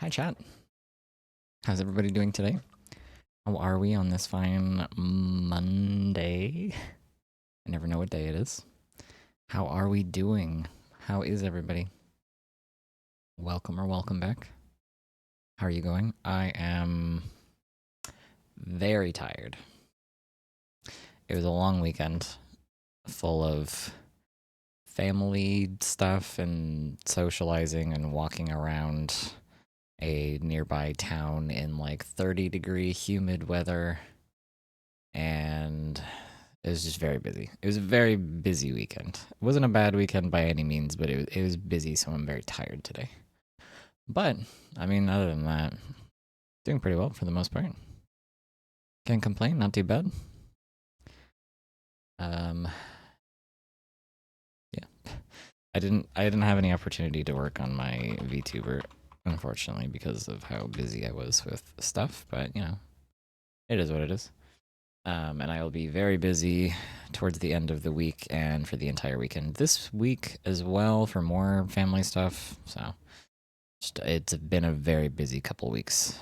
Hi, chat. How's everybody doing today? How are we on this fine Monday? I never know what day it is. How are we doing? How is everybody? Welcome or welcome back. How are you going? I am very tired. It was a long weekend full of family stuff and socializing and walking around a nearby town in like 30-degree humid weather, and it was just very busy. It was a very busy weekend. It wasn't a bad weekend by any means, but it was busy, so I'm very tired today. But I mean, other than that, doing pretty well for the most part. Can't complain, not too bad. Yeah. I didn't have any opportunity to work on my VTuber, unfortunately, because of how busy I was with stuff, but you know, it is what it is. And I will be very busy towards the end of the week and for the entire weekend this week as well for more family stuff. So it's been a very busy couple weeks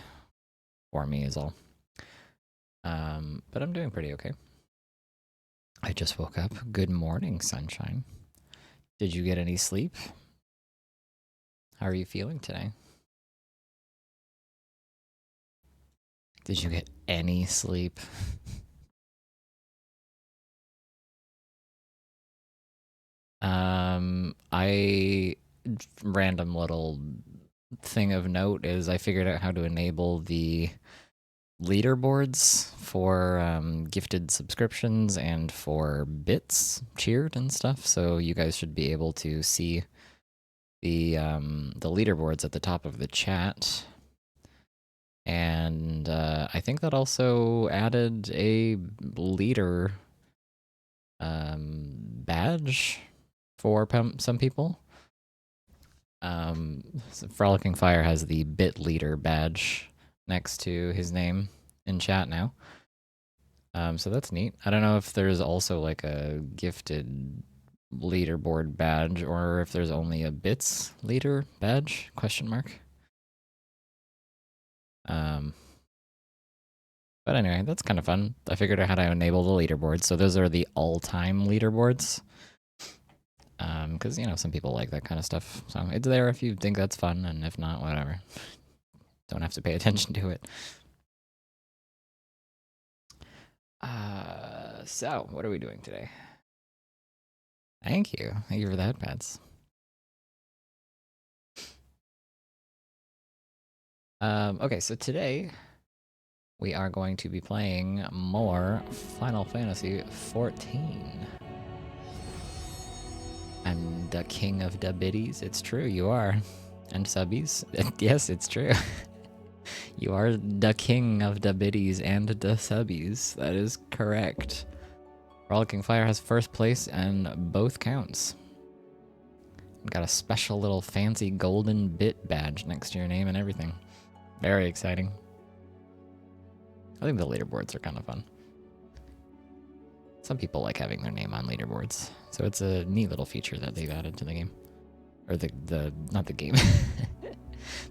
for me is all. But I'm doing pretty okay. I just woke up. Good morning, sunshine. Did you get any sleep? How are you feeling today? Did you get any sleep? I random little thing of note is I figured out how to enable the leaderboards for gifted subscriptions and for bits cheered and stuff. So you guys should be able to see the leaderboards at the top of the chat. And I think that also added a leader badge for some people. So Frolicking Fire has the bit leader badge next to his name in chat now. So that's neat. I don't know if there's also like a gifted leaderboard badge or if there's only a bits leader badge, question mark. But anyway, that's kind of fun. I figured out how to enable the leaderboards. So those are the all-time leaderboards. Because, you know, some people like that kind of stuff. So it's there if you think that's fun, and if not, whatever. Don't have to pay attention to it. So, what are we doing today? Thank you. Thank you for that, Pats. Okay, so today we are going to be playing more Final Fantasy XIV. I'm the king of the biddies. It's true, you are. And subbies. Yes, it's true. You are the king of the biddies and the subbies. That is correct. Frolicking Fire has first place and both counts. Got a special little fancy golden bit badge next to your name and everything. Very exciting. I think the leaderboards are kind of fun. Some people like having their name on leaderboards, so it's a neat little feature that they've added to the game. Or the not the game.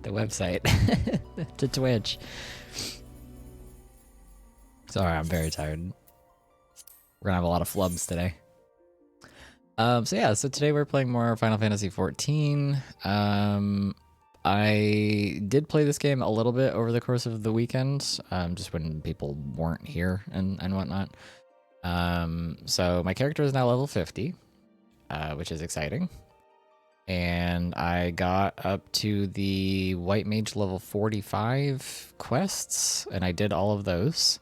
The website. To Twitch. Sorry, I'm very tired. We're gonna have a lot of flubs today. So today we're playing more Final Fantasy XIV. I did play this game a little bit over the course of the weekend, just when people weren't here and whatnot. So my character is now level 50, which is exciting. And I got up to the White Mage level 45 quests, and I did all of those.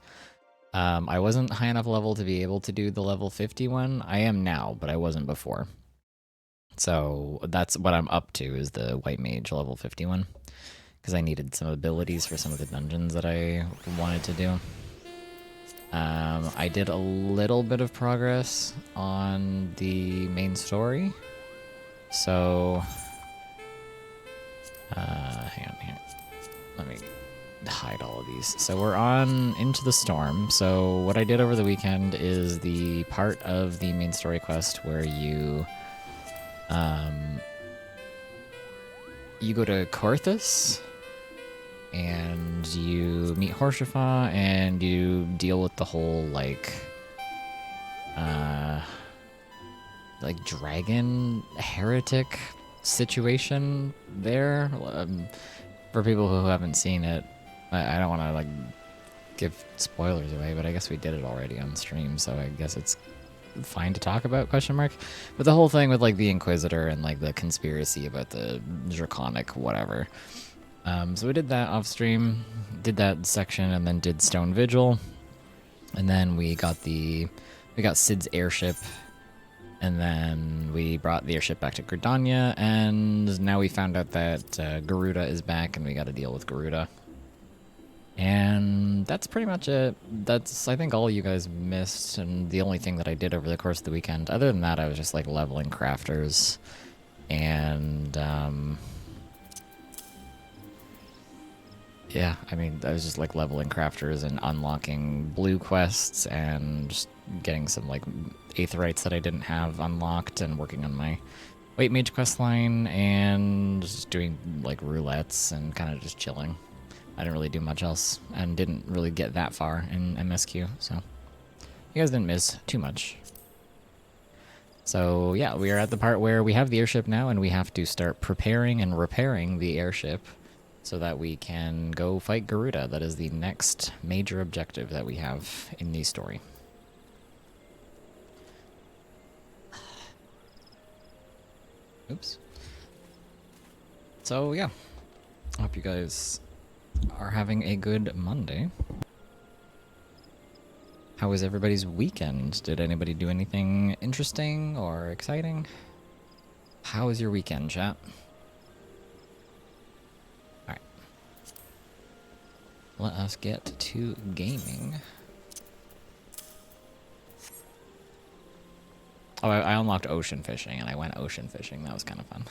I wasn't high enough level to be able to do the level 51. I am now, but I wasn't before. So that's what I'm up to, is the White Mage level 51. Because I needed some abilities for some of the dungeons that I wanted to do. I did a little bit of progress on the main story. So, hang on here. Let me hide all of these. So we're on Into the Storm. So what I did over the weekend is the part of the main story quest where you go to Corthus, and you meet Horshafa, and you deal with the whole like dragon heretic situation there. For people who haven't seen it, I don't want to like give spoilers away, but I guess we did it already on stream, so I guess it's fine to talk about, question mark. But the whole thing with like the Inquisitor and like the conspiracy about the draconic whatever. So we did that off stream, did that section, and then did Stone Vigil, and then we got Sid's airship, and then we brought the airship back to Gridania, and now we found out that Garuda is back, and we got to deal with Garuda. And that's pretty much it. That's, I think, all you guys missed, and the only thing that I did over the course of the weekend. Other than that, I was just like leveling crafters, and yeah, I mean, I was just like leveling crafters and unlocking blue quests and just getting some like aetherites that I didn't have unlocked, and working on my White Mage quest line, and just doing like roulettes and kind of just chilling. I didn't really do much else, and didn't really get that far in MSQ, so you guys didn't miss too much. So yeah, we are at the part where we have the airship now, and we have to start preparing and repairing the airship so that we can go fight Garuda. That is the next major objective that we have in the story. Oops. So yeah, I hope you guys are having a good Monday. How was everybody's weekend? Did anybody do anything interesting or exciting? How was your weekend, chat? Alright. Let us get to gaming. Oh, I unlocked ocean fishing, and I went ocean fishing. That was kind of fun.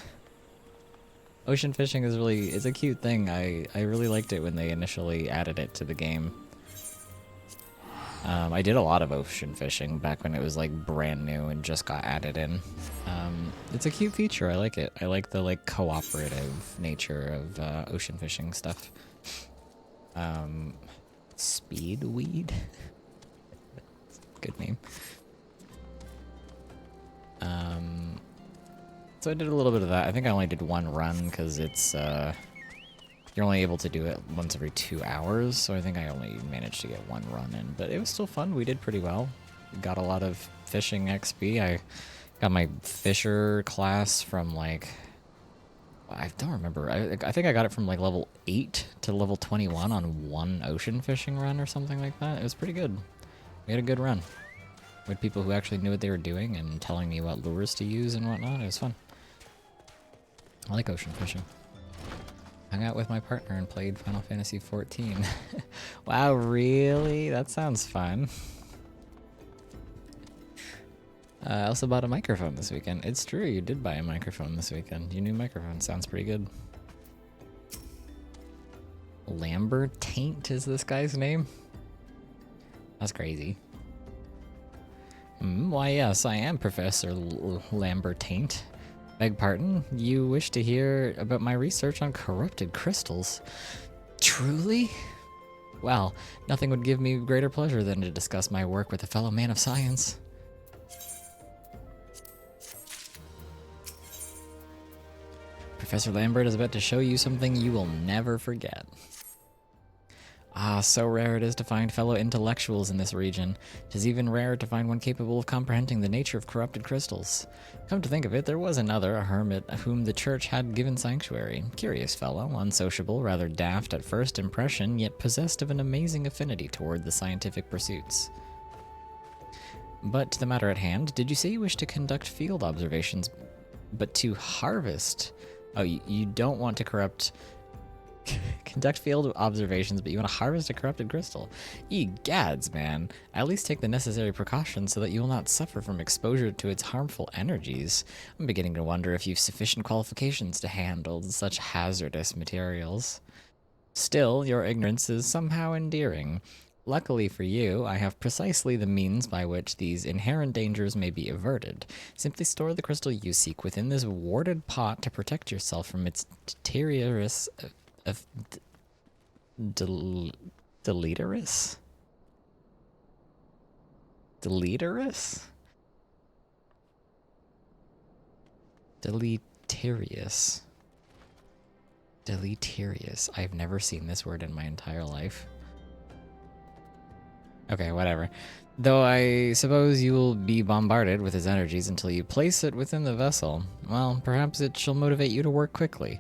Ocean fishing is it's a cute thing. I really liked it when they initially added it to the game. I did a lot of ocean fishing back when it was like brand new and just got added in. It's a cute feature. I like it. I like the like cooperative nature of ocean fishing stuff. Speedweed? Good name. So I did a little bit of that. I think I only did one run because it's you're only able to do it once every 2 hours, so I think I only managed to get one run in, but it was still fun. We did pretty well. Got a lot of fishing XP. I got my fisher class from like, I don't remember. I think I got it from like level 8 to level 21 on one ocean fishing run or something like that. It was pretty good. We had a good run with people who actually knew what they were doing and telling me what lures to use and whatnot. It was fun. I like ocean fishing. Hung out with my partner and played Final Fantasy XIV. Wow, really? That sounds fun. I also bought a microphone this weekend. It's true, you did buy a microphone this weekend. Your new microphone sounds pretty good. Lambertaint is this guy's name? That's crazy. Why yes, I am Professor Lambertaint. Beg pardon? You wish to hear about my research on corrupted crystals? Truly? Well, nothing would give me greater pleasure than to discuss my work with a fellow man of science. Professor Lambert is about to show you something you will never forget. Ah, so rare it is to find fellow intellectuals in this region. It is even rarer to find one capable of comprehending the nature of corrupted crystals. Come to think of it, there was another, a hermit, whom the church had given sanctuary. Curious fellow, unsociable, rather daft at first impression, yet possessed of an amazing affinity toward the scientific pursuits. But to the matter at hand, did you say you wish to conduct field observations, but to harvest? Oh, you don't want to conduct field observations, but you want to harvest a corrupted crystal. Egads, man. At least take the necessary precautions so that you will not suffer from exposure to its harmful energies. I'm beginning to wonder if you've sufficient qualifications to handle such hazardous materials. Still, your ignorance is somehow endearing. Luckily for you, I have precisely the means by which these inherent dangers may be averted. Simply store the crystal you seek within this warded pot to protect yourself from its deleterious Deleterus? Deleterus? Deleterious. Deleterious. I've never seen this word in my entire life. Okay, whatever. Though I suppose you will be bombarded with his energies until you place it within the vessel. Well, perhaps it shall motivate you to work quickly.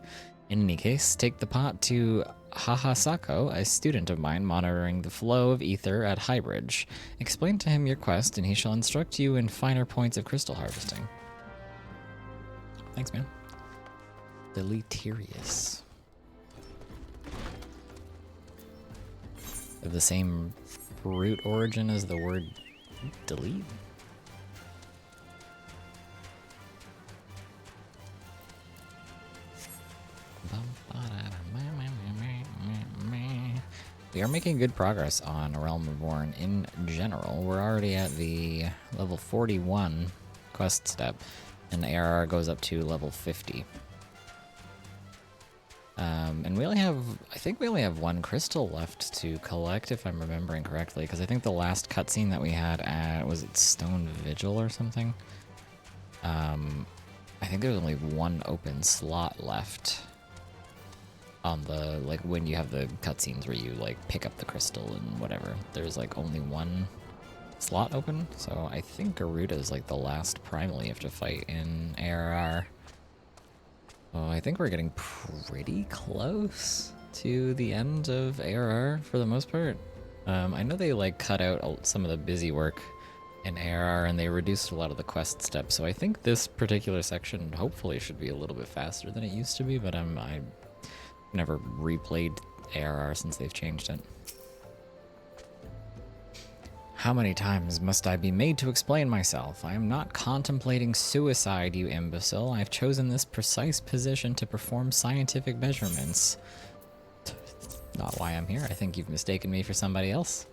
In any case, take the pot to Hahasako, a student of mine monitoring the flow of ether at Highbridge. Explain to him your quest, and he shall instruct you in finer points of crystal harvesting. Thanks, man. Deleterious. Of the same root origin as the word delete? We are making good progress on Realm Reborn in general. We're already at the level 41 quest step, and the ARR goes up to level 50. And we only have, I think we only have one crystal left to collect, if I'm remembering correctly, because I think the last cutscene that we had at, was it Stone Vigil or something? I think there's only one open slot left on the, like, when you have the cutscenes where you, like, pick up the crystal and whatever. There's, like, only one slot open, so I think Garuda is, like, the last primal you have to fight in ARR. Oh, I think we're getting pretty close to the end of ARR for the most part. I know they like cut out some of the busy work in ARR and they reduced a lot of the quest steps, so I think this particular section hopefully should be a little bit faster than it used to be, but I've never replayed ARR since they've changed it. How many times must I be made to explain myself? I am not contemplating suicide, you imbecile. I have chosen this precise position to perform scientific measurements. Not why I'm here. I think you've mistaken me for somebody else.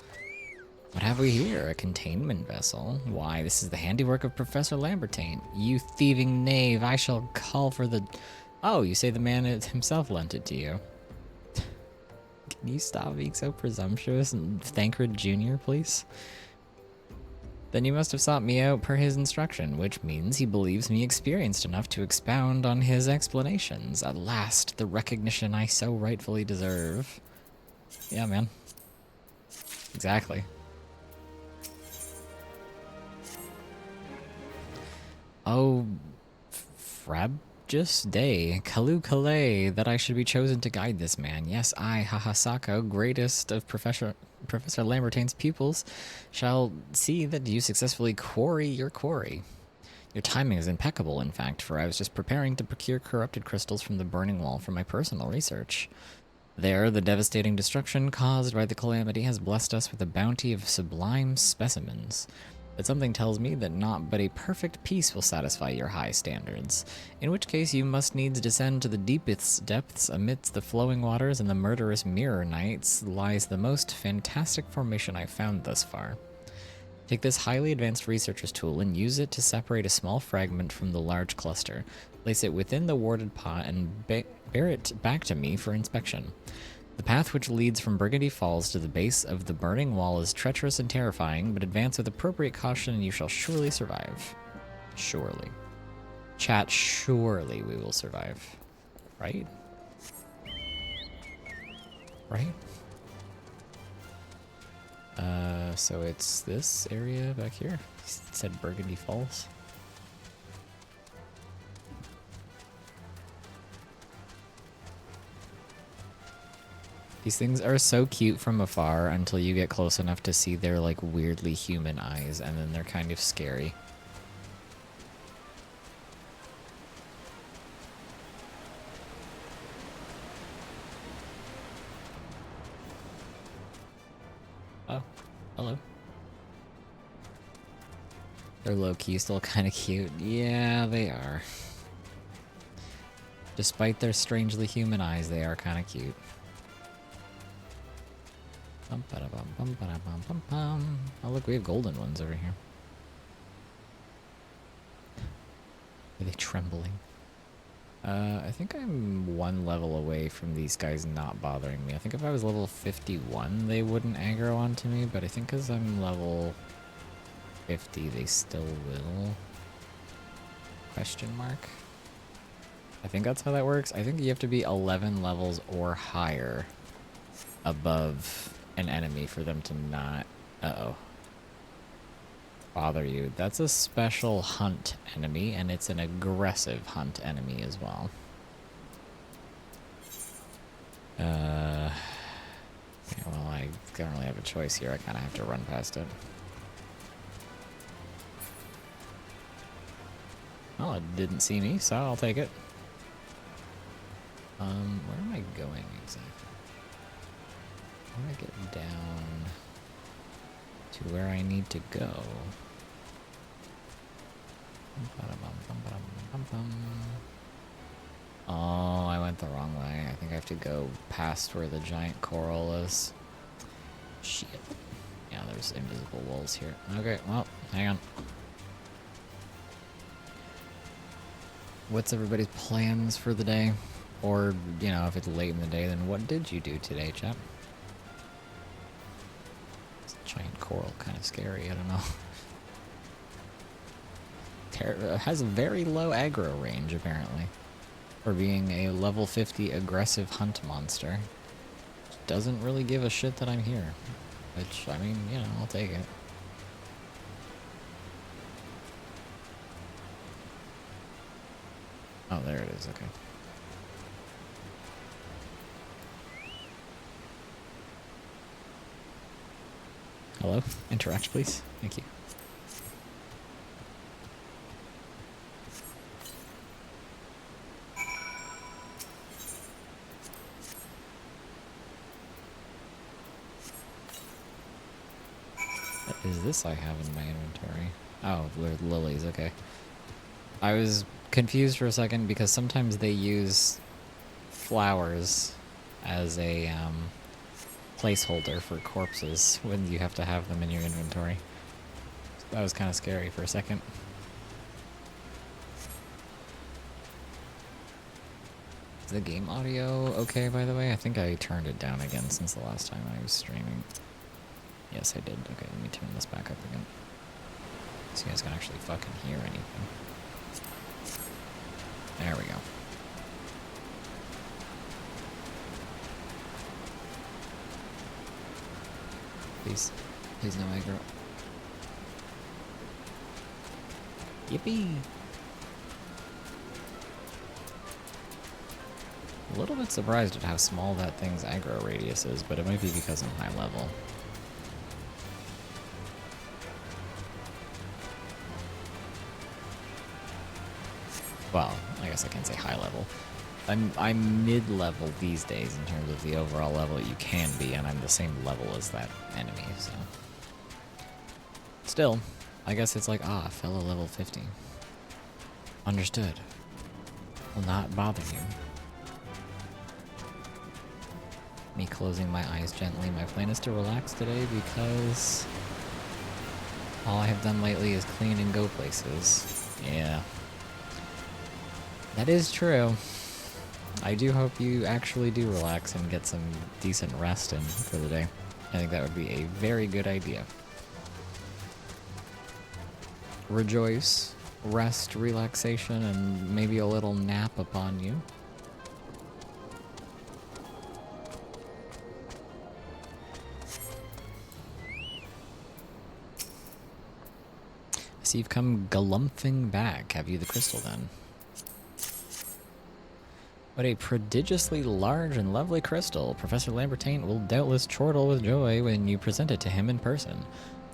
What have we here? A containment vessel? Why, this is the handiwork of Professor Lambertain. You thieving knave, I shall call for the... Oh, you say the man himself lent it to you. Can you stop being so presumptuous and Thancred Jr., please? Then you must have sought me out per his instruction, which means he believes me experienced enough to expound on his explanations. At last, the recognition I so rightfully deserve. Yeah, man. Exactly. Oh, Frabjus Day, Kalu Kalei, that I should be chosen to guide this man. Yes, I, Hahasako, greatest of Professor Lambertain's pupils, shall see that you successfully quarry your quarry. Your timing is impeccable, in fact, for I was just preparing to procure corrupted crystals from the burning wall for my personal research. There, the devastating destruction caused by the calamity has blessed us with a bounty of sublime specimens. But something tells me that not but a perfect peace will satisfy your high standards, in which case you must needs descend to the deepest depths amidst the flowing waters and the murderous mirror nights lies the most fantastic formation I've found thus far. Take this highly advanced researcher's tool and use it to separate a small fragment from the large cluster. Place it within the warded pot and bear it back to me for inspection. The path which leads from Burgundy Falls to the base of the burning wall is treacherous and terrifying, but advance with appropriate caution and you shall surely survive. Surely. Chat, surely we will survive. Right? Right? So it's this area back here. It said Burgundy Falls. These things are so cute from afar until you get close enough to see their like weirdly human eyes, and then they're kind of scary. Oh, hello. They're low-key still kind of cute. Yeah, they are. Despite their strangely human eyes, they are kind of cute. Oh look, we have golden ones over here. Are they trembling? I think I'm one level away from these guys not bothering me. I think if I was level 51, they wouldn't aggro onto me, but I think because I'm level 50, they still will. Question mark? I think that's how that works. I think you have to be 11 levels or higher above an enemy for them to not... Uh-oh. Bother you. That's a special hunt enemy, and it's an aggressive hunt enemy as well. Yeah, well, I don't really have a choice here. I kind of have to run past it. Well, it didn't see me, so I'll take it. Where am I going exactly? How do I get down to where I need to go? Oh, I went the wrong way. I think I have to go past where the giant coral is. Shit. Yeah, there's invisible walls here. Okay, well, hang on. What's everybody's plans for the day? Or, you know, if it's late in the day, then what did you do today, chap? This giant coral, kind of scary, I don't know. Has a very low aggro range, apparently. For being a level 50 aggressive hunt monster. Doesn't really give a shit that I'm here. Which, I mean, you know, I'll take it. Oh, there it is, okay. Hello? Interact, please. Thank you. What is this I have in my inventory? Oh, they're lilies, okay. I was confused for a second because sometimes they use flowers as a placeholder for corpses when you have to have them in your inventory. So that was kind of scary for a second. Is the game audio okay, by the way? I think I turned it down again since the last time I was streaming. Yes, I did. Okay, let me turn this back up again. So you guys can actually fucking hear anything. There we go. Please. Please no aggro. Yippee! A little bit surprised at how small that thing's aggro radius is, but it might be because I'm high level. Well, I guess I can't say high level. I'm mid-level these days in terms of the overall level you can be, and I'm the same level as that enemy, so... Still, I guess it's like, ah, fellow level 50. Understood. Will not bother you. Me closing my eyes gently. My plan is to relax today because all I have done lately is clean and go places. Yeah. That is true. I do hope you actually do relax and get some decent rest in for the day. I think that would be a very good idea. Rejoice, rest, relaxation, and maybe a little nap upon you. I see you've come galumphing back. Have you the crystal then? What a prodigiously large and lovely crystal. Professor Lambertain will doubtless chortle with joy when you present it to him in person.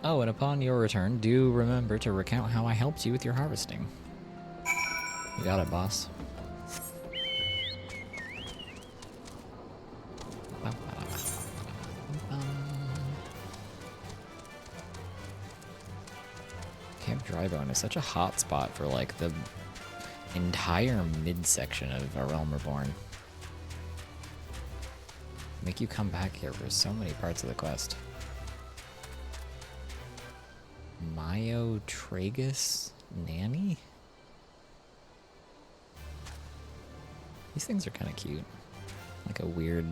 Oh, and upon your return, do remember to recount how I helped you with your harvesting. You got it, boss. Camp Drybone is such a hot spot for, like, the entire midsection of A Realm Reborn. Make you come back here for so many parts of the quest. Mayo Tragus Nanny? These things are kind of cute. Like a weird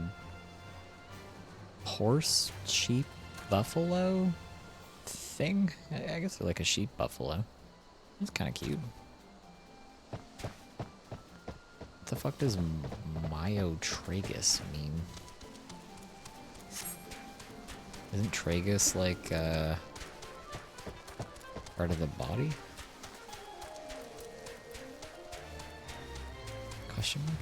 horse, sheep, buffalo thing. I guess they're like a sheep buffalo. That's kind of cute. What the fuck does myotragus mean? Isn't tragus like part of the body? Question mark?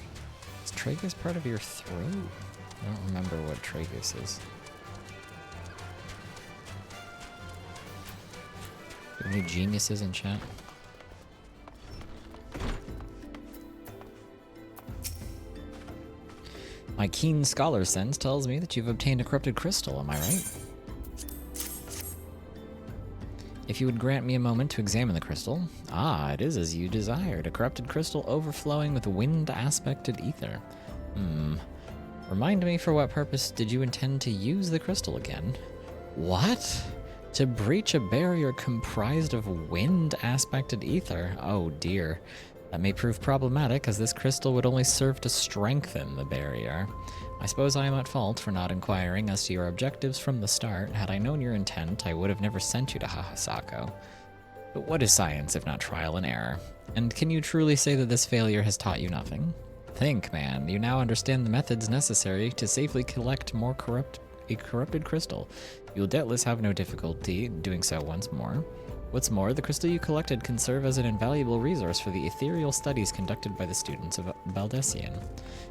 Is tragus part of your throat? I don't remember what tragus is. Any geniuses in chat? My keen scholar sense tells me that you've obtained a corrupted crystal, am I right? If you would grant me a moment to examine the crystal. Ah, it is as you desired. A corrupted crystal overflowing with wind-aspected ether. Remind me, for what purpose did you intend to use the crystal again? What? To breach a barrier comprised of wind-aspected ether? Oh dear. That may prove problematic, as this crystal would only serve to strengthen the barrier. I suppose I am at fault for not inquiring as to your objectives from the start. Had I known your intent, I would have never sent you to Hahasako. But what is science if not trial and error? And can you truly say that this failure has taught you nothing? Think, man. You now understand the methods necessary to safely collect a corrupted crystal. You will doubtless have no difficulty doing so once more. What's more, the crystal you collected can serve as an invaluable resource for the ethereal studies conducted by the students of Baldessian.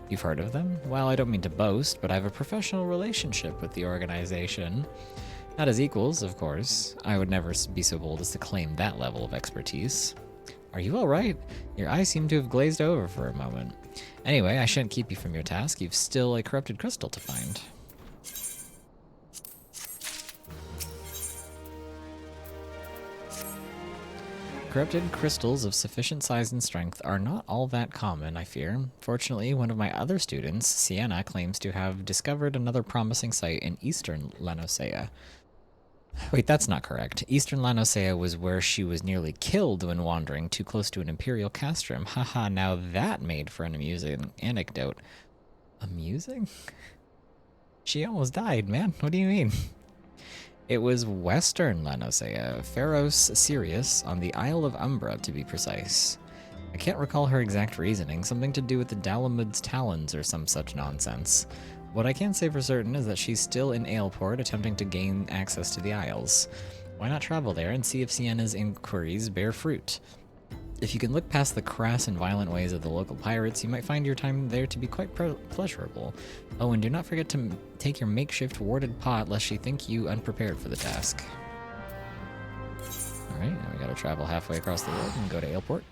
You've heard of them? Well, I don't mean to boast, but I have a professional relationship with the organization. Not as equals, of course. I would never be so bold as to claim that level of expertise. Are you all right? Your eyes seem to have glazed over for a moment. Anyway, I shan't keep you from your task. You've still a corrupted crystal to find. Corrupted crystals of sufficient size and strength are not all that common, I fear. Fortunately, one of my other students, Sienna, claims to have discovered another promising site in eastern Lanosea. Wait, that's not correct. Eastern Lanosea was where she was nearly killed when wandering too close to an imperial castrum. Haha, now that made for an amusing anecdote. Amusing? She almost died, man. What do you mean? It was Western Lanosea, Pharos Sirius, on the Isle of Umbra, to be precise. I can't recall her exact reasoning, something to do with the Dalamud's talons or some such nonsense. What I can say for certain is that she's still in Aleport, attempting to gain access to the Isles. Why not travel there and see if Sienna's inquiries bear fruit? If you can look past the crass and violent ways of the local pirates, you might find your time there to be quite pleasurable. Oh, and do not forget to take your makeshift warded pot, lest she think you unprepared for the task. Alright, now we gotta travel halfway across the world and go to Aleport.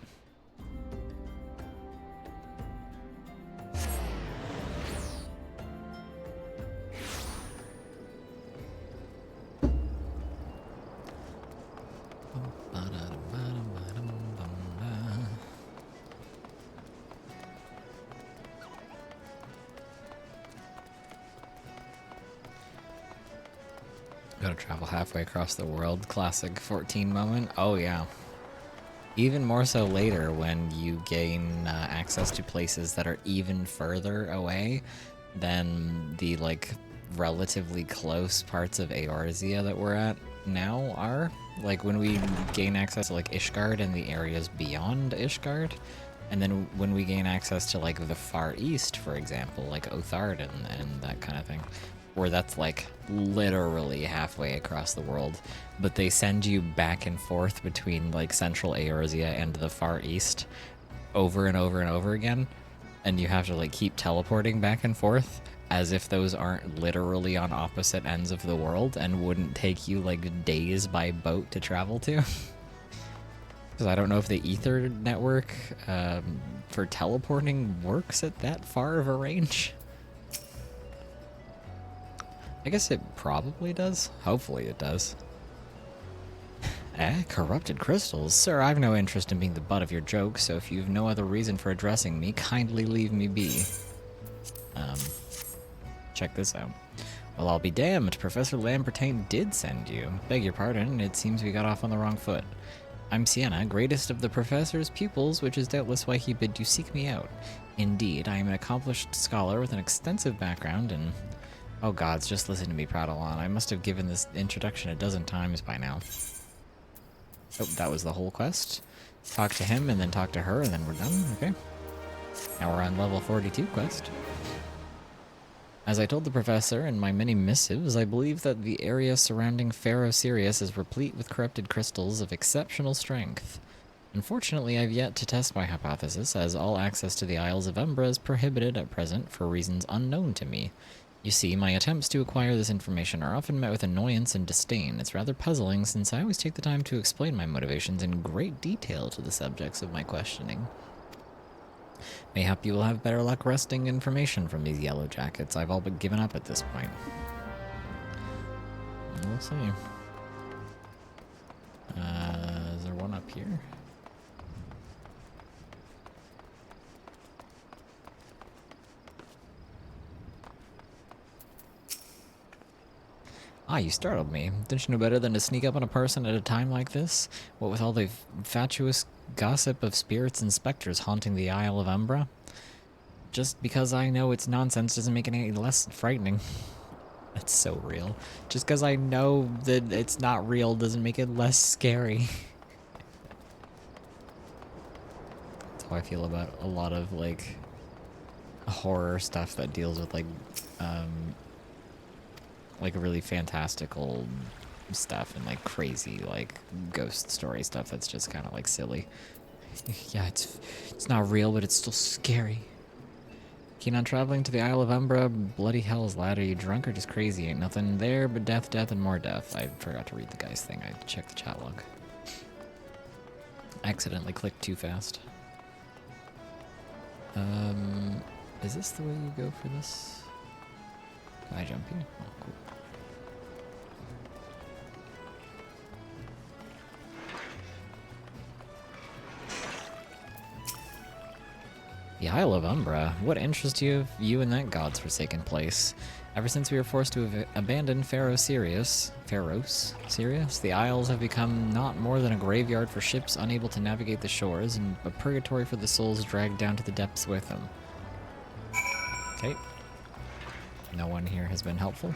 Gotta travel halfway across the world. Classic 14 moment. Oh yeah. Even more so later when you gain access to places that are even further away than the like relatively close parts of Eorzea that we're at now are. Like when we gain access to like Ishgard and the areas beyond Ishgard, and then when we gain access to like the Far East, for example, like Othard and that kind of thing, where that's like literally halfway across the world, but they send you back and forth between like central Eorzea and the Far East over and over and over again, and you have to like keep teleporting back and forth as if those aren't literally on opposite ends of the world and wouldn't take you like days by boat to travel to. Because I don't know if the ether network for teleporting works at that far of a range. I guess it probably does. Hopefully it does. Corrupted crystals? Sir, I've no interest in being the butt of your joke, so if you've no other reason for addressing me, kindly leave me be. Check this out. Well, I'll be damned. Professor Lambertain did send you. Beg your pardon, it seems we got off on the wrong foot. I'm Sienna, greatest of the professor's pupils, which is doubtless why he bid you seek me out. Indeed, I am an accomplished scholar with an extensive background in... Oh gods, just listen to me prattle on. I must have given this introduction a dozen times by now. Oh, that was the whole quest. Talk to him, and then talk to her, and then we're done. Okay. Now we're on level 42 quest. As I told the professor in my many missives, I believe that the area surrounding Pharaoh Sirius is replete with corrupted crystals of exceptional strength. Unfortunately, I've yet to test my hypothesis, as all access to the Isles of Umbra is prohibited at present for reasons unknown to me. You see, my attempts to acquire this information are often met with annoyance and disdain. It's rather puzzling, since I always take the time to explain my motivations in great detail to the subjects of my questioning. Mayhap you will have better luck wresting information from these yellow jackets. I've all but given up at this point. We'll see. Is there one up here? Ah, you startled me. Didn't you know better than to sneak up on a person at a time like this? What with all the fatuous gossip of spirits and specters haunting the Isle of Umbra? Just because I know it's nonsense doesn't make it any less frightening. That's so real. Just because I know that it's not real doesn't make it less scary. That's how I feel about a lot of, like, horror stuff that deals with, like really fantastical stuff and, like, crazy, like, ghost story stuff that's just kind of, like, silly. Yeah, it's not real, but it's still scary. Keen on traveling to the Isle of Umbra? Bloody hell's lad, are you drunk or just crazy? Ain't nothing there but death, death, and more death. I forgot to read the guy's thing. I checked the chat log. I accidentally clicked too fast. Is this the way you go for this? Can I jump here? Oh, cool. The Isle of Umbra. What interest you in that god's forsaken place? Ever since we were forced to abandon Pharaoh Sirius, the Isles have become not more than a graveyard for ships unable to navigate the shores, and a purgatory for the souls dragged down to the depths with them. Okay. No one here has been helpful.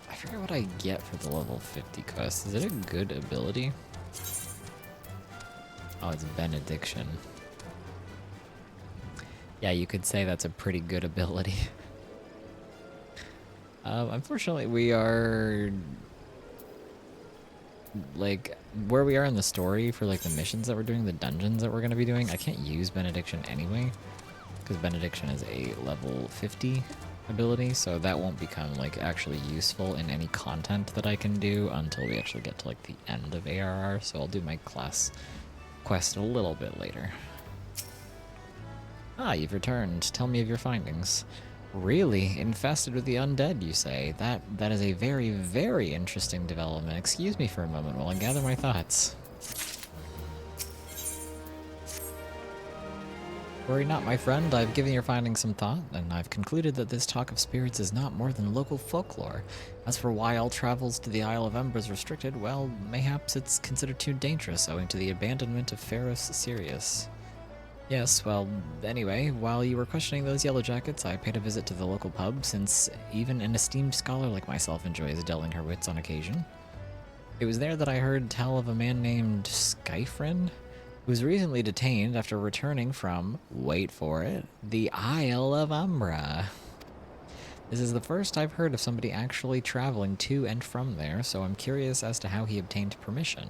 I forget what I get for the level 50 quest. Is it a good ability? Oh, it's Benediction. Yeah, you could say that's a pretty good ability. Unfortunately, we are... like, where we are in the story for, like, the missions that we're doing, the dungeons that we're going to be doing, I can't use Benediction anyway, because Benediction is a level 50 ability, so that won't become, like, actually useful in any content that I can do until we actually get to, like, the end of ARR, so I'll do my class quest a little bit later. Ah, you've returned. Tell me of your findings. Really? Infested with the undead, you say? That is a very, very interesting development. Excuse me for a moment while I gather my thoughts. Worry not, my friend. I've given your findings some thought, and I've concluded that this talk of spirits is not more than local folklore. As for why all travels to the Isle of Umbra is restricted, well, mayhaps it's considered too dangerous owing to the abandonment of Pharaoh Sirius. Yes, well, anyway, while you were questioning those yellow jackets, I paid a visit to the local pub, since even an esteemed scholar like myself enjoys dulling her wits on occasion. It was there that I heard tell of a man named Skyfriend, who was recently detained after returning from, wait for it, the Isle of Umbra. This is the first I've heard of somebody actually traveling to and from there, so I'm curious as to how he obtained permission.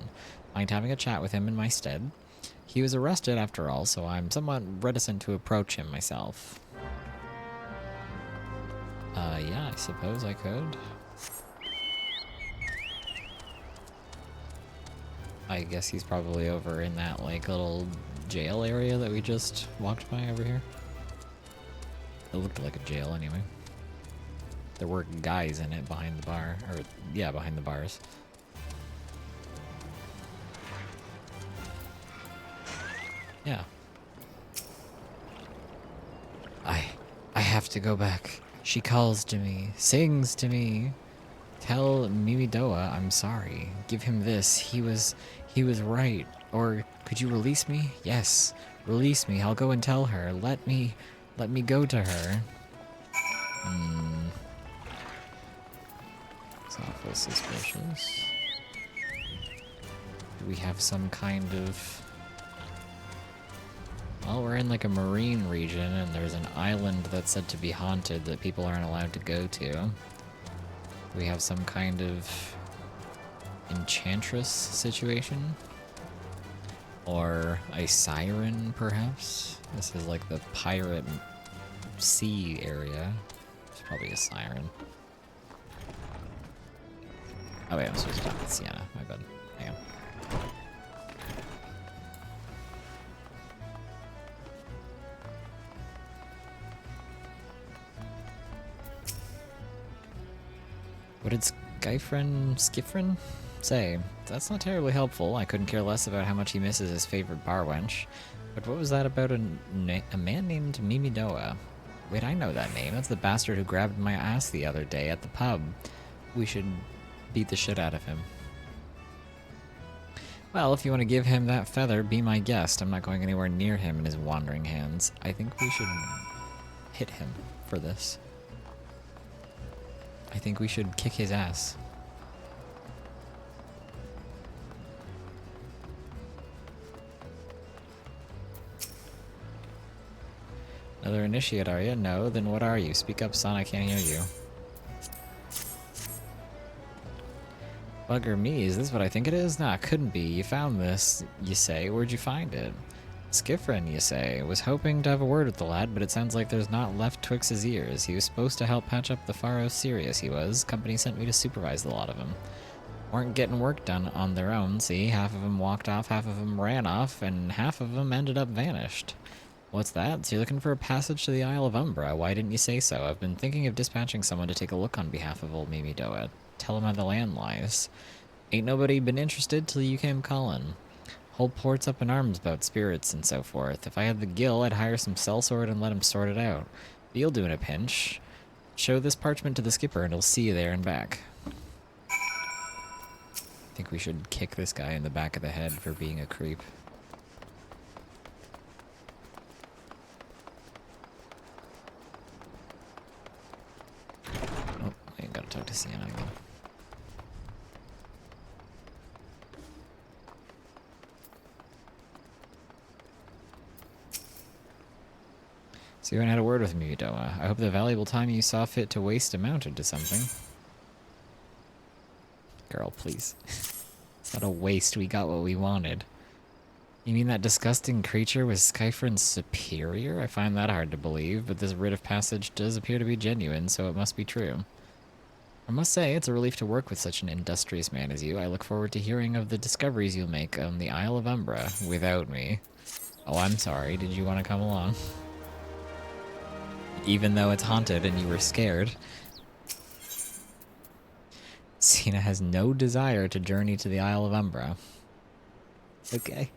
Mind having a chat with him in my stead? He was arrested after all, so I'm somewhat reticent to approach him myself. Yeah, I suppose I could. I guess he's probably over in that, like, little jail area that we just walked by over here. It looked like a jail anyway. There were guys in it behind the bar, or, yeah, behind the bars. Yeah. have to go back. She calls to me, sings to me. Tell Mimidoa I'm sorry. Give him this. He was right. Or could you release me? Yes. Release me. I'll go and tell her. Let me go to her. It's awful suspicious. Do we have some kind of... Well, we're in like a marine region and there's an island that's said to be haunted that people aren't allowed to go to. Do we have some kind of enchantress situation? Or a siren, perhaps? This is like the pirate sea area. It's probably a siren. Oh wait, I'm supposed to talk with Sienna. My bad. Hang on. What did Skifrin say? That's not terribly helpful. I couldn't care less about how much he misses his favorite bar wench. But what was that about a man named Mimidoa? Wait, I know that name. That's the bastard who grabbed my ass the other day at the pub. We should beat the shit out of him. Well, if you want to give him that feather, be my guest. I'm not going anywhere near him and his wandering hands. I think we should hit him for this. I think we should kick his ass. Another initiate, are you? No, then what are you? Speak up, son, I can't hear you. Bugger me, is this what I think it is? Nah, couldn't be. You found this, you say. Where'd you find it? Skifrin, you say. Was hoping to have a word with the lad, but it sounds like there's not left twixt his ears. He was supposed to help patch up the Pharaoh Sirius, he was. Company sent me to supervise the lot of them. Weren't getting work done on their own, see? Half of them walked off, half of them ran off, and half of them ended up vanished. What's that? So you're looking for a passage to the Isle of Umbra. Why didn't you say so? I've been thinking of dispatching someone to take a look on behalf of old Mimidoa. Tell him how the land lies. Ain't nobody been interested till you came calling. Whole port's up in arms about spirits and so forth. If I had the gill, I'd hire some sellsword and let him sort it out. But you'll do in a pinch. Show this parchment to the skipper and he'll see you there and back. I think we should kick this guy in the back of the head for being a creep. Oh, I gotta talk to Sienna again. So you haven't had a word with me, Doa. I hope the valuable time you saw fit to waste amounted to something. Girl, please. It's not a waste. We got what we wanted. You mean that disgusting creature was Skyfrin's superior? I find that hard to believe, but this writ of passage does appear to be genuine, so it must be true. I must say, it's a relief to work with such an industrious man as you. I look forward to hearing of the discoveries you'll make on the Isle of Umbra without me. Oh, I'm sorry. Did you want to come along? Even though it's haunted and you were scared. Sienna has no desire to journey to the Isle of Umbra. Okay.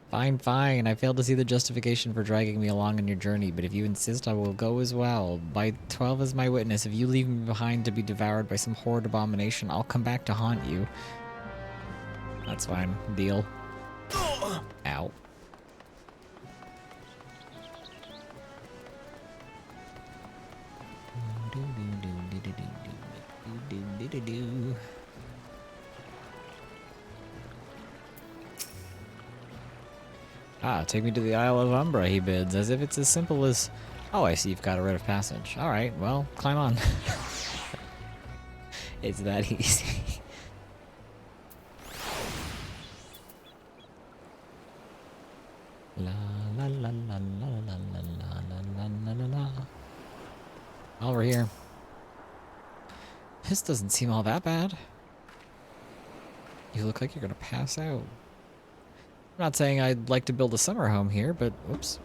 Fine, fine. I failed to see the justification for dragging me along on your journey, but if you insist, I will go as well. By 12 as my witness, if you leave me behind to be devoured by some horrid abomination, I'll come back to haunt you. That's fine. Deal. Ow. Ah, take me to the Isle of Umbra, he bids, as if it's as simple as... Oh, I see you've got a writ of passage. Alright, well, climb on. It's that easy. La la la la la la la la la la la. Oh, we're here. This doesn't seem all that bad. You look like you're gonna pass out. I'm not saying I'd like to build a summer home here, but whoops.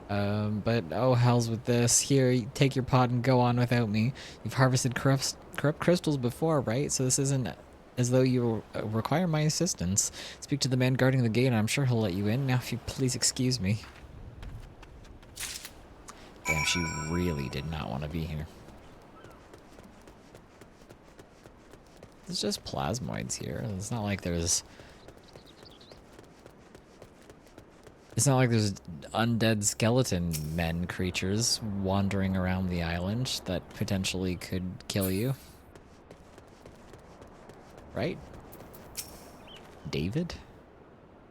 But oh hells with this. Here, take your pot and go on without me. You've harvested corrupt crystals before, right? So this isn't as though you require my assistance. Speak to the man guarding the gate and I'm sure he'll let you in. Now if you please excuse me. Damn, she really did not want to be here. There's just plasmoids here. It's not like there's... It's not like there's undead skeleton men creatures wandering around the island that potentially could kill you. Right? David?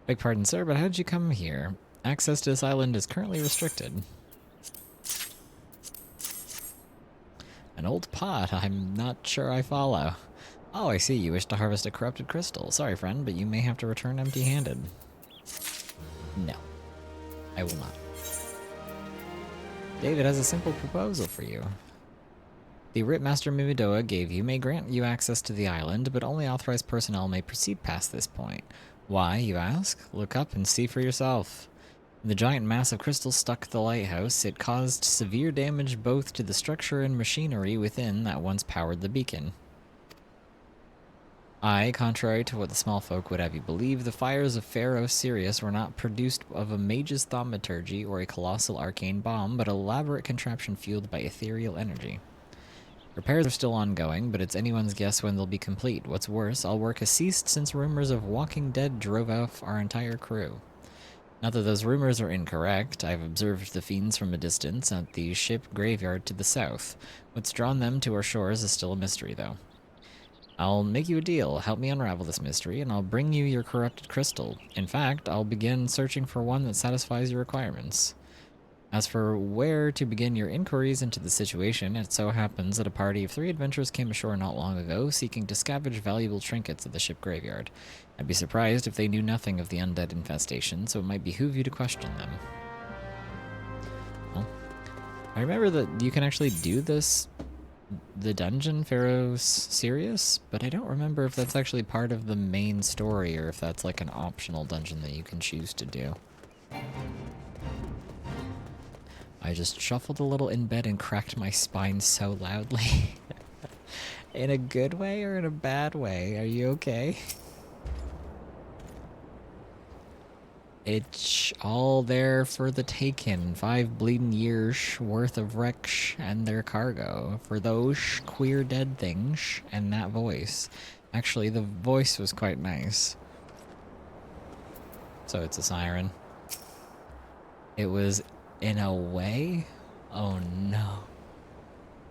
Beg pardon, sir, but how did you come here? Access to this island is currently restricted. An old pot, I'm not sure I follow. Oh, I see, you wish to harvest a corrupted crystal. Sorry, friend, but you may have to return empty-handed. No, I will not. David has a simple proposal for you. The writ Master Mimidoa gave you may grant you access to the island, but only authorized personnel may proceed past this point. Why, you ask? Look up and see for yourself. The giant mass of crystal stuck the lighthouse. It caused severe damage both to the structure and machinery within that once powered the beacon. Contrary to what the small folk would have you believe, the fires of Pharaoh Sirius were not produced of a mage's thaumaturgy or a colossal arcane bomb, but an elaborate contraption fueled by ethereal energy. Repairs are still ongoing, but it's anyone's guess when they'll be complete. What's worse, all work has ceased since rumors of Walking Dead drove off our entire crew. Not that those rumors are incorrect. I've observed the fiends from a distance at the ship graveyard to the south. What's drawn them to our shores is still a mystery, though. I'll make you a deal. Help me unravel this mystery, and I'll bring you your corrupted crystal. In fact, I'll begin searching for one that satisfies your requirements. As for where to begin your inquiries into the situation, it so happens that a party of 3 adventurers came ashore not long ago, seeking to scavenge valuable trinkets at the ship graveyard. I'd be surprised if they knew nothing of the undead infestation, so it might behoove you to question them. Well, I remember that you can actually do this, the dungeon, Pharaoh Sirius, but I don't remember if that's actually part of the main story or if that's like an optional dungeon that you can choose to do. I just shuffled a little in bed and cracked my spine so loudly. In a good way or in a bad way? Are you okay? It's all there for the taking. 5 bleeding years worth of wrecks and their cargo. For those queer dead things and that voice. Actually, the voice was quite nice. So it's a siren. It was in a way? Oh no.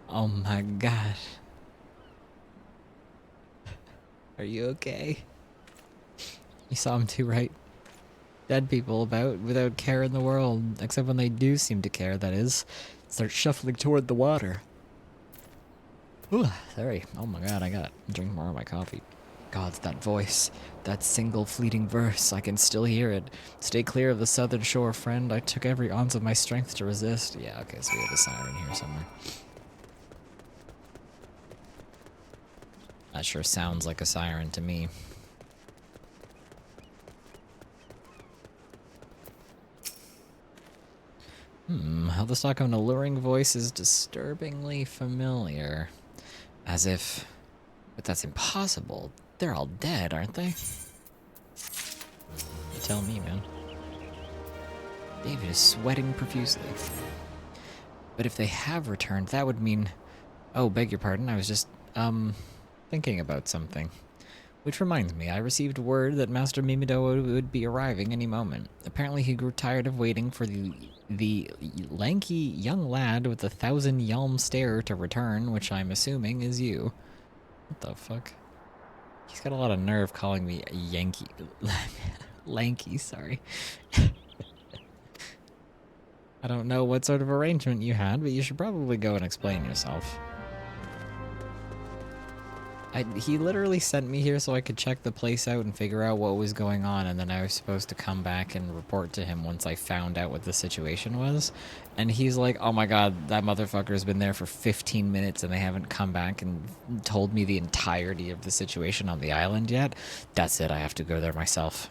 Oh my god. Are you okay? You saw him too, right? Dead people about without care in the world, except when they do seem to care, that is. Start shuffling toward the water. Ooh, sorry. Oh my god, I gotta drink more of my coffee. God, it's that voice. That single fleeting verse. I can still hear it. Stay clear of the southern shore, friend. I took every ounce of my strength to resist. Yeah, okay, so we have a siren here somewhere. That sure sounds like a siren to me. How the stock of an alluring voice is disturbingly familiar. As if... But that's impossible. They're all dead, aren't they? You tell me, man. David is sweating profusely. But if they have returned, that would mean... Oh, beg your pardon, I was just, thinking about something. Which reminds me, I received word that Master Mimidoa would be arriving any moment. Apparently he grew tired of waiting for the lanky young lad with the 1,000-yalm stare to return, which I'm assuming is you. What the fuck? He's got a lot of nerve calling me a Yankee. Lanky, sorry. I don't know what sort of arrangement you had, but you should probably go and explain yourself. He literally sent me here so I could check the place out and figure out what was going on, and then I was supposed to come back and report to him once I found out what the situation was. And he's like, oh my god, that motherfucker's been there for 15 minutes and they haven't come back and told me the entirety of the situation on the island yet. That's it, I have to go there myself.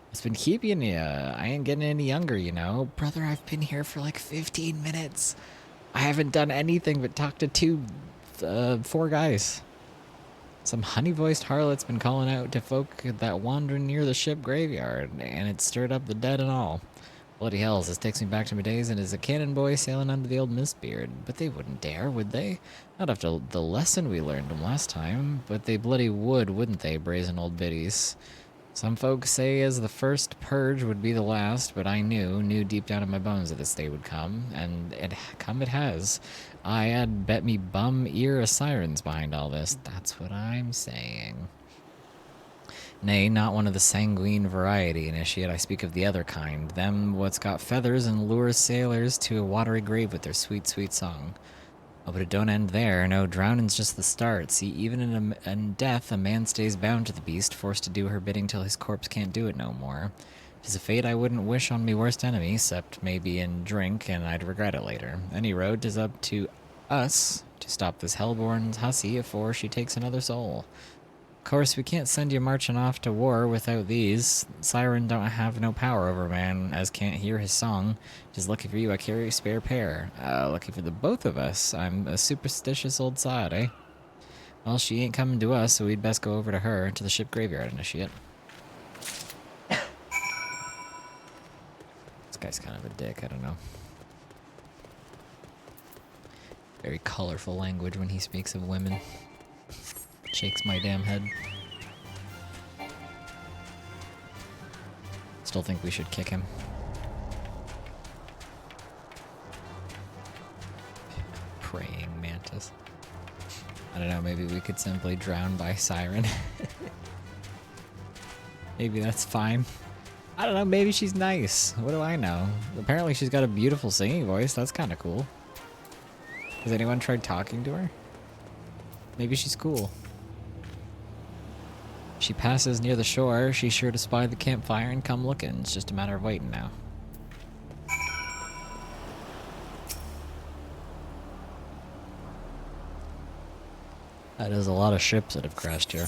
What's been keeping you? I ain't getting any younger, you know. Brother, I've been here for like 15 minutes. I haven't done anything but talk to 4 guys. Some honey-voiced harlot's been calling out to folk that wander near the ship graveyard, and it stirred up the dead and all. Bloody hells, this takes me back to my days and as a cannon boy sailing under the old mistbeard. But they wouldn't dare, would they? Not after the lesson we learned them last time. But they bloody would, wouldn't they, brazen old biddies? Some folks say as the first purge would be the last, but I knew deep down in my bones that this day would come, and it has. I had bet me bum ear of sirens behind all this. That's what I'm saying. Nay, not one of the sanguine variety, initiate. I speak of the other kind. Them what's got feathers and lures sailors to a watery grave with their sweet, sweet song. Oh, but it don't end there. No, drowning's just the start. See, even in death, a man stays bound to the beast, forced to do her bidding till his corpse can't do it no more. 'Tis a fate I wouldn't wish on me worst enemy, except maybe in drink, and I'd regret it later. Any road, 'tis up to us to stop this hellborn hussy afore she takes another soul. Of course, we can't send you marching off to war without these. Siren don't have no power over a man as can't hear his song. Just lucky for you, I carry a spare pair. Lucky for the both of us. I'm a superstitious old sod, eh? Well, she ain't coming to us, so we'd best go over to her, to the ship graveyard, initiate. This guy's kind of a dick, I don't know. Very colorful language when he speaks of women. Shakes my damn head. Still think we should kick him. Praying mantis. I don't know, maybe we could simply drown by siren. Maybe that's fine. I don't know, maybe she's nice. What do I know? Apparently she's got a beautiful singing voice. That's kind of cool. Has anyone tried talking to her? Maybe she's cool. She passes near the shore, she's sure to spy the campfire and come looking. It's just a matter of waiting now. That is a lot of ships that have crashed here.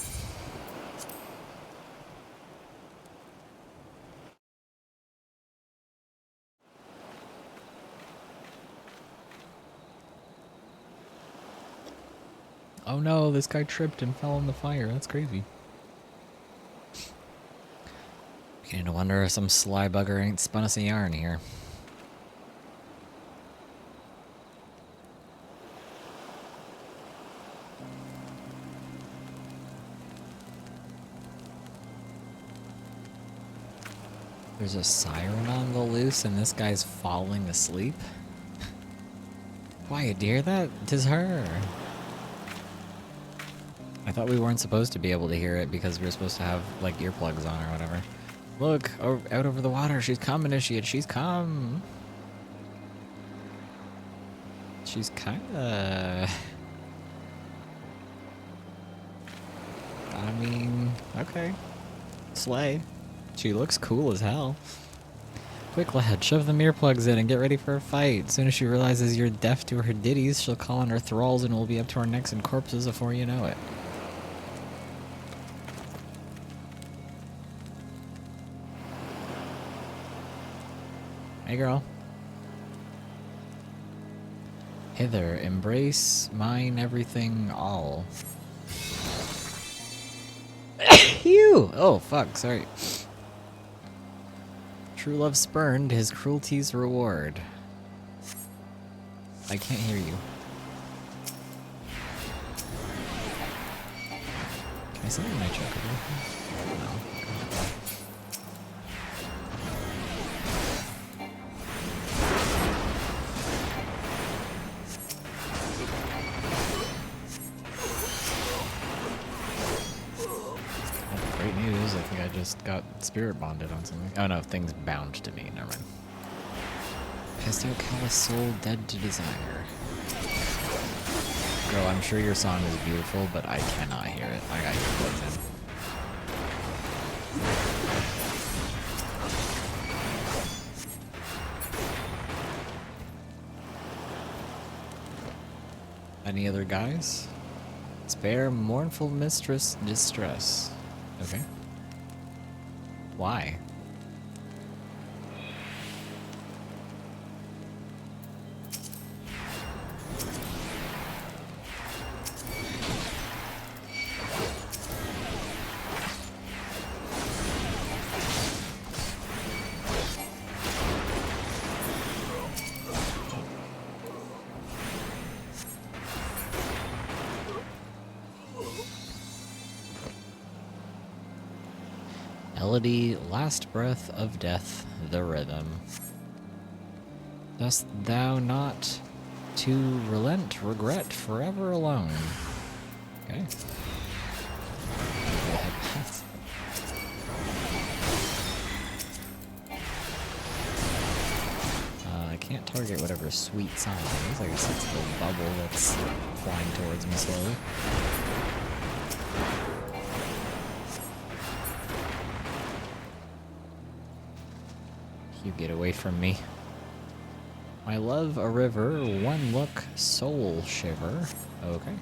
Oh no, this guy tripped and fell in the fire. That's crazy. Beginning to wonder if some sly bugger ain't spun us a yarn here. There's a siren on the loose and this guy's falling asleep? Quiet, dear, that 'tis her. I thought we weren't supposed to be able to hear it because we were supposed to have, like, earplugs on or whatever. Look, out over the water. She's come, initiate. She's come. She's kinda... I mean, okay. Slay. She looks cool as hell. Quick, lad, shove them earplugs in and get ready for a fight. As soon as she realizes you're deaf to her ditties, she'll call on her thralls and we'll be up to our necks in corpses before you know it. Hey, girl. Hither, embrace mine everything all. Phew! Oh, fuck, sorry. True love spurned, his cruelty's reward. I can't hear you. Can I send a nitro over? No. Great news, I think I just got spirit bonded on something. Oh no, things bound to me, never mind. Pesto callous soul dead to desire. Girl, I'm sure your song is beautiful, but I cannot hear it. I got earplugs in. Any other guys? Spare mournful mistress distress. Okay. Why? Melody, last breath of death, the rhythm. Dost thou not to relent, regret, forever alone? Okay. I can't target whatever sweet sound it is. I guess it's the bubble that's flying towards me slowly. You get away from me. I love a river, one look, soul shiver. Okay.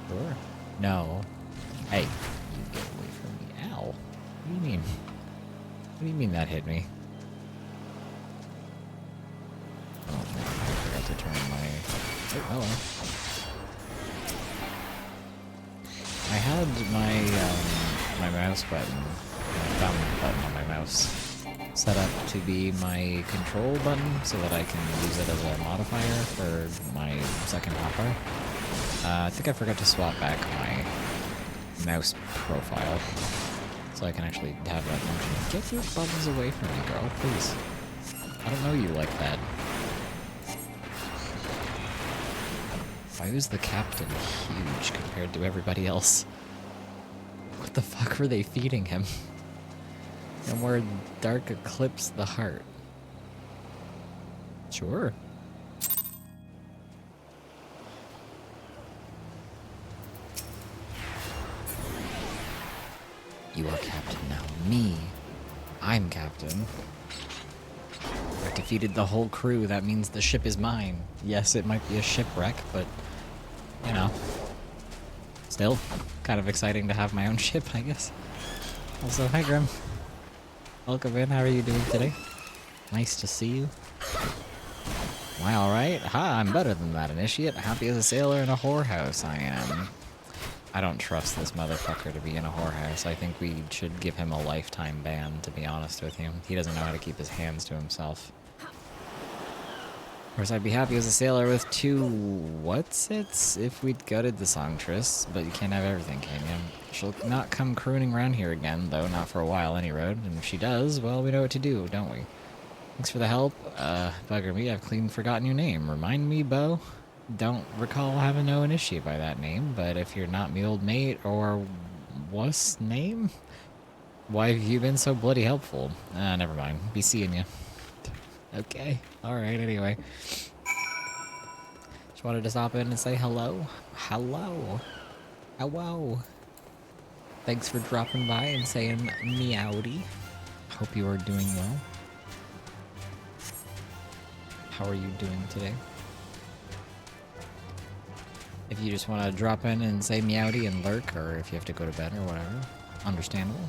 Sure. No. Hey, you get away from me. Ow. What do you mean? What do you mean that hit me? Oh, I forgot to turn my... Oh, hello. I had my mouse button, my thumb button on my mouse, set up to be my control button so that I can use it as a modifier for my second hotbar. I think I forgot to swap back my mouse profile so I can actually have that function. Get your bubbles away from me, girl, please. I don't know you like that. Why was the captain huge compared to everybody else? What the fuck were they feeding him? No more dark eclipse the heart. Sure. You are captain now. Me. I'm captain. I've defeated the whole crew. That means the ship is mine. Yes, it might be a shipwreck, but, you know. Still, kind of exciting to have my own ship, I guess. Also, hi Grim. Welcome in. How are you doing today? Nice to see you. Am I alright? Ha, I'm better than that, initiate. Happy as a sailor in a whorehouse, I am. I don't trust this motherfucker to be in a whorehouse. I think we should give him a lifetime ban, to be honest with you. He doesn't know how to keep his hands to himself. Of course, I'd be happy as a sailor with 2 what's-its if we'd gutted the songstress, but you can't have everything, can you? She'll not come crooning around here again, though, not for a while, any road. And if she does, well, we know what to do, don't we? Thanks for the help. Bugger me, I've clean forgotten your name. Remind me, Bo? Don't recall having no initiate by that name, but if you're not me old mate or what's name? Why have you been so bloody helpful? Never mind. Be seeing you. Okay. Alright, anyway. Just wanted to stop in and say hello. Hello. Hello. Thanks for dropping by and saying meowdy. Hope you are doing well. How are you doing today? If you just want to drop in and say meowdy and lurk, or if you have to go to bed or whatever, understandable.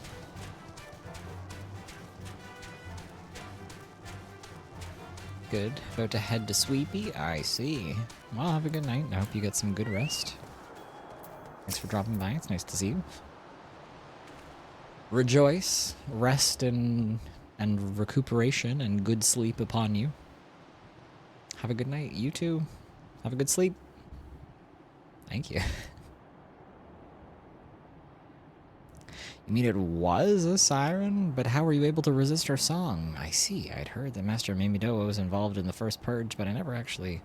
Good. About to head to Sweepy? I see. Well, have a good night. I hope you get some good rest. Thanks for dropping by. It's nice to see you. Rejoice, rest, and recuperation and good sleep upon you. Have a good night. You too. Have a good sleep. Thank you. You mean it was a siren? But how were you able to resist her song? I see. I'd heard that Master Mimidoa was involved in the first purge, but I never actually...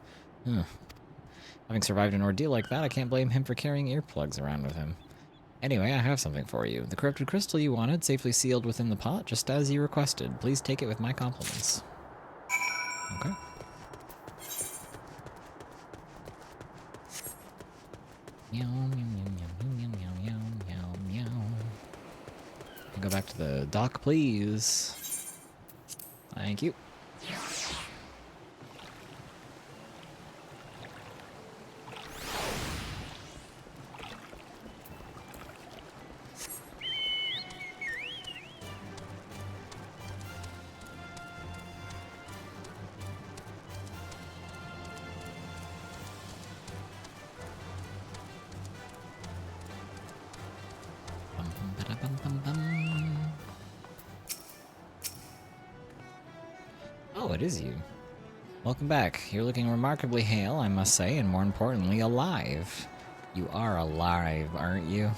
Having survived an ordeal like that, I can't blame him for carrying earplugs around with him. Anyway, I have something for you. The corrupted crystal you wanted, safely sealed within the pot, just as you requested. Please take it with my compliments. Okay. Meow, meow, meow, meow, meow, meow, meow, meow. Go back to the dock, please. Thank you. Oh, it is you. Welcome back. You're looking remarkably hale, I must say, and more importantly, alive. You are alive, aren't you?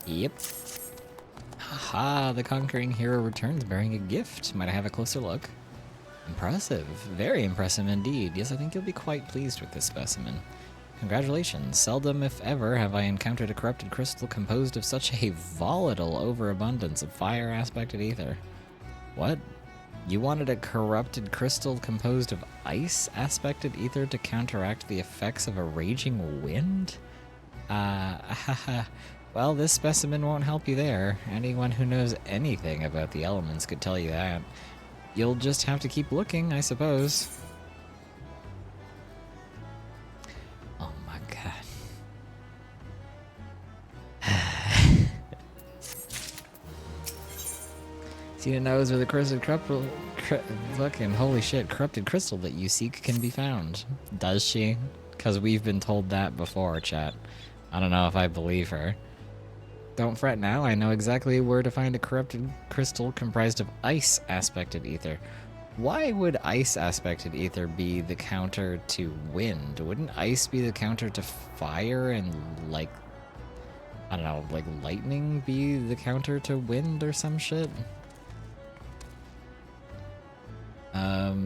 Yep. Haha, the conquering hero returns bearing a gift. Might I have a closer look? Impressive. Very impressive indeed. Yes, I think you'll be quite pleased with this specimen. Congratulations. Seldom, if ever, have I encountered a corrupted crystal composed of such a volatile overabundance of fire-aspected ether. What? You wanted a corrupted crystal composed of ice-aspected ether to counteract the effects of a raging wind? Well, this specimen won't help you there. Anyone who knows anything about the elements could tell you that. You'll just have to keep looking, I suppose. Oh my god. Tina knows where the fucking holy shit, corrupted crystal that you seek can be found. Does she? Because we've been told that before, chat. I don't know if I believe her. Don't fret now, I know exactly where to find a corrupted crystal comprised of ice-aspected ether. Why would ice-aspected ether be the counter to wind? Wouldn't ice be the counter to fire and, like, I don't know, like lightning be the counter to wind or some shit?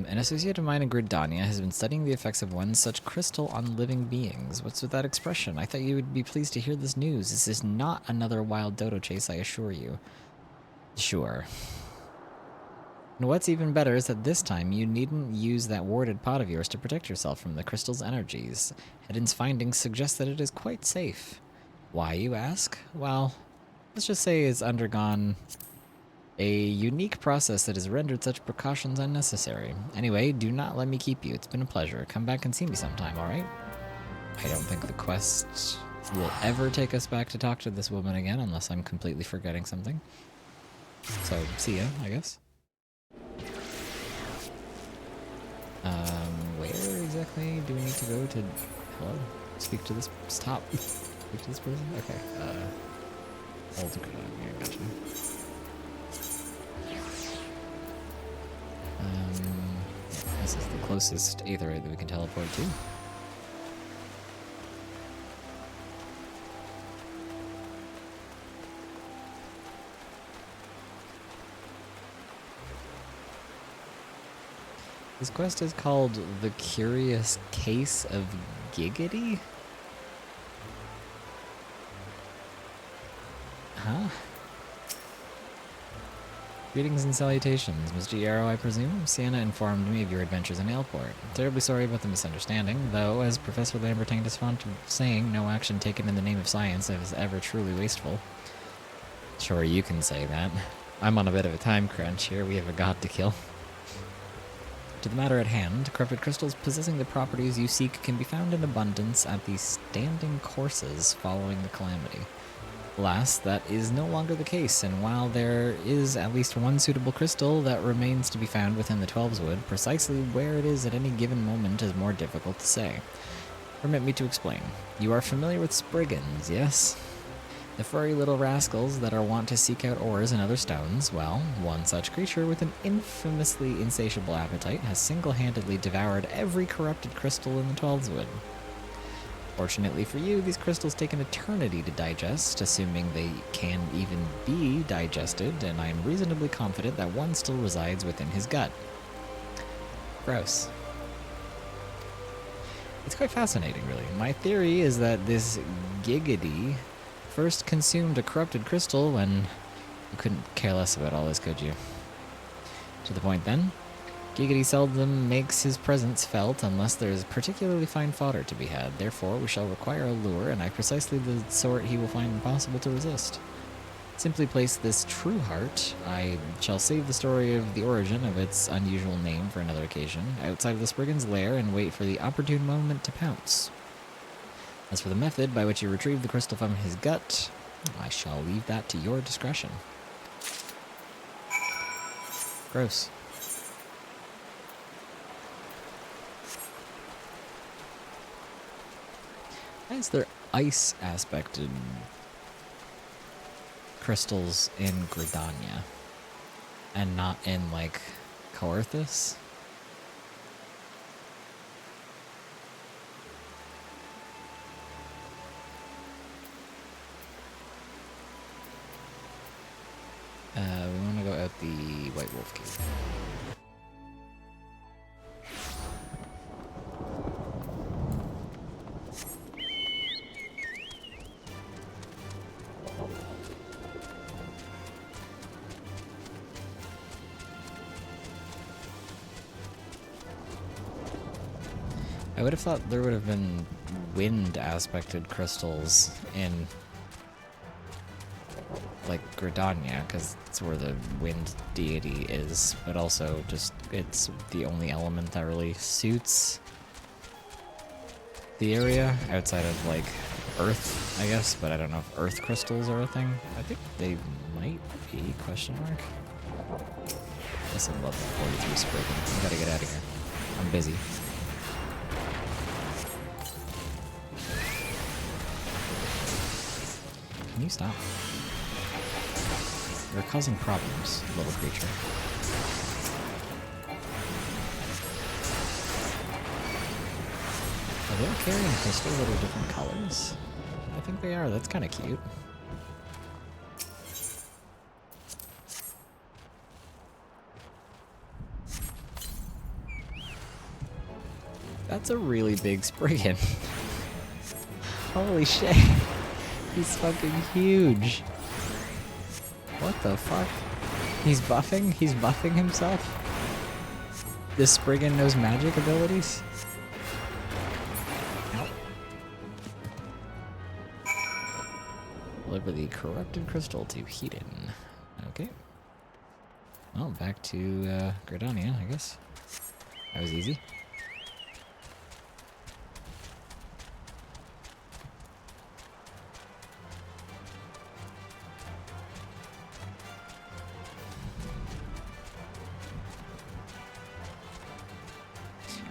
An associate of mine in Gridania has been studying the effects of one such crystal on living beings. What's with that expression? I thought you would be pleased to hear this news. This is not another wild dodo chase, I assure you. Sure. And what's even better is that this time you needn't use that warded pot of yours to protect yourself from the crystal's energies. Hedon's findings suggest that it is quite safe. Why, you ask? Well, let's just say it's undergone a unique process that has rendered such precautions unnecessary. Anyway, do not let me keep you. It's been a pleasure. Come back and see me sometime, alright? I don't think the quest will ever take us back to talk to this woman again, unless I'm completely forgetting something. So, see ya, I guess. Where exactly do we need to go to... Hello? Speak to this... Stop. Speak to this person? Okay, hold the crowd here, gotcha. This is the closest aetherite that we can teleport to. This quest is called The Curious Case of Giggity? Huh? Greetings and salutations, Mr. Yarrow, I presume? Sienna informed me of your adventures in Ailport. Terribly sorry about the misunderstanding, though, as Professor Lambertine is fond of saying, no action taken in the name of science is ever truly wasteful. Sure, you can say that. I'm on a bit of a time crunch here, we have a god to kill. To the matter at hand, corrupted crystals possessing the properties you seek can be found in abundance at the standing courses following the calamity. Alas, that is no longer the case, and while there is at least one suitable crystal that remains to be found within the Twelveswood, precisely where it is at any given moment is more difficult to say. Permit me to explain. You are familiar with Spriggans, yes? The furry little rascals that are wont to seek out ores and other stones, well, one such creature with an infamously insatiable appetite has single-handedly devoured every corrupted crystal in the Twelveswood. Fortunately for you, these crystals take an eternity to digest, assuming they can even be digested, and I am reasonably confident that one still resides within his gut. Gross. It's quite fascinating, really. My theory is that this Giggity first consumed a corrupted crystal when... You couldn't care less about all this, could you? To the point, then. Giggity seldom makes his presence felt unless there is particularly fine fodder to be had. Therefore, we shall require a lure, and precisely the sort he will find impossible to resist. Simply place this true heart, I shall save the story of the origin of its unusual name for another occasion, outside of the Spriggan's lair and wait for the opportune moment to pounce. As for the method by which you retrieve the crystal from his gut, I shall leave that to your discretion. Gross. Why is there ice-aspected crystals in Gridania and not in, like, Coerthus? the White Wolf Cube. I would have thought there would have been wind aspected crystals in like Gridania, because it's where the wind deity is, but also just it's the only element that really suits the area outside of like earth, I guess, but I don't know if earth crystals are a thing. I think they might be, question mark. That's a level 43 Spriggan. I gotta get out of here. I'm busy. Can you stop? You're causing problems, little creature. Are they all carrying crystals that are different colors? I think they are. That's kind of cute. That's a really big Spriggan. Holy shit. He's fucking huge. What the fuck? He's buffing? He's buffing himself? This Spriggan knows magic abilities? Ow. Deliver the corrupted crystal to Hedon. Okay. Well, back to Gridania, I guess. That was easy.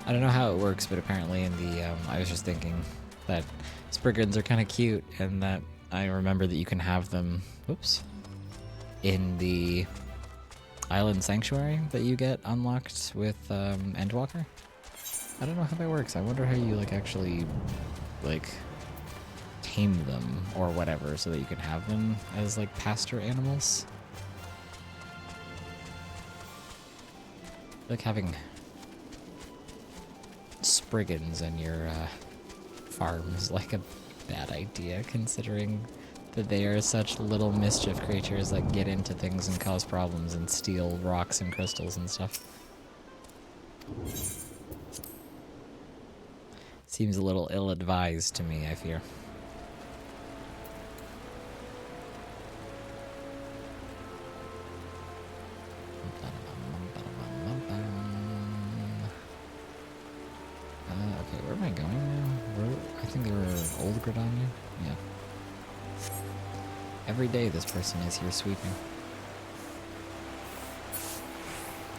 I don't know how it works, but apparently in the, I was just thinking that Spriggans are kind of cute, and that I remember that you can have them, whoops, in the Island Sanctuary that you get unlocked with Endwalker. I don't know how that works. I wonder how you, like, actually, like, tame them or whatever so that you can have them as, like, pasture animals. Like having Spriggans in your farms like a bad idea, considering that they are such little mischief creatures that get into things and cause problems and steal rocks and crystals and stuff. Seems a little ill-advised to me, I fear. Okay, where am I going now? I think they were Old Gridania? Yeah. Every day this person is here sweeping.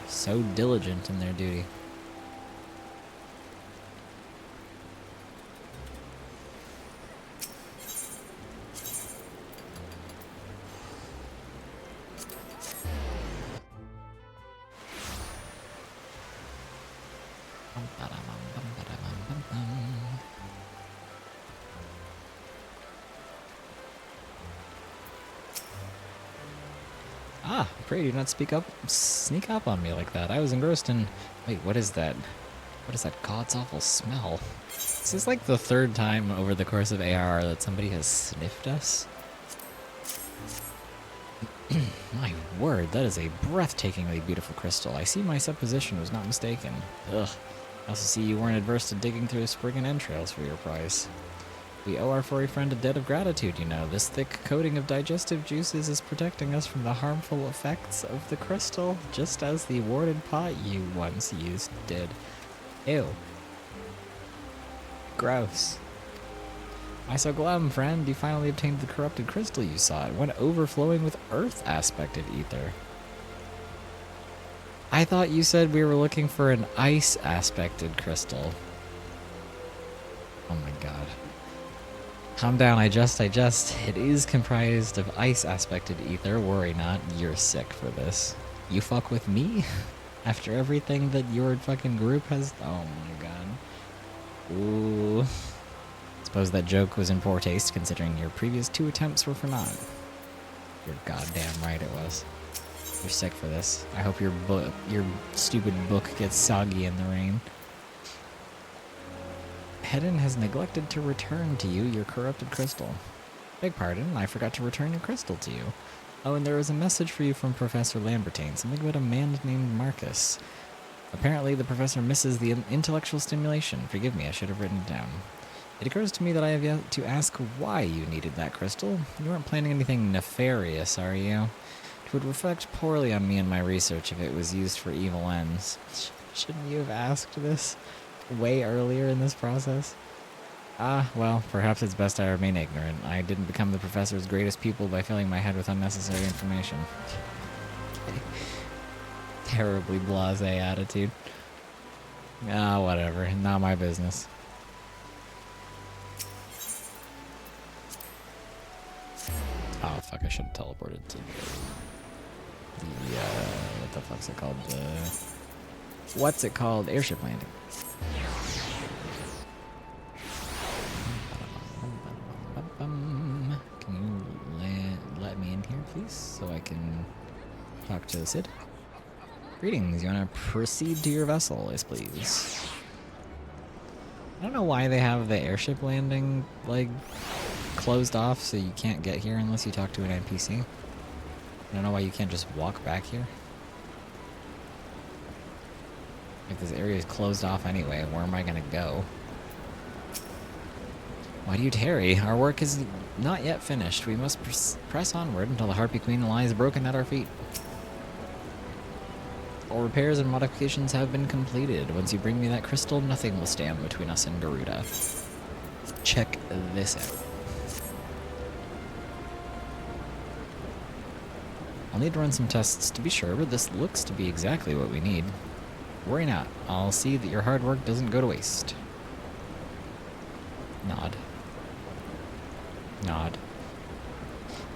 So diligent in their duty. Ah, pray do not sneak up on me like that. I was engrossed in... Wait, what is that? What is that god's awful smell? This is like the third time over the course of ARR that somebody has sniffed us. My word, that is a breathtakingly beautiful crystal. I see my supposition was not mistaken. Ugh. I also see you weren't adverse to digging through Spriggan entrails for your prize. We owe our furry friend a debt of gratitude, you know. This thick coating of digestive juices is protecting us from the harmful effects of the crystal, just as the warded pot you once used did. Ew. Gross. Why so glum, friend? You finally obtained the corrupted crystal you sought. One overflowing with earth aspected ether. I thought you said we were looking for an ice aspected crystal. Oh my god. Calm down, I just. It is comprised of ice aspected ether. Worry not, you're sick for this. You fuck with me? After everything that your fucking group has... Oh my god. Ooh. Suppose that joke was in poor taste, considering your previous 2 attempts were for naught. You're goddamn right it was. You're sick for this. I hope your stupid book gets soggy in the rain. Hedon has neglected to return to you your corrupted crystal. Beg pardon, I forgot to return your crystal to you. Oh, and there was a message for you from Professor Lambertine, something about a man named Marcus. Apparently, the professor misses the intellectual stimulation. Forgive me, I should have written it down. It occurs to me that I have yet to ask why you needed that crystal. You weren't planning anything nefarious, are you? It would reflect poorly on me and my research if it was used for evil ends. Shouldn't you have asked this way earlier in this process? Ah, well, perhaps it's best I remain ignorant. I didn't become the professor's greatest pupil by filling my head with unnecessary information. Terribly blasé attitude. Ah, whatever. Not my business. Oh, fuck, I should have teleported to the, what the fuck's it called? What's it called? Airship landing. Can you let me in here, please, so I can talk to Sid? Greetings, you want to proceed to your vessel, yes please. I don't know why they have the airship landing, like, closed off so you can't get here unless you talk to an NPC. I don't know why you can't just walk back here. If this area is closed off anyway, where am I gonna go? Why do you tarry? Our work is not yet finished. We must press onward until the Harpy Queen lies broken at our feet. All repairs and modifications have been completed. Once you bring me that crystal, nothing will stand between us and Garuda. Check this out. I'll need to run some tests to be sure, but this looks to be exactly what we need. Worry not. I'll see that your hard work doesn't go to waste. Nod. Nod.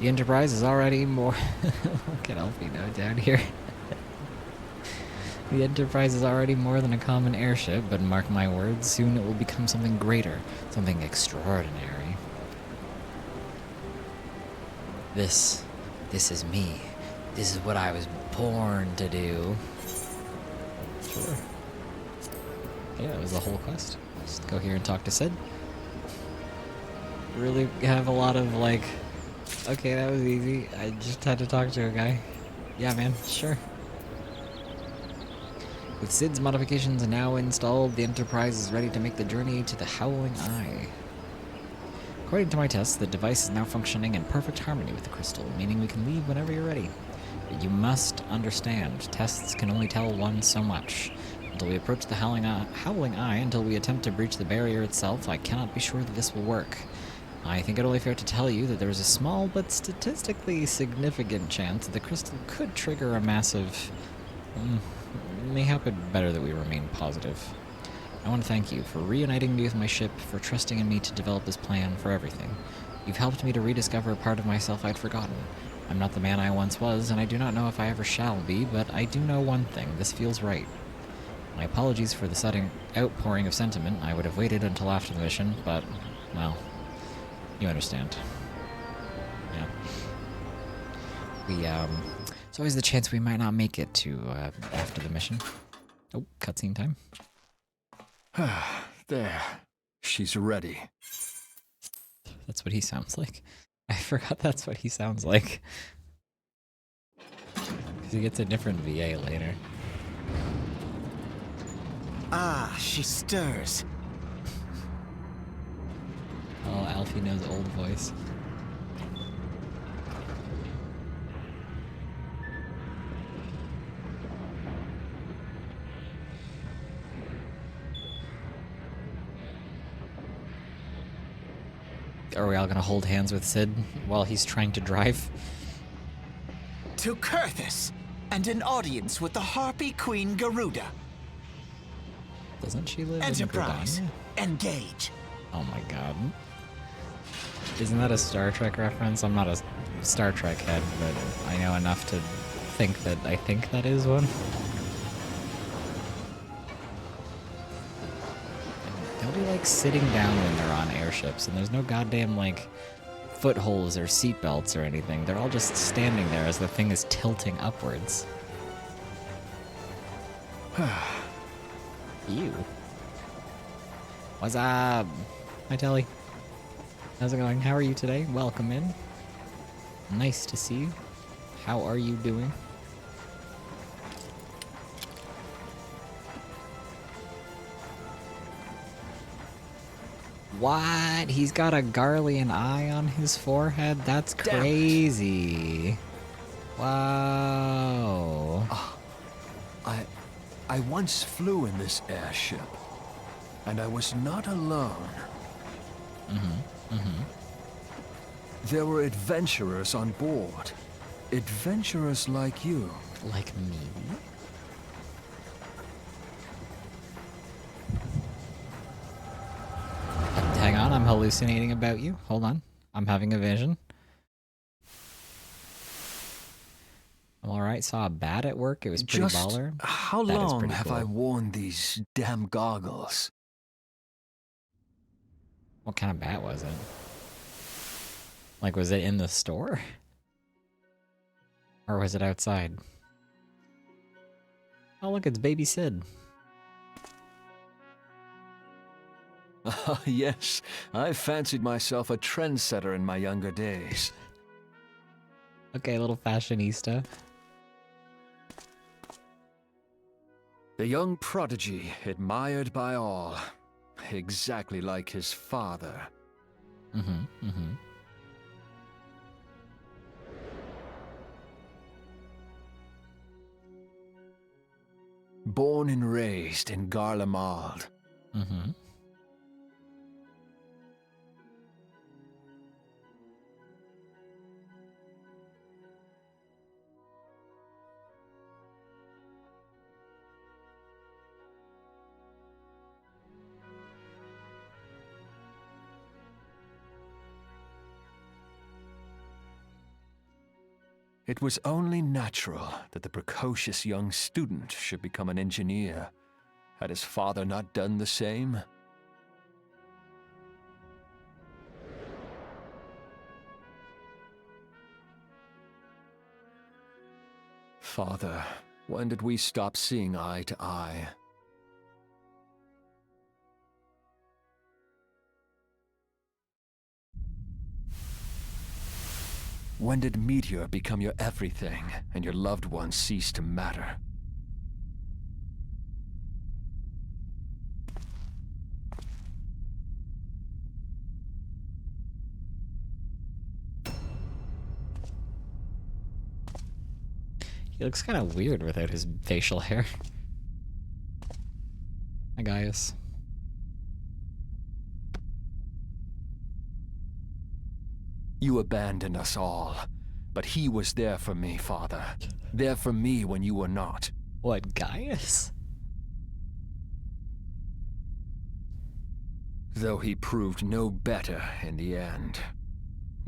The Enterprise is already more... Look at Elfino down here. The Enterprise is already more than a common airship, but mark my words, soon it will become something greater, something extraordinary. This is me. This is what I was born to do. Sure. Yeah, that was the whole quest. Just go here and talk to Sid. Really have a lot of like, okay, that was easy. I just had to talk to a guy. Yeah, man, sure. With Sid's modifications now installed, the Enterprise is ready to make the journey to the Howling Eye. According to my tests, the device is now functioning in perfect harmony with the crystal, meaning we can leave whenever you're ready. But you must understand, tests can only tell one so much. Until we approach the Howling Eye, until we attempt to breach the barrier itself, I cannot be sure that this will work. I think it only fair to tell you that there is a small but statistically significant chance that the crystal could trigger a massive... Mayhap it better that we remain positive. I want to thank you for reuniting me with my ship, for trusting in me to develop this plan for everything. You've helped me to rediscover a part of myself I'd forgotten. I'm not the man I once was, and I do not know if I ever shall be, but I do know one thing. This feels right. My apologies for the sudden outpouring of sentiment. I would have waited until after the mission, but, well, you understand. Yeah. There's always the chance we might not make it to after the mission. Oh, cutscene time. There. She's ready. That's what he sounds like. I forgot that's what he sounds like. Because he gets a different VA later. Ah, she stirs. Oh, Alfie knows old voice. Are we all gonna hold hands with Sid while he's trying to drive? To Kurthus, and an audience with the Harpy Queen Garuda. Doesn't she live Enterprise, in Gridania? engage. Oh my god. Isn't that a Star Trek reference? I'm not a Star Trek head, but I know enough to think that I think that is one. They'll be like sitting down when they're on airships, and there's no goddamn like footholds or seatbelts or anything. They're all just standing there as the thing is tilting upwards. Ew. What's up? Hi, Telly. How's it going? How are you today? Welcome in. Nice to see you. How are you doing? What? He's got a Garlean eye on his forehead? That's crazy. Wow. I once flew in this airship, and I was not alone. There were adventurers on board. Adventurers like you. Like me? Hang on, I'm hallucinating about you. Hold on. I'm having a vision. I'm alright, saw a bat at work. It was pretty baller. How That is long pretty have cool. I worn these damn goggles? What kind of bat was it? Like, was it in the store? Or was it outside? Oh, look, it's Baby Sid. Yes, I fancied myself a trendsetter in my younger days. Okay, a little fashionista. The young prodigy, admired by all. Exactly like his father. Born and raised in Garlemald. It was only natural that the precocious young student should become an engineer. Had his father not done the same? Father, when did we stop seeing eye to eye? When did Meteor become your everything, and your loved ones cease to matter? He looks kind of weird without his facial hair. Hi, Gaius. You abandoned us all, but he was there for me, Father. There for me when you were not. What, Gaius? Though he proved no better in the end.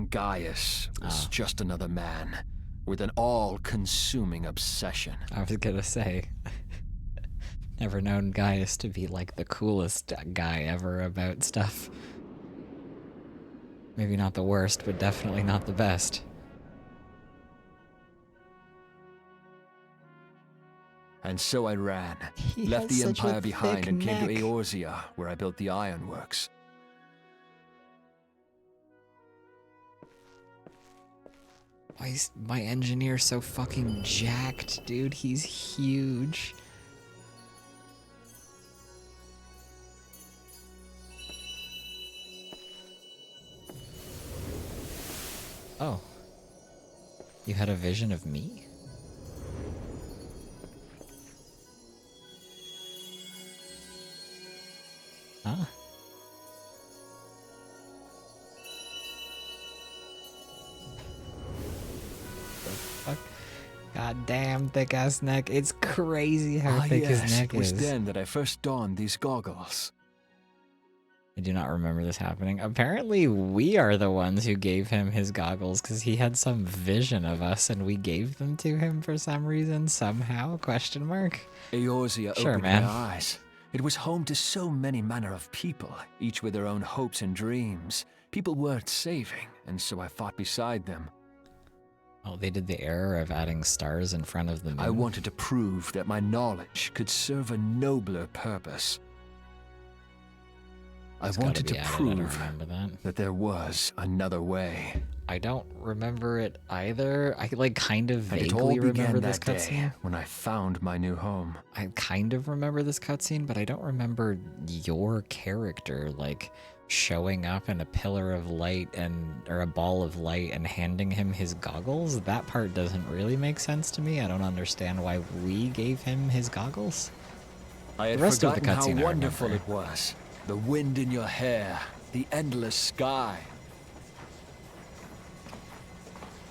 Gaius was just another man, with an all-consuming obsession. I was gonna say, never known Gaius to be like the coolest guy ever about stuff. Maybe not the worst, but definitely not the best. And so I ran, He left has the such a Empire behind thick and came to neck. Eorzea, where I built the ironworks. Why is my engineer so fucking jacked, dude? He's huge. Oh. You had a vision of me? Huh? The fuck? God damn, thick ass neck. It's crazy how thick his neck it was is. then that I first donned these goggles. I do not remember this happening. Apparently, we are the ones who gave him his goggles because he had some vision of us and we gave them to him for some reason, somehow, question mark. Eorzea Sure, opened man. my eyes. It was home to so many manner of people, each with their own hopes and dreams. People worth saving. and so I fought beside them. Oh, they did the error of adding stars in front of the moon. I wanted to prove that my knowledge could serve a nobler purpose. It's I gotta wanted be to added, I prove don't remember that. that there was another way. I don't remember it either. I like kind of And it all vaguely remember began this that day cutscene. when I found my new home. I kind of remember this cutscene, but I don't remember your character like showing up in a pillar of light or a ball of light and handing him his goggles. That part doesn't really make sense to me. I don't understand why we gave him his goggles. I had The rest of the forgotten how cutscene I wonderful remember. it was. The wind in your hair, the endless sky.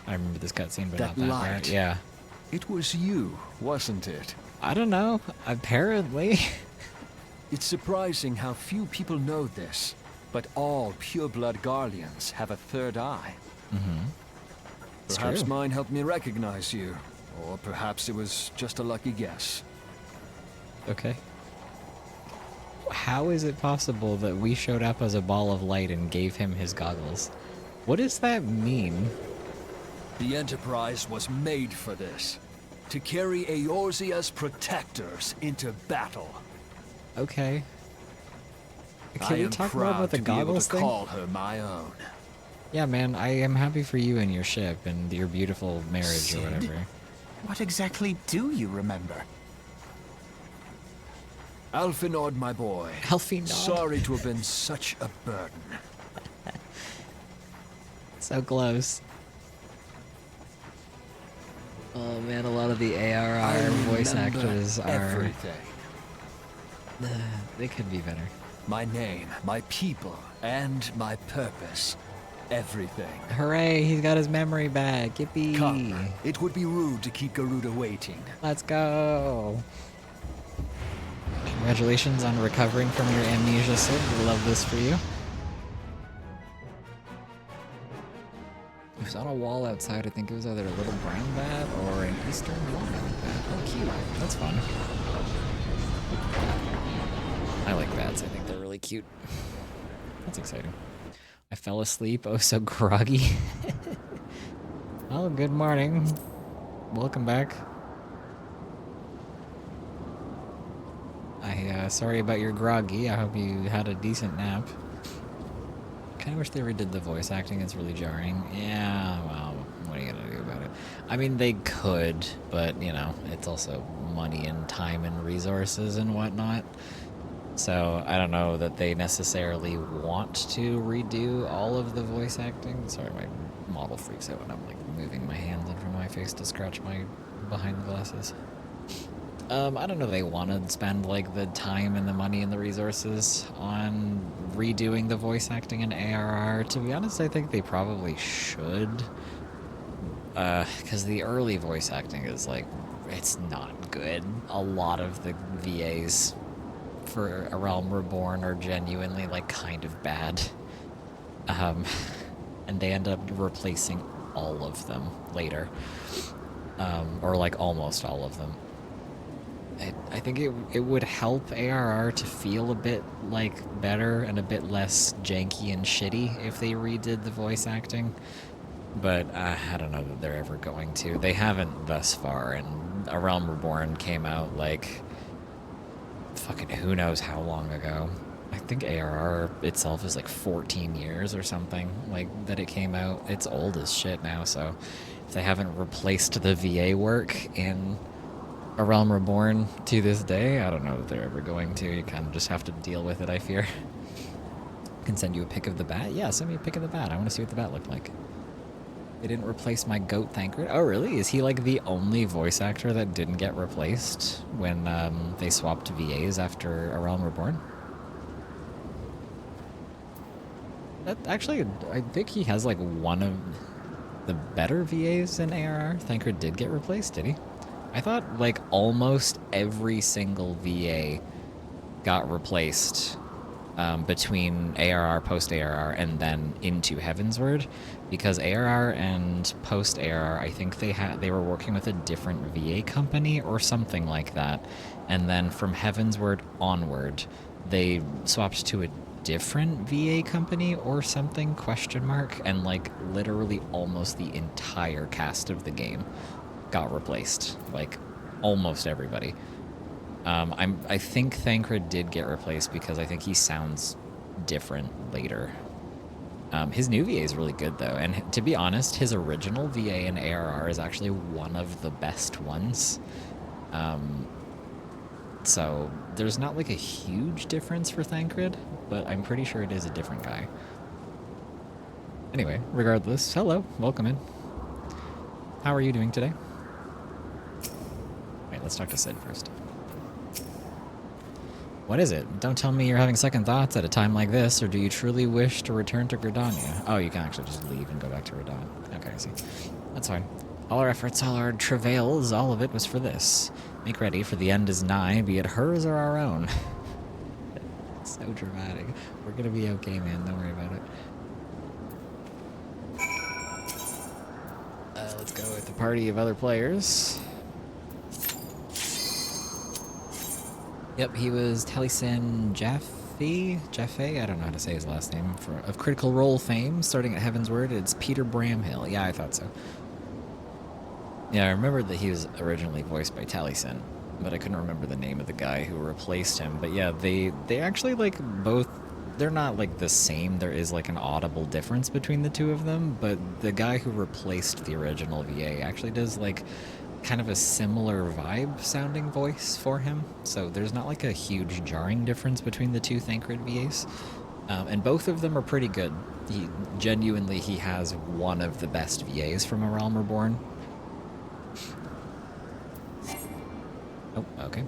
I remember this cutscene, but That not that light. part. Yeah. It was you, wasn't it? I don't know. Apparently. It's surprising how few people know this, but all pureblood Garleans have a third eye. Mm-hmm. It's Perhaps true. mine helped me recognize you, or perhaps it was just a lucky guess. Okay. How is it possible that we showed up as a ball of light and gave him his goggles? What does that mean? The Enterprise was made for this. To carry Eorzea's protectors into battle. Okay. I Can we am talk more proud about the to be able goggles to thing? call her my own. Yeah, man, I am happy for you and your ship and your beautiful marriage Sid? or whatever. What exactly do you remember? Alfinod, my boy. Alfinod. Sorry to have been such a burden. So close. Oh man, a lot of the ARR I voice remember actors are... everything. They could be better. My name, my people, and my purpose. Everything. Hooray, he's got his memory back. Yippee. Come. It would be rude to keep Garuda waiting. Let's go. Congratulations on recovering from your amnesia, Sid. We love this for you. It was on a wall outside. I think it was either a little brown bat or an eastern walnut bat. Oh, cute. That's fun. I like bats. I think they're really cute. That's exciting. I fell asleep. Oh, so groggy. Oh, good morning. Welcome back. Sorry about your groggy. I hope you had a decent nap. Kind of wish they redid the voice acting. It's really jarring. Yeah, well, what are you gonna do about it? I mean, they could, but, you know, it's also money and time and resources and whatnot. So, I don't know that they necessarily want to redo all of the voice acting. Sorry, my model freaks out when I'm, like, moving my hands in front of my face to scratch my behind the glasses. I don't know if they want to spend, like, the time and the money and the resources on redoing the voice acting in ARR. To be honest, I think they probably should. Because the early voice acting is, like, it's not good. A lot of the VAs for A Realm Reborn are genuinely, like, kind of bad. And they end up replacing all of them later. Or, like, almost all of them. I think it would help ARR to feel a bit, like, better and a bit less janky and shitty if they redid the voice acting. But I don't know that they're ever going to. They haven't thus far, and A Realm Reborn came out, like, fucking who knows how long ago. I think ARR itself is, like, 14 years or something, like, that it came out. It's old as shit now, so if they haven't replaced the VA work in A Realm Reborn to this day, I don't know that they're ever going to. You kind of just have to deal with it, I fear. I can send you a pic of the bat. Yeah, send me a pic of the bat. I want to see what the bat looked like. They didn't replace my goat Thancred. Oh, really? Is he, like, the only voice actor that didn't get replaced when they swapped VAs after A Realm Reborn? That, actually, I think he has, like, one of the better VAs in ARR. Thancred did get replaced, did he? I thought, like, almost every single VA got replaced between ARR, post-ARR, and then into Heavensward, because ARR and post-ARR, I think they were working with a different VA company or something like that, and then from Heavensward onward, they swapped to different VA company or something, question mark, and like literally almost the entire cast of the game got replaced. Like almost everybody. I think Thancred did get replaced because I think he sounds different later. His new VA is really good though, and to be honest, his original VA in ARR is actually one of the best ones. So there's not like a huge difference for Thancred, but I'm pretty sure it is a different guy. Anyway, regardless, hello, welcome in. How are you doing today? Wait, let's talk to Sid first. What is it? Don't tell me you're having second thoughts at a time like this, or do you truly wish to return to Gridania? Oh, you can actually just leave and go back to Radon. Okay, I see. That's fine. All our efforts, all our travails, all of it was for this. Make ready, for the end is nigh, be it hers or our own. So dramatic. We're gonna be okay, man. Don't worry about it. Let's go with the party of other players. Yep, he was Taliesin Jaffe? I don't know how to say his last name. Of Critical Role fame, starting at Heaven's Word, it's Peter Bramhill. Yeah, I thought so. Yeah, I remember that he was originally voiced by Taliesin, but I couldn't remember the name of the guy who replaced him. But yeah, they actually like both, they're not like the same. There is like an audible difference between the two of them, but the guy who replaced the original VA actually does like kind of a similar vibe sounding voice for him. So there's not like a huge jarring difference between the two Thancred VAs. And both of them are pretty good. He has one of the best VAs from A Realm Reborn. Oh, okay.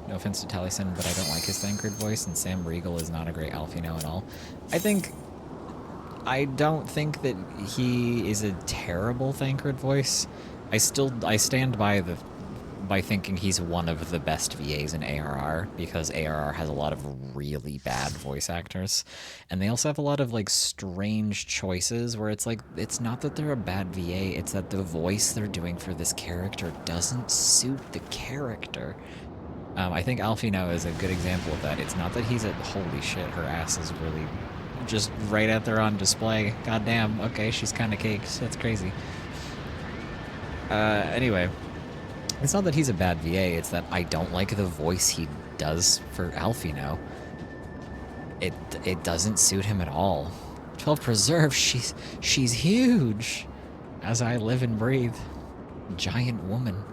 No offense to Taliesin, but I don't like his Thancred voice, and Sam Riegel is not a great Alfino at all. I don't think that he is a terrible Thancred voice. I stand by thinking he's one of the best VAs in ARR, because ARR has a lot of really bad voice actors, and they also have a lot of like strange choices where it's like, it's not that they're a bad VA, it's that the voice they're doing for this character doesn't suit the character. I think Alfino is a good example of that. It's not that he's a, holy shit, her ass is really just right out there on display. God damn, okay, she's kind of caked. That's crazy. Anyway, it's not that he's a bad VA, it's that I don't like the voice he does for Alfino. It doesn't suit him at all. 12 Preserve, she's huge. As I live and breathe. Giant woman.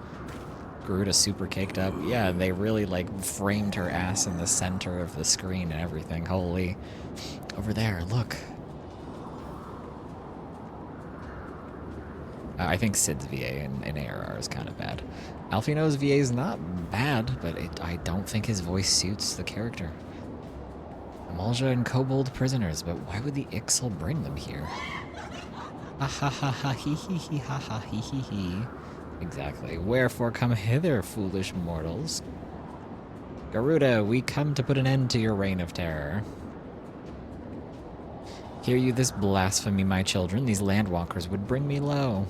Garuda super caked up. Yeah, they really like framed her ass in the center of the screen and everything. Holy. Over there, look. I think Sid's VA in ARR is kind of bad. Alfino's VA is not bad, but I don't think his voice suits the character. Amalja and Kobold prisoners, but why would the Ixal bring them here? Ha ha ha ha hee hee hee ha ha hee hee hee. Exactly. Wherefore come hither, foolish mortals? Garuda, we come to put an end to your reign of terror. Hear you this blasphemy, my children. These landwalkers would bring me low.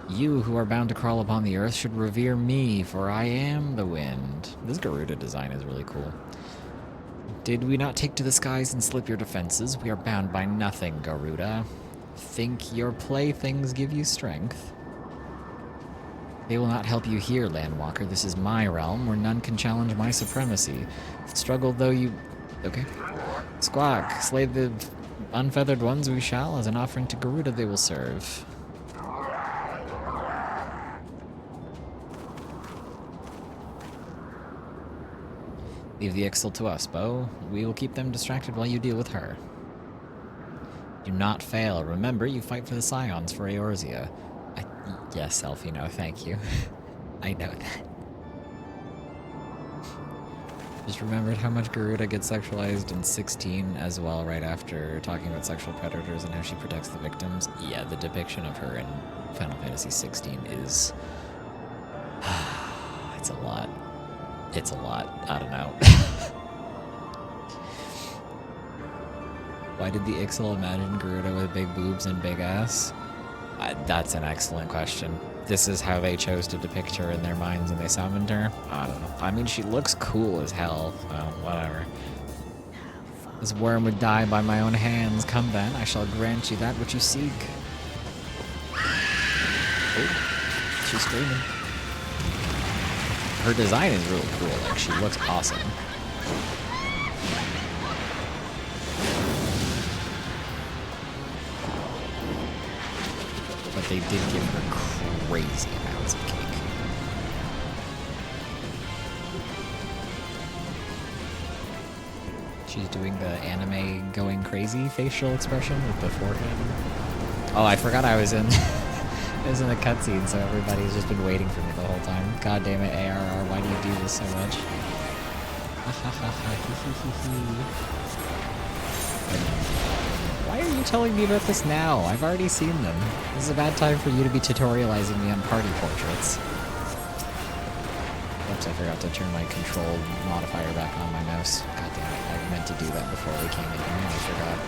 You who are bound to crawl upon the earth should revere me, for I am the wind. This Garuda design is really cool. Did we not take to the skies and slip your defenses? We are bound by nothing, Garuda. Think your playthings give you strength? They will not help you here, Landwalker. This is my realm, where none can challenge my supremacy. Struggle though you... Okay. Squawk, slay the unfeathered ones we shall. As an offering to Garuda they will serve. Leave the Ixal to us, Bo. We will keep them distracted while you deal with her. Do not fail. Remember, you fight for the Scions for Eorzea. Yes, Alfino, thank you. I know that. Just remembered how much Garuda gets sexualized in 16 as well, right after talking about sexual predators and how she protects the victims. Yeah, the depiction of her in Final Fantasy 16 is... it's a lot. It's a lot. I don't know. Why did the Ixal imagine Garuda with big boobs and big ass? That's an excellent question. This is how they chose to depict her in their minds and they summoned her? I don't know. I mean, she looks cool as hell, so whatever. This worm would die by my own hands. Come then, I shall grant you that which you seek. Oh, she's screaming. Her design is really cool, like she looks awesome. But they did give her crazy amounts of cake. She's doing the anime going crazy facial expression with the forehead. Oh, I forgot I was in I was in the cutscene, so everybody's just been waiting for me the whole time. God damn it, ARR, why do you do this so much? Why are you telling me about this now? I've already seen them. This is a bad time for you to be tutorializing me on party portraits. Oops, I forgot to turn my control modifier back on my mouse. God damn it, I meant to do that before we came in here and I forgot.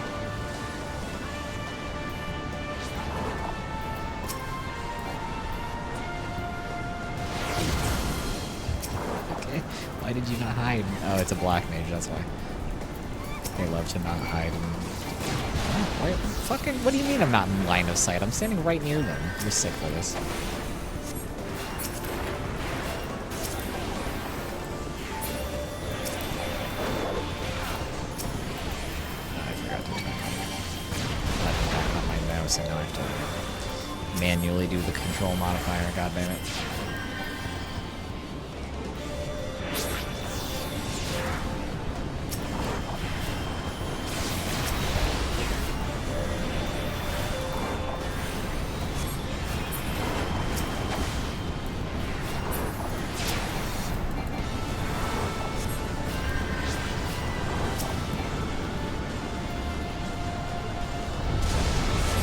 Okay, why did you not hide? Oh, it's a black mage, that's why. They love to not hide. Why, fucking, what do you mean I'm not in line of sight? I'm standing right near them. You're sick for this. So now I have to manually do the control modifier, god damn it.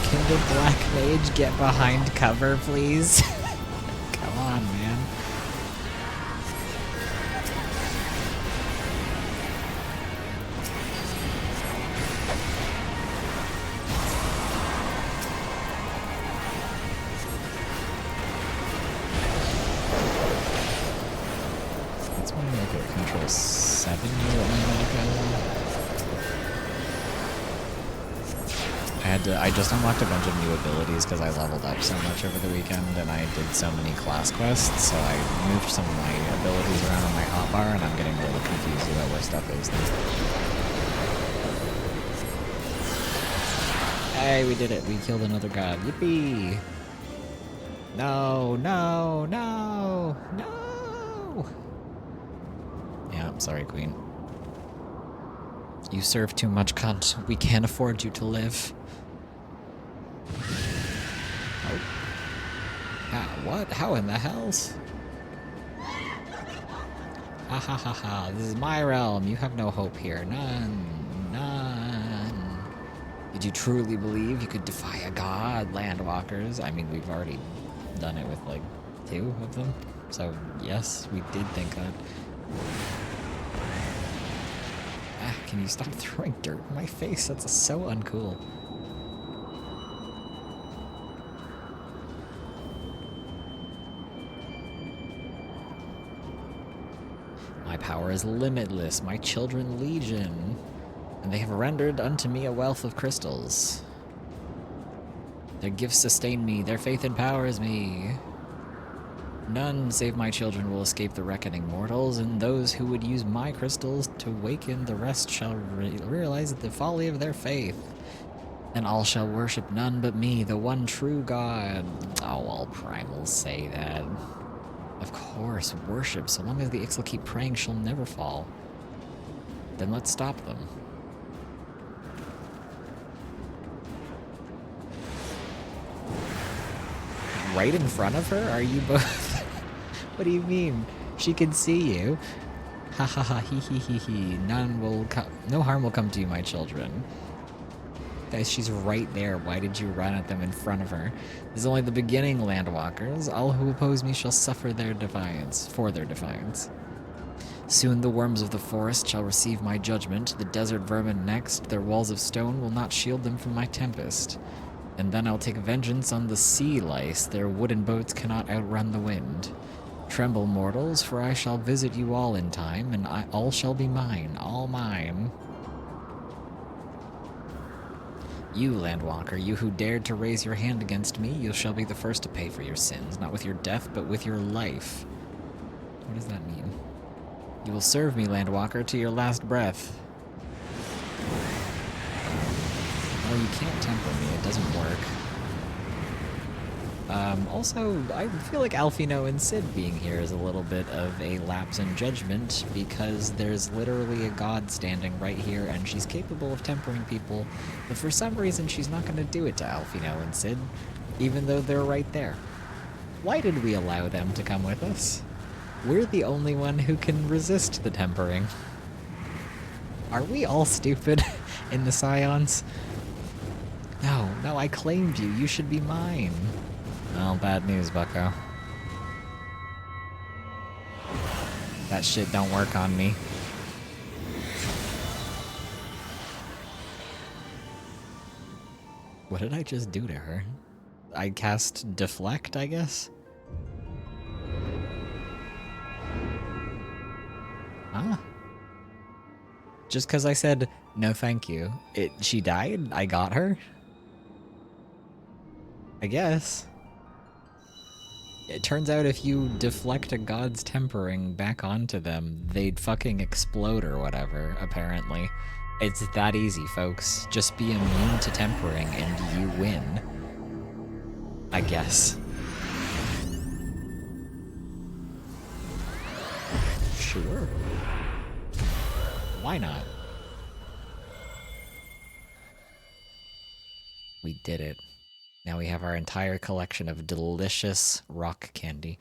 Can the black mage get behind cover, please? Come on, man. Let's want to make it control 7 I just unlocked a bunch of new abilities because I leveled up so much over the weekend and I did so many class quests, so I moved some of my abilities around on my hotbar and I'm getting a little confused about where stuff is now. Hey, we did it. We killed another god. Yippee! No, no, no, no! Yeah, I'm sorry, Queen. You serve too much, cunt. We can't afford you to live. Oh. What? How in the hells? Ha ha ha ha. This is my realm. You have no hope here. None. None. Did you truly believe you could defy a god, landwalkers? I mean, we've already done it with, like, 2 of them. So, yes, we did think that. Can you stop throwing dirt in my face? That's so uncool. My power is limitless, my children legion, and they have rendered unto me a wealth of crystals. Their gifts sustain me, their faith empowers me. None save my children will escape the reckoning, mortals, and those who would use my crystals to waken the rest shall realize the folly of their faith. And all shall worship none but me, the one true God. Oh, all primals say that. Of course, worship, so long as the Ixal keep praying, she'll never fall. Then let's stop them. Right in front of her? Are you both? What do you mean? She can see you. Ha ha ha, hee hee hee hee. No harm will come to you, my children. Guys, she's right there. Why did you run at them in front of her? This is only the beginning, landwalkers. All who oppose me shall suffer their defiance, for their defiance. Soon the worms of the forest shall receive my judgment, the desert vermin next. Their walls of stone will not shield them from my tempest. And then I'll take vengeance on the sea lice. Their wooden boats cannot outrun the wind. Tremble, mortals, for I shall visit you all in time, and all shall be mine, all mine. You, Landwalker, you who dared to raise your hand against me, you shall be the first to pay for your sins, not with your death, but with your life. What does that mean? You will serve me, Landwalker, to your last breath. Well, you can't temper me, it doesn't work. Also, I feel like Alfino and Sid being here is a little bit of a lapse in judgment, because there's literally a god standing right here, and she's capable of tempering people, but for some reason she's not going to do it to Alfino and Sid, even though they're right there. Why did we allow them to come with us? We're the only one who can resist the tempering. Are we all stupid in the Scions? No, I claimed you. You should be mine. Well, bad news, bucko. That shit don't work on me. What did I just do to her? I cast Deflect, I guess? Huh? Just because I said, no thank you, she died? I got her? I guess. It turns out if you deflect a god's tempering back onto them, they'd fucking explode or whatever, apparently. It's that easy, folks. Just be immune to tempering and you win. I guess. Sure. Why not? We did it. Now we have our entire collection of delicious rock candy.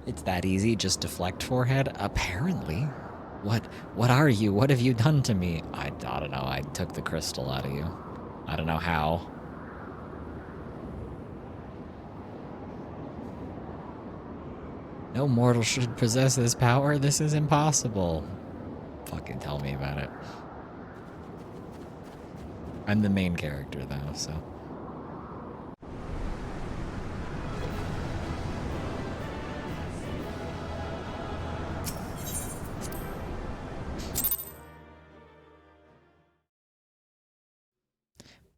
It's that easy, just deflect forehead? Apparently. What are you? What have you done to me? I don't know, I took the crystal out of you. I don't know how. No mortal should possess this power, this is impossible. Fucking tell me about it. I'm the main character, though, so...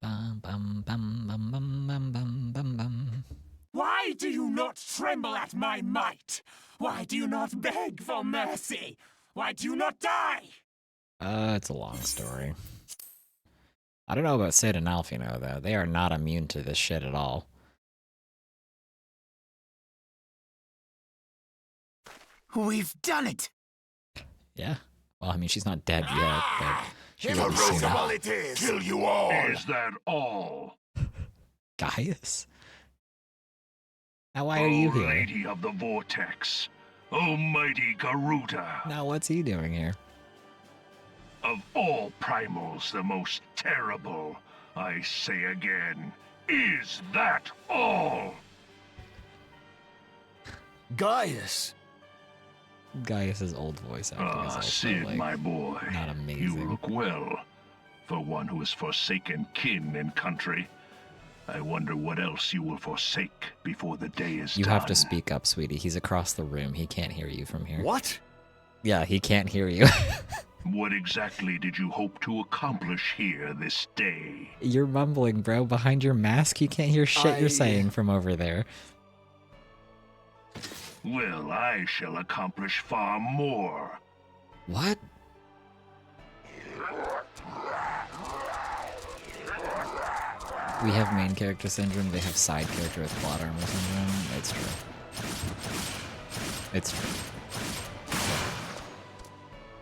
Bum, bum, bum, bum, bum, bum, bum, bum, bum. Why do you not tremble at my might? Why do you not beg for mercy? Why do you not die? It's a long story. I don't know about Sid and Alfino, though. They are not immune to this shit at all. We've done it! Yeah. Well, I mean, she's not dead yet, but she will be soon. Irreversible it is! Kill you all! Is that all? Gaius? Now, why are you here? Lady of the Vortex, Almighty Garuda. Now, what's he doing here? Of all primals, the most terrible, I say again, is that all? Gaius! Gaius's old voice acting is also, Sid, like, my boy, not amazing. you look well, for one who has forsaken kin and country. I wonder what else you will forsake before the day is You done. have to speak up, sweetie. He's across the room. He can't hear you from here. What? Yeah, he can't hear you. What exactly did you hope to accomplish here this day? You're mumbling, bro. Behind your mask, you can't hear shit you're saying from over there. Well, I shall accomplish far more. What? We have main character syndrome, they have side character with plot armor syndrome. It's true. It's true.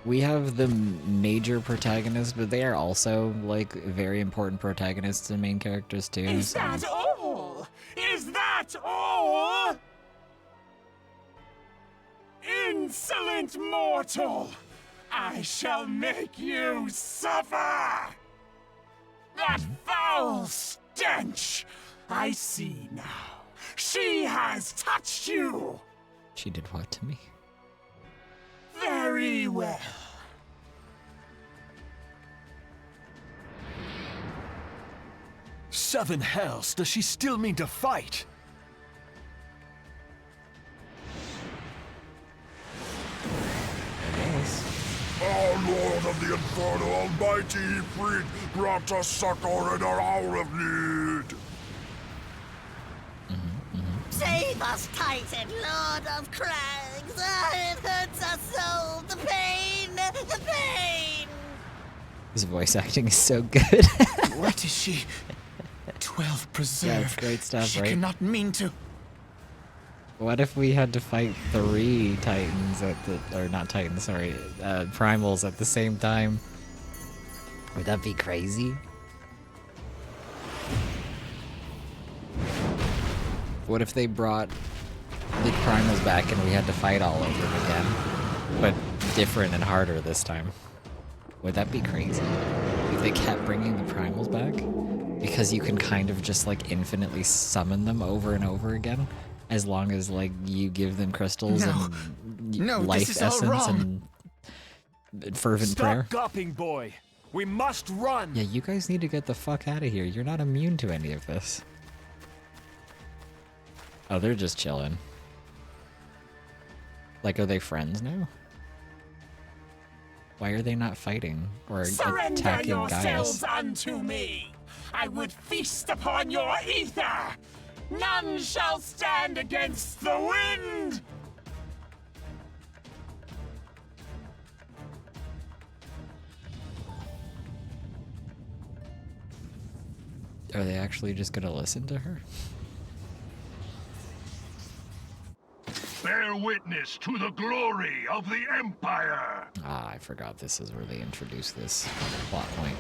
We have the major protagonists, but they are also, like, very important protagonists and main characters, too. Is that all? Is that all? Insolent mortal! I shall make you suffer! That foul stench! I see now. She has touched you! She did what to me? Very well. Seven hells, does she still mean to fight? Our Lord of the Inferno Almighty, he freed, brought us succor in our hour of need. Save us, Titan, Lord of Crags! It hurts us so! The pain! The pain! His voice acting is so good. What is she? 12 preserve. Yeah, it's great stuff, she right? cannot mean to. What if we had to fight 3 titans at the, or not titans, sorry, primals at the same time? Would that be crazy? What if they brought the primals back and we had to fight all of them again? But different and harder this time. Would that be crazy? If they kept bringing the primals back? Because you can kind of just like infinitely summon them over and over again? As long as like you give them crystals and life this is all essence wrong. and fervent prayer? Stop gawping, boy. We must run. Yeah, you guys need to get the fuck out of here. You're not immune to any of this. Oh, they're just chilling. Like, are they friends now? Why are they not fighting or Surrender attacking yourselves Gaius? unto me! I would feast upon your ether! None shall stand against the wind! Are they actually just gonna listen to her? Bear witness to the glory of the Empire. Ah, I forgot this is where they introduce this plot point.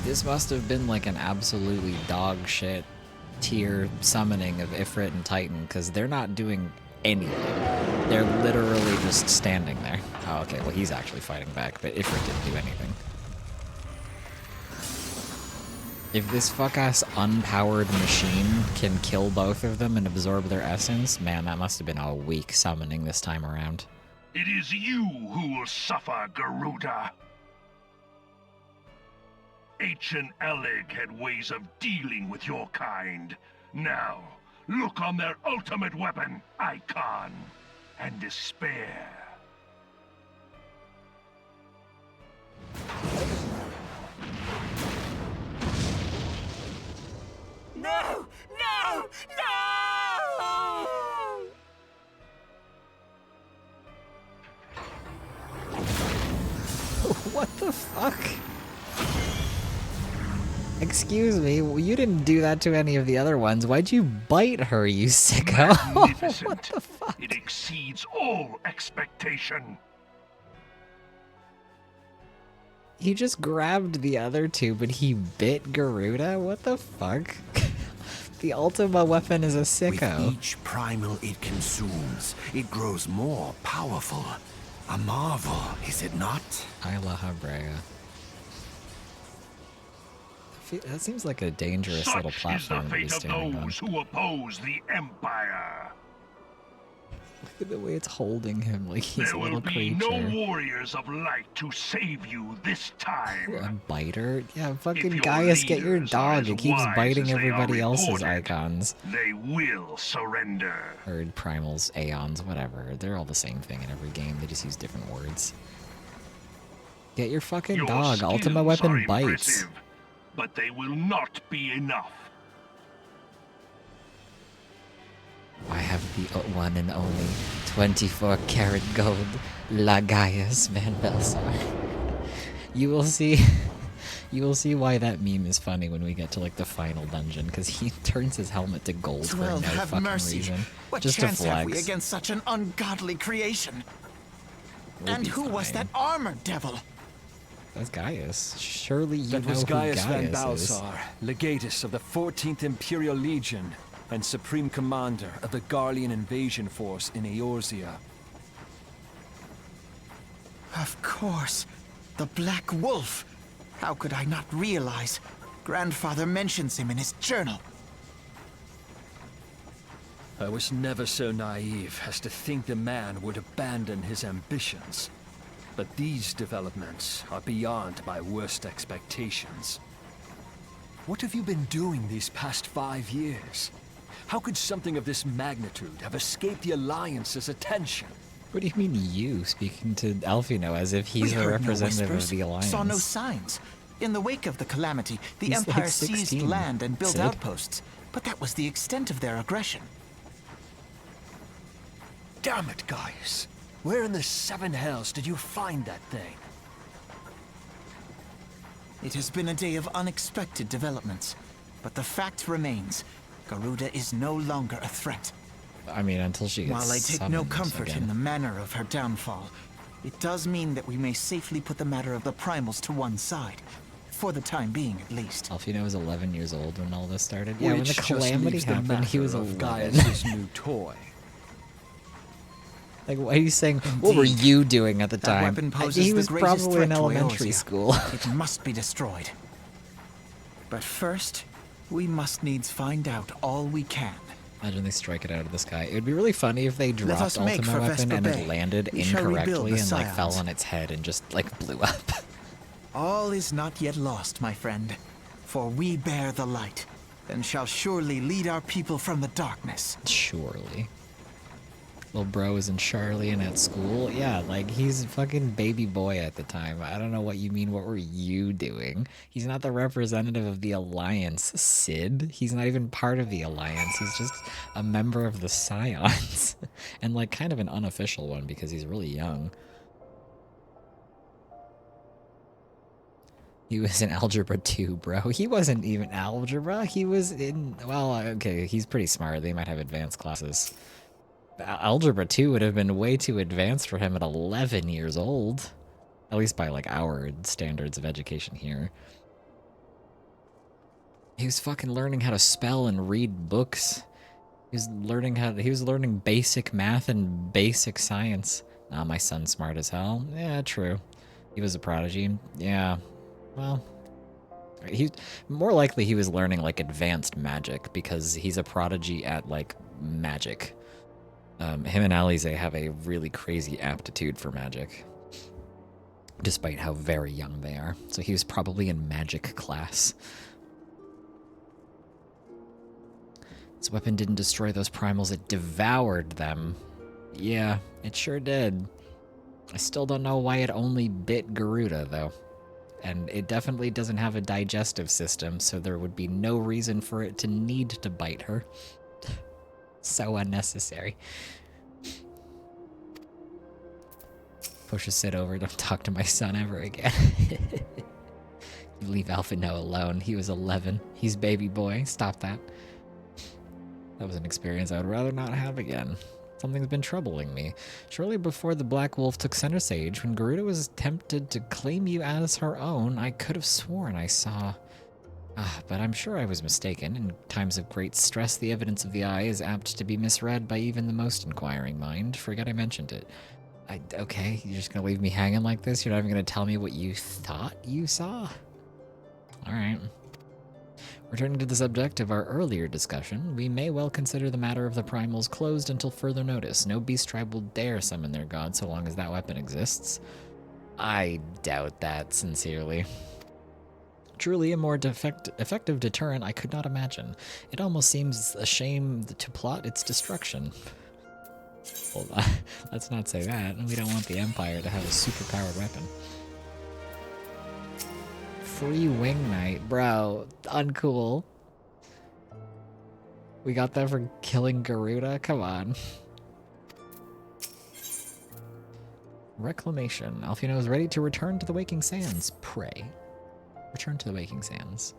This must have been like an absolutely dog shit tier summoning of Ifrit and Titan, because they're not doing anything. They're literally just standing there. Oh, okay, well he's actually fighting back, but Ifrit didn't do anything. If this fuck-ass unpowered machine can kill both of them and absorb their essence, man, that must have been a weak summoning this time around. It is you who will suffer, Garuda. Ancient Eleg had ways of dealing with your kind. Now, look on their ultimate weapon, Icon, and despair. No! No! No! What the fuck? Excuse me, you didn't do that to any of the other ones. Why'd you bite her, you sicko? Magnificent. What the fuck? It exceeds all expectation. He just grabbed the other two, but he bit Garuda? What the fuck? The Ultima weapon is a sicko. With each primal it consumes, it grows more powerful. A marvel, is it not? Isla Habrea. That seems like a dangerous little Such is the platform to be fate of standing on. those who oppose the Empire. Look at the way it's holding him like he's There a will little be creature. no warriors of light to save you this A time. biter? Yeah, fucking your Gaius, get your leaders are dog. as It keeps wise biting as they are everybody else's reported, icons. They will surrender. Or primals, aeons, whatever. They're all the same thing in every game. They just use different words. Get your fucking Your dog. Ultima skills are weapon bites. impressive, but they will not be enough. I have the one and only 24 karat gold La Gaius Van Belsar. You will see why that meme is funny when we get to like the final dungeon, because he turns his helmet to gold for no 12, have fucking mercy. reason. What Just to chance have we flex. against such an ungodly creation? We'll And be who was fine. that armored devil? That's Gaius. Surely you That know was who Gaius Van Gaius is. Balsar, legatus of the 14th Imperial Legion and supreme commander of the Garlean invasion force in Eorzea. Of course. The Black Wolf. How could I not realize? Grandfather mentions him in his journal. I was never so naive as to think the man would abandon his ambitions. But these developments are beyond my worst expectations. What have you been doing these past 5 years? How could something of this magnitude have escaped the Alliance's attention? What do you mean you, speaking to Alfino as if We he's the heard no representative whispers, of the Alliance? saw no signs. In the wake of the calamity, the He's like Empire seized 16, land and built Sid. outposts, but that was the extent of their aggression. Damn it, Gaius. Where in the 7 hells did you find that thing? It has been a day of unexpected developments, but the fact remains, Garuda is no longer a threat. I mean, until she gets While I take no summoned comfort again. in the manner of her downfall, it does mean that we may safely put the matter of the primals to one side. For the time being, at least. Alfino was 11 years old when all this started. Yeah, when the Which just calamity leaves the happened, he was matter of 11. Gaius's new toy. Like, why are you saying, what were Indeed. you doing at the That time? weapon poses He the was greatest probably threat in to elementary Eorzea. school. It must be destroyed. But first, we must needs find out all we can. Imagine they strike it out of the sky. It would be really funny if they Let dropped us make Ultima for Weapon Vesper and Bay. it landed We shall rebuild incorrectly the and like fell Scions. on its head and just like blew up. All is not yet lost, my friend. For we bear the light, and shall surely lead our people from the darkness. Surely. Little bro is in Charlie and at school. Yeah, like he's a fucking baby boy at the time. I don't know what you mean. What were you doing? He's not the representative of the Alliance, Sid. He's not even part of the Alliance. He's just a member of the Scions. And like kind of an unofficial one because he's really young. He was in Algebra 2, bro. He wasn't even Algebra. He was in... Well, okay, he's pretty smart. They might have advanced classes. Algebra 2 would have been way too advanced for him at 11 years old. At least by, like, our standards of education here. He was fucking learning how to spell and read books. He was learning basic math and basic science. Ah, my son's smart as hell. Yeah, true. He was a prodigy. Yeah. Well, he more likely he was learning like advanced magic because he's a prodigy at like magic. Him and Alize have a really crazy aptitude for magic, despite how very young they are. So he was probably in magic class. This weapon didn't destroy those primals, it devoured them. Yeah, it sure did. I still don't know why it only bit Garuda, though. And it definitely doesn't have a digestive system, so there would be no reason for it to need to bite her. So unnecessary. Push a Sid over, don't talk to my son ever again. You leave Alfino alone, he was 11. He's baby boy, stop that. That was an experience I would rather not have again. Something's been troubling me. Shortly before the Black Wolf took center stage, when Garuda was tempted to claim you as her own, I could have sworn I saw... but I'm sure I was mistaken. In times of great stress, the evidence of the eye is apt to be misread by even the most inquiring mind. Forget I mentioned it. Okay, you're just gonna leave me hanging like this? You're not even gonna tell me what you thought you saw? Alright. Returning to the subject of our earlier discussion, we may well consider the matter of the primals closed until further notice. No beast tribe will dare summon their god so long as that weapon exists. I doubt that, sincerely. Truly a more effective deterrent I could not imagine. It almost seems a shame to plot its destruction. Hold on, let's not say that. We don't want the Empire to have a superpowered weapon. Free Wing Knight, bro, uncool. We got that for killing Garuda? Come on. Reclamation. Alfino is ready to return to the Waking Sands. Pray. Return to the Waking Sands.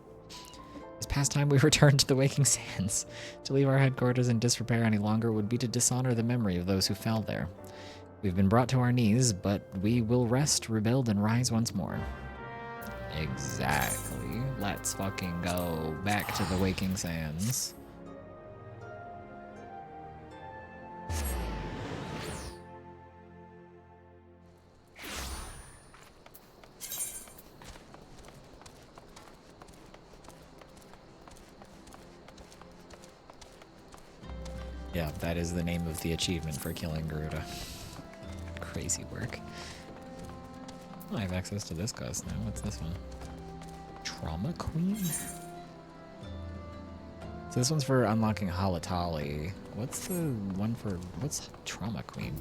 It's past time we return to the Waking Sands. To leave our headquarters in disrepair any longer would be to dishonor the memory of those who fell there. We've been brought to our knees, but we will rest, rebuild, and rise once more. Exactly. Let's fucking go back to the Waking Sands. Yeah, that is the name of the achievement for killing Garuda. Crazy work. Oh, I have access to this ghost now. What's this one? Trauma Queen? So this one's for unlocking Halatali. What's the one for... What's Trauma Queen?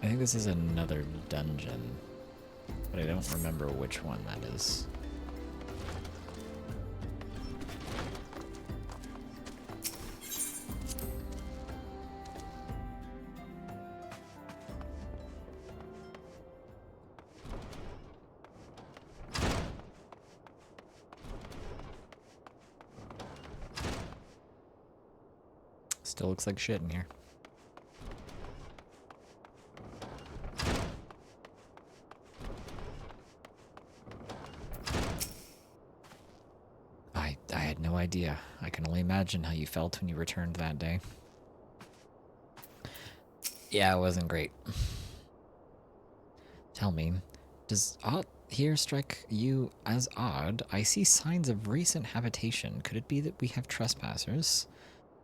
I think this is another dungeon, but I don't remember which one that is. Still looks like shit in here. I had no idea. I can only imagine how you felt when you returned that day. Yeah, it wasn't great. Tell me, does aught here strike you as odd? I see signs of recent habitation. Could it be that we have trespassers?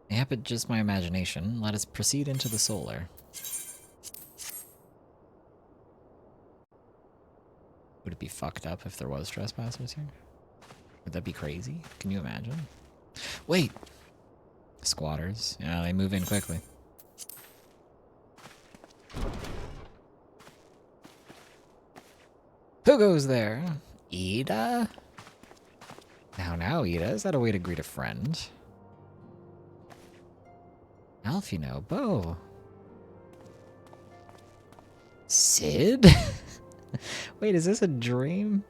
Mayhap it's just my imagination. Let us proceed into the solar. Would it be fucked up if there was trespassers here? Would that be crazy? Can you imagine? Wait! Squatters. Yeah, they move in quickly. Who goes there? Ida? Now, Ida. Is that a way to greet a friend? Alfino, Bo. Sid? Wait, is this a dream?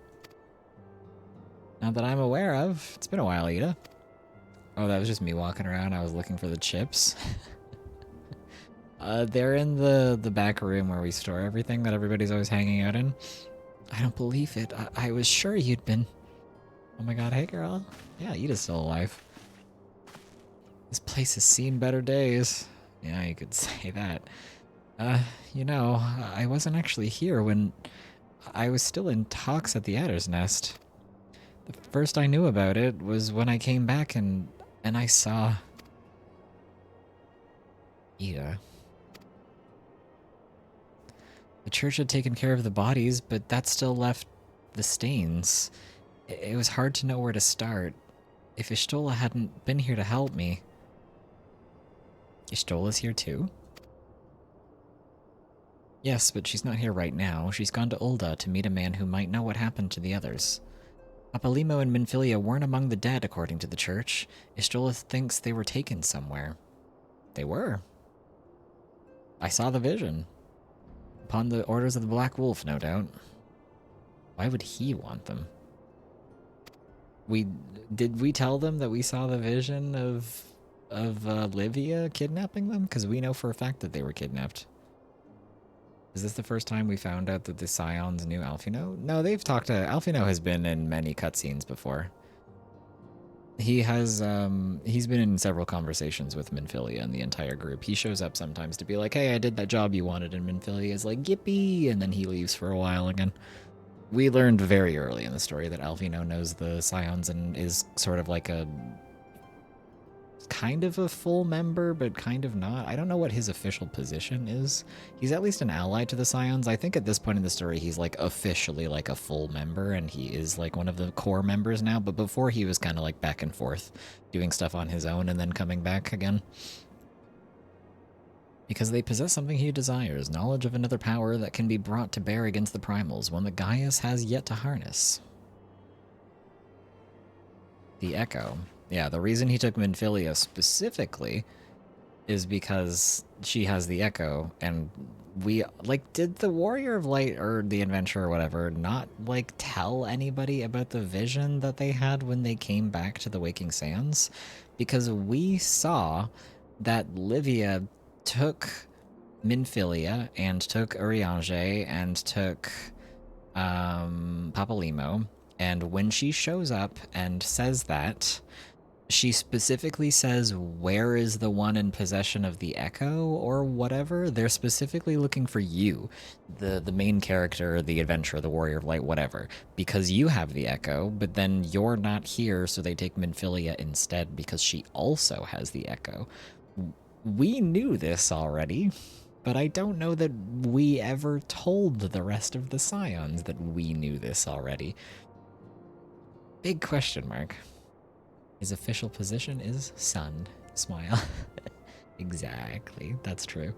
Not that I'm aware of. It's been a while, Ida. Oh, that was just me walking around. I was looking for the chips. They're in the back room where we store everything that everybody's always hanging out in. I don't believe it. I was sure you'd been... Oh my god, hey girl. Yeah, Ida's still alive. This place has seen better days. Yeah, you could say that. You know, I wasn't actually here when... I was still in talks at the Adder's Nest. The first I knew about it was when I came back and I saw... Ida. The church had taken care of the bodies, but that still left the stains. It was hard to know where to start. If Ishtola hadn't been here to help me... Ishtola's here too? Yes, but she's not here right now. She's gone to Ulda to meet a man who might know what happened to the others. Apalimo and Minfilia weren't among the dead, according to the church. Ishtola thinks they were taken somewhere. They were. I saw the vision. Upon the orders of the Black Wolf, no doubt. Why would he want them? Did we tell them that we saw the vision of Livia kidnapping them? Because we know for a fact that they were kidnapped. Is this the first time we found out that the Scions knew Alfino? No, they've talked to... Alfino has been in many cutscenes before. He has, he's been in several conversations with Minfilia and the entire group. He shows up sometimes to be like, hey, I did that job you wanted, and Minfilia is like, yippee, and then he leaves for a while again. We learned very early in the story that Alfino knows the Scions and is sort of like a... kind of a full member, but kind of not. I don't know what his official position is. He's at least an ally to the Scions. I think at this point in the story, he's like officially like a full member, and he is like one of the core members now, but before he was kind of like back and forth, doing stuff on his own and then coming back again. Because they possess something he desires, knowledge of another power that can be brought to bear against the primals, one that Gaius has yet to harness. The Echo. Yeah, the reason he took Minfilia specifically is because she has the Echo, and we, like, did the Warrior of Light, or the Adventurer or whatever, not, like, tell anybody about the vision that they had when they came back to the Waking Sands? Because we saw that Livia took Minfilia, and took Urianger, and took, Papalimo, and when she shows up and says that... She specifically says, where is the one in possession of the echo or whatever? They're specifically looking for you, the main character, the adventurer, the warrior of light, whatever, because you have the echo, but then you're not here, so they take Minfilia instead because she also has the echo. We knew this already, but I don't know that we ever told the rest of the Scions that we knew this already. Big question mark. His official position is son. Smile. Exactly. That's true.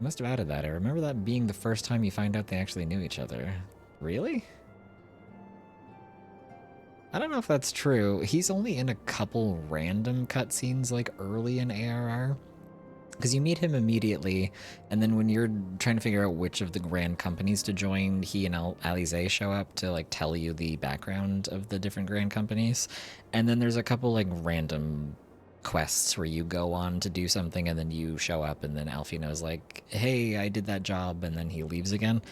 Must have added that. I remember that being the first time you find out they actually knew each other. Really? I don't know if that's true. He's only in a couple random cutscenes like early in ARR. Because you meet him immediately, and then when you're trying to figure out which of the grand companies to join, he and Alize show up to like tell you the background of the different grand companies. And then there's a couple like random quests where you go on to do something and then you show up and then Alfino's like, hey, I did that job, and then he leaves again.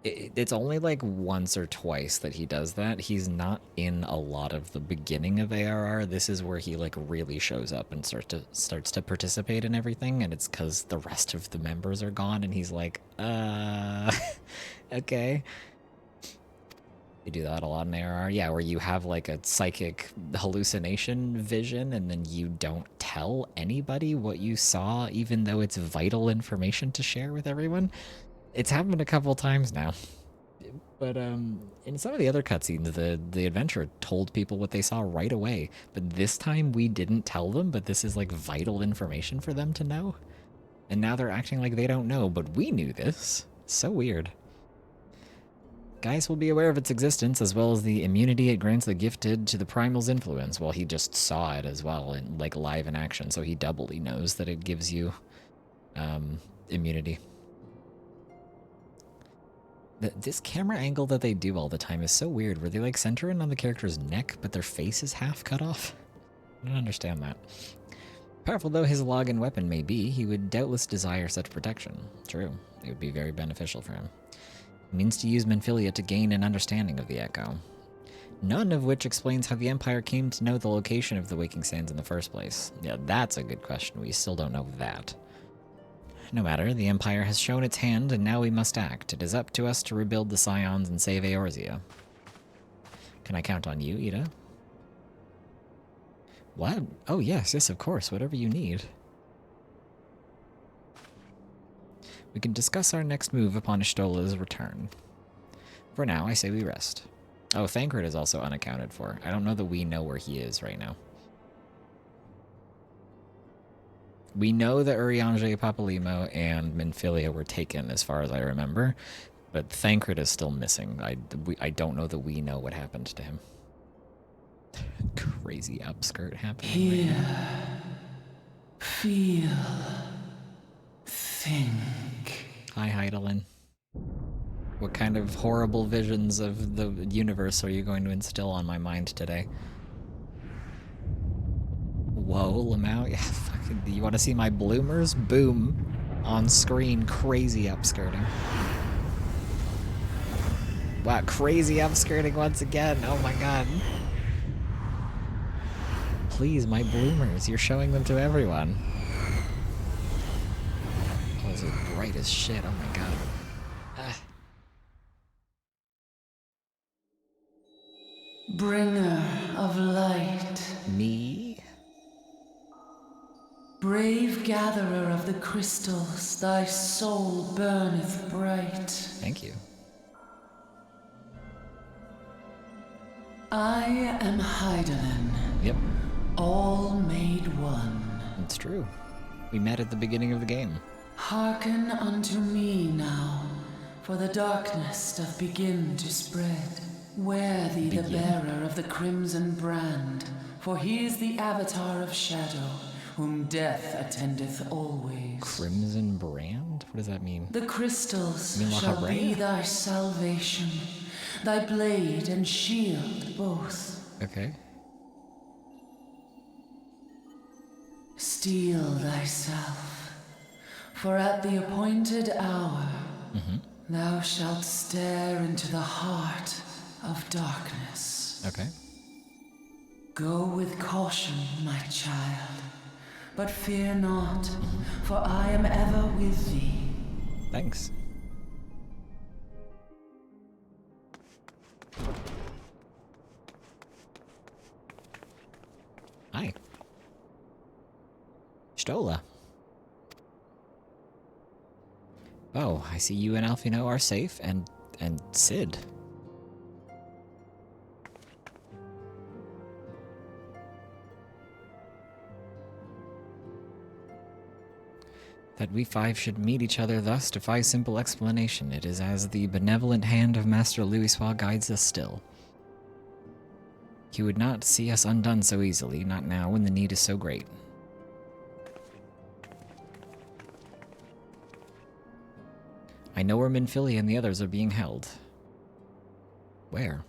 It's only like once or twice that he does that. He's not in a lot of the beginning of ARR. This is where he like really shows up and starts to participate in everything, and it's because the rest of the members are gone and he's like, okay. You do that a lot in ARR, yeah, where you have like a psychic hallucination vision and then you don't tell anybody what you saw, even though it's vital information to share with everyone. It's happened a couple times now. But in some of the other cutscenes, the adventurer told people what they saw right away. But this time we didn't tell them, but this is like vital information for them to know. And now they're acting like they don't know, but we knew this. So weird. Guys will be aware of its existence, as well as the immunity it grants the gifted to the primal's influence. Well, he just saw it as well, in, like live in action, so he doubly knows that it gives you immunity. This camera angle that they do all the time is so weird, where they like center in on the character's neck, but their face is half cut off. I don't understand that. Powerful though his login weapon may be, he would doubtless desire such protection. True, it would be very beneficial for him. He means to use Minfilia to gain an understanding of the Echo. None of which explains how the Empire came to know the location of the Waking Sands in the first place. Yeah, that's a good question. We still don't know that. No matter, the Empire has shown its hand, and now we must act. It is up to us to rebuild the Scions and save Eorzea. Can I count on you, Ida? What? Oh yes, of course, whatever you need. We can discuss our next move upon Ishtola's return. For now, I say we rest. Oh, Thancred is also unaccounted for. I don't know that we know where he is right now. We know that Urianger, Papalimo, and Minfilia were taken, as far as I remember, but Thancred is still missing. I don't know that we know what happened to him. Crazy upskirt happening. Hear, right now. feel, think. Hi, Heidelin. What kind of horrible visions of the universe are you going to instill on my mind today? Whoa, Lamau. Yeah, fucking, you want to see my bloomers? Boom. On screen, crazy upskirting. Wow, crazy upskirting once again. Oh my god. Please, my bloomers. You're showing them to everyone. Oh, this is bright as shit. Oh my god. Ah. Bringer of light. Me? Brave gatherer of the crystals, thy soul burneth bright. Thank you. I am Heidelin, Yep, all made one. it's true. We met at the beginning of the game. Hearken unto me now, for the darkness doth begin to spread. Wear thee the bearer of the crimson brand, for he is the avatar of shadow, whom death attendeth always. Crimson Brand? What does that mean? The crystals You mean shall Lahabrea? be thy salvation, thy blade and shield both. Okay. Steel thyself, for at the appointed hour thou shalt stare into the heart of darkness. Okay. Go with caution, my child, but fear not, for I am ever with thee. Thanks. Hi. Stola. Oh, I see you and Alfino are safe, and Sid. That we five should meet each other thus defies simple explanation. It is as the benevolent hand of Master Louisoix guides us still. He would not see us undone so easily, not now when the need is so great. I know where Minfilia and the others are being held. Where?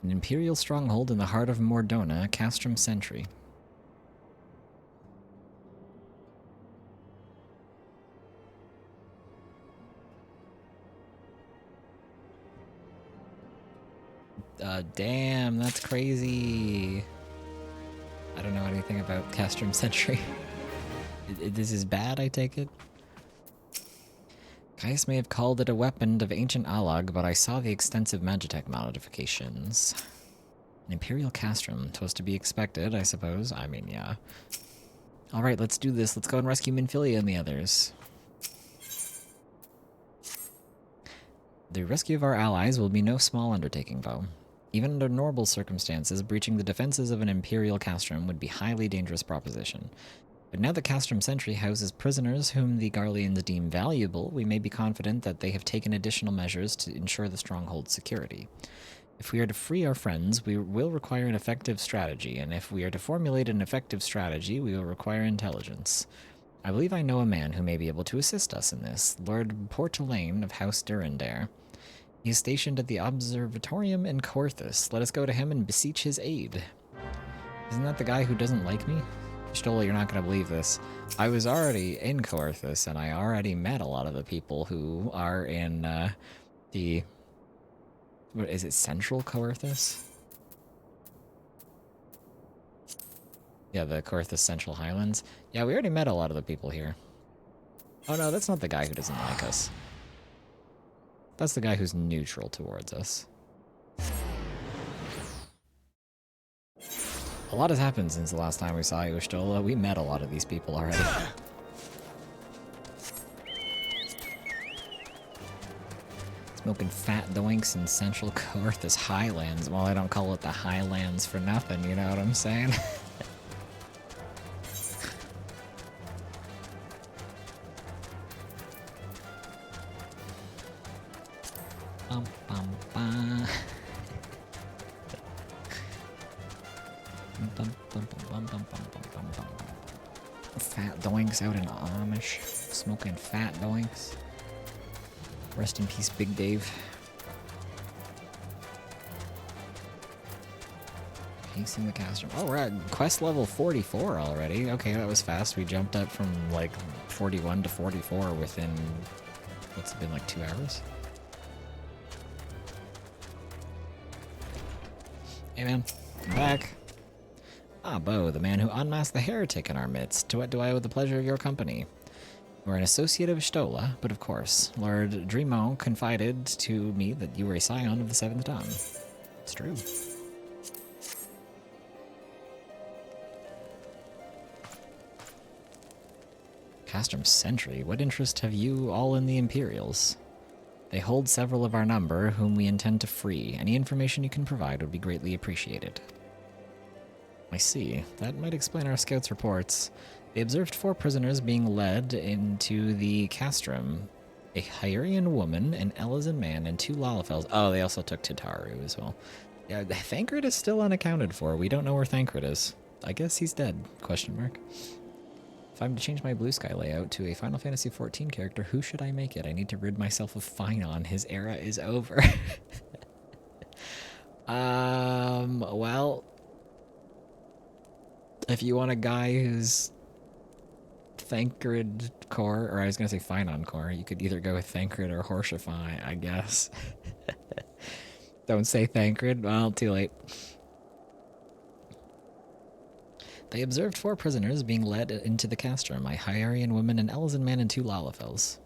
An Imperial stronghold in the heart of Mordona, Castrum Sentry. Damn, that's crazy. I don't know anything about Castrum Sentry. This is bad, I take it? Caius may have called it a weapon of ancient Alag, but I saw the extensive Magitech modifications. An Imperial Castrum. 'Twas to be expected, I suppose. I mean, yeah. Alright, let's do this. Let's go and rescue Minfilia and the others. The rescue of our allies will be no small undertaking, though. Even under normal circumstances, breaching the defenses of an Imperial Castrum would be a highly dangerous proposition. But now that Castrum Sentry houses prisoners whom the Garleans deem valuable, we may be confident that they have taken additional measures to ensure the stronghold's security. If we are to free our friends, we will require an effective strategy, and if we are to formulate an effective strategy, we will require intelligence. I believe I know a man who may be able to assist us in this, Lord Portelaine of House Durandare. He is stationed at the Observatorium in Corthus. Let us go to him and beseech his aid. Isn't that the guy who doesn't like me? Stola, you're not going to believe this. I was already in Corthus, and I already met a lot of the people who are in the... What is it, Central Corthus? Yeah, the Corthus Central Highlands. Yeah, we already met a lot of the people here. Oh no, that's not the guy who doesn't like us. That's the guy who's neutral towards us. A lot has happened since the last time we saw you, Stola. We met a lot of these people already. Smoking fat doinks in Central Corthus Highlands. Well, I don't call it the Highlands for nothing, you know what I'm saying? Fat doinks out in Amish. Smoking fat doinks. Rest in peace, Big Dave. Pacing the Castrum. Oh, we're at quest level 44 already. Okay, that was fast. We jumped up from like 41 to 44 within, what's it been, like 2 hours? Hey man, I'm back. Ah, Bo, the man who unmasked the heretic in our midst. To what do I owe the pleasure of your company? You are an associate of Stola, but of course, Lord Dremont confided to me that you were a scion of the Seventh Dawn. It's true. Castrum Sentry, what interest have you all in the Imperials? They hold several of our number, whom we intend to free. Any information you can provide would be greatly appreciated. I see. That might explain our scouts' reports. They observed 4 prisoners being led into the castrum. A Hyrian woman, an Elizan man, and 2 Lalafels. Oh, they also took Tataru as well. Yeah, Thancred is still unaccounted for. We don't know where Thancred is. I guess he's dead, question mark. If I'm to change my blue sky layout to a Final Fantasy XIV character, who should I make it? I need to rid myself of Finon. His era is over. Well... If you want a guy who's Thancred core, or I was going to say Finon core, you could either go with Thancred or Horsify, I guess. Don't say Thancred. Well, too late. They observed 4 prisoners being led into the castrum, a Hyarian woman, an Elzen man, and 2 Lalafels.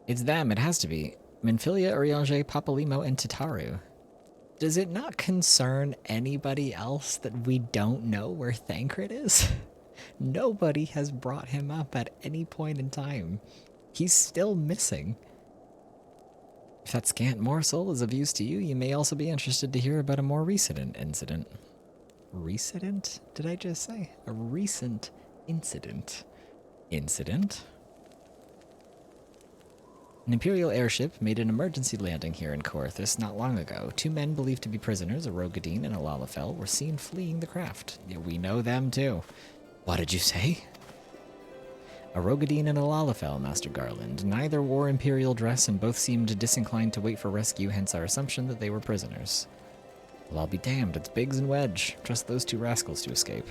It's them, it has to be. Minfilia, Urianger, Papalimo, and Tataru. Does it not concern anybody else that we don't know where Thancred is? Nobody has brought him up at any point in time. He's still missing. If that scant morsel is of use to you, you may also be interested to hear about a more recent incident. Recent? Did I just say? A recent incident. Incident? An Imperial airship made an emergency landing here in Coerthas not long ago. 2 men believed to be prisoners, a Rogadine and a Lalafell, were seen fleeing the craft. Yeah, we know them too. What did you say? A Rogadine and a Lalafell, Master Garland. Neither wore Imperial dress and both seemed disinclined to wait for rescue, hence our assumption that they were prisoners. Well, I'll be damned, it's Biggs and Wedge. Trust those 2 rascals to escape.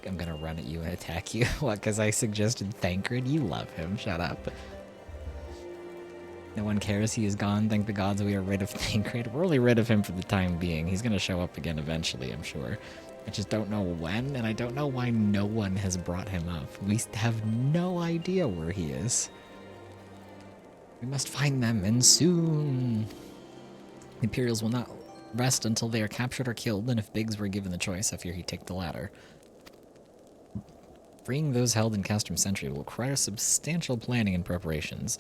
I'm gonna run at you and attack you. What, because I suggested Thancred? You love him, shut up. No one cares, he is gone. Thank the gods we are rid of Thancred. We're only rid of him for the time being. He's gonna show up again eventually, I'm sure. I just don't know when, and I don't know why no one has brought him up. We have no idea where he is. We must find them, and soon. The Imperials will not rest until they are captured or killed, and if Biggs were given the choice, I fear he'd take the latter. Freeing those held in Castrum Sentry will require substantial planning and preparations.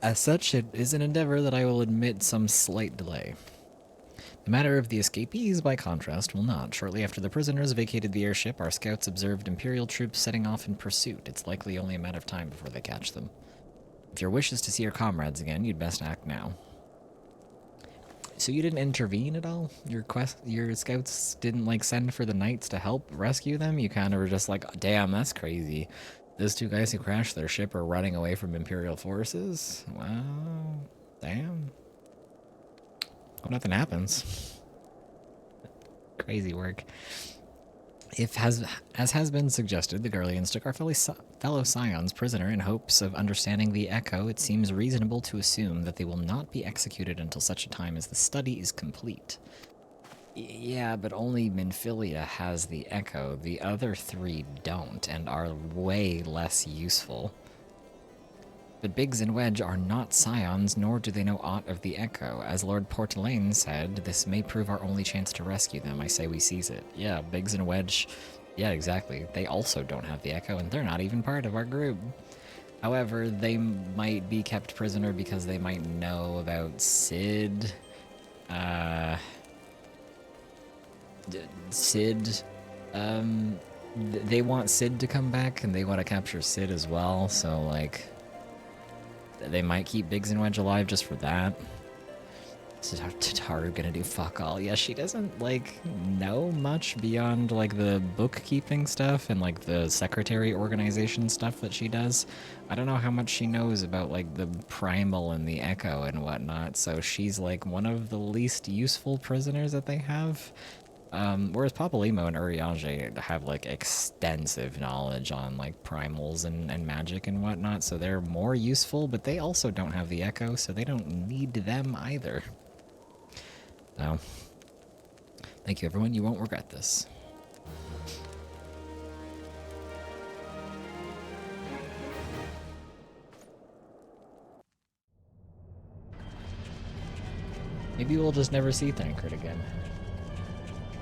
As such, it is an endeavor that I will admit some slight delay. The matter of the escapees, by contrast, will not. Shortly after the prisoners vacated the airship, our scouts observed Imperial troops setting off in pursuit. It's likely only a matter of time before they catch them. If your wish is to see your comrades again, you'd best act now. So you didn't intervene at all? Your scouts didn't, like, send for the knights to help rescue them? You kind of were just like, damn, that's crazy. Those 2 guys who crashed their ship are running away from Imperial forces? Wow. Damn. Hope nothing happens. Crazy work. As has been suggested, the Gurlians took our fellow scions prisoner in hopes of understanding the Echo. It seems reasonable to assume that they will not be executed until such a time as the study is complete. Yeah, but only Minfilia has the Echo. The other 3 don't, and are way less useful. But Biggs and Wedge are not scions, nor do they know aught of the Echo. As Lord Portelaine said, this may prove our only chance to rescue them. I say we seize it. Yeah, Biggs and Wedge, yeah, exactly. They also don't have the Echo, and they're not even part of our group. However, they might be kept prisoner because they might know about Sid. They want Sid to come back, and they want to capture Sid as well, so, like, they might keep Biggs and Wedge alive just for that. Is Tataru gonna do fuck all? Yeah, she doesn't, like, know much beyond, like, the bookkeeping stuff and, like, the secretary organization stuff that she does. I don't know how much she knows about, like, the Primal and the Echo and whatnot, so she's, like, one of the least useful prisoners that they have. Whereas Papalimo and Urianger have, like, extensive knowledge on, like, primals and magic and whatnot, so they're more useful, but they also don't have the Echo, so they don't need them either. So, thank you everyone, you won't regret this. Maybe we'll just never see Thancred again.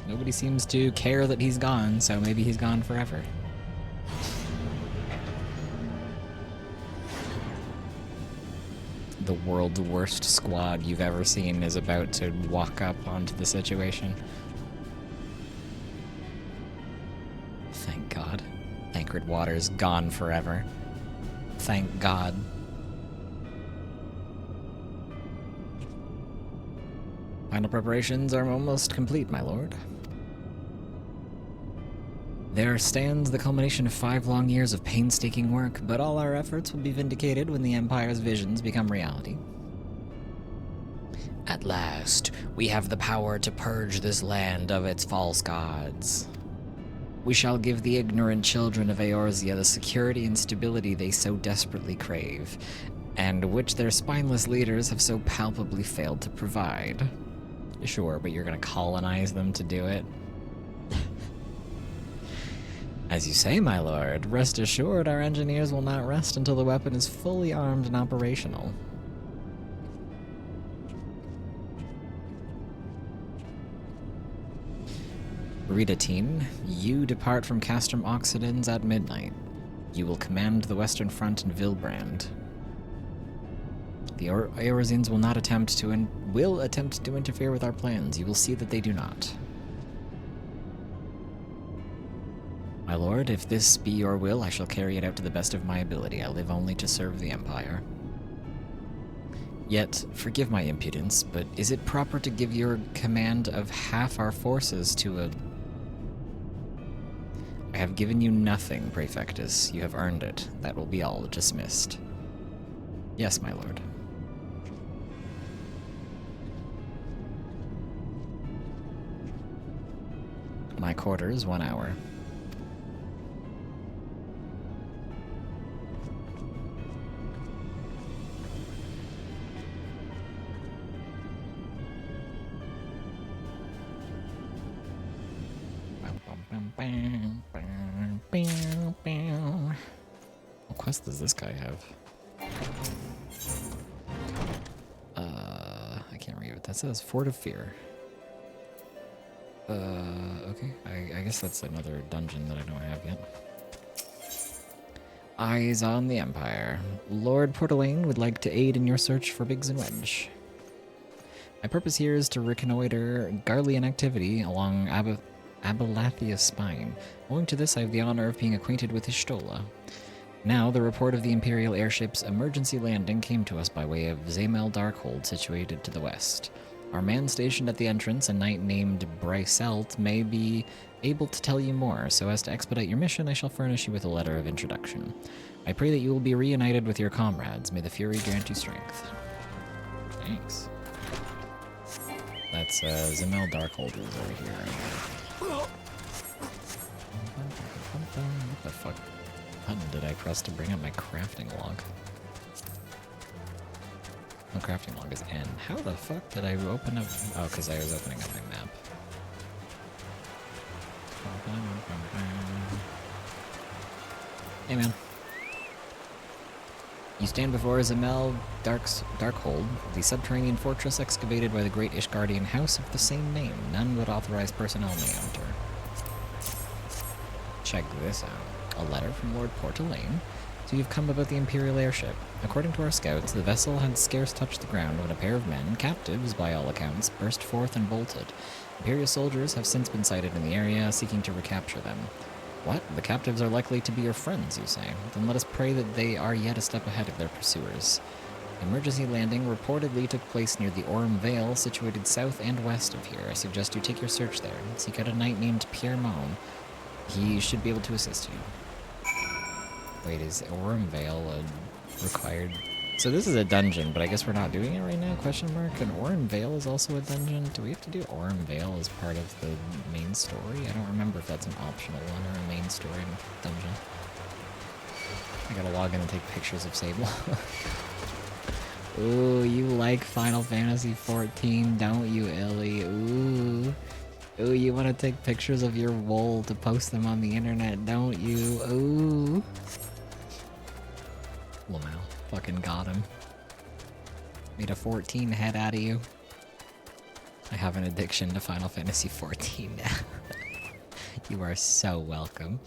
Nobody seems to care that he's gone, so maybe he's gone forever. The world's worst squad you've ever seen is about to walk up onto the situation. Thank God. Thancred Water's gone forever. Thank God. Final preparations are almost complete, my lord. There stands the culmination of 5 long years of painstaking work, but all our efforts will be vindicated when the Empire's visions become reality. At last, we have the power to purge this land of its false gods. We shall give the ignorant children of Eorzea the security and stability they so desperately crave. and which their spineless leaders have so palpably failed to provide. Sure, but you're gonna colonize them to do it? As you say, my lord, rest assured our engineers will not rest until the weapon is fully armed and operational. Redatine, you depart from Castrum Oxidans at midnight. You will command the Western Front in Vilbrand. The Eorzeans will attempt to interfere with our plans. You will see that they do not. My lord, if this be your will, I shall carry it out to the best of my ability. I live only to serve the Empire. Yet, forgive my impudence, but is it proper to give your command of half our forces to a... I have given you nothing, Praefectus. You have earned it. That will be all. Dismissed. Yes, my lord. My quarters, 1 hour. What quest does this guy have? I can't read what that says. Fort of Fear. Okay. I guess that's another dungeon that I don't have yet. Eyes on the Empire. Lord Portalaine would like to aid in your search for Biggs and Wedge. My purpose here is to reconnoiter Garlean activity along Abelathia's spine. Owing to this, I have the honor of being acquainted with Ishtola. Now, the report of the Imperial airship's emergency landing came to us by way of Zamel Darkhold, situated to the west. Our man stationed at the entrance, a knight named Bryselt, may be able to tell you more. So as to expedite your mission, I shall furnish you with a letter of introduction. I pray that you will be reunited with your comrades. May the Fury grant you strength. Thanks. That's Zamel Darkhold was over here. What the fuck button did I press to bring up my crafting log? My crafting log is N. How the fuck did I open up? Oh, because I was opening up my map. Hey man. You stand before Zamel Darkhold, the subterranean fortress excavated by the great Ishgardian house of the same name. None but authorized personnel may enter. Check this out. A letter from Lord Portalaine. So you've come about the Imperial airship. According to our scouts, the vessel had scarce touched the ground when a pair of men, captives by all accounts, burst forth and bolted. Imperial soldiers have since been sighted in the area, seeking to recapture them. What? The captives are likely to be your friends, you say? Then let us pray that they are yet a step ahead of their pursuers. Emergency landing reportedly took place near the Orm Vale, situated south and west of here. I suggest you take your search there. Seek out a knight named Pierre Mon. He should be able to assist you. Wait, is Orm Vale a required... So this is a dungeon, but I guess we're not doing it right now, question mark? And Orm Vale is also a dungeon? Do we have to do Orm Vale as part of the main story? I don't remember if that's an optional one or a main story dungeon. I gotta log in and take pictures of Sable. Ooh, you like Final Fantasy XIV, don't you, Ellie? Ooh. Ooh, you want to take pictures of your wool to post them on the internet, don't you? Ooh. Lamau. Fucking got him. Made a 14 head out of you. I have an addiction to Final Fantasy XIV now. You are so welcome.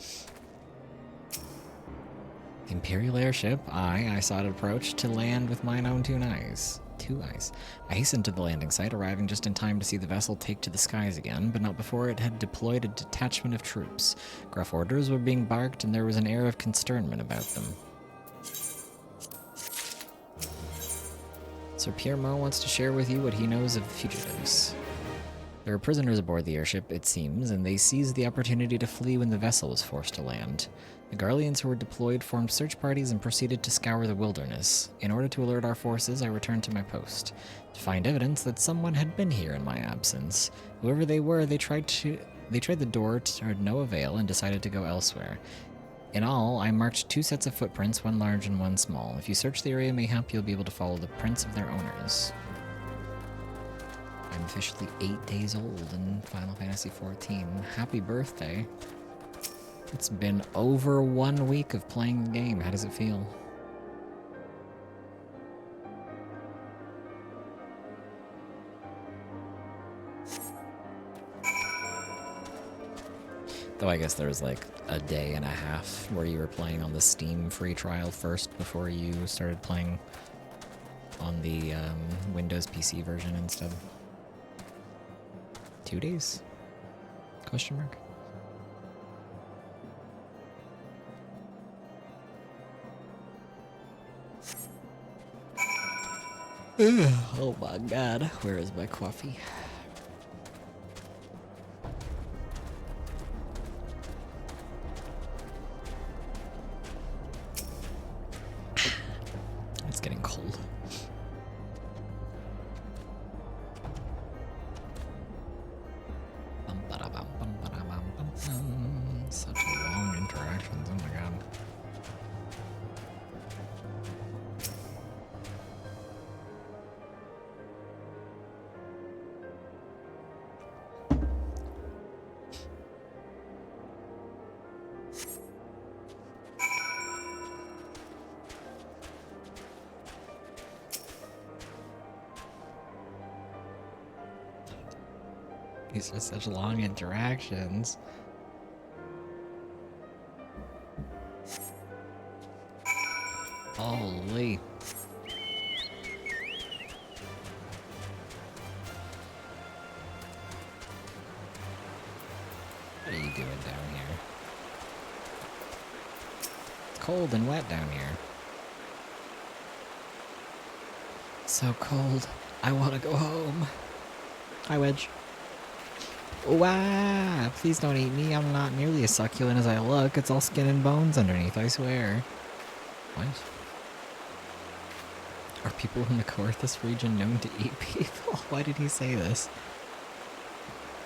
Imperial airship. I saw it approach to land with mine own 2 eyes. 2 eyes. I hastened to the landing site, arriving just in time to see the vessel take to the skies again, but not before it had deployed a detachment of troops. Gruff orders were being barked, and there was an air of consternment about them. Sir Pierre Mo wants to share with you what he knows of fugitives. There are prisoners aboard the airship, it seems, and they seized the opportunity to flee when the vessel was forced to land. The Garleans who were deployed formed search parties and proceeded to scour the wilderness. In order to alert our forces, I returned to my post, to find evidence that someone had been here in my absence. Whoever they were, they tried the door to no avail and decided to go elsewhere. In all, I marked 2 sets of footprints, one large and one small. If you search the area, mayhap you'll be able to follow the prints of their owners. I'm officially 8 days old in Final Fantasy XIV. Happy birthday. It's been over 1 week of playing the game. How does it feel? Though I guess there was like a day and a half where you were playing on the Steam free trial first before you started playing on the Windows PC version instead. 2 days? Question mark? Oh my god, where is my coffee? It's getting cold. Such long interactions, oh my god. These are such long interactions. Holy. What are you doing down here? It's cold and wet down here. So cold. I want to go home. Hi, Wedge. Wow, please don't eat me. I'm not nearly as succulent as I look. It's all skin and bones underneath, I swear. What? Are people in the Coerthus region known to eat people? Why did he say this?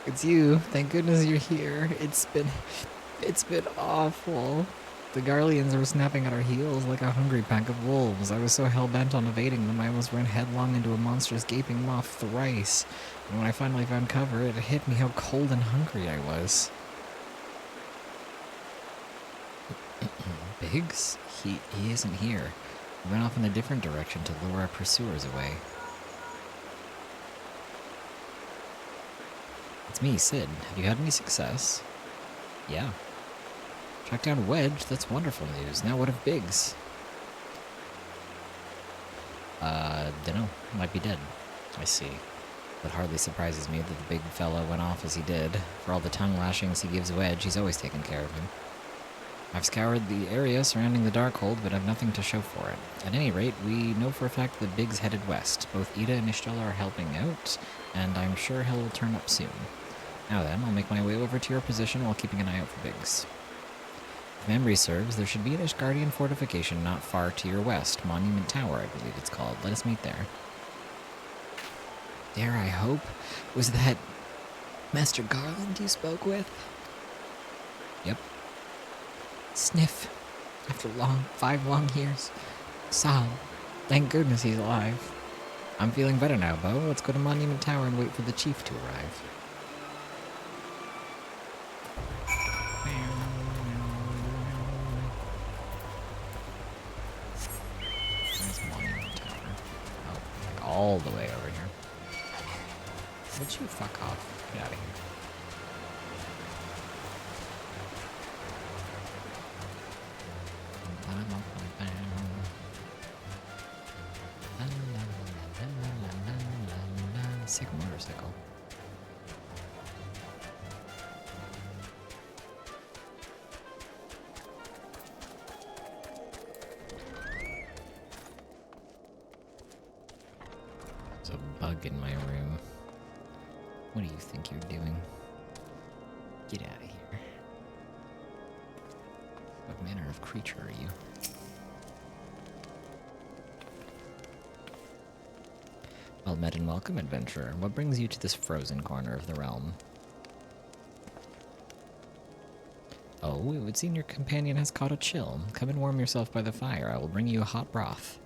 It's you. Thank goodness you're here. It's been awful. The Garleans were snapping at our heels like a hungry pack of wolves. I was so hell-bent on evading them, I almost ran headlong into a monstrous gaping maw thrice. And when I finally found cover, it hit me how cold and hungry I was. Biggs? He isn't here. He went off in a different direction to lure our pursuers away. It's me, Sid. Have you had any success? Yeah. Tracked down Wedge? That's wonderful news. Now what of Biggs? Dunno. Might be dead. I see. That hardly surprises me that the big fella went off as he did. For all the tongue lashings he gives Wedge, he's always taken care of him. I've scoured the area surrounding the Darkhold, but I've nothing to show for it. At any rate, we know for a fact that Biggs headed west. Both Ida and Ishtal are helping out, and I'm sure he'll turn up soon. Now then, I'll make my way over to your position while keeping an eye out for Biggs. If memory serves, there should be an Ishgardian fortification not far to your west. Monument Tower, I believe it's called. Let us meet there. There, I hope. Was that Master Garland you spoke with? Yep. Sniff. After 5 long years. Sob. Thank goodness he's alive. I'm feeling better now, Bo. Let's go to Monument Tower and wait for the chief to arrive. Where's Monument Tower? Oh, like all the way over here. Would you fuck off? Get out of here. Sick motorcycle. There's a bug in my room. What do you think you're doing? Get out of here. What manner of creature are you? Well met and welcome, adventurer. What brings you to this frozen corner of the realm? Oh, it would seem your companion has caught a chill. Come and warm yourself by the fire. I will bring you a hot broth.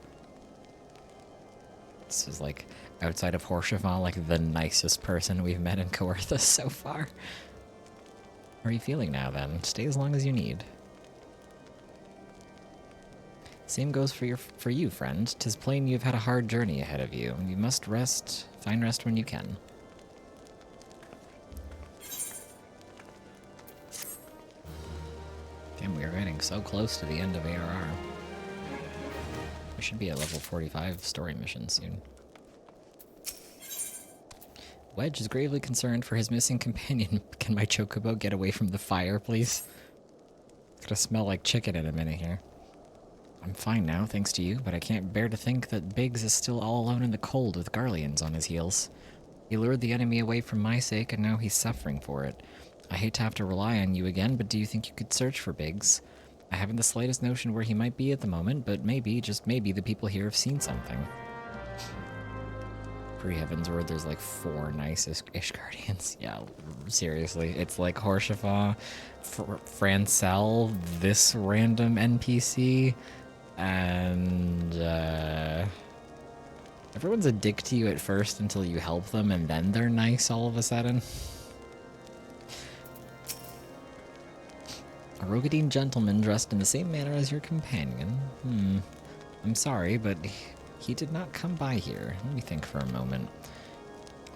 This is like, outside of Horshaval, like the nicest person we've met in Coerthas so far. How are you feeling now, then? Stay as long as you need. Same goes for you, friend. 'Tis plain you've had a hard journey ahead of you. You must rest. Find rest when you can. Damn, we are getting so close to the end of ARR. We should be at level 45 story mission soon. Wedge is gravely concerned for his missing companion. Can my chocobo get away from the fire, please? It's gonna smell like chicken in a minute here. I'm fine now, thanks to you, but I can't bear to think that Biggs is still all alone in the cold with Garleans on his heels. He lured the enemy away for my sake, and now he's suffering for it. I hate to have to rely on you again, but do you think you could search for Biggs? I haven't the slightest notion where he might be at the moment, but maybe, just maybe, the people here have seen something. Pre-Heaven's Word, there's like 4 nice Ishgardians. Yeah, seriously. It's like Horshafa, Francel, this random NPC, and everyone's a dick to you at first until you help them, and then they're nice all of a sudden. A Rogadine gentleman dressed in the same manner as your companion. I'm sorry, but he did not come by here. Let me think for a moment.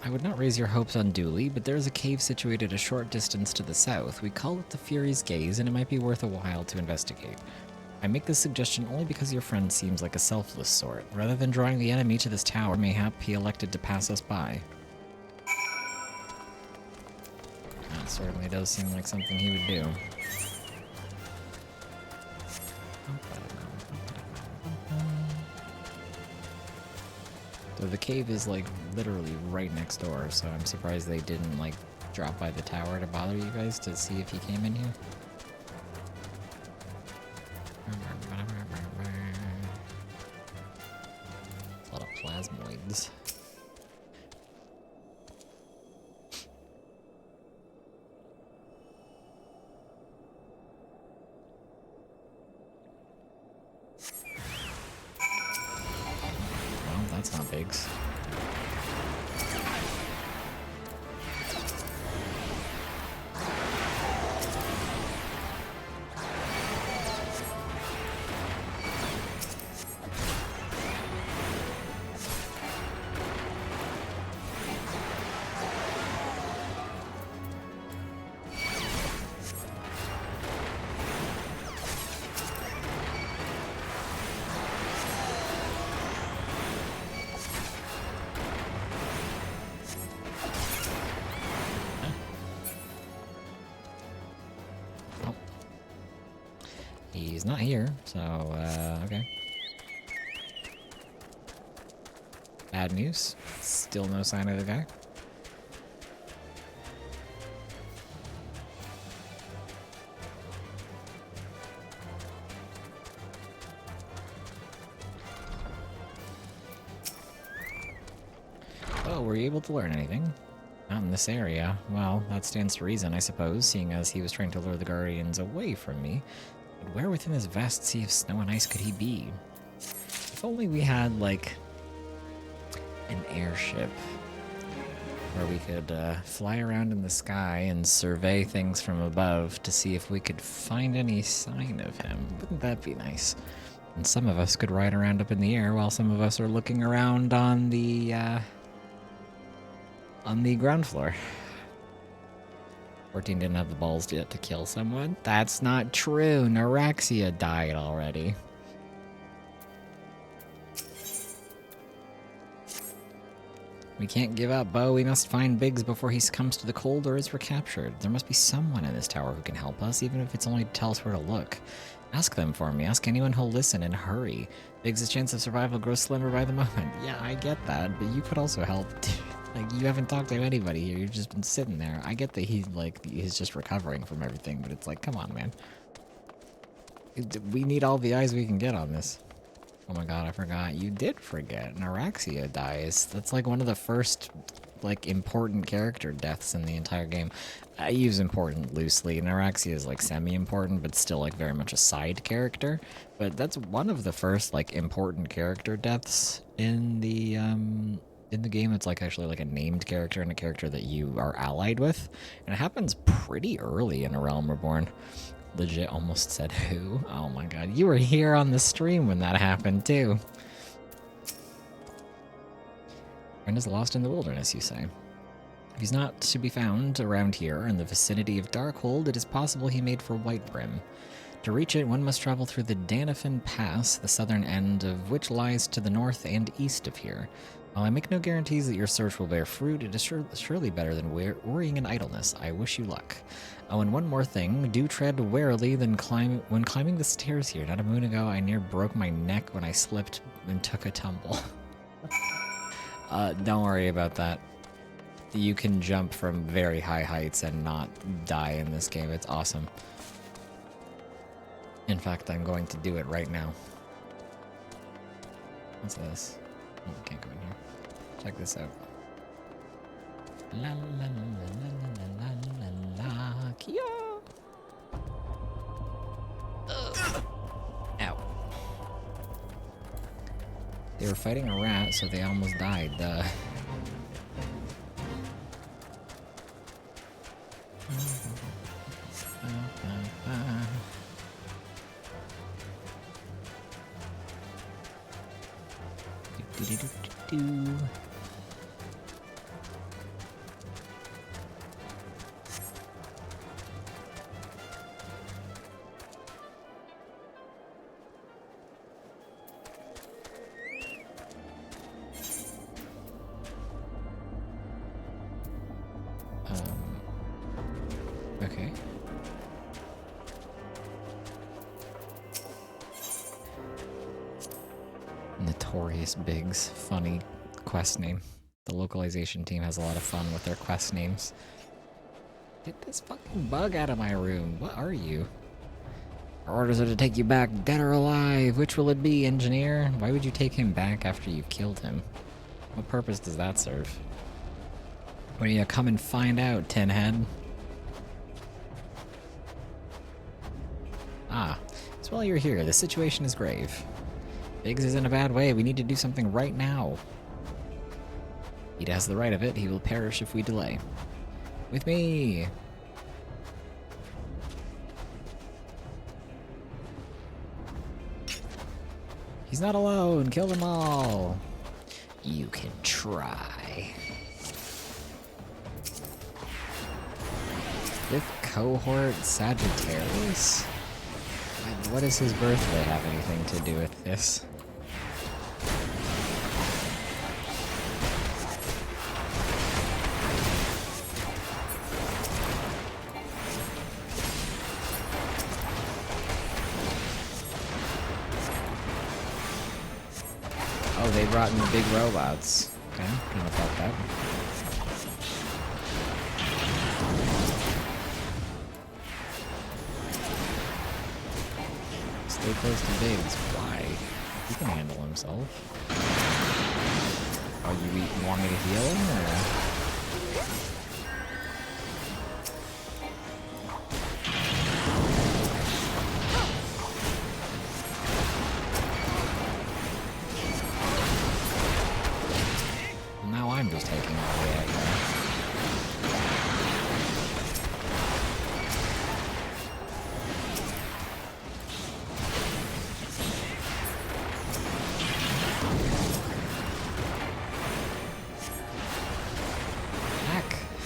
I would not raise your hopes unduly, but there is a cave situated a short distance to the south. We call it the Fury's Gaze, and it might be worth a while to investigate. I make this suggestion only because your friend seems like a selfless sort. Rather than drawing the enemy to this tower, mayhap he elected to pass us by. That certainly does seem like something he would do. So the cave is like literally right next door, so I'm surprised they didn't like drop by the tower to bother you guys to see if he came in here. A lot of plasmoids. Well, that's not Biggs. He's not here, so, okay. Bad news. Still no sign of the guy. Oh, were you able to learn anything? Not in this area. Well, that stands to reason, I suppose, seeing as he was trying to lure the Guardians away from me. But where within this vast sea of snow and ice could he be? If only we had, like, an airship where we could fly around in the sky and survey things from above to see if we could find any sign of him. Wouldn't that be nice? And some of us could ride around up in the air while some of us are looking around on the ground floor. 14 didn't have the balls yet to kill someone. That's not true. Neuraxia died already. We can't give up, Bo. We must find Biggs before he succumbs to the cold or is recaptured. There must be someone in this tower who can help us, even if it's only to tell us where to look. Ask them for me. Ask anyone who'll listen and hurry. Biggs' chance of survival grows slimmer by the moment. Yeah, I get that, but you could also help. Like, you haven't talked to anybody here. You've just been sitting there. I get that he's just recovering from everything, but it's like, come on, man. We need all the eyes we can get on this. Oh my god, I forgot. You did forget. Neuraxia dies. That's like one of the first like important character deaths in the entire game. I use important loosely. Neuraxia is like semi-important, but still like very much a side character. But that's one of the first like important character deaths in the game. It's like actually like a named character and a character that you are allied with, and it happens pretty early in A Realm Reborn. Legit almost said who? Oh my god, you were here on the stream when that happened too. Friend is lost in the wilderness, you say. If he's not to be found around here in the vicinity of Darkhold, it is possible he made for Whitebrim. To reach it, one must travel through the Danafin Pass, the southern end of which lies to the north and east of here. While I make no guarantees that your search will bear fruit, it is surely better than worrying in idleness. I wish you luck. Oh, and one more thing. Do tread warily when climbing the stairs here. Not a moon ago, I near broke my neck when I slipped and took a tumble. Don't worry about that. You can jump from very high heights and not die in this game. It's awesome. In fact, I'm going to do it right now. What's this? Oh, we can't go in here. Check this out. La la la la la la la la. Kia. Ow. They were fighting a rat, so they almost died. Okay. Notorious Biggs. Funny quest name. The localization team has a lot of fun with their quest names. Get this fucking bug out of my room. What are you? Our orders are to take you back, dead or alive. Which will it be, engineer? Why would you take him back after you've killed him? What purpose does that serve? When you come and find out, Tinhead? Ah, so while you're here, the situation is grave. Biggs is in a bad way. We need to do something right now. He has the right of it. He will perish if we delay. With me! He's not alone. Kill them all. You can try. Fifth cohort Sagittarius? What does his birthday have anything to do with this? Oh, they brought in the big robots. Okay, kind of felt that. Stay close to Biggs. Why? He can handle himself. Oh, you want me to heal him, or...? Now I'm just taking all the way out there.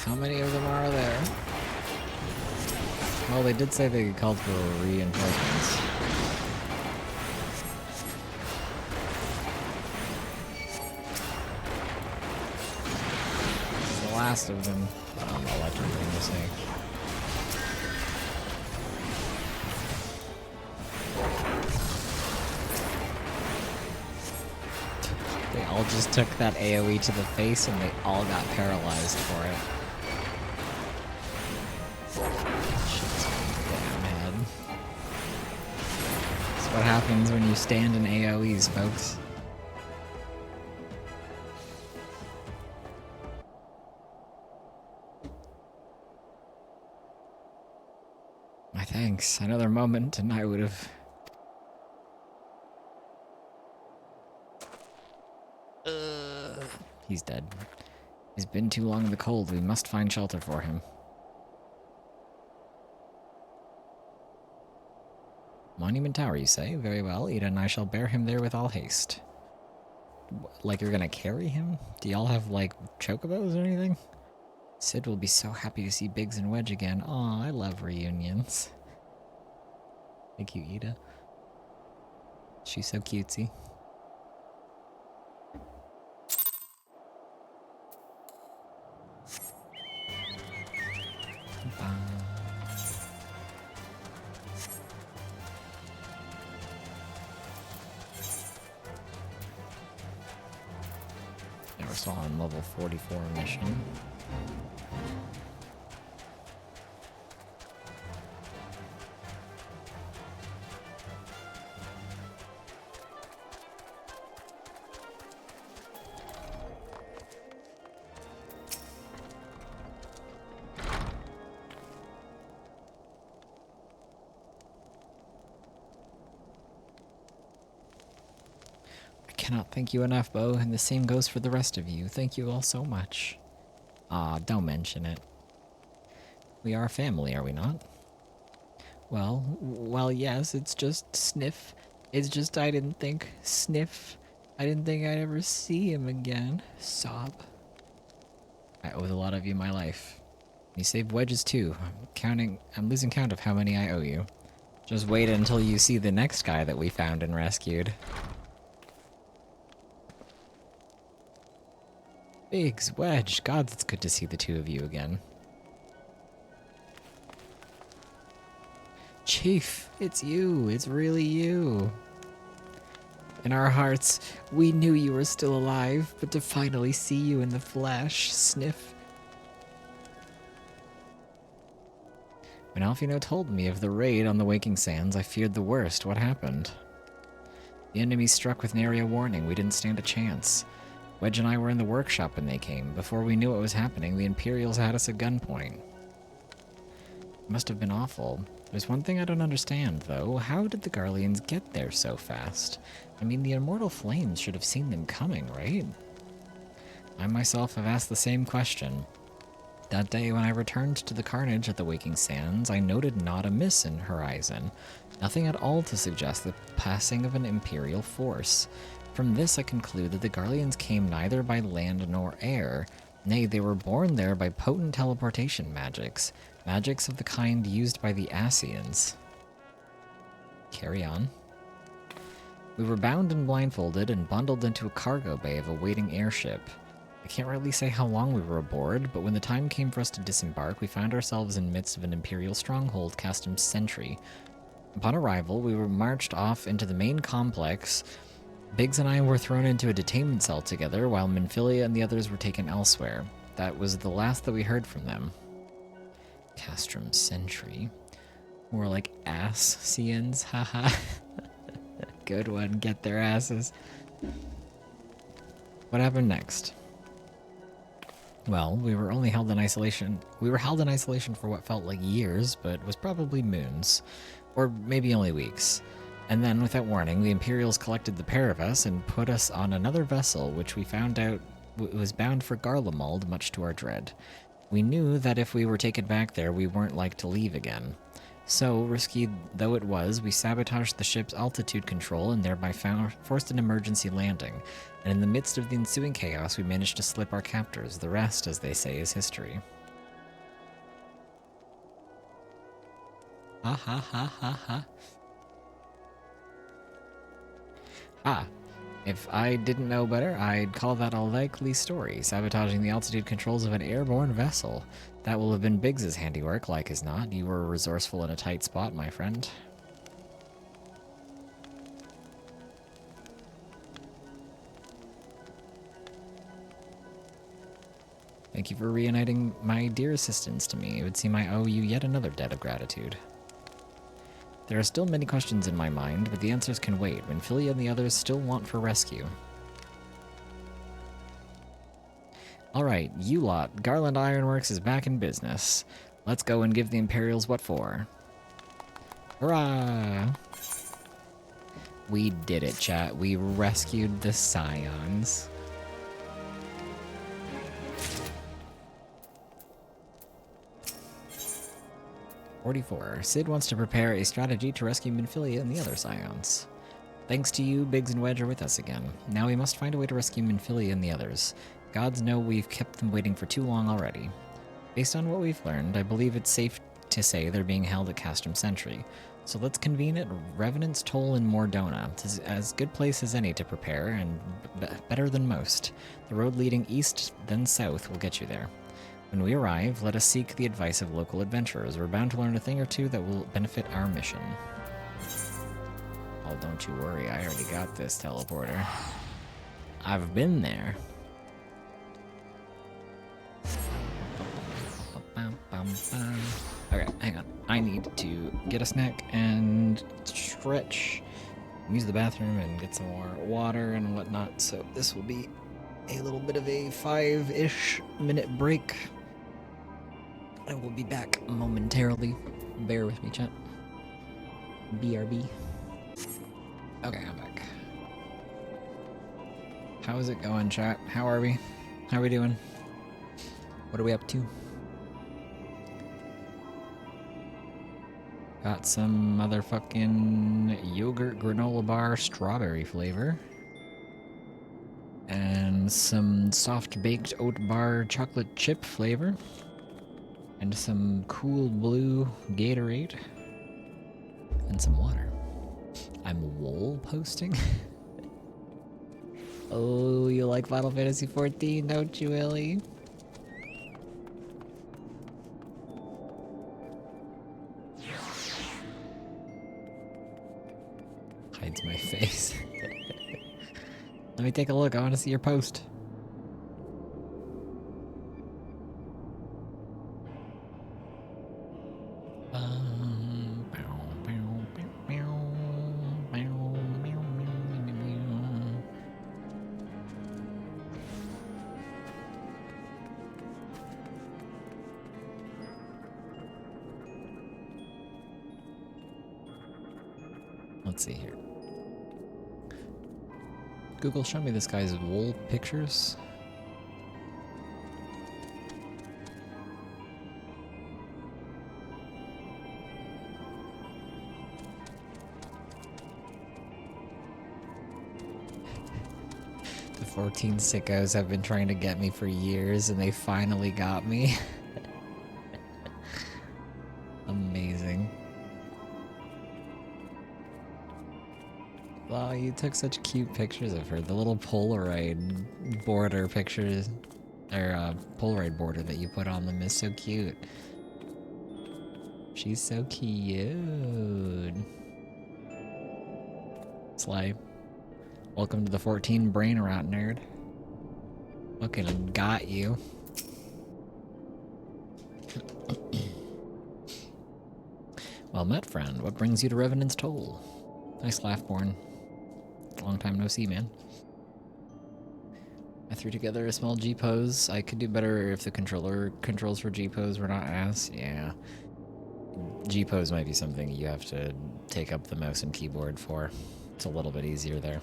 How many of them are there? Well, they did say they called for reinforcements. It's the last of them. I don't know what you're going to say. They all just took that AoE to the face and they all got paralyzed for it. What happens when you stand in AoEs, folks. thanks. Another moment and I would have... He's dead. He's been too long in the cold. We must find shelter for him. Monument Tower, you say? Very well. Ida and I shall bear him there with all haste. Like you're gonna carry him? Do y'all have, like, chocobos or anything? Sid will be so happy to see Biggs and Wedge again. Aw, I love reunions. Thank you, Ida. She's so cutesy. Yeah, we're still on level 44 mission. Cannot thank you enough, Bo, and the same goes for the rest of you. Thank you all so much. Aw, don't mention it. We are a family, are we not? Well, yes, it's just Sniff. It's just I didn't think Sniff. I didn't think I'd ever see him again. Sob. I owe a lot of you my life. You saved Wedges too. I'm losing count of how many I owe you. Just wait until you see the next guy that we found and rescued. Biggs, Wedge, God, it's good to see the two of you again. Chief, it's you. It's really you. In our hearts, we knew you were still alive, but to finally see you in the flesh, Sniff. When Alfino told me of the raid on the Waking Sands, I feared the worst. What happened? The enemy struck with nary a warning. We didn't stand a chance. Wedge and I were in the workshop when they came. Before we knew what was happening, the Imperials had us at gunpoint. It must have been awful. There's one thing I don't understand, though. How did the Garleans get there so fast? I mean, the Immortal Flames should have seen them coming, right? I myself have asked the same question. That day when I returned to the carnage at the Waking Sands, I noted not a miss in horizon. Nothing at all to suggest the passing of an Imperial force. From this I conclude that the Garleans came neither by land nor air. Nay, they were born there by potent teleportation magics. Magics of the kind used by the Asians. Carry on. We were bound and blindfolded and bundled into a cargo bay of a waiting airship. I can't really say how long we were aboard, but when the time came for us to disembark, we found ourselves in the midst of an Imperial stronghold custom sentry. Upon arrival, we were marched off into the main complex. Biggs and I were thrown into a detainment cell together, while Minfilia and the others were taken elsewhere. That was the last that we heard from them. Castrum Sentry. More like ass-cians, haha. Good one, get their asses. What happened next? Well, we were held in isolation for what felt like years, but was probably moons. Or maybe only weeks. And then, without warning, the Imperials collected the pair of us and put us on another vessel, which we found out was bound for Garlemald, much to our dread. We knew that if we were taken back there, we weren't like to leave again. So, risky though it was, we sabotaged the ship's altitude control and thereby forced an emergency landing. And in the midst of the ensuing chaos, we managed to slip our captors. The rest, as they say, is history. Ha ha ha ha ha. Ah, if I didn't know better, I'd call that a likely story, sabotaging the altitude controls of an airborne vessel. That will have been Biggs's handiwork, like as not. You were resourceful in a tight spot, my friend. Thank you for reuniting my dear assistants to me. It would seem I owe you yet another debt of gratitude. There are still many questions in my mind, but the answers can wait, when Philia and the others still want for rescue. Alright, you lot, Garland Ironworks is back in business. Let's go and give the Imperials what for. Hurrah! We did it, chat. We rescued the Scions. "44. Sid wants to prepare a strategy to rescue Minfilia and the other Scions. Thanks to you, Biggs and Wedge are with us again. Now we must find a way to rescue Minfilia and the others. Gods know we've kept them waiting for too long already. Based on what we've learned, I believe it's safe to say they're being held at Castrum Sentry. So let's convene at Revenant's Toll in Mordona. It's as good place as any to prepare, and better than most. The road leading east, then south, will get you there. When we arrive, let us seek the advice of local adventurers. We're bound to learn a thing or two that will benefit our mission." Oh, don't you worry, I already got this teleporter. I've been there. Okay, hang on. I need to get a snack and stretch, use the bathroom, and get some more water and whatnot. So this will be a little bit of a 5-ish minute break. I will be back momentarily. Bear with me, chat. BRB. Okay, I'm back. How is it going, chat? How are we? How are we doing? What are we up to? Got some motherfucking yogurt granola bar strawberry flavor. And some soft baked oat bar chocolate chip flavor. And some cool blue Gatorade. And some water. I'm wall posting. Oh, you like Final Fantasy XIV, don't you, Ellie? Hides my face. Let me take a look. I want to see your post. Let's see here. Google, show me this guy's wool pictures. The 14 sickos have been trying to get me for years, and they finally got me. Amazing. Wow, you took such cute pictures of her. The little Polaroid border pictures, or Polaroid border that you put on them is so cute. She's so cute. Sly, welcome to the 14 brain rot, nerd. Fucking got you. Well met, friend. What brings you to Revenant's Toll? Nice laugh, Born. Long time no see, man. I threw together a small G-pose. I could do better if the controls for G-pose were not ass. Yeah. G-pose might be something you have to take up the mouse and keyboard for. It's a little bit easier there.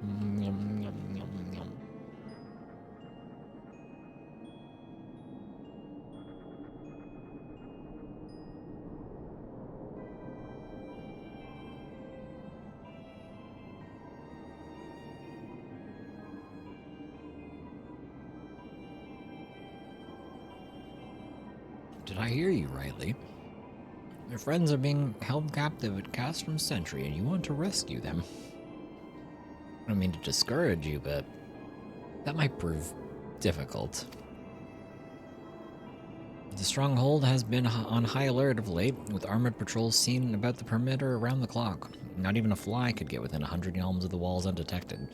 Yum, yum, yum, yum. Did I hear you rightly? Your friends are being held captive at Castrum Sentry, and you want to rescue them. I don't mean to discourage you, but that might prove difficult. The stronghold has been on high alert of late, with armored patrols seen about the perimeter around the clock. Not even a fly could get within 100 yalms of the walls undetected.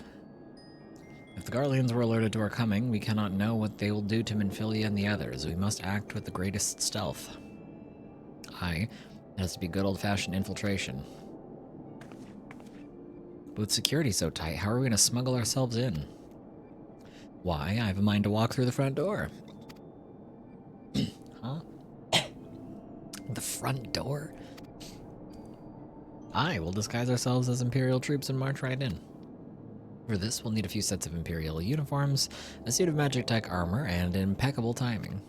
If the Garleans were alerted to our coming, we cannot know what they will do to Minfilia and the others. We must act with the greatest stealth. Aye, it has to be good old-fashioned infiltration. But with security so tight, how are we going to smuggle ourselves in? Why, I have a mind to walk through the front door. Huh? The front door? Aye, we'll disguise ourselves as Imperial troops and march right in. For this, we'll need a few sets of Imperial uniforms, a suit of magic tech armor, and impeccable timing.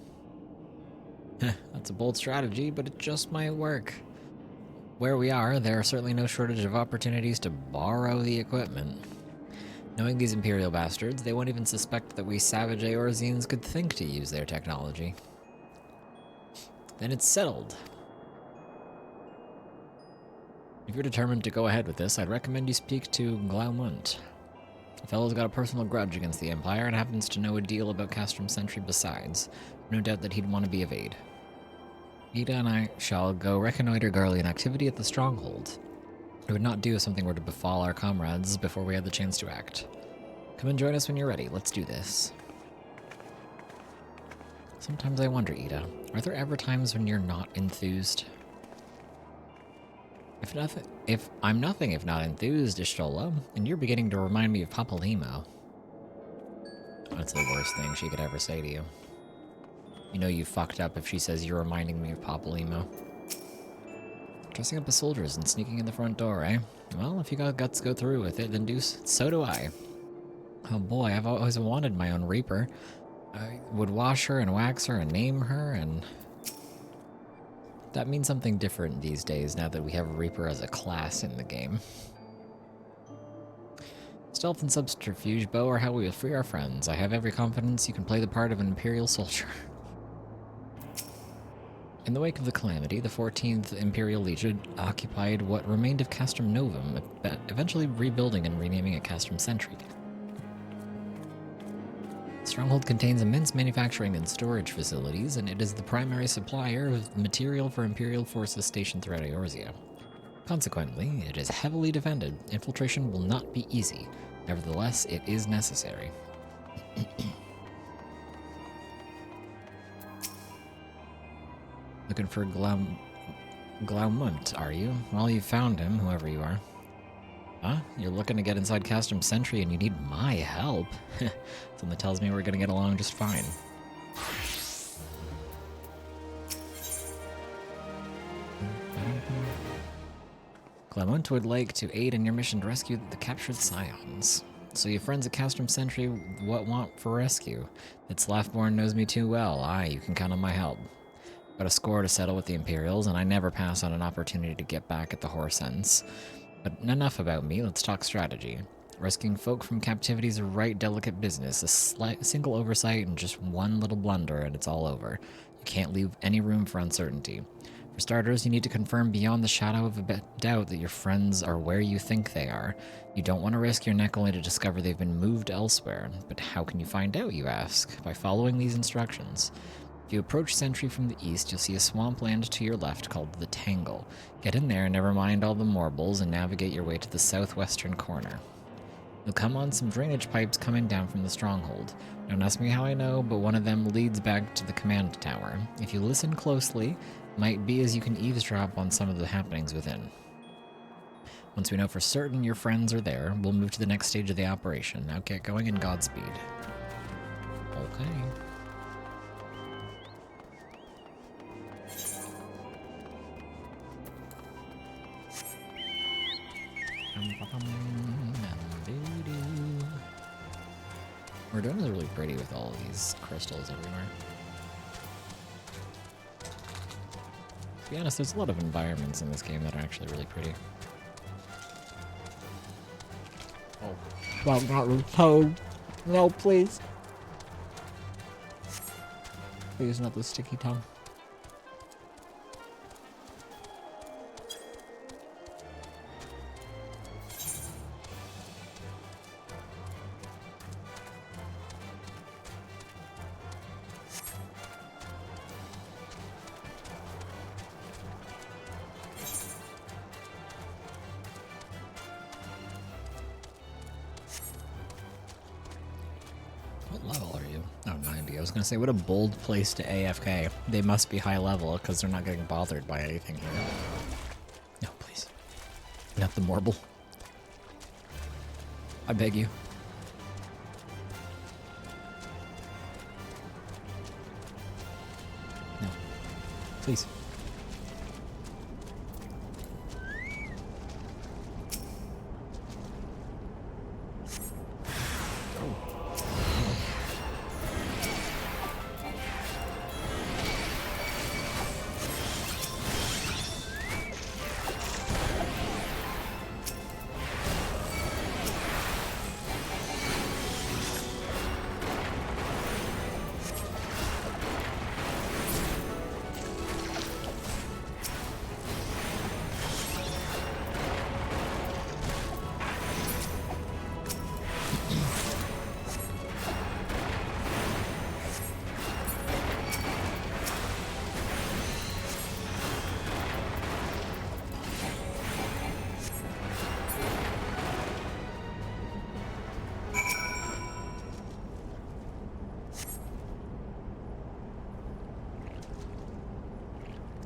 That's a bold strategy, but it just might work. Where we are, there are certainly no shortage of opportunities to borrow the equipment. Knowing these Imperial bastards, they won't even suspect that we savage Eorzeans could think to use their technology. Then it's settled. If you're determined to go ahead with this, I'd recommend you speak to Glaumunt. The fellow's got a personal grudge against the Empire and happens to know a deal about Castrum Sentry besides. No doubt that he'd want to be evade. Ida and I shall go reconnoiter Garlean activity at the stronghold. It would not do if something were to befall our comrades before we had the chance to act. Come and join us when you're ready. Let's do this. Sometimes I wonder, Ida, are there ever times when you're not enthused? If I'm nothing if not enthused, Ishtola, and you're beginning to remind me of Papalymo. That's the worst thing she could ever say to you. You know you fucked up if she says you're reminding me of Papalymo. Dressing up as soldiers and sneaking in the front door, eh? Well, if you got guts to go through with it, then so do I. Oh boy, I've always wanted my own Reaper. I would wash her and wax her and name her, and... that means something different these days now that we have Reaper as a class in the game. Stealth and subterfuge, bow, are how we will free our friends. I have every confidence you can play the part of an Imperial soldier. In the wake of the Calamity, the 14th Imperial Legion occupied what remained of Castrum Novum, eventually rebuilding and renaming it Castrum Sentry. The stronghold contains immense manufacturing and storage facilities, and it is the primary supplier of material for Imperial forces stationed throughout Eorzea. Consequently, it is heavily defended. Infiltration will not be easy. Nevertheless, it is necessary. Looking for Glaumunt, are you? Well, you found him, whoever you are. Huh? You're looking to get inside Castrum Sentry and you need my help? Something tells me we're gonna get along just fine. Glaumunt would like to aid in your mission to rescue the captured Scions. So your friends at Castrum Sentry what want for rescue? Its Laughborn knows me too well. Aye, you can count on my help. Got a score to settle with the Imperials, and I never pass on an opportunity to get back at the Horsens. But enough about me, let's talk strategy. Rescuing folk from captivity is a right delicate business. A single oversight and just one little blunder and it's all over. You can't leave any room for uncertainty. For starters, you need to confirm beyond the shadow of a doubt that your friends are where you think they are. You don't want to risk your neck only to discover they've been moved elsewhere. But how can you find out, you ask? By following these instructions. If you approach Sentry from the east, you'll see a swampland to your left called the Tangle. Get in there, never mind all the marbles, and navigate your way to the southwestern corner. You'll come on some drainage pipes coming down from the stronghold. Don't ask me how I know, but one of them leads back to the command tower. If you listen closely, it might be as you can eavesdrop on some of the happenings within. Once we know for certain your friends are there, we'll move to the next stage of the operation. Now get going and Godspeed. Okay. Verdun is really pretty with all of these crystals everywhere. To be honest, there's a lot of environments in this game that are actually really pretty. Oh. Well, not with Toad. No, please. Please, not the sticky tongue. What level are you? Oh, 90. I was gonna say, what a bold place to AFK. They must be high level, because they're not getting bothered by anything here. No, please. Not the Morble. I beg you. Please.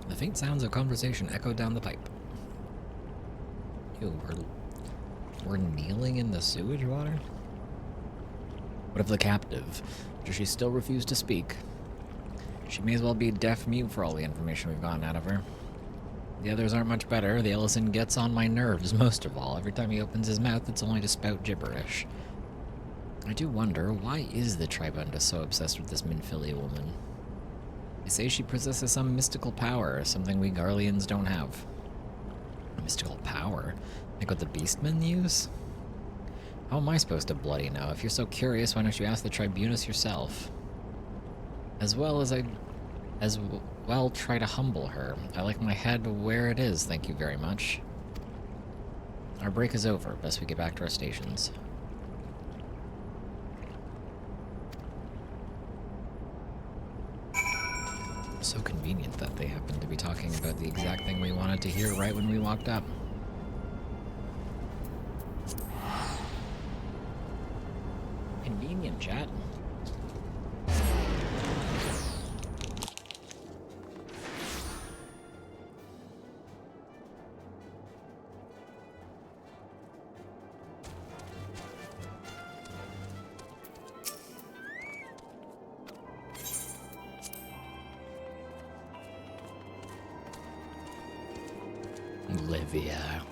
The faint sounds of conversation echoed down the pipe. Ew, we're kneeling in the sewage water? What of the captive? Does she still refuse to speak? She may as well be deaf-mute for all the information we've gotten out of her. The others aren't much better. The Ellison gets on my nerves most of all. Every time he opens his mouth, it's only to spout gibberish. I do wonder, why is the Tribunda so obsessed with this Minfilia woman? They say she possesses some mystical power, something we Garleans don't have. Mystical power? Like what the Beastmen use? How am I supposed to bloody know? If you're so curious, why don't you ask the Tribunus yourself? As well, try to humble her. I like my head where it is, thank you very much. Our break is over. Best we get back to our stations. So convenient that they happened to be talking about the exact thing we wanted to hear right when we walked up. Convenient, chat. Livia.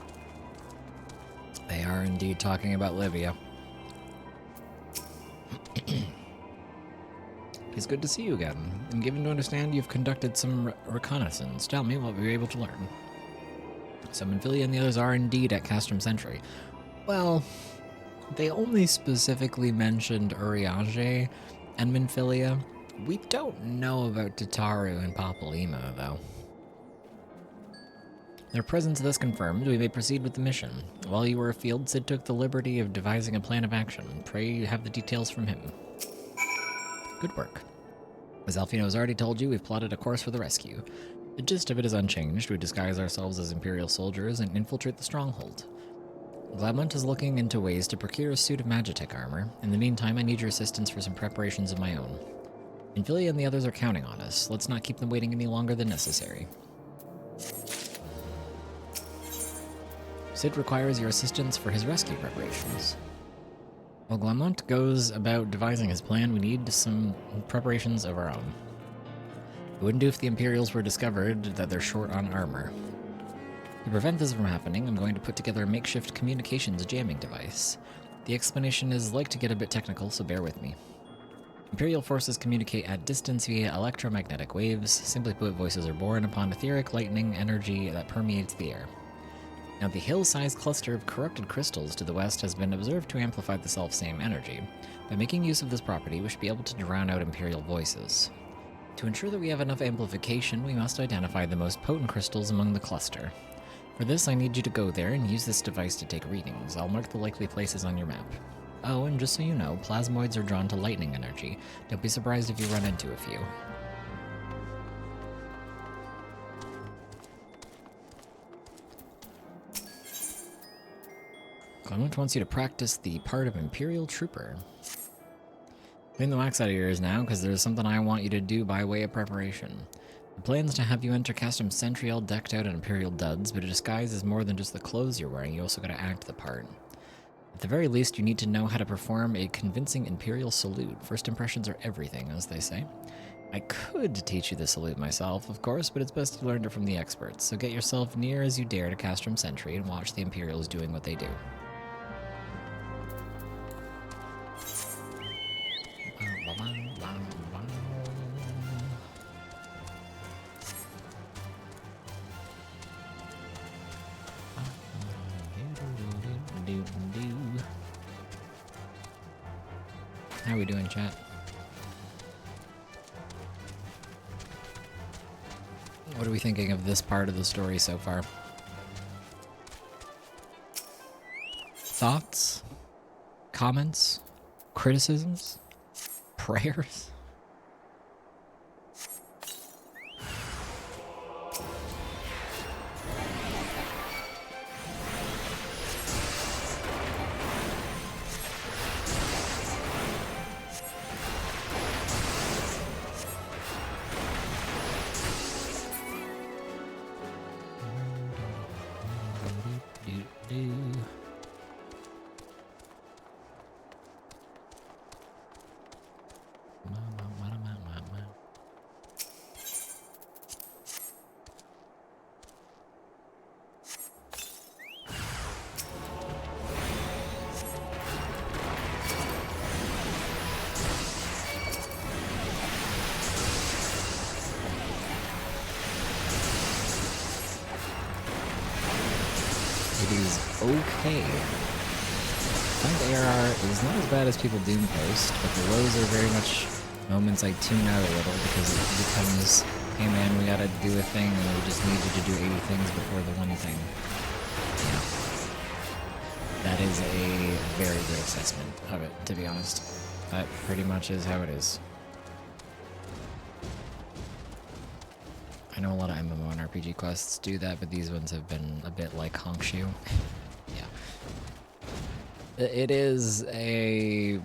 They are indeed talking about Livia. It's good to see you again. I'm given to understand you've conducted some reconnaissance. Tell me what we were able to learn. So Minfilia and the others are indeed at Castrum Sentry. Well, they only specifically mentioned Urianger and Minfilia. We don't know about Tataru and Papalima, though. Their presence thus confirmed, we may proceed with the mission. While you were afield, Sid took the liberty of devising a plan of action. Pray you have the details from him. Good work. As Alfino has already told you, we've plotted a course for the rescue. The gist of it is unchanged. We disguise ourselves as Imperial soldiers and infiltrate the stronghold. Glamont is looking into ways to procure a suit of Magitech armor. In the meantime, I need your assistance for some preparations of my own. Minfilia and the others are counting on us. Let's not keep them waiting any longer than necessary. Sid requires your assistance for his rescue preparations. While Glamont goes about devising his plan, we need some preparations of our own. It wouldn't do if the Imperials were discovered that they're short on armor. To prevent this from happening, I'm going to put together a makeshift communications jamming device. The explanation is like to get a bit technical, so bear with me. Imperial forces communicate at distance via electromagnetic waves. Simply put, voices are born upon etheric lightning energy that permeates the air. Now, the hill-sized cluster of corrupted crystals to the west has been observed to amplify the self-same energy. By making use of this property, we should be able to drown out Imperial voices. To ensure that we have enough amplification, we must identify the most potent crystals among the cluster. For this, I need you to go there and use this device to take readings. I'll mark the likely places on your map. Oh, and just so you know, plasmoids are drawn to lightning energy. Don't be surprised if you run into a few. Clement wants you to practice the part of Imperial Trooper. Clean the wax out of your ears now, because there's something I want you to do by way of preparation. The plan's to have you enter Castrum Sentry all decked out in Imperial duds, but a disguise is more than just the clothes you're wearing, you also gotta act the part. At the very least, you need to know how to perform a convincing Imperial salute. First impressions are everything, as they say. I could teach you the salute myself, of course, but it's best you learned it from the experts, so get yourself near as you dare to Castrum Sentry and watch the Imperials doing what they do. How are we doing, chat? What are we thinking of this part of the story so far? Thoughts? Comments? Criticisms? Prayers? It is okay. I think ARR is not as bad as people doom post, but the lows are very much moments I tune out a little because it becomes, hey man, we gotta do a thing and we just need you to do 80 things before the one thing. Yeah. That is a very good assessment of it, to be honest. That pretty much is how it is. I know a lot of MMO and RPG quests do that, but these ones have been a bit like Hongshu. Yeah. It is a...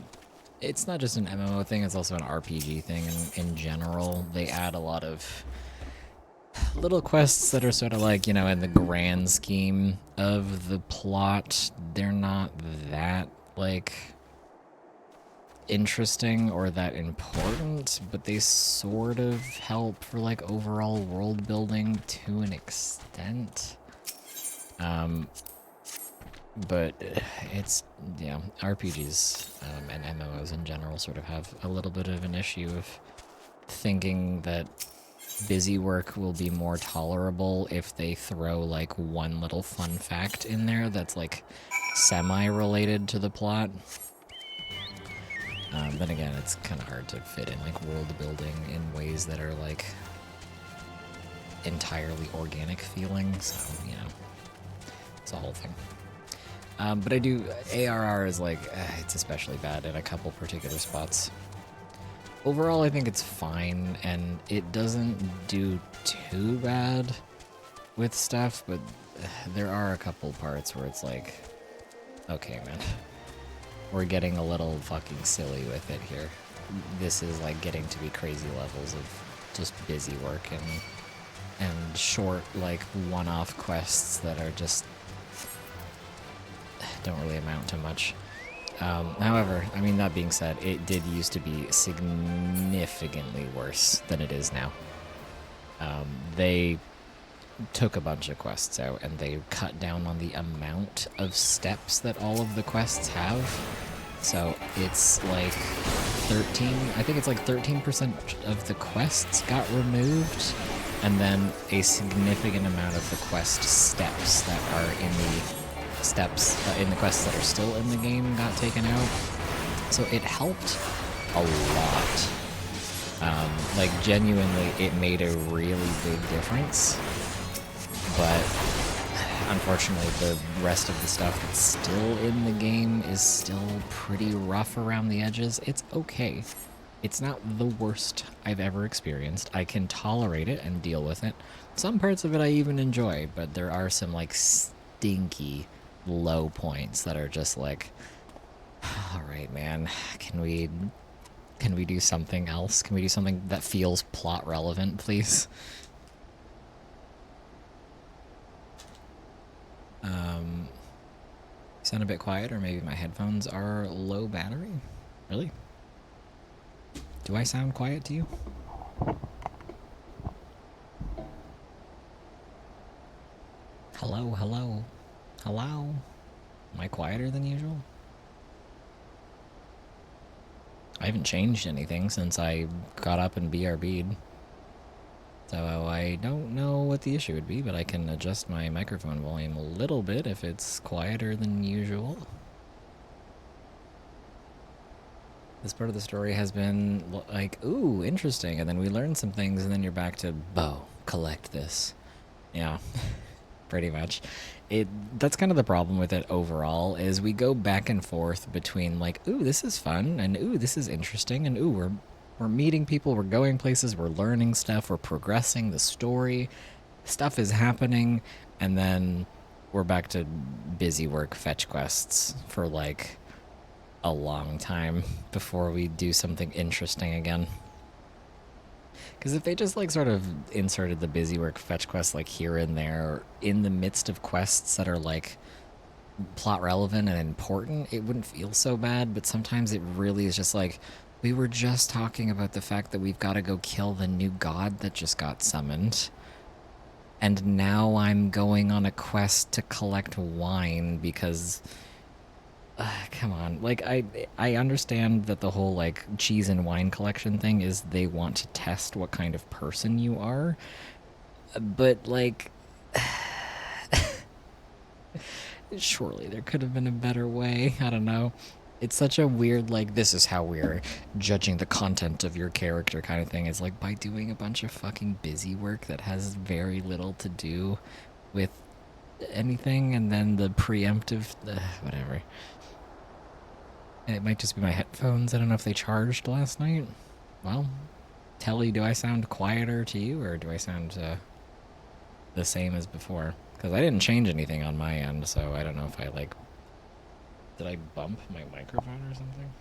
It's not just an MMO thing, it's also an RPG thing, and in general, they add a lot of little quests that are sort of like, you know, in the grand scheme of the plot, they're not that, like, interesting or that important, but they sort of help for like overall world building to an extent. But it's, yeah, RPGs and MMOs in general sort of have a little bit of an issue of thinking that busy work will be more tolerable if they throw like one little fun fact in there that's like semi-related to the plot. Then again, it's kind of hard to fit in like world building in ways that are like entirely organic feeling, so, you know, it's a whole thing. But I do, ARR is like, it's especially bad in a couple particular spots. Overall, I think it's fine, and it doesn't do too bad with stuff, but there are a couple parts where it's like, okay, man. We're getting a little fucking silly with it here. This is like getting to be crazy levels of just busy work and short like one-off quests that are just don't really amount to much. However, I mean, that being said, it did used to be significantly worse than it is now. They took a bunch of quests out and they cut down on the amount of steps that all of the quests have. So it's like 13, I think it's like 13% of the quests got removed, and then a significant amount of the quest steps that are in the steps in the quests that are still in the game got taken out. So it helped a lot. Like genuinely, it made a really big difference. But unfortunately, the rest of the stuff that's still in the game is still pretty rough around the edges. It's okay. It's not the worst I've ever experienced. I can tolerate it and deal with it. Some parts of it I even enjoy, but there are some like stinky low points that are just like, all right, man, can we do something else? Can we do something that feels plot relevant, please? Sound a bit quiet, or maybe my headphones are low battery? Really? Do I sound quiet to you? Hello, hello. Hello? Am I quieter than usual? I haven't changed anything since I got up and BRB'd. So I don't know what the issue would be, but I can adjust my microphone volume a little bit if it's quieter than usual. This part of the story has been like, ooh, interesting, and then we learn some things, and then you're back to, collect this. Yeah, pretty much. That's kind of the problem with it overall, is we go back and forth between like, ooh, this is fun, and ooh, this is interesting, and ooh, we're meeting people, we're going places, we're learning stuff, we're progressing the story, stuff is happening, and then we're back to busy work fetch quests for like a long time before we do something interesting again. Because if they just like sort of inserted the busy work fetch quests like here and there in the midst of quests that are like plot relevant and important, it wouldn't feel so bad. But sometimes it really is just like, we were just talking about the fact that we've got to go kill the new god that just got summoned, and now I'm going on a quest to collect wine because come on, like I understand that the whole like cheese and wine collection thing is they want to test what kind of person you are, but like surely there could have been a better way. I don't know. It's such a weird, like, this is how we're judging the content of your character kind of thing. It's like by doing a bunch of fucking busy work that has very little to do with anything, and then the preemptive, whatever. And it might just be my headphones. I don't know if they charged last night. Well, Telly, do I sound quieter to you, or do I sound the same as before? Because I didn't change anything on my end, so I don't know if I, like... Did I bump my microphone or something?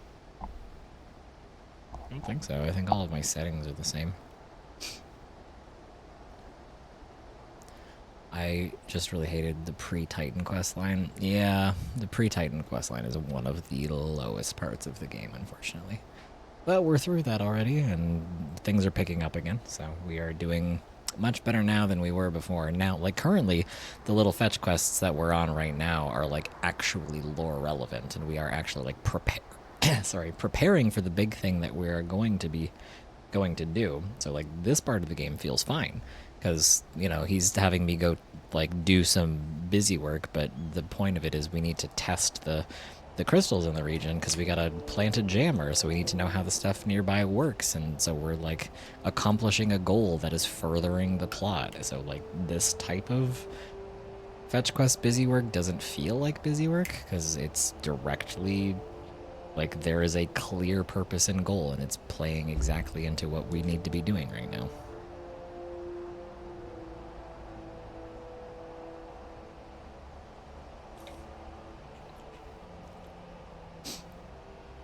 I don't think so. I think all of my settings are the same. I just really hated the pre-Titan quest line. Yeah, the pre-Titan quest line is one of the lowest parts of the game, unfortunately. But we're through that already, and things are picking up again, so we are doing much better now than we were before. Now, like, currently, the little fetch quests that we're on right now are, like, actually lore relevant, and we are actually, like, preparing for the big thing that we're going to do. So, like, this part of the game feels fine, because, you know, he's having me go, like, do some busy work, but the point of it is we need to test the crystals in the region, because we gotta plant a jammer, so we need to know how the stuff nearby works, and so we're like accomplishing a goal that is furthering the plot. So like this type of fetch quest busy work doesn't feel like busy work, because it's directly like there is a clear purpose and goal, and it's playing exactly into what we need to be doing right now.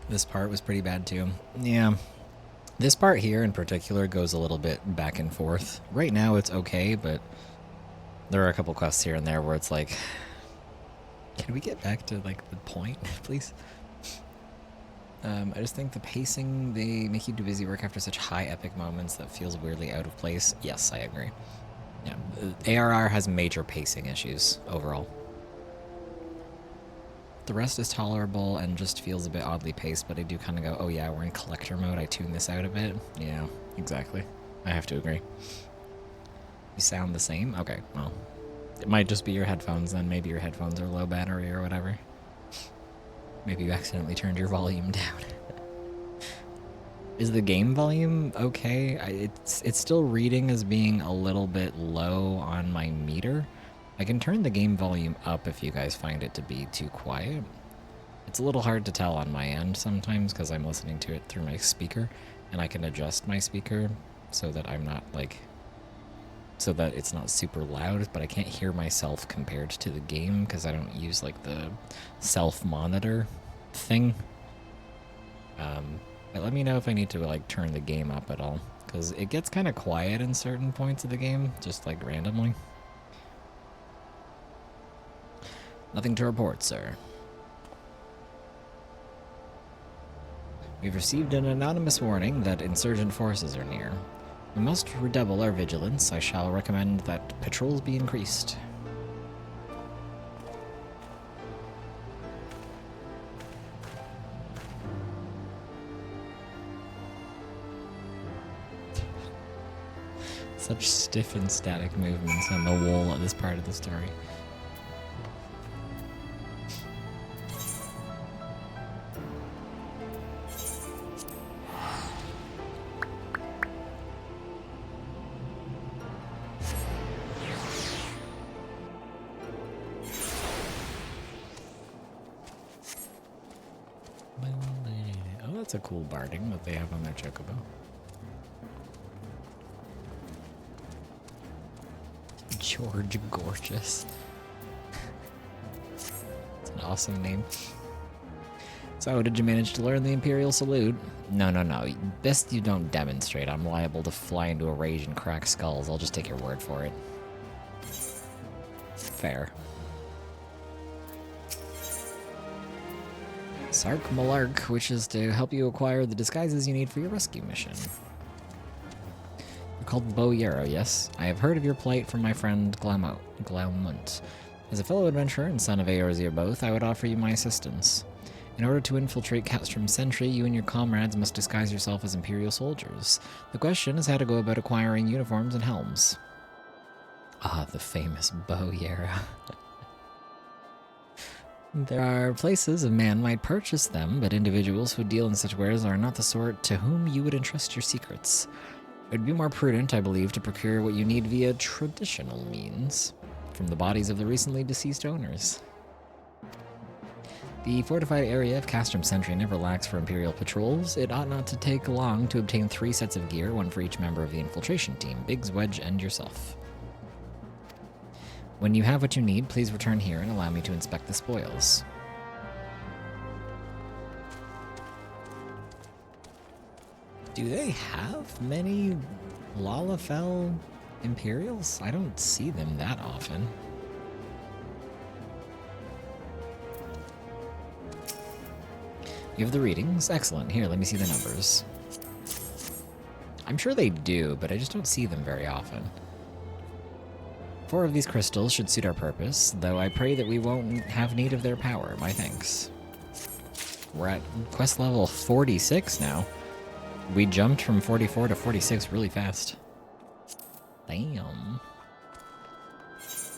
This part was pretty bad too. Yeah. This part here in particular goes a little bit back and forth. Right now it's okay, but there are a couple quests here and there where it's like, can we get back to like the point, please? I just think the pacing, they make you do busy work after such high epic moments that feels weirdly out of place. Yes, I agree. Yeah, ARR has major pacing issues overall. The rest is tolerable and just feels a bit oddly paced, but I do kind of go, oh yeah, we're in collector mode, I tune this out a bit. Yeah, exactly. I have to agree. You sound the same? Okay, well, it might just be your headphones then. Maybe your headphones are low battery or whatever. Maybe you accidentally turned your volume down. Is the game volume okay? It's still reading as being a little bit low on my meter. I can turn the game volume up if you guys find it to be too quiet. It's a little hard to tell on my end sometimes because I'm listening to it through my speaker, and I can adjust my speaker so that I'm not like, so that it's not super loud, but I can't hear myself compared to the game because I don't use like the self-monitor thing. But let me know if I need to like turn the game up at all, because it gets kind of quiet in certain points of the game, just like randomly. Nothing to report, sir. We've received an anonymous warning that insurgent forces are near. We must redouble our vigilance. I shall recommend that patrols be increased. Such stiff and static movements on the wall at this part of the story. Oh, that's a cool barding that they have on their chocobo. George Gorgeous. It's an awesome name. So, did you manage to learn the Imperial Salute? No. Best you don't demonstrate. I'm liable to fly into a rage and crack skulls. I'll just take your word for it. Fair. Sark Malark wishes to help you acquire the disguises you need for your rescue mission. You're called Bo Yarrow, yes? I have heard of your plight from my friend Glaumont. As a fellow adventurer and son of Eorzir both, I would offer you my assistance. In order to infiltrate Castrum Sentry, you and your comrades must disguise yourself as Imperial soldiers. The question is how to go about acquiring uniforms and helms. Ah, the famous Bo Yarrow. There are places a man might purchase them, but individuals who deal in such wares are not the sort to whom you would entrust your secrets. It would be more prudent, I believe, to procure what you need via traditional means, from the bodies of the recently deceased owners. The fortified area of Castrum Sentry never lacks for Imperial patrols. It ought not to take long to obtain 3 sets of gear, 1 for each member of the infiltration team, Biggs, Wedge, and yourself. When you have what you need, please return here and allow me to inspect the spoils. Do they have many Lalafell Imperials? I don't see them that often. You have the readings? Excellent. Here, let me see the numbers. I'm sure they do, but I just don't see them very often. 4 of these crystals should suit our purpose, though I pray that we won't have need of their power. My thanks. We're at quest level 46 now. We jumped from 44 to 46 really fast. Damn.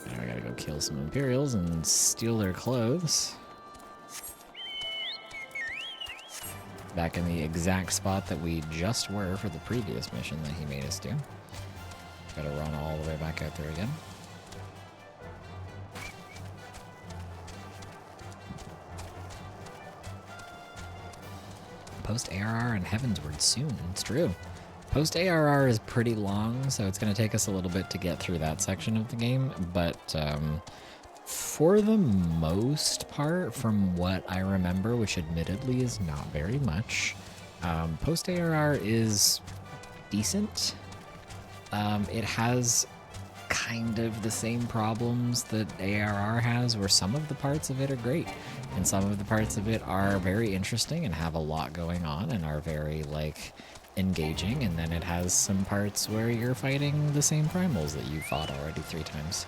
Now I gotta go kill some Imperials and steal their clothes. Back in the exact spot that we just were for the previous mission that he made us do. Gotta run all the way back out there again. Post ARR and Heavensward soon. It's true. Post ARR is pretty long, so it's going to take us a little bit to get through that section of the game, but for the most part, from what I remember, which admittedly is not very much, post ARR is decent. It has kind of the same problems that ARR has, where some of the parts of it are great, and some of the parts of it are very interesting and have a lot going on and are very, like, engaging, and then it has some parts where you're fighting the same primals that you fought already 3 times.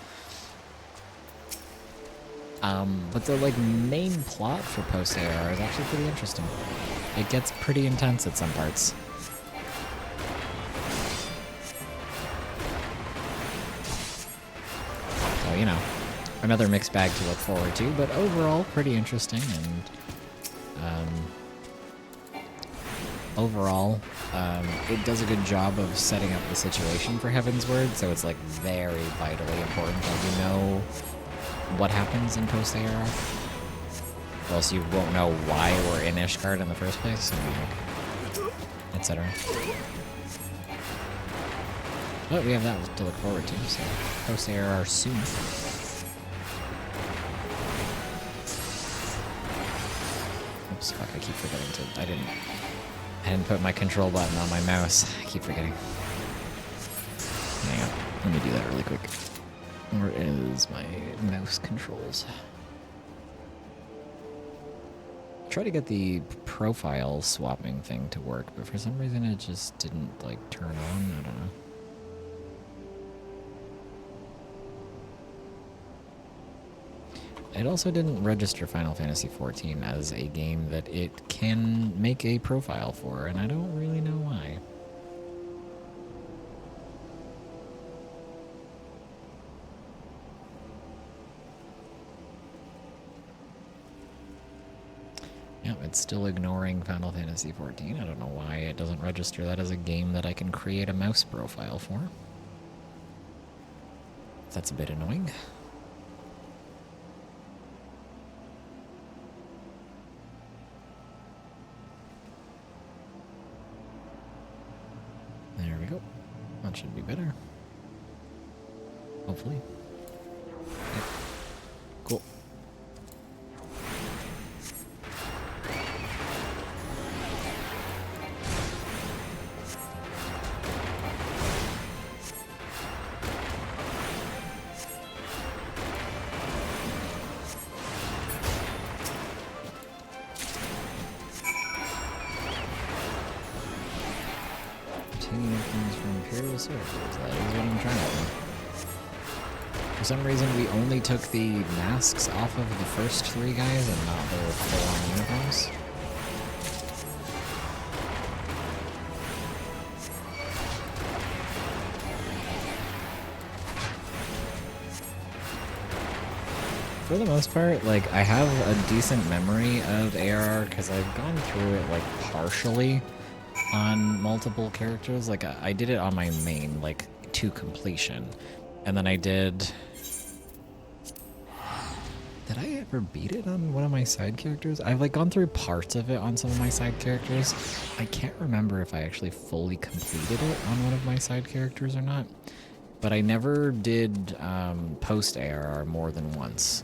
But the, like, main plot for post-ARR is actually pretty interesting. It gets pretty intense at some parts. So, you know, another mixed bag to look forward to, but overall pretty interesting, and overall it does a good job of setting up the situation for Heavensward, so it's like very vitally important that you know what happens in post-ARR, or else you won't know why we're in Ishgard in the first place, etc. But we have that to look forward to, so post-ARR soon. Oops, fuck, I keep forgetting to... I didn't put my control button on my mouse. I keep forgetting. Hang on, let me do that really quick. Where is my mouse controls? Try to get the profile swapping thing to work, but for some reason it just didn't, like, turn on. I don't know. It also didn't register Final Fantasy XIV as a game that it can make a profile for, and I don't really know why. It's still ignoring Final Fantasy XIV. I don't know why it doesn't register that as a game that I can create a mouse profile for. That's a bit annoying. There we go. That should be better. Hopefully. Yep. Cool. That is what I'm trying to do. For some reason, we only took the masks off of the first 3 guys and not their full-on uniforms. For the most part, like, I have a decent memory of ARR because I've gone through it, like, partially on multiple characters. Like, I did it on my main, like, to completion. And then I did I ever beat it on one of my side characters? I've, like, gone through parts of it on some of my side characters. I can't remember if I actually fully completed it on one of my side characters or not. But I never did post ARR more than once.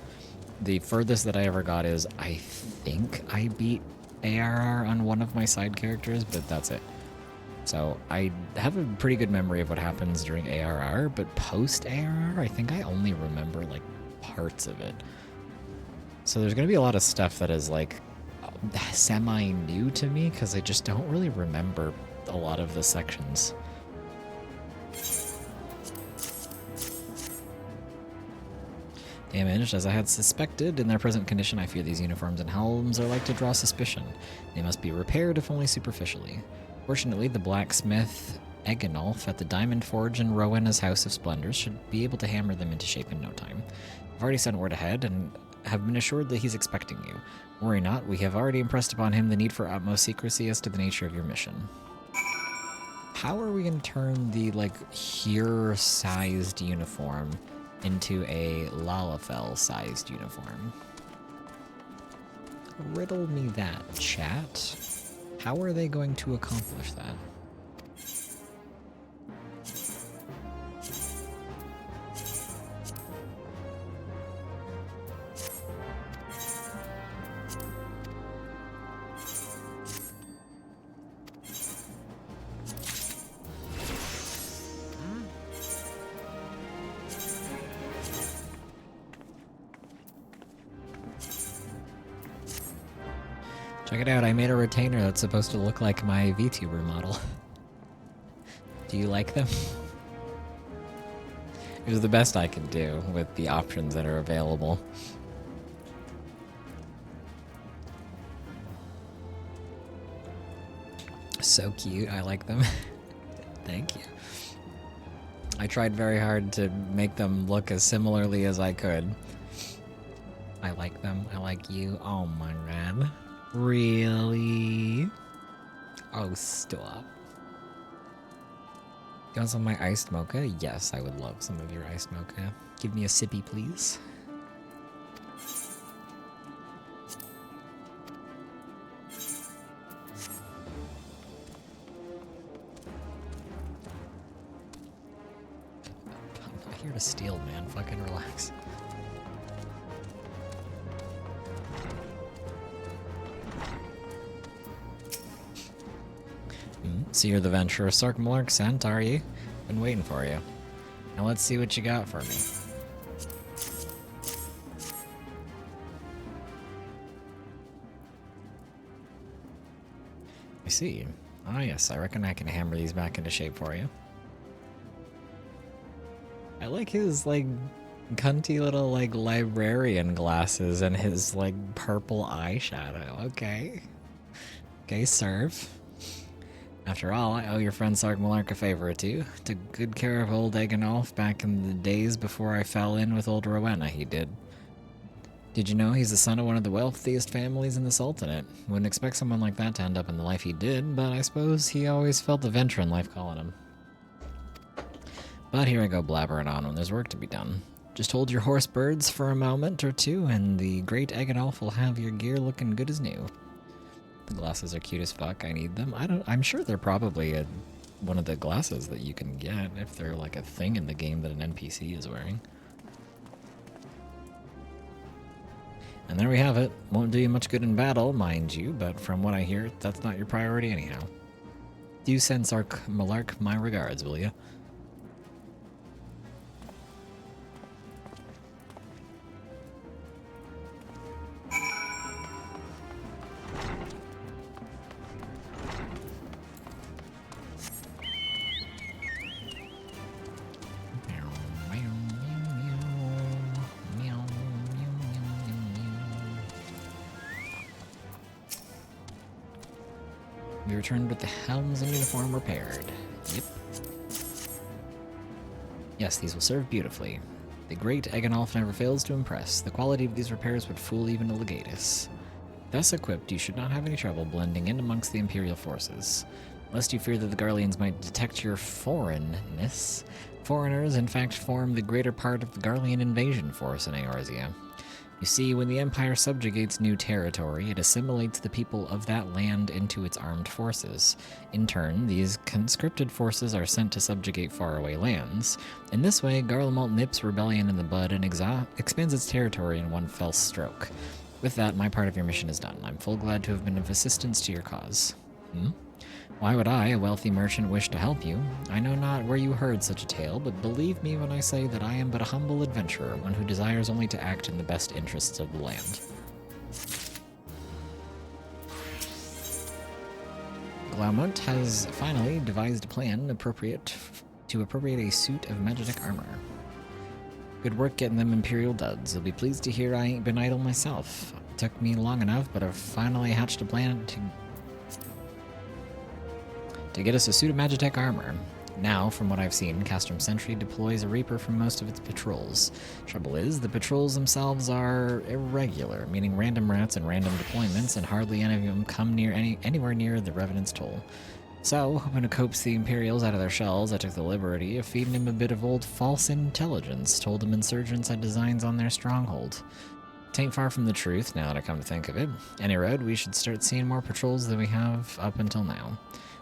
The furthest that I ever got is, I think I beat ARR on one of my side characters, but that's it. So I have a pretty good memory of what happens during ARR, but post ARR, I think I only remember, like, parts of it. So there's going to be a lot of stuff that is, like, semi-new to me, because I just don't really remember a lot of the sections. Damaged, as I had suspected. In their present condition, I fear these uniforms and helms are like to draw suspicion. They must be repaired, if only superficially. Fortunately, the blacksmith Eganolf at the Diamond Forge in Rowena's House of Splendors should be able to hammer them into shape in no time. I've already sent word ahead, and have been assured that he's expecting you. Worry not, we have already impressed upon him the need for utmost secrecy as to the nature of your mission. How are we going to turn the, like, here-sized uniform into a Lalafell-sized uniform? Riddle me that, chat. How are they going to accomplish that? Check it out, I made a retainer that's supposed to look like my VTuber model. Do you like them? It was the best I could do with the options that are available. So cute, I like them. Thank you. I tried very hard to make them look as similarly as I could. I like them, I like you. Oh my god. Really? Oh, stop. You want some of my iced mocha? Yes, I would love some of your iced mocha. Give me a sippy, please. I'm not here to steal, man. Fucking relax. So you're the venturer Sarkmalark sent, are you? Been waiting for you. Now let's see what you got for me. I see. Ah yes, I reckon I can hammer these back into shape for you. I like his, like, cunty little, like, librarian glasses and his, like, purple eyeshadow. Okay. Okay, serve. After all, I owe your friend Sarkmalark a favor or two. Took good care of old Eganolf back in the days before I fell in with old Rowena, he did. Did you know he's the son of one of the wealthiest families in the Sultanate? Wouldn't expect someone like that to end up in the life he did, but I suppose he always felt the venture in life calling him. But here I go blabbering on when there's work to be done. Just hold your horse birds for a moment or two, and the great Eggenolf will have your gear looking good as new. The glasses are cute as fuck. I need them. I'm sure they're probably one of the glasses that you can get if they're like a thing in the game that an NPC is wearing. And there we have it. Won't do you much good in battle, mind you, but from what I hear, that's not your priority anyhow. Do send Malark my regards, will ya? We returned with the helms and uniform repaired. Yep. Yes, these will serve beautifully. The great Eggenolf never fails to impress. The quality of these repairs would fool even a legatus. Thus equipped, you should not have any trouble blending in amongst the Imperial forces. Lest you fear that the Garleans might detect your foreignness, foreigners in fact form the greater part of the Garlean invasion force in Eorzea. You see, when the Empire subjugates new territory, it assimilates the people of that land into its armed forces. In turn, these conscripted forces are sent to subjugate faraway lands. In this way, Garlemald nips rebellion in the bud and expands its territory in one fell stroke. With that, my part of your mission is done. I'm full glad to have been of assistance to your cause. Why would I, a wealthy merchant, wish to help you? I know not where you heard such a tale, but believe me when I say that I am but a humble adventurer, one who desires only to act in the best interests of the land. Glaumont has finally devised a plan to appropriate a suit of magitek armor. Good work getting them Imperial duds. You'll be pleased to hear I ain't been idle myself. It took me long enough, but I've finally hatched a plan to get us a suit of magitek armor. Now, from what I've seen, Castrum Sentry deploys a Reaper from most of its patrols. Trouble is, the patrols themselves are irregular, meaning random rats and random deployments, and hardly any of them come anywhere near the Revenant's toll. So, hoping to coax the Imperials out of their shells, I took the liberty of feeding him a bit of old false intelligence, told him insurgents had designs on their stronghold. Tain't far from the truth, now that I come to think of it. Any road, we should start seeing more patrols than we have up until now.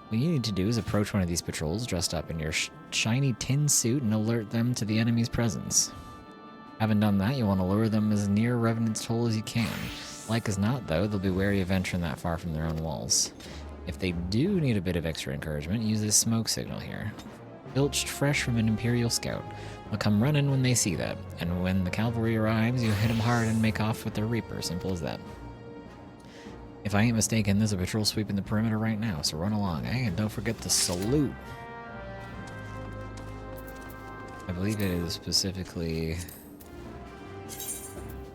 What you need to do is approach one of these patrols dressed up in your shiny tin suit and alert them to the enemy's presence. Having done that, you want to lure them as near Revenant's toll as you can. Like as not, though, they'll be wary of venturing that far from their own walls. If they do need a bit of extra encouragement, use this smoke signal here. Filched fresh from an Imperial scout. They'll come running when they see that, and when the cavalry arrives, you hit them hard and make off with their Reaper. Simple as that. If I ain't mistaken, there's a patrol sweeping the perimeter right now, so run along, eh? And don't forget to salute. I believe it is specifically...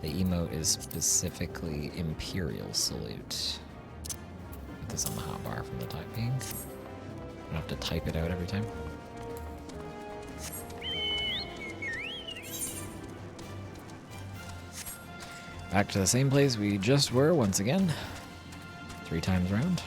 the emote is specifically Imperial Salute. Put this on the hotbar from the typing. I don't have to type it out every time. Back to the same place we just were once again. 3 times round.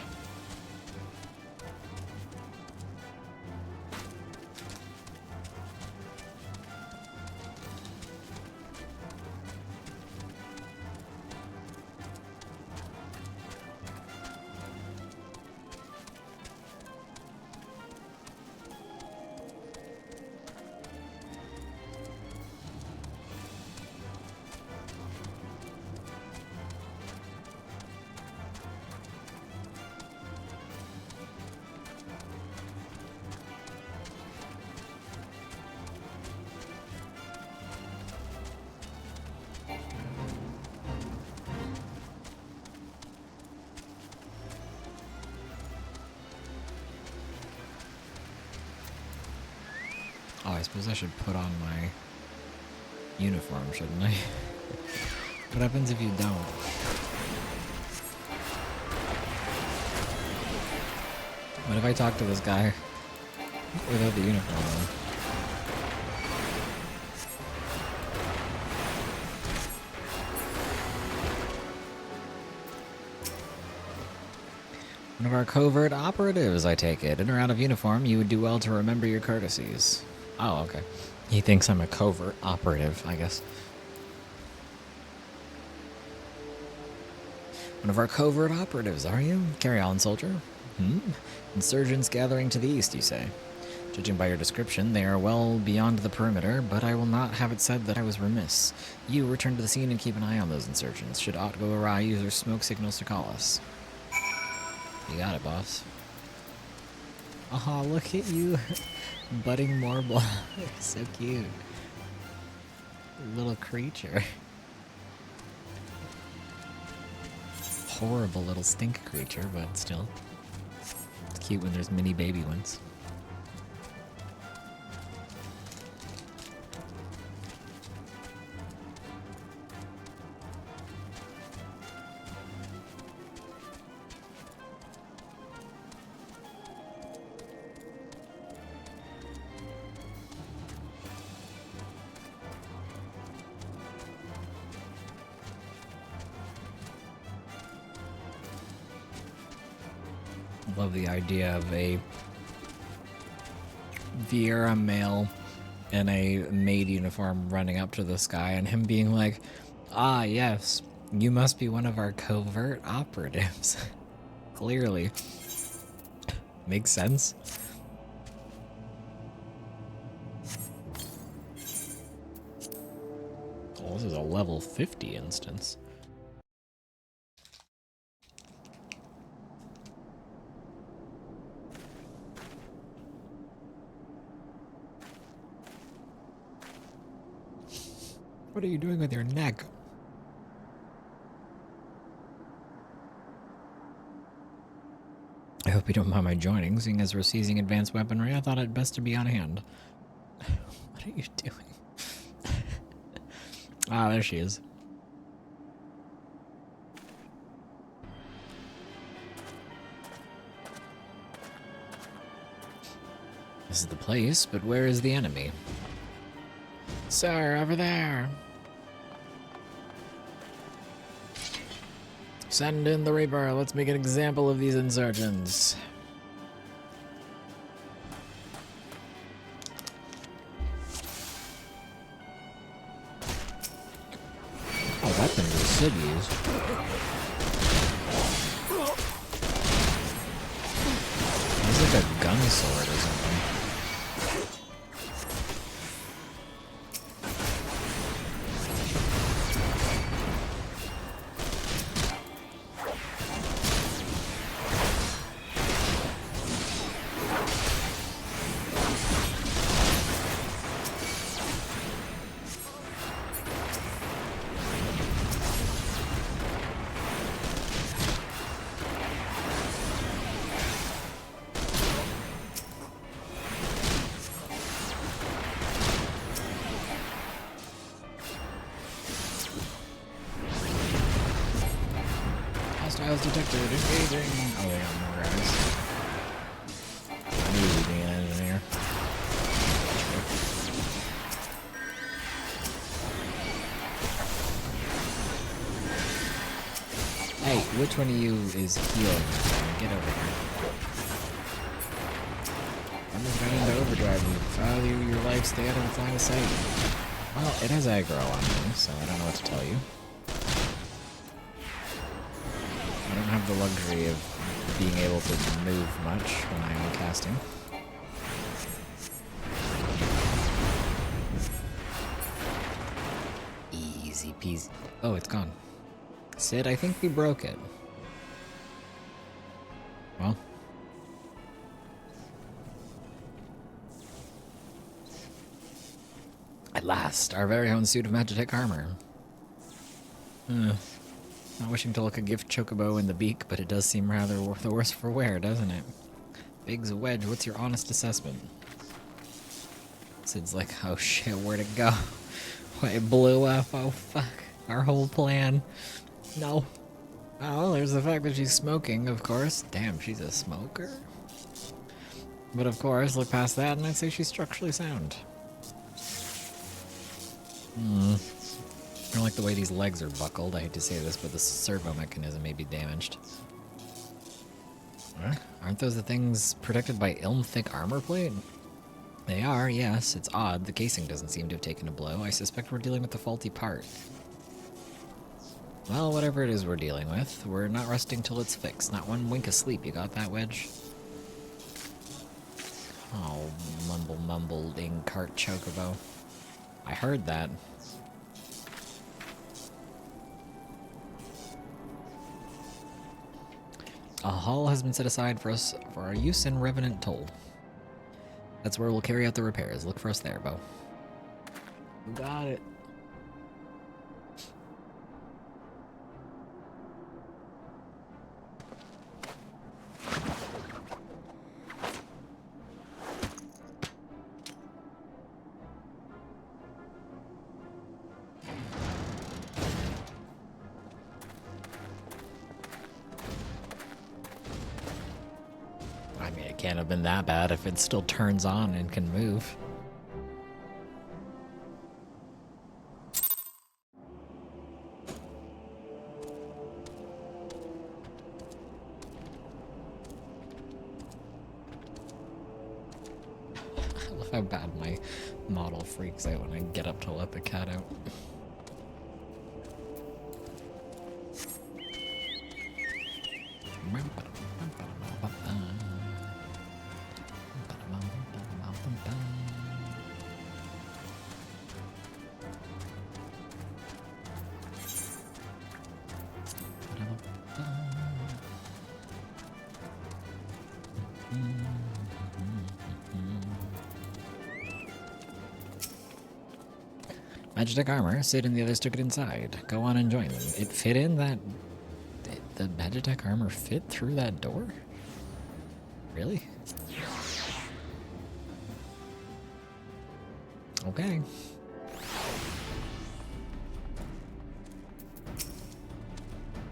Oh, I suppose I should put on my uniform, shouldn't I? What happens if you don't? What if I talk to this guy without the uniform on? One of our covert operatives, I take it. In or out of uniform, you would do well to remember your courtesies. Oh, okay. He thinks I'm a covert operative, I guess. One of our covert operatives, are you? Carry on, soldier. Insurgents gathering to the east, you say? Judging by your description, they are well beyond the perimeter, but I will not have it said that I was remiss. You return to the scene and keep an eye on those insurgents. Should aught go awry, use your smoke signals to call us. You got it, boss. Oh, look at you. Budding marble. So cute. Little creature. Horrible little stink creature, but still. It's cute when there's mini baby ones. Love the idea of a Vieira male in a maid uniform running up to this guy and him being like, ah, yes, you must be one of our covert operatives. Clearly. Makes sense. Oh, this is a level 50 instance. What are you doing with your neck? I hope you don't mind my joining. Seeing as we're seizing advanced weaponry, I thought it best to be on hand. What are you doing? Ah, there she is. This is the place, but where is the enemy? Sir, over there. Send in the Reaper. Let's make an example of these insurgents. Oh, that thing was should use. It's like a gun sword or something. Hostiles detected, engaging. Oh, they got more guys. I knew you'd be an engineer. Hey, which one of you is healing? Get over here. I'm just going into overdrive. You value your life, stay out of line of sight. Well, it has aggro on me, so I don't know what to tell you. I don't have the luxury of being able to move much when I am casting. Easy peasy. Oh, it's gone. Sid, I think we broke it. Well. At last, our very own suit of Magitech armor. Not wishing to look a gift chocobo in the beak, but it does seem rather the worse for wear, doesn't it? Biggs Wedge, what's your honest assessment? Sid's like, oh shit, where'd it go? It blew up, oh fuck. Our whole plan. No. Oh, there's the fact that she's smoking, of course. Damn, she's a smoker? But of course, look past that and I'd say she's structurally sound. I don't like the way these legs are buckled. I hate to say this, but the servo mechanism may be damaged. Aren't those the things protected by Ilm-thick armor plate? They are, yes. It's odd. The casing doesn't seem to have taken a blow. I suspect we're dealing with a faulty part. Well, whatever it is we're dealing with, we're not resting till it's fixed. Not one wink of sleep. You got that, Wedge? Oh, mumble cart chocobo. I heard that. A hall has been set aside for us for our use in Revenant Toll. That's where we'll carry out the repairs. Look for us there, Bo. You got it. I mean, it can't have been that bad if it still turns on and can move. I love how bad my model freaks out when I get up to let the cat out. Magitech armor. Sid and the others took it inside. Go on and join them. It fit in that... The Magitech armor fit through that door? Really? Okay.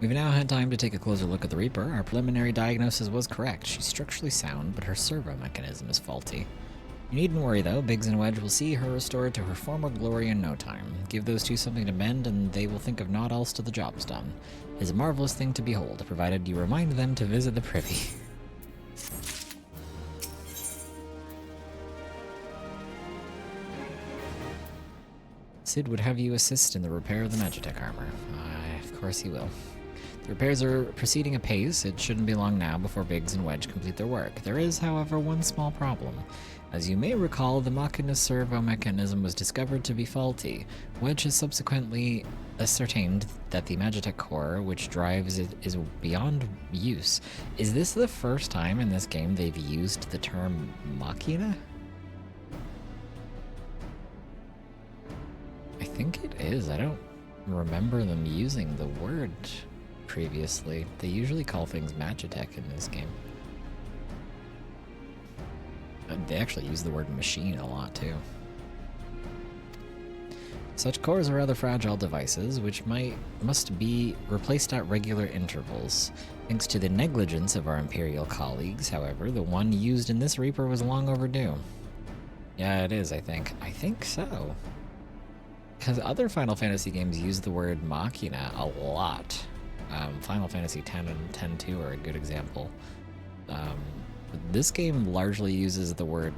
We've now had time to take a closer look at the Reaper. Our preliminary diagnosis was correct. She's structurally sound, but her servo mechanism is faulty. You needn't worry though, Biggs and Wedge will see her restored to her former glory in no time. Give those two something to mend and they will think of naught else till the job's done. It is a marvelous thing to behold, provided you remind them to visit the privy. Sid would have you assist in the repair of the Magitech armor. Of course he will. The repairs are proceeding apace. It shouldn't be long now before Biggs and Wedge complete their work. There is, however, one small problem. As you may recall, the Machina servo mechanism was discovered to be faulty. Wedge has subsequently ascertained that the Magitech core, which drives it, is beyond use. Is this the first time in this game they've used the term Machina? I think it is. I don't remember them using the word previously. They usually call things Magitech in this game. They actually use the word machine a lot too. Such cores are rather fragile devices, which must be replaced at regular intervals. Thanks to the negligence of our Imperial colleagues, however, the one used in this Reaper was long overdue. Yeah, it is, I think. I think so. Because other Final Fantasy games use the word Machina a lot. Final Fantasy X and X-2 are a good example. This game largely uses the word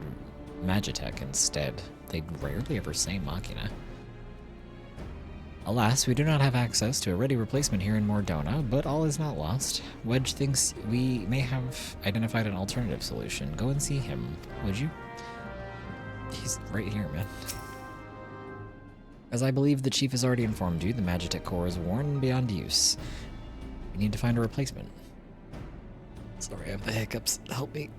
Magitech instead. They rarely ever say Machina. Alas, we do not have access to a ready replacement here in Mordona, but all is not lost. Wedge thinks we may have identified an alternative solution. Go and see him, would you? He's right here, man. As I believe the chief has already informed you, the Magitech core is worn beyond use. We need to find a replacement. Sorry, I have the hiccups. Help me.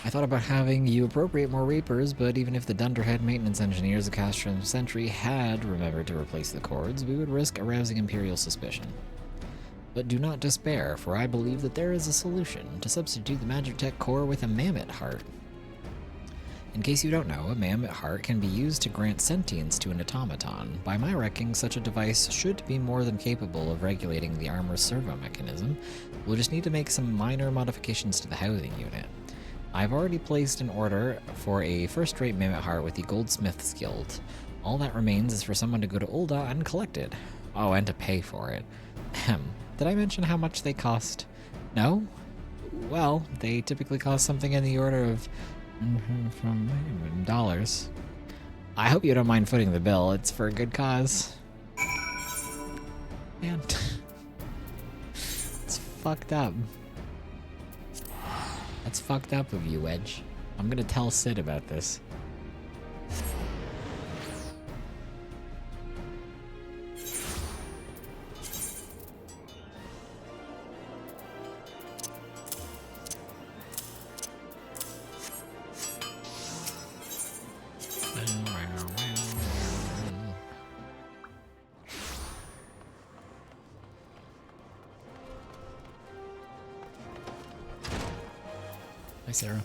I thought about having you appropriate more Reapers, but even if the dunderhead maintenance engineers of Castrum Sentry had remembered to replace the cords, we would risk arousing Imperial suspicion. But do not despair, for I believe that there is a solution to substitute the Magitech core with a mammoth heart. In case you don't know, a mammoth heart can be used to grant sentience to an automaton. By my reckoning, such a device should be more than capable of regulating the armor's servo mechanism. We'll just need to make some minor modifications to the housing unit. I've already placed an order for a first-rate mammoth heart with the Goldsmith's Guild. All that remains is for someone to go to Ul'dah and collect it. Oh, and to pay for it. Did I mention how much they cost? No? Well, they typically cost something in the order of from dollars. I hope you don't mind footing the bill. It's for a good cause. Man. It's fucked up. That's fucked up of you, Wedge. I'm gonna tell Sid about this. Hi, Sarah.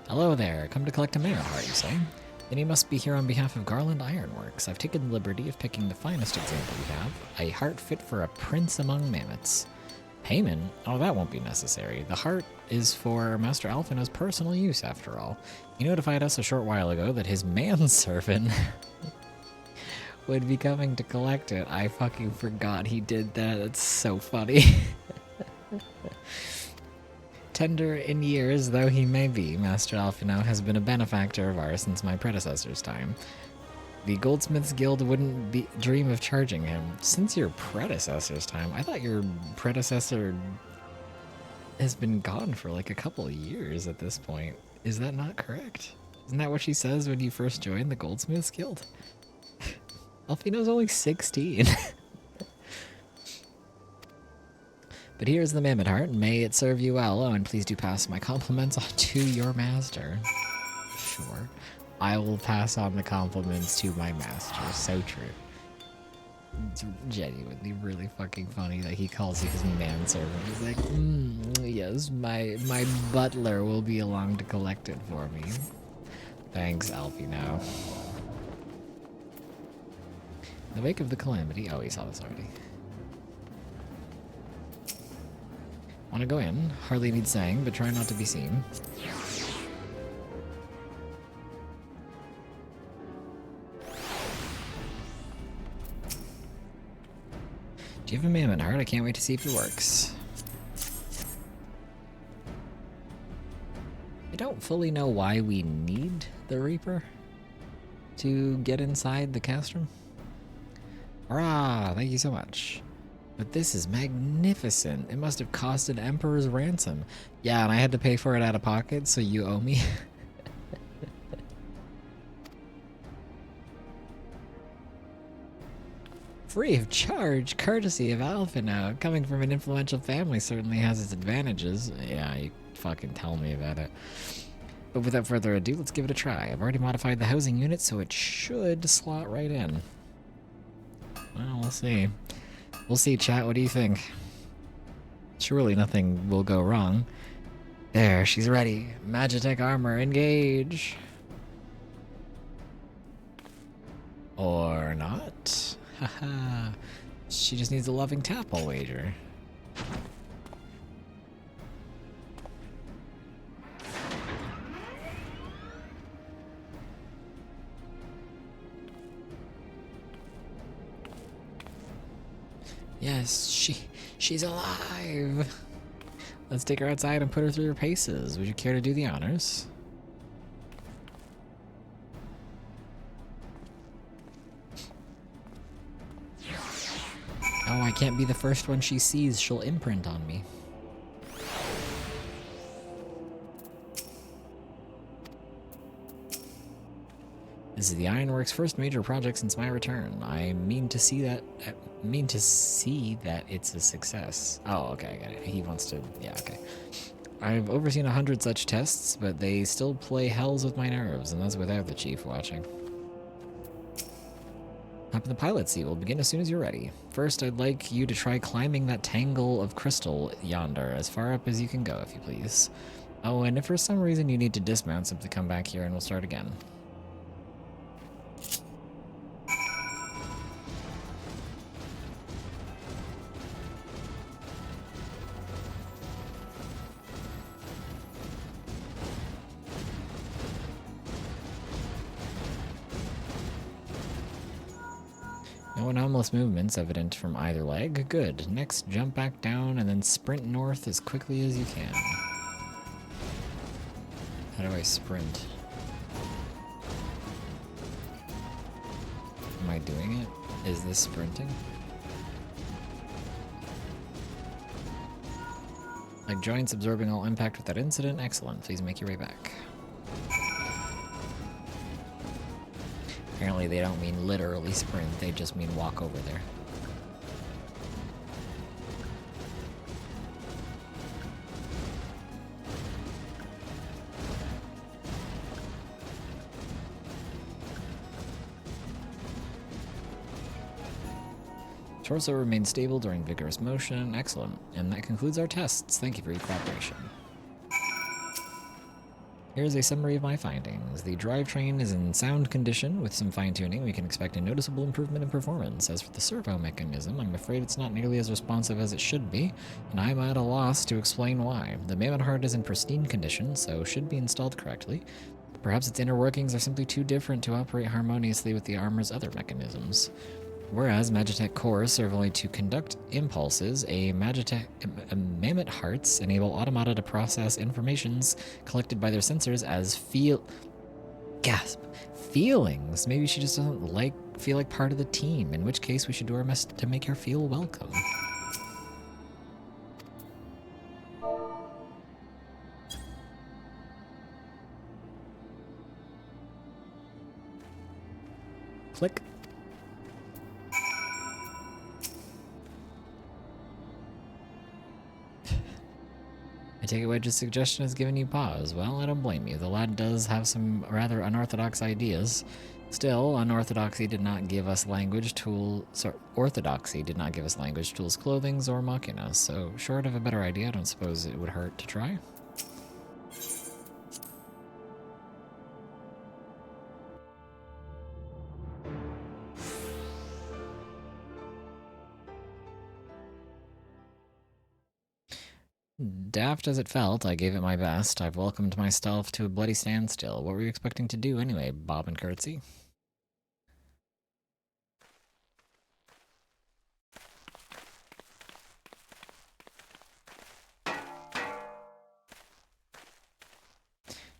Hello there. Come to collect a mammoth heart, you say? Then you must be here on behalf of Garland Ironworks. I've taken the liberty of picking the finest example we have, a heart fit for a prince among mammoths. Payment? Oh, that won't be necessary. The heart is for Master Alphina's personal use, after all. He notified us a short while ago that his manservant would be coming to collect it. I fucking forgot he did that. That's so funny. Tender in years though he may be, Master Alphino has been a benefactor of ours since my predecessor's time. The Goldsmiths Guild wouldn't dream of charging him. Since your predecessor's time? I thought your predecessor has been gone for like a couple of years at this point. Is that not correct? Isn't that what she says when you first joined the Goldsmiths Guild? Alphino's only 16. But here's the mammoth heart, and may it serve you well. Oh, and please do pass my compliments on to your master. Sure. I will pass on the compliments to my master. So true. It's genuinely really fucking funny that he calls you his manservant. He's like, yes, my butler will be along to collect it for me. Thanks, Alphino. In the wake of the calamity... Oh, we saw this already. Want to go in? Hardly needs saying, but try not to be seen. Do you have a mammoth heart? I can't wait to see if it works. I don't fully know why we need the Reaper to get inside the castrum. Hurrah! Thank you so much. But this is magnificent. It must have cost an emperor's ransom. Yeah, and I had to pay for it out of pocket, so you owe me. Free of charge, courtesy of Alphino. Coming from an influential family certainly has its advantages. Yeah, you fucking tell me about it. But without further ado, let's give it a try. I've already modified the housing unit, so it should slot right in. Well, we'll see. We'll see, chat. What do you think? Surely nothing will go wrong. There, she's ready. Magitech armor, engage. Or not. Haha. She just needs a loving tap, I'll wager. Yes, she's alive. Let's take her outside and put her through her paces. Would you care to do the honors? Oh, I can't be the first one she sees. She'll imprint on me. This is the Ironworks' first major project since my return. I mean to see that it's a success. Oh, okay, I got it. He wants to... Yeah, okay. I've overseen 100 such tests, but they still play hells with my nerves, and that's without the chief watching. Hop in the pilot seat. We'll begin as soon as you're ready. First, I'd like you to try climbing that tangle of crystal yonder, as far up as you can go, if you please. Oh, and if for some reason you need to dismount, simply come back here and we'll start again. No anomalous movements evident from either leg. Good. Next, jump back down and then sprint north as quickly as you can. How do I sprint? Am I doing it? Is this sprinting? Like joints absorbing all impact without incident. Excellent. Please make your way back. Apparently they don't mean literally sprint, they just mean walk over there. Torso remains stable during vigorous motion. Excellent. And that concludes our tests. Thank you for your cooperation. Here's a summary of my findings. The drivetrain is in sound condition. With some fine-tuning, we can expect a noticeable improvement in performance. As for the servo mechanism, I'm afraid it's not nearly as responsive as it should be, and I'm at a loss to explain why. The mammoth heart is in pristine condition, so should be installed correctly. Perhaps its inner workings are simply too different to operate harmoniously with the armor's other mechanisms. Whereas Magitech cores serve only to conduct impulses, mammoth hearts enable automata to process informations collected by their sensors as feelings. Maybe she just doesn't feel like part of the team, in which case we should do our best to make her feel welcome. Click. I take it Wedge's suggestion has given you pause. Well, I don't blame you. The lad does have some rather unorthodox ideas. Still, orthodoxy did not give us language, tools, clothing, or machina, so short of a better idea, I don't suppose it would hurt to try. Daft as it felt, I gave it my best. I've welcomed myself to a bloody standstill. What were you expecting to do anyway, Bob and Curtsy?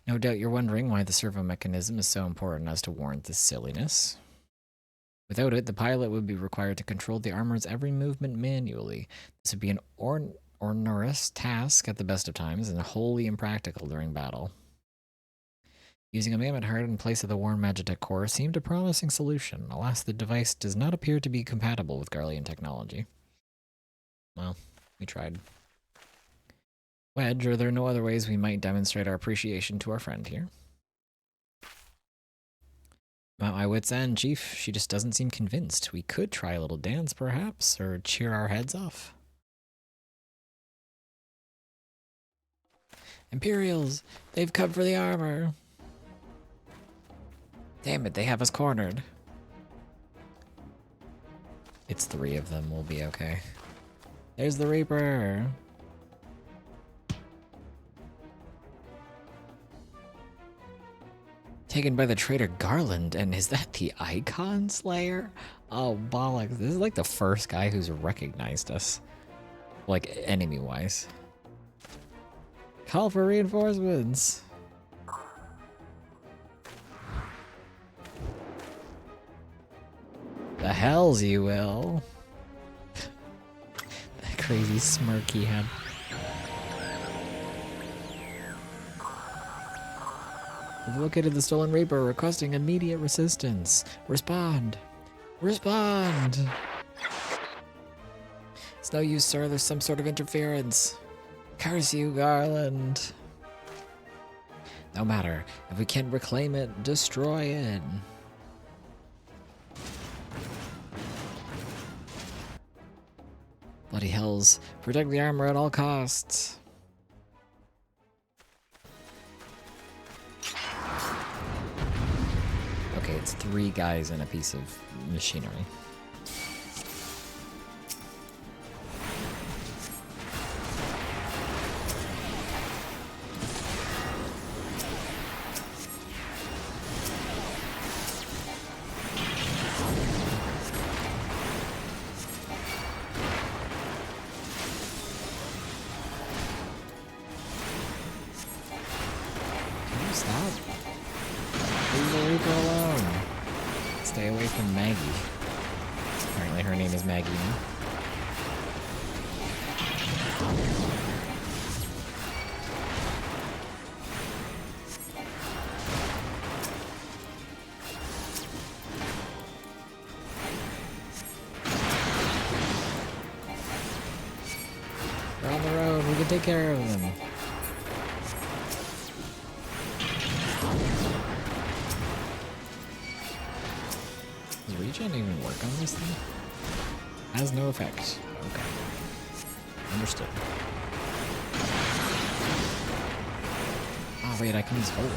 No doubt you're wondering why the servo mechanism is so important as to warrant this silliness. Without it, the pilot would be required to control the armor's every movement manually. This would be an onerous task at the best of times and wholly impractical during battle. Using a mammoth heart in place of the worn Magitech core seemed a promising solution. Alas, the device does not appear to be compatible with Garlean technology. Well, we tried. Wedge, are there no other ways we might demonstrate our appreciation to our friend here? I'm at my wit's end, Chief. She just doesn't seem convinced. We could try a little dance, perhaps, or cheer our heads off. Imperials! They've come for the armor! Damn it, they have us cornered. It's 3 of them, we'll be okay. There's the Reaper! Taken by the traitor Garland, and is that the Icon Slayer? Oh, bollocks. This is like the first guy who's recognized us. Like, enemy-wise. Call for reinforcements! The hells you will. That crazy smirk he had. We've located the stolen Reaper, requesting immediate resistance. Respond! Respond! It's no use, sir. There's some sort of interference. Curse you, Garland. No matter. If we can't reclaim it, destroy it. Bloody hells. Protect the armor at all costs. Okay, it's 3 guys and a piece of machinery. away from Maggie. Apparently her name is Maggie now. We're on the road, we can take care of them. Does regen even work on this thing? Has no effect. Okay. Understood. Oh wait, I can use Holy.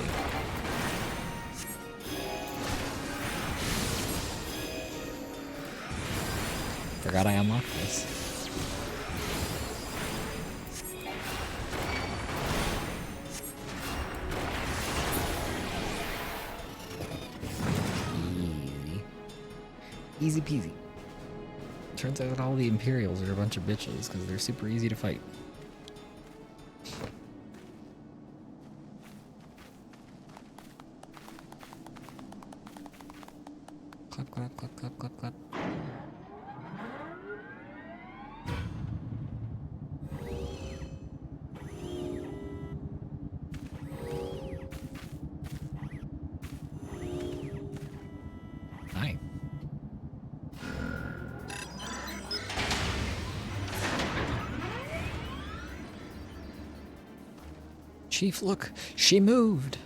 Forgot I unlocked this. Easy peasy. Turns out all the Imperials are a bunch of bitches because they're super easy to fight. Clap, clap, clap, clap, clap, clap. Hi. Chief, look, she moved.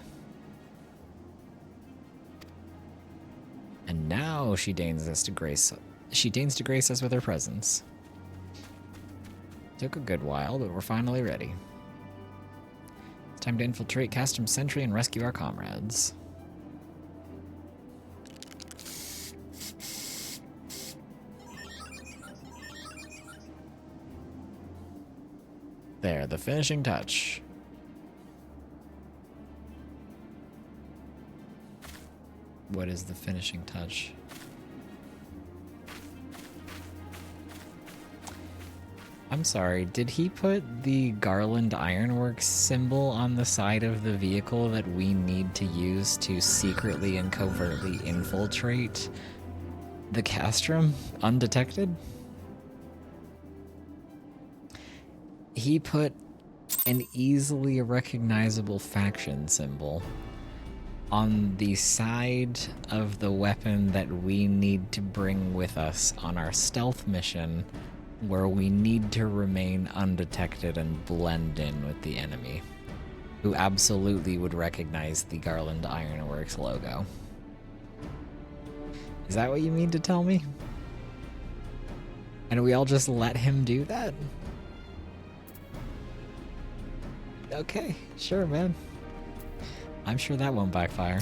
And now she deigns us to grace. She deigns to grace us with her presence. Took a good while, but we're finally ready. It's time to infiltrate Castrum Sentry and rescue our comrades. There, the finishing touch. What is the finishing touch? I'm sorry, did he put the Garland Ironworks symbol on the side of the vehicle that we need to use to secretly and covertly infiltrate the Castrum undetected? He put an easily recognizable faction symbol on the side of the weapon that we need to bring with us on our stealth mission, where we need to remain undetected and blend in with the enemy, who absolutely would recognize the Garland Ironworks logo. Is that what you mean to tell me? And we all just let him do that? Okay, sure, man. I'm sure that won't backfire.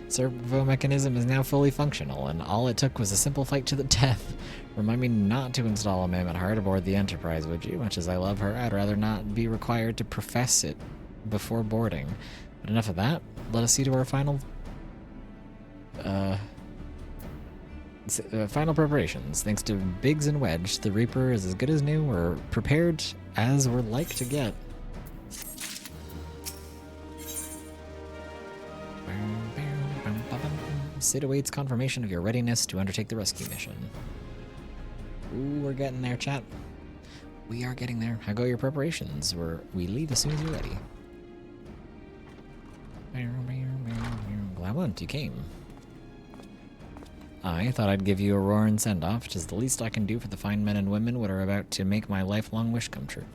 Servo mechanism is now fully functional, and all it took was a simple fight to the death. Remind me not to install a mammoth heart aboard the Enterprise, would you? Much as I love her, I'd rather not be required to profess it before boarding. But enough of that. Let us see to our final preparations. Thanks to Biggs and Wedge, the Reaper is as good as new, or prepared as we're like to get. Sid awaits confirmation of your readiness to undertake the rescue mission. Ooh, we're getting there, chat. We are getting there. How go your preparations? We leave as soon as you're ready. Glad you came. I thought I'd give you a roaring send-off. 'Tis the least I can do for the fine men and women what are about to make my lifelong wish come true.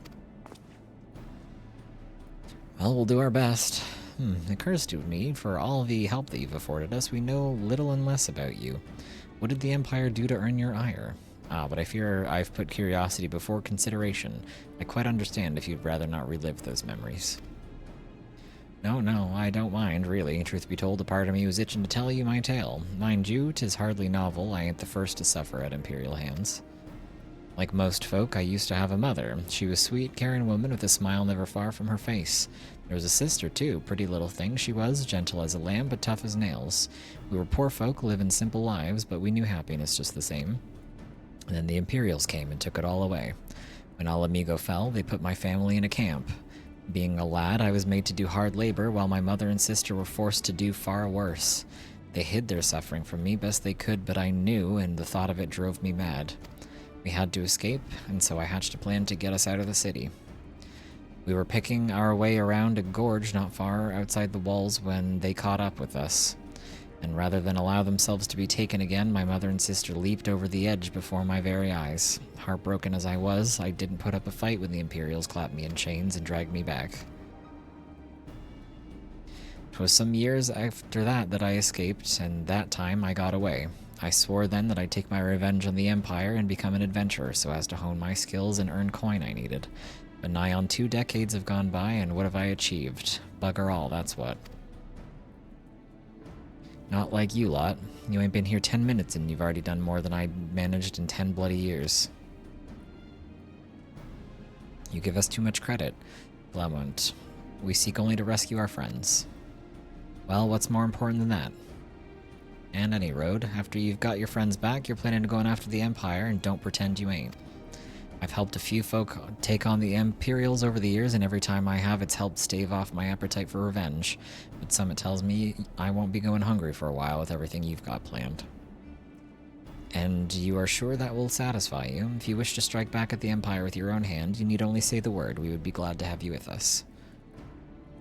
Well, we'll do our best. It occurs to me, for all the help that you've afforded us, we know little and less about you. What did the Empire do to earn your ire? But I fear I've put curiosity before consideration. I quite understand if you'd rather not relive those memories. No, I don't mind, really. Truth be told, a part of me was itching to tell you my tale. Mind you, 'tis hardly novel. I ain't the first to suffer at Imperial hands. Like most folk, I used to have a mother. She was a sweet, caring woman with a smile never far from her face. There was a sister, too. Pretty little thing she was, gentle as a lamb, but tough as nails. We were poor folk, living simple lives, but we knew happiness just the same. And then the Imperials came and took it all away. When Alamigo fell, they put my family in a camp. Being a lad, I was made to do hard labor, while my mother and sister were forced to do far worse. They hid their suffering from me best they could, but I knew, and the thought of it drove me mad. We had to escape, and so I hatched a plan to get us out of the city. We were picking our way around a gorge not far outside the walls when they caught up with us. And rather than allow themselves to be taken again, my mother and sister leaped over the edge before my very eyes. Heartbroken as I was, I didn't put up a fight when the Imperials clapped me in chains and dragged me back. It was some years after that I escaped, and that time I got away. I swore then that I'd take my revenge on the Empire and become an adventurer so as to hone my skills and earn coin I needed. But nigh on 2 decades have gone by, and what have I achieved? Bugger all, that's what. Not like you lot. You ain't been here 10 minutes and you've already done more than I managed in 10 bloody years. You give us too much credit, Glamont. We seek only to rescue our friends. Well, what's more important than that? And any road, after you've got your friends back, you're planning to go on after the Empire, and don't pretend you ain't. I've helped a few folk take on the Imperials over the years, and every time I have, it's helped stave off my appetite for revenge. But Summit tells me I won't be going hungry for a while with everything you've got planned. And you are sure that will satisfy you? If you wish to strike back at the Empire with your own hand, you need only say the word. We would be glad to have you with us.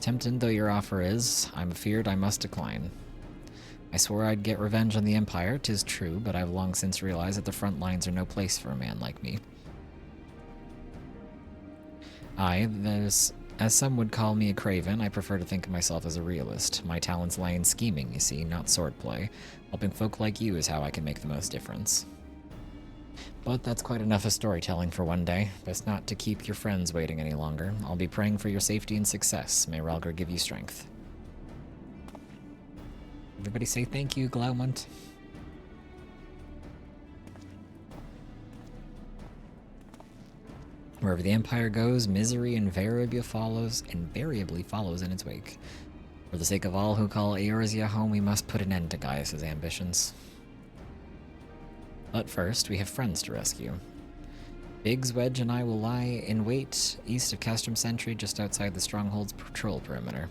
Tempting though your offer is, I'm afeard I must decline. I swore I'd get revenge on the Empire, 'tis true, but I've long since realized that the front lines are no place for a man like me. As some would call me a craven, I prefer to think of myself as a realist. My talents lie in scheming, you see, not swordplay. Helping folk like you is how I can make the most difference. But that's quite enough of storytelling for one day. Best not to keep your friends waiting any longer. I'll be praying for your safety and success. May Ralgar give you strength. Everybody say thank you, Glaumont. Wherever the Empire goes, misery invariably follows in its wake. For the sake of all who call Eorzea home, we must put an end to Gaius's ambitions. But first, we have friends to rescue. Biggs, Wedge, and I will lie in wait east of Castrum Sentry, just outside the Stronghold's patrol perimeter.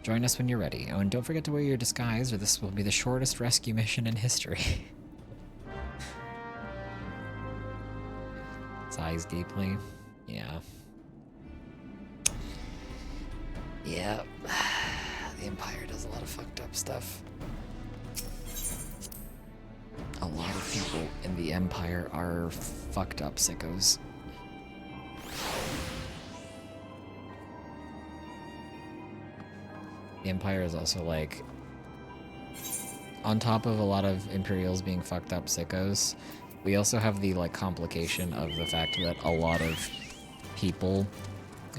Join us when you're ready. Oh, and don't forget to wear your disguise, or this will be the shortest rescue mission in history. Sighs deeply. Yeah. Yeah. The Empire does a lot of fucked up stuff. A lot of people in the Empire are fucked up sickos. The Empire is also like, on top of a lot of Imperials being fucked up sickos, we also have the like complication of the fact that a lot of people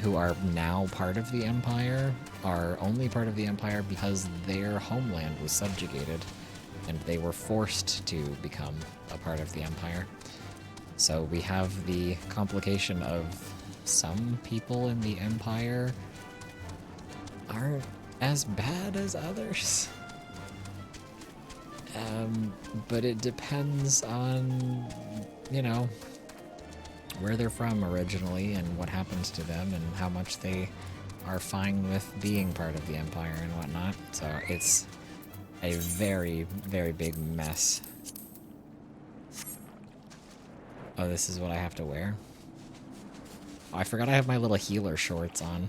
who are now part of the Empire are only part of the Empire because their homeland was subjugated and they were forced to become a part of the Empire. So we have the complication of some people in the Empire aren't as bad as others. But it depends on, you know, where they're from originally and what happens to them and how much they are fine with being part of the Empire and whatnot. So it's a very, very big mess. Oh, this is what I have to wear? Oh, I forgot I have my little healer shorts on.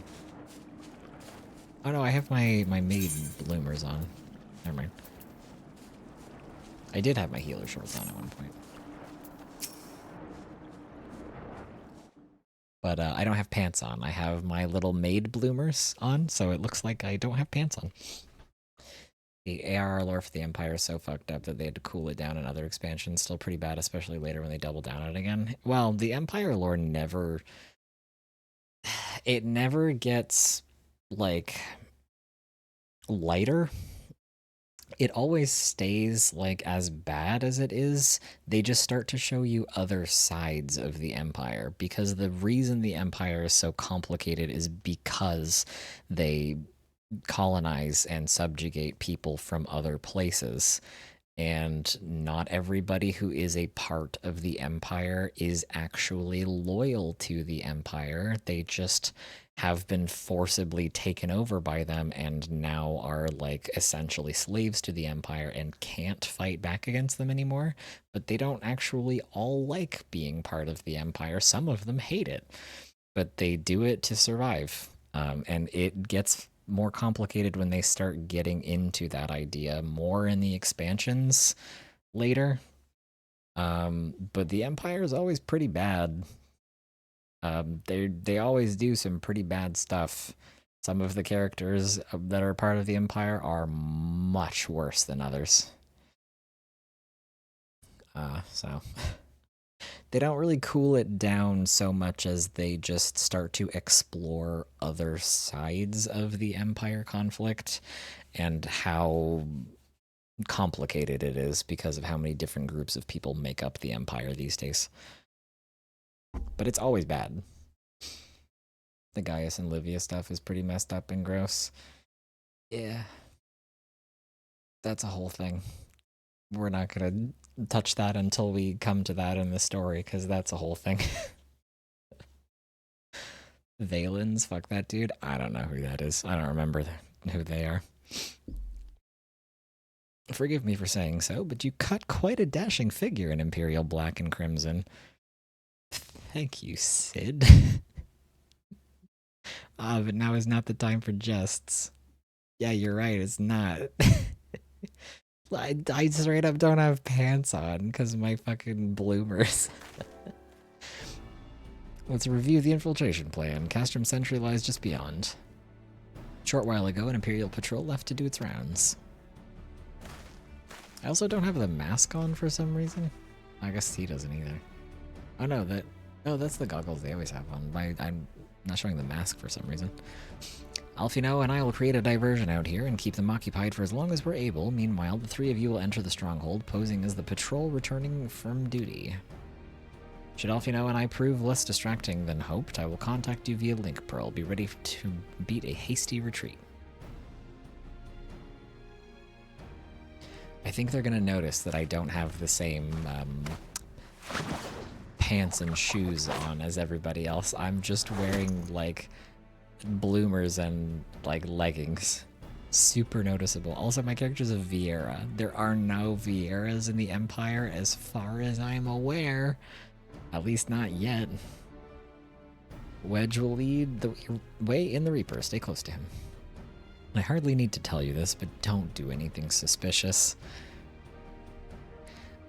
Oh no, I have my maid bloomers on. Never mind. I did have my healer shorts on at one point. But I don't have pants on. I have my little maid bloomers on, so it looks like I don't have pants on. The ARR lore for the Empire is so fucked up that they had to cool it down in other expansions. Still pretty bad, especially later when they double down on it again. Well, the Empire lore never... It never gets, like, lighter. It always stays, like, as bad as it is. They just start to show you other sides of the Empire, because the reason the Empire is so complicated is because they colonize and subjugate people from other places. And not everybody who is a part of the Empire is actually loyal to the Empire. They just have been forcibly taken over by them and now are like essentially slaves to the Empire and can't fight back against them anymore. But they don't actually all like being part of the Empire. Some of them hate it, but they do it to survive. And it gets more complicated when they start getting into that idea more in the expansions later. But the Empire is always pretty bad. They always do some pretty bad stuff. Some of the characters that are part of the Empire are much worse than others. So they don't really cool it down so much as they just start to explore other sides of the Empire conflict and how complicated it is because of how many different groups of people make up the Empire these days. But it's always bad. The Gaius and Livia stuff is pretty messed up and gross. Yeah. That's a whole thing. We're not going to touch that until we come to that in the story, because that's a whole thing. Valens, fuck that dude. I don't know who that is. I don't remember who they are. Forgive me for saying so, but you cut quite a dashing figure in Imperial Black and Crimson. Thank you, Sid. But now is not the time for jests. Yeah, you're right, it's not. I straight up don't have pants on because of my fucking bloomers. Let's review the infiltration plan. Castrum Sentry lies just beyond. A short while ago, an Imperial patrol left to do its rounds. I also don't have the mask on for some reason. I guess he doesn't either. Oh no, that's the goggles they always have on. I'm not showing the mask for some reason. Alfino and I will create a diversion out here and keep them occupied for as long as we're able. Meanwhile, the three of you will enter the stronghold, posing as the patrol returning from duty. Should Alfino and I prove less distracting than hoped, I will contact you via Link Pearl. Be ready to beat a hasty retreat. I think they're gonna notice that I don't have the same pants and shoes on as everybody else. I'm just wearing like bloomers and like leggings. Super noticeable. Also, my character's a Viera. There are no Vieras in the Empire as far as I'm aware. At least not yet. Wedge will lead the way in the Reaper. Stay close to him. I hardly need to tell you this, but don't do anything suspicious.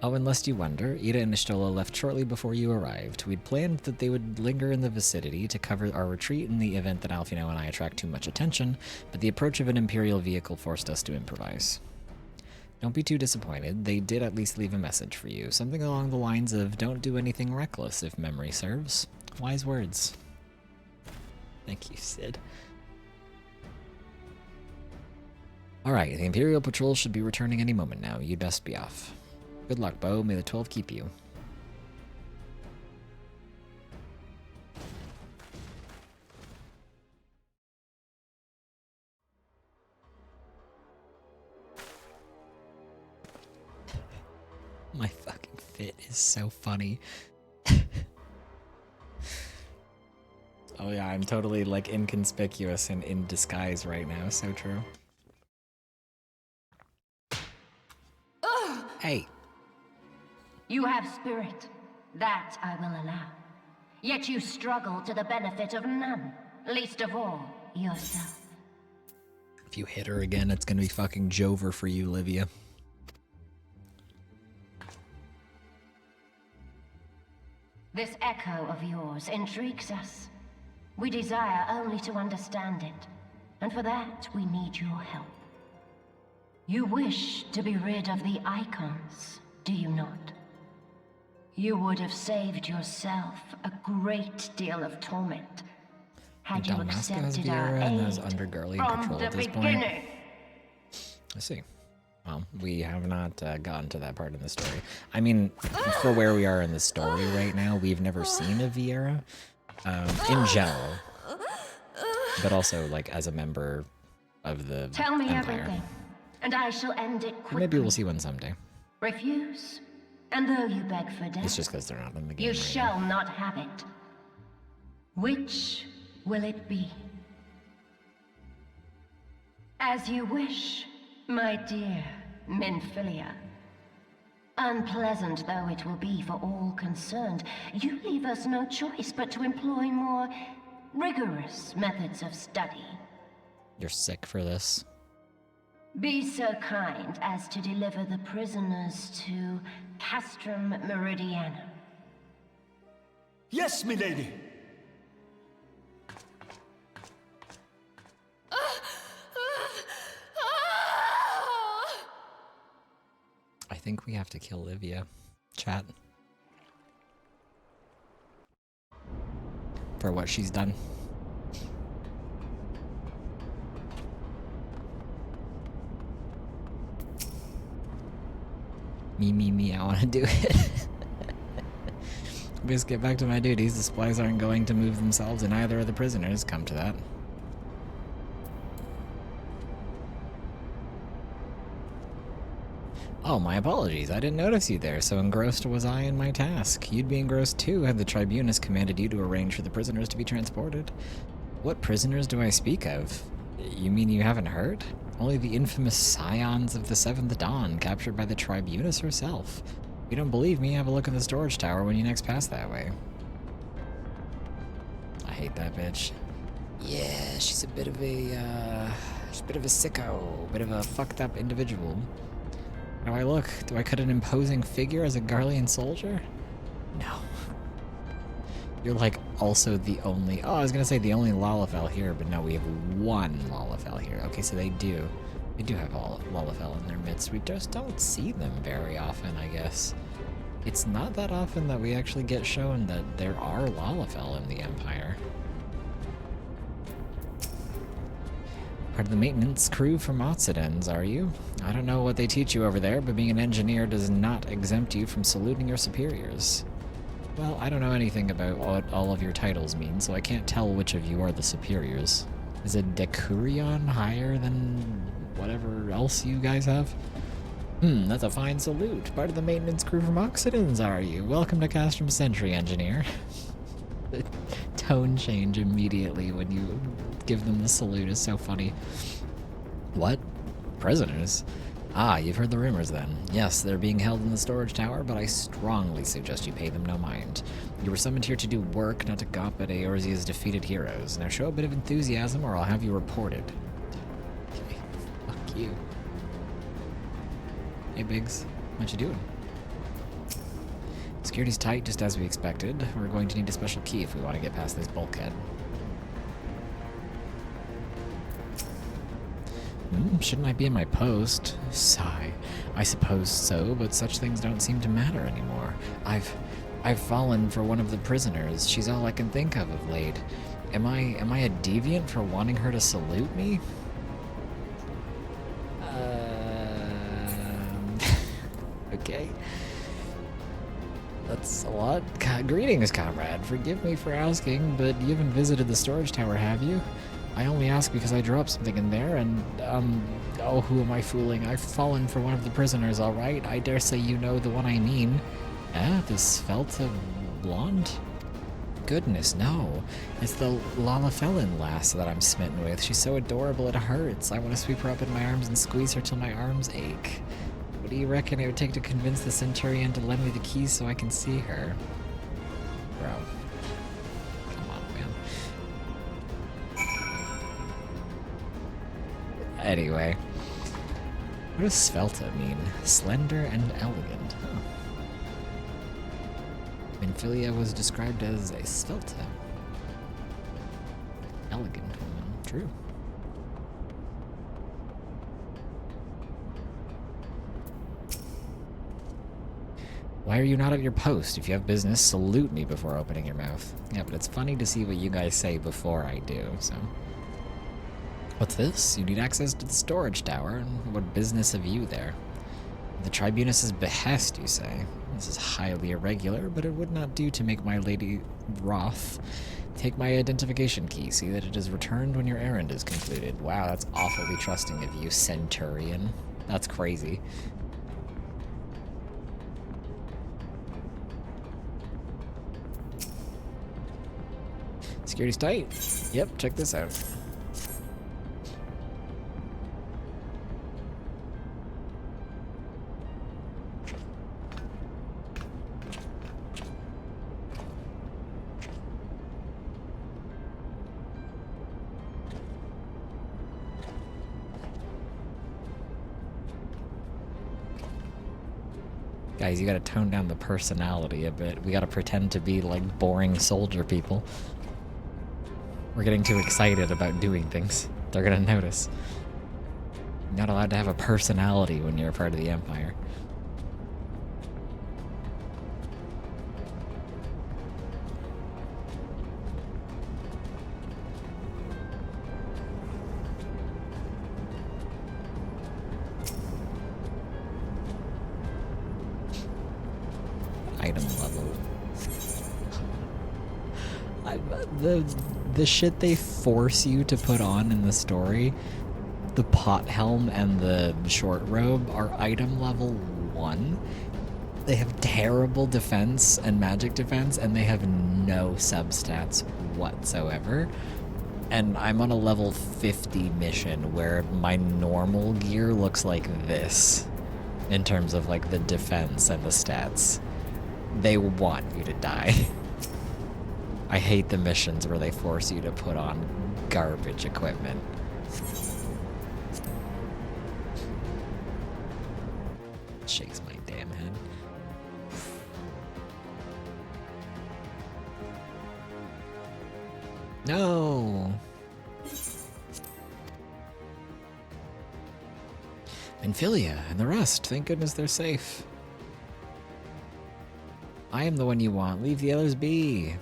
Oh, and lest you wonder, Ida and Ishtola left shortly before you arrived. We'd planned that they would linger in the vicinity to cover our retreat in the event that Alfino and I attract too much attention, but the approach of an Imperial vehicle forced us to improvise. Don't be too disappointed. They did at least leave a message for you. Something along the lines of, don't do anything reckless, if memory serves. Wise words. Thank you, Sid. Alright, the Imperial Patrol should be returning any moment now. You'd best be off. Good luck, Bo. May the 12 keep you. My fucking fit is so funny. Oh yeah, I'm totally like inconspicuous and in disguise right now. So true. Hey. You have spirit. That I will allow. Yet you struggle to the benefit of none, least of all yourself. If you hit her again, it's gonna be fucking Jover for you, Livia. This echo of yours intrigues us. We desire only to understand it, and for that we need your help. You wish to be rid of the icons, do you not? You would have saved yourself a great deal of torment had you accepted our aid from the beginning. I see. Well, we have not gotten to that part in the story. I mean, for where we are in the story right now, we've never seen a Viera in general, but also like as a member of the Tell me Empire. everything, and I shall end it quickly. Maybe we'll see one someday. Refuse? And though you beg for death, It's just because they're not in the game you right shall not have it. Which will it be? As you wish, my dear Minfilia. Unpleasant though it will be for all concerned, you leave us no choice but to employ more rigorous methods of study. You're sick for this. Be so kind as to deliver the prisoners to Castrum Meridianum. Yes, milady. I think we have to kill Livia. Chat. For what she's done. Me, I want to do it. Just get back to my duties. The supplies aren't going to move themselves, and neither are the prisoners. Come to that. Oh, my apologies. I didn't notice you there, so engrossed was I in my task. You'd be engrossed too had the Tribunus commanded you to arrange for the prisoners to be transported. What prisoners do I speak of? You mean you haven't heard? Only the infamous scions of the Seventh Dawn, captured by the Tribunus herself. If you don't believe me, have a look at the storage tower when you next pass that way. I hate that bitch. Yeah, she's a bit of a, sicko, a bit of a fucked up individual. How do I look? Do I cut an imposing figure as a Garlean soldier? No. You're like also the only... Oh, I was gonna say the only Lalafell here, but no, we have one Lalafell here. Okay, so they do have Lalafell in their midst. We just don't see them very often, I guess. It's not that often that we actually get shown that there are Lalafell in the Empire. Part of the maintenance crew from Otsidens, are you? I don't know what they teach you over there, but being an engineer does not exempt you from saluting your superiors. Well, I don't know anything about what all of your titles mean, so I can't tell which of you are the superiors. Is a Decurion higher than whatever else you guys have? That's a fine salute. Part of the maintenance crew from Occidens, are you? Welcome to Castrum Sentry, engineer. The tone change immediately when you give them the salute is so funny. What? Prisoners? Ah, you've heard the rumors then. Yes, they're being held in the storage tower, but I strongly suggest you pay them no mind. You were summoned here to do work, not to gawp at Eorzea's defeated heroes. Now show a bit of enthusiasm or I'll have you reported. Okay, fuck you. Hey Biggs, what you doing? Security's tight, just as we expected. We're going to need a special key if we want to get past this bulkhead. Shouldn't I be in my post? Sigh. I suppose so, but such things don't seem to matter anymore. I've fallen for one of the prisoners. She's all I can think of late. Am I a deviant for wanting her to salute me? Okay. That's a lot. Greetings, comrade. Forgive me for asking, but you haven't visited the storage tower, have you? I only ask because I dropped something in there, and, oh, who am I fooling? I've fallen for one of the prisoners, alright? I dare say you know the one I mean. Ah, this Svelta blonde? Goodness, no. It's the Lalafellin lass that I'm smitten with. She's so adorable it hurts. I want to sweep her up in my arms and squeeze her till my arms ache. What do you reckon it would take to convince the Centurion to lend me the keys so I can see her? Bro. Come on, man. Anyway. What does Svelta mean? Slender and elegant. Huh. Minfilia was described as a Svelta. Elegant woman. True. Why are you not at your post? If you have business, salute me before opening your mouth. Yeah, but it's funny to see what you guys say before I do, so... What's this? You need access to the storage tower. What business have you there? The Tribunus's behest, you say? This is highly irregular, but it would not do to make my lady wroth. Take my identification key. See that it is returned when your errand is concluded. Wow, that's awfully trusting of you, Centurion. That's crazy. Security's tight. Yep, check this out. Guys, you gotta tone down the personality a bit. We gotta pretend to be like boring soldier people. We're getting too excited about doing things. They're gonna notice. You're not allowed to have a personality when you're a part of the Empire. Item level. The shit they force you to put on in the story, the pot helm and the short robe, are item level 1. They have terrible defense and magic defense, and they have no substats whatsoever. And I'm on a level 50 mission where my normal gear looks like this in terms of like the defense and the stats. They want you to die. I hate the missions where they force you to put on garbage equipment. Shakes my damn head. No! Amphilia and the rest, thank goodness they're safe. I am the one you want, leave the others be.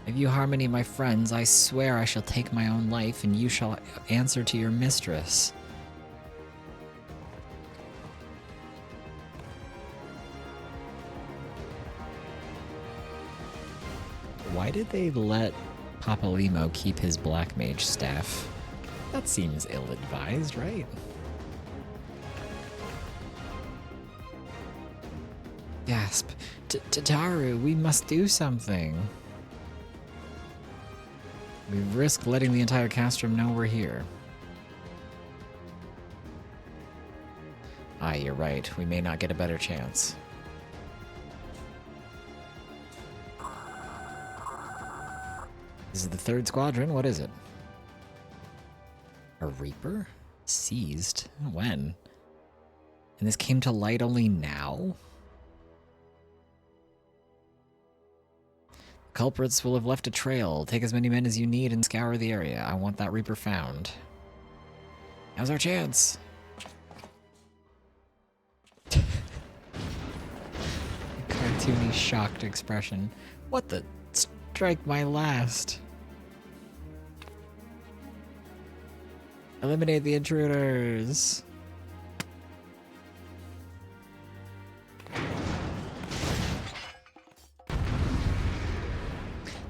If you harm any of my friends, I swear I shall take my own life, and you shall answer to your mistress. Why did they let Papalimo keep his Black Mage staff? That seems ill-advised, right? Gasp. Tataru, we must do something. We risk letting the entire castrum know we're here. Aye, you're right. We may not get a better chance. This is the 3rd squadron. What is it? A Reaper? Seized? When? And this came to light only now? Culprits will have left a trail. Take as many men as you need and scour the area. I want that Reaper found. Now's our chance. Cartoony, shocked expression. What the? Strike my last. Eliminate the intruders.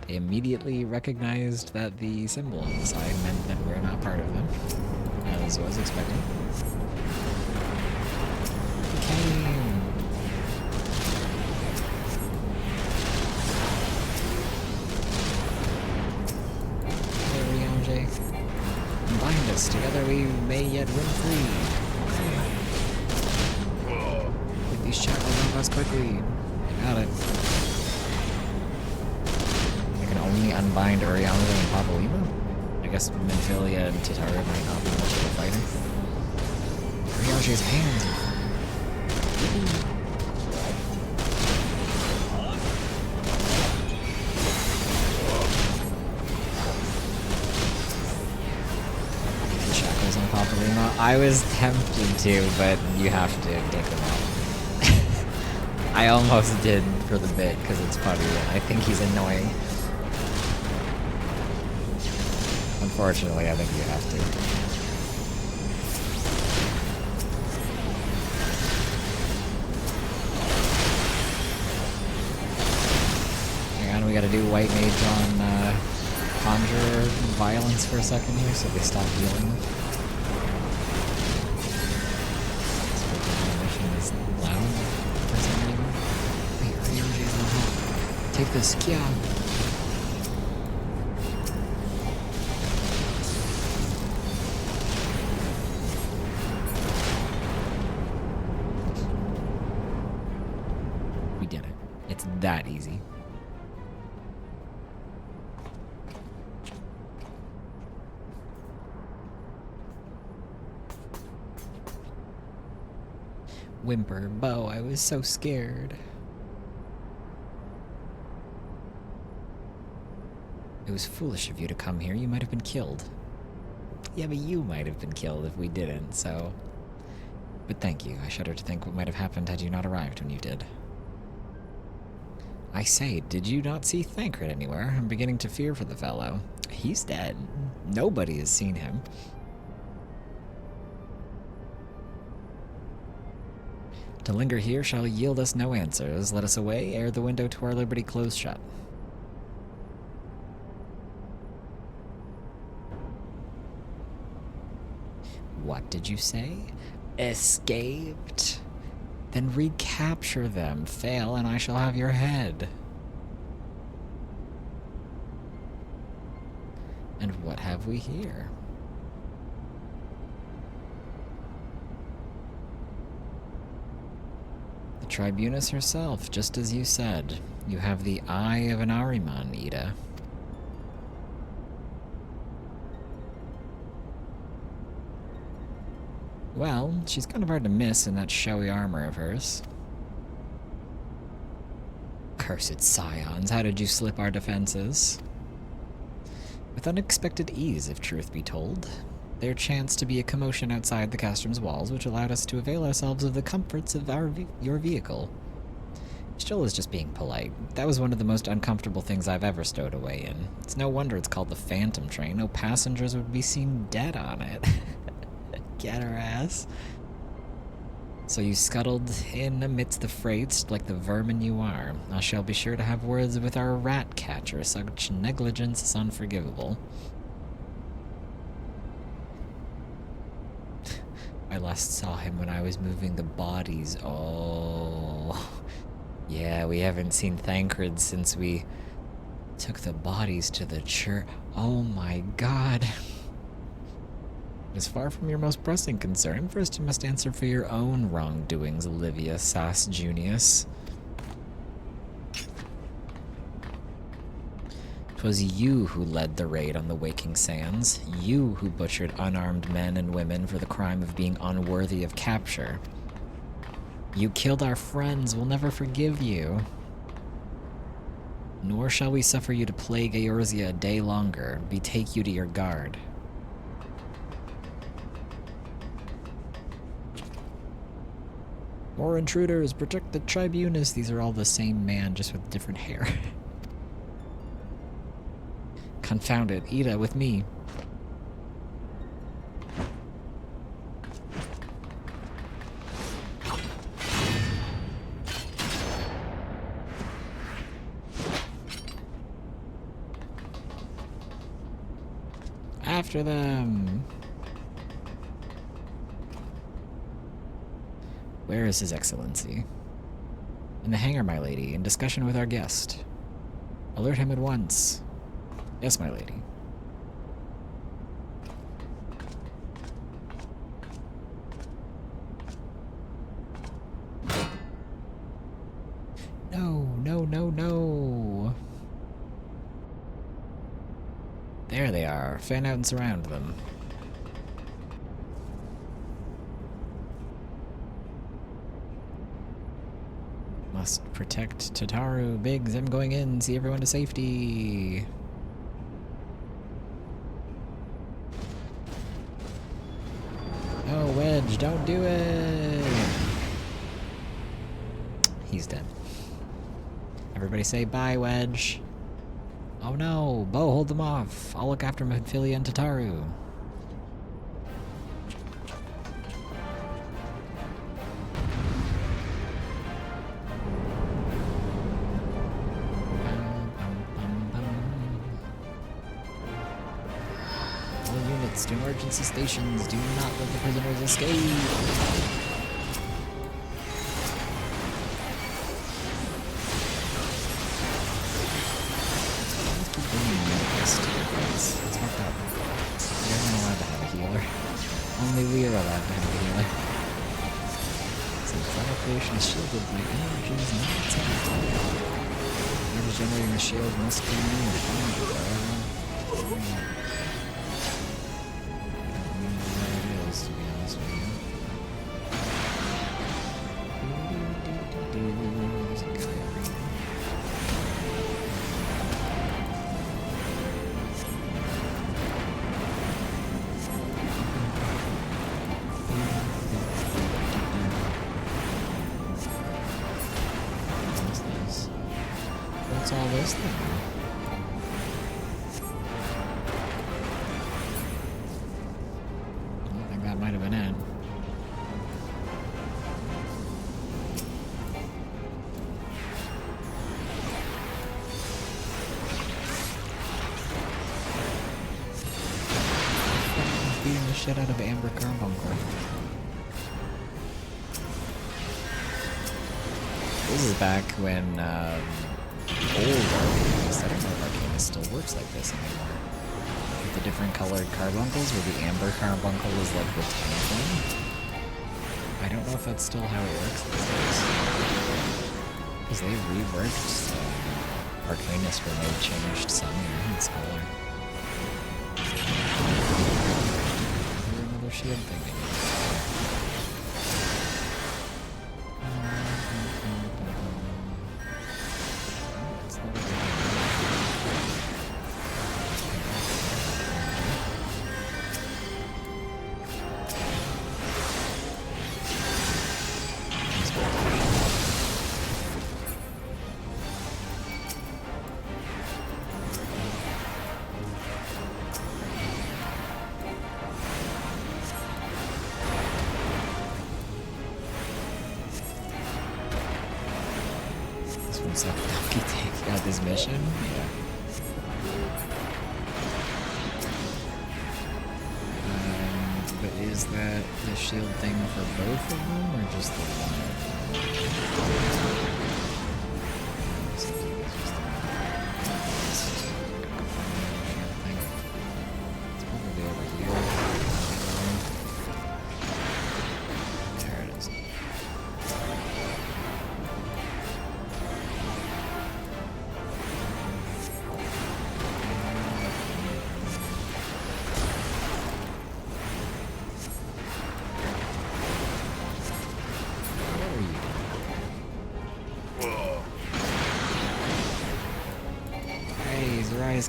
They immediately recognized that the symbol on the side meant that we're not part of them, as was expected. Okay. Bind us, together we may yet run free. Okay. Get these shackles off us quickly. Got it. I can only unbind Urianger and Papalimo? I guess Menphilia and Tataru might not be much of a fighter. Urianger's hands. I was tempted to, but you have to take them out. I almost did for the bit because it's funny, and I think he's annoying. Unfortunately, I think you have to. Hang on, we gotta do White Mage on Conjure Violence for a second here so they stop healing. Take this, Kia. Whimper, Bo, I was so scared. It was foolish of you to come here. You might have been killed. Yeah, but you might have been killed if we didn't, so... But thank you. I shudder to think what might have happened had you not arrived when you did. I say, did you not see Thancred anywhere? I'm beginning to fear for the fellow. He's dead. Nobody has seen him. To linger here shall yield us no answers. Let us away, ere the window to our liberty close shut. What did you say? Escaped? Then recapture them. Fail, and I shall have your head. And what have we here? The Tribunus herself, just as you said. You have the eye of an Ahriman, Ida. Well, she's kind of hard to miss in that showy armor of hers. Cursed scions, how did you slip our defenses? With unexpected ease, if truth be told. There chanced to be a commotion outside the castrum's walls, which allowed us to avail ourselves of the comforts of your vehicle. Still is just being polite. That was one of the most uncomfortable things I've ever stowed away in. It's no wonder it's called the Phantom Train. No passengers would be seen dead on it. Get her ass. So you scuttled in amidst the freights like the vermin you are. I shall be sure to have words with our rat catcher. Such negligence is unforgivable. I last saw him when I was moving the bodies. Oh. Yeah, we haven't seen Thancred since we took the bodies to the church. Oh my god. As far from your most pressing concern, first you must answer for your own wrongdoings, Olivia Sass Junius. 'Twas you who led the raid on the Waking Sands. You who butchered unarmed men and women for the crime of being unworthy of capture. You killed our friends. We'll never forgive you. Nor shall we suffer you to plague Eorzea a day longer. Betake you to your guard. More intruders, protect the Tribunus. These are all the same man, just with different hair. Confound it. Ida, with me. After them. Where is His Excellency? In the hangar, my lady, in discussion with our guest. Alert him at once. Yes, my lady. No, no, no, no. There they are. Fan out and surround them. Must protect Tataru. Biggs, I'm going in. See everyone to safety. No, Wedge, don't do it. He's dead. Everybody say bye, Wedge. Oh no, Bo, hold them off. I'll look after Mephilia and Tataru. To emergency stations, do not let the prisoners escape. It's fucked up. You're not allowed to have a healer. Only we are allowed to have a healer. Since final creation is shielded by energy is not satisfied. Whoever generating a shield must be new. To be honest with you. this thing? I think that might have been it. Beating the shit out of Amber Carbuncle. This is back when old Arcanist, I don't know if Arcanist still works like this anymore. With the different colored carbuncles, where the Amber Carbuncle is like the tank one. I don't know if that's still how it works these days. Because they reworked Arcanist when they changed Summoner and Scholar. Another shield thing. This mission? Yeah. But is that the shield thing for both of them, or just the one? It's probably over here. There it is.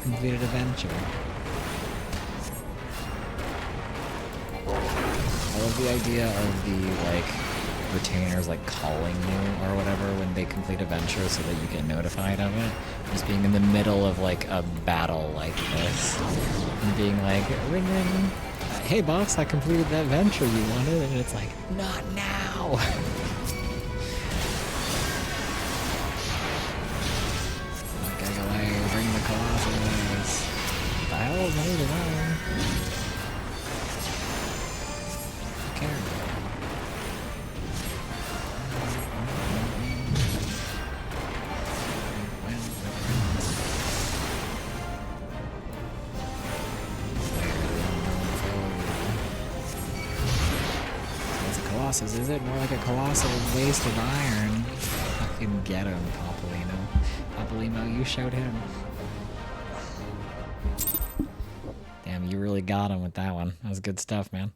Completed adventure. I love the idea of the like retainers like calling you or whatever when they complete adventure so that you get notified of it. Just being in the middle of like a battle like this and being like, ring ring, hey boss, I completed that adventure you wanted, and it's like, not now. Bring the Colossus. What the hell is moving on? Who cares? It's a Colossus, is it? More like a colossal waste of iron. Fucking get him, Popolino. Popolino, you showed him. Damn, you really got him with that one. That was good stuff, man.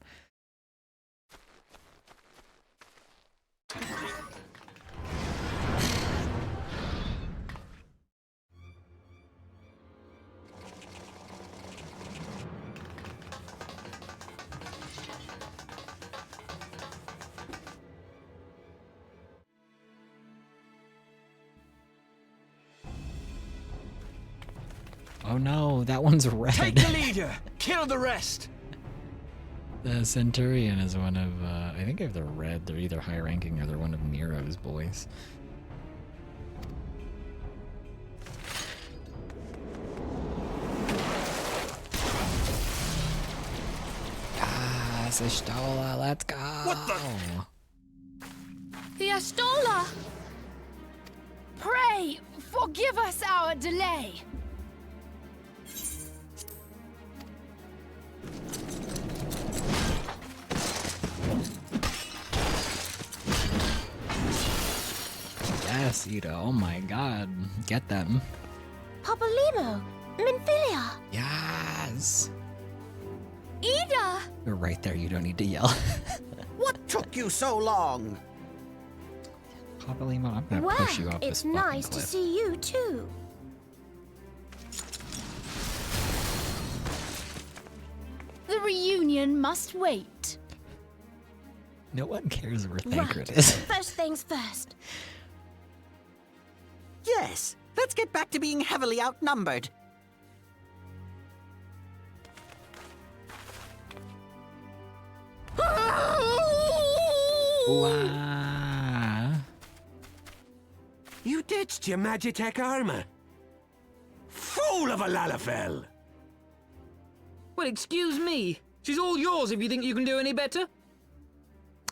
Oh no, that one's red. Take the leader! Kill the rest! The Centurion is one of, I think if they're red, they're either high ranking or they're one of Nero's boys. Ah, Sistola, let's go! What the? The Astola! Pray, forgive us our delay. Yes, Ida, oh my god, get them. Popolino, Minfilia. Yes! Ida! You're right there, you don't need to yell. What took you so long? Popolino, I'm gonna push you off this fucking nice cliff. to see you too. The reunion must wait. No one cares where Thancred is. First things first. Yes, Let's get back to being heavily outnumbered. Wow. You ditched your Magitech armor. Fool of a Lalafell! Well, excuse me. She's all yours if you think you can do any better.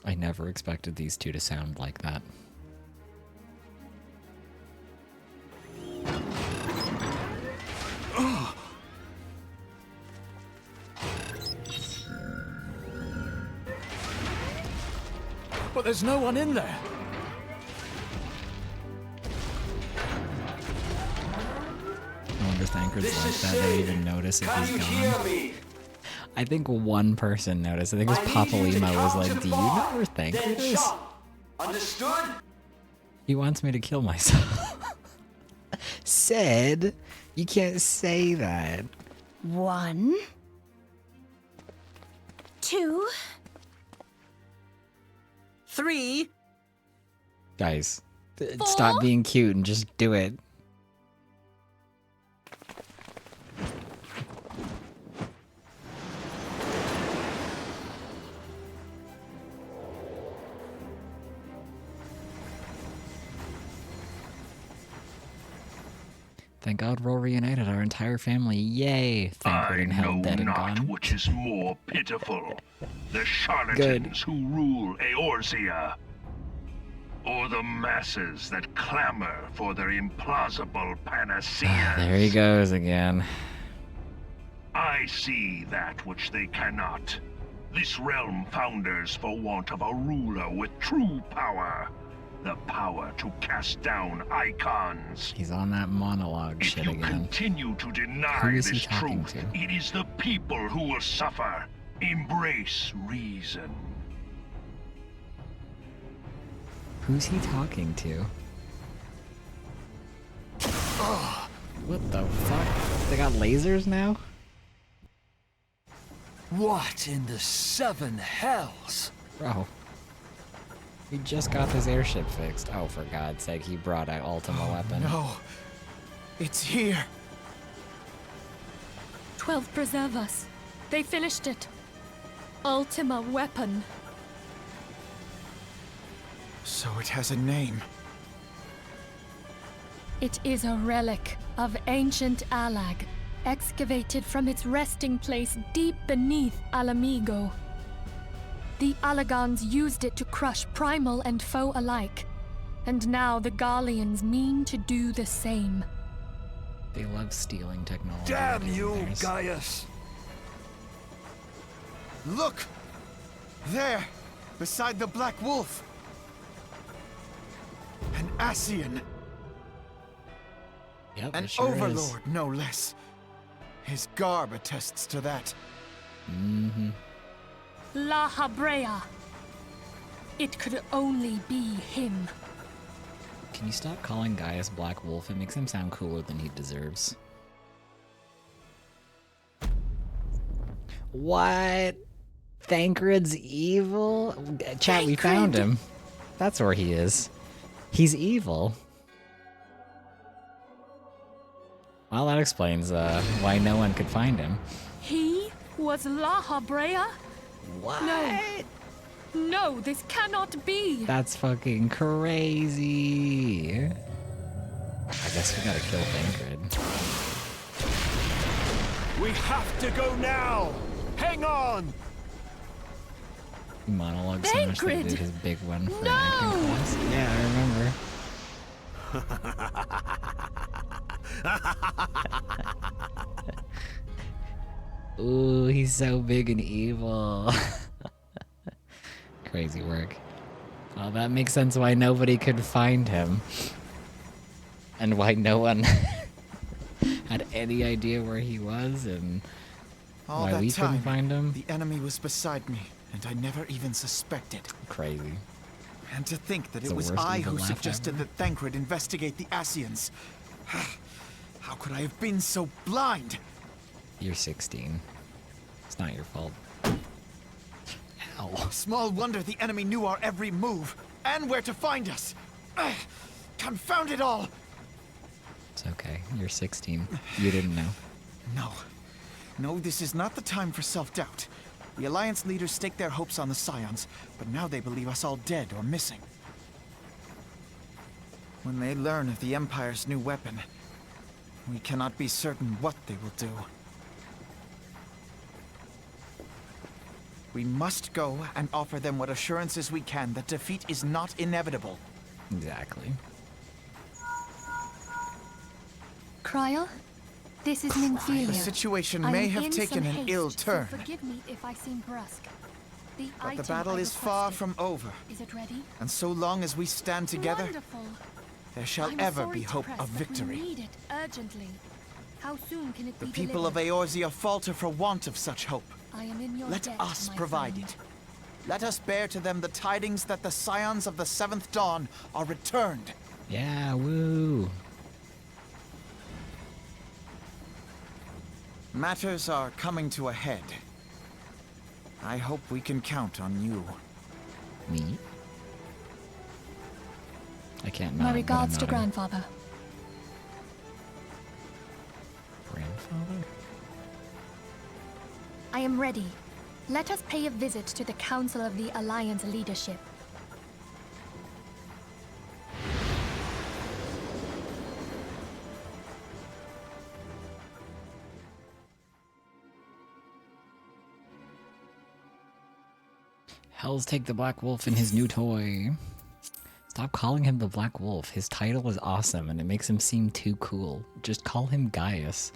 I never expected these two to sound like that. But there's no one in there. I wonder if Tancred's like that. They even notice if he's gone. I think one person noticed. I think it was Papa Lima was like, do you know where Tancred is? Understood? He wants me to kill myself. Said, you can't say that. 1, 2, 3. Guys, stop being cute and just do it. Thank God we're all reunited, our entire family. Yay! Tancred and Hell dead and not gone. which is more pitiful, the charlatans who rule Eorzea, or the masses that clamor for their implausible panaceas. There he goes again. I see that which they cannot. This realm founders for want of a ruler with true power. The power to cast down icons. He's on that monologue If shit you again. continue to deny Who is he this talking truth, to? it is the people who will suffer. Embrace reason. Who's he talking to? What the fuck? They got lasers now? What in the 7 hells? Bro. We just got this airship fixed. Oh, for God's sake, he brought an Ultima weapon. No. It's here. 12 preserve us. They finished it. Ultima weapon. So it has a name. It is a relic of ancient Alag, excavated from its resting place deep beneath Alamigo. The Alagans used it to crush primal and foe alike, and now the Garleans mean to do the same. They love stealing technology. Damn that isn't you, theirs. Gaius! Look! There! Beside the Black Wolf! An Ascian! Yep, An it sure overlord, no less. His garb attests to that. Mm-hmm. La Habrea. It could only be him. Can you stop calling Gaius Black Wolf? It makes him sound cooler than he deserves. What? Tancred's evil? Chat, we found him. That's where he is. He's evil. Well, that explains why no one could find him. He was La Habrea? What? No, this cannot be. That's fucking crazy. I guess we gotta kill Tancred. We have to go now! Hang on! He monologued so much that he did his big one for acting class. Yeah, I remember. Ooh, he's so big and evil. Crazy work. Well, that makes sense why nobody could find him. And why no one had any idea where he was and All why that we time, couldn't find him. the enemy was beside me, and I never even suspected. Crazy. And to think that It's it the was worst I evil who laugh suggested ever. that Tancred investigate the Ascians. How could I have been so blind? You're 16. It's not your fault. Ow. Small wonder the enemy knew our every move, and where to find us. Confound it all! It's okay. You're 16. You didn't know. No. No, this is not the time for self-doubt. The Alliance leaders staked their hopes on the Scions, but now they believe us all dead or missing. When they learn of the Empire's new weapon, we cannot be certain what they will do. We must go and offer them what assurances we can that defeat is not inevitable. Exactly. Cryle, this is Nymphelia. The situation I may am have in taken some an haste, ill so turn. forgive me if I seem brusque. But the battle is far from over. Is it ready? And so long as we stand together, Wonderful. there shall I'm ever sorry be to hope press, of but victory. We need it urgently. How soon can it The be people of delivered? Eorzea falter for want of such hope. I am in your Let debt, us my provide friend. it. Let us bear to them the tidings that the Scions of the Seventh Dawn are returned. Yeah, woo. Matters are coming to a head. I hope we can count on you. Me? I can't My nod, but regards I'm to nodding. grandfather. Grandfather? I am ready. Let us pay a visit to the Council of the Alliance leadership. Hells take the Black Wolf and his new toy. Stop calling him the Black Wolf. His title is awesome and it makes him seem too cool. Just call him Gaius.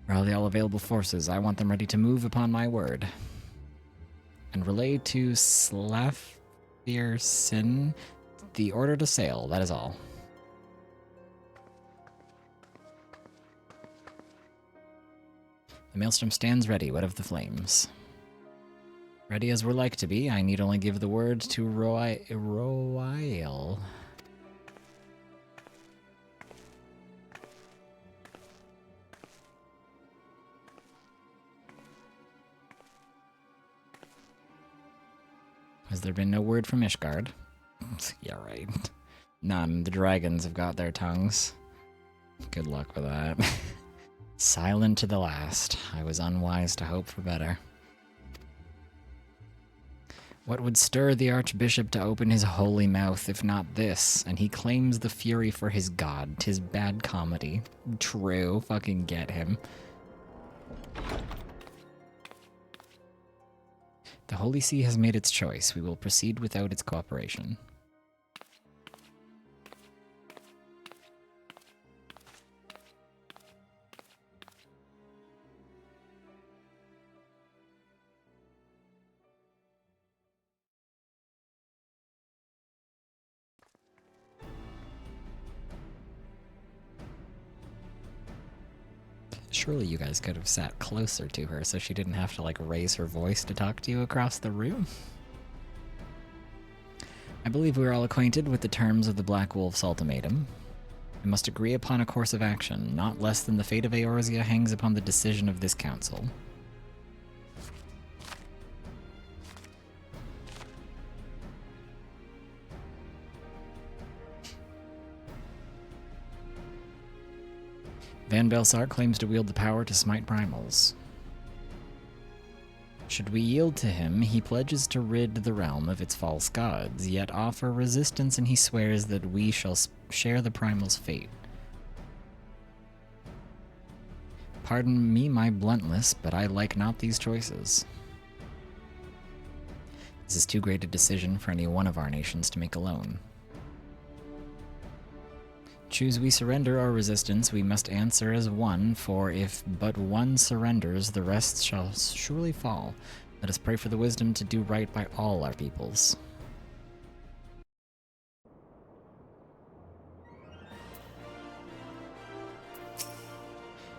Rally all available forces. I want them ready to move upon my word. And relay to Slafirsin the order to sail. That is all. The maelstrom stands ready. What of the flames? Ready as we're like to be. I need only give the word to Royal. Has there been no word from Ishgard? Yeah, right. None. The dragons have got their tongues. Good luck with that. Silent to the last. I was unwise to hope for better. What would stir the Archbishop to open his holy mouth if not this? And he claims the fury for his god. 'Tis bad comedy. True. Fucking get him. The Holy See has made its choice. We will proceed without its cooperation. Surely you guys could have sat closer to her so she didn't have to, like, raise her voice to talk to you across the room. I believe we are all acquainted with the terms of the Black Wolf's ultimatum. We must agree upon a course of action. Not less than the fate of Eorzea hangs upon the decision of this council. Van Belsar claims to wield the power to smite primals. Should we yield to him, he pledges to rid the realm of its false gods, yet offer resistance, and he swears that we shall share the primal's fate. Pardon me my bluntness, but I like not these choices. This is too great a decision for any one of our nations to make alone. Choose we surrender or resistance, we must answer as one, for if but one surrenders, the rest shall surely fall. Let us pray for the wisdom to do right by all our peoples.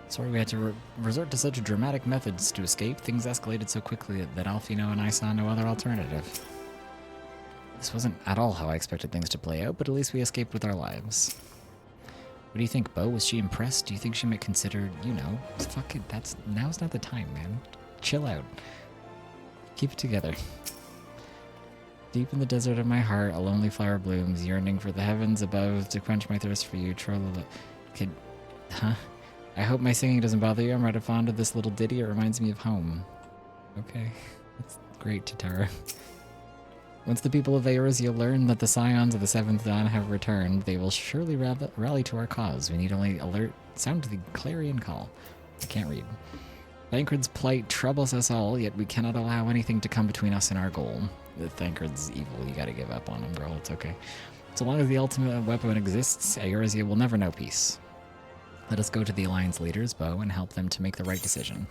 Sorry we had to resort to such dramatic methods to escape. Things escalated so quickly that Alfino and I saw no other alternative. This wasn't at all how I expected things to play out, but at least we escaped with our lives. What do you think, Bo? Was she impressed? Do you think she might consider, you know, fuck it, now's not the time, man. Chill out. Keep it together. Deep in the desert of my heart, a lonely flower blooms, yearning for the heavens above to quench my thirst for you. Huh? I hope my singing doesn't bother you. I'm rather fond of this little ditty. It reminds me of home. Okay. That's great, Tatara. Once the people of Eorzea learn that the scions of the Seventh Dawn have returned, they will surely rally to our cause. We need only sound the clarion call. I can't read. Thancred's plight troubles us all, yet we cannot allow anything to come between us and our goal. Thancred's evil. You gotta give up on him, girl. It's okay. So long as the ultimate weapon exists, Eorzea will never know peace. Let us go to the Alliance leaders, Bo, and help them to make the right decision.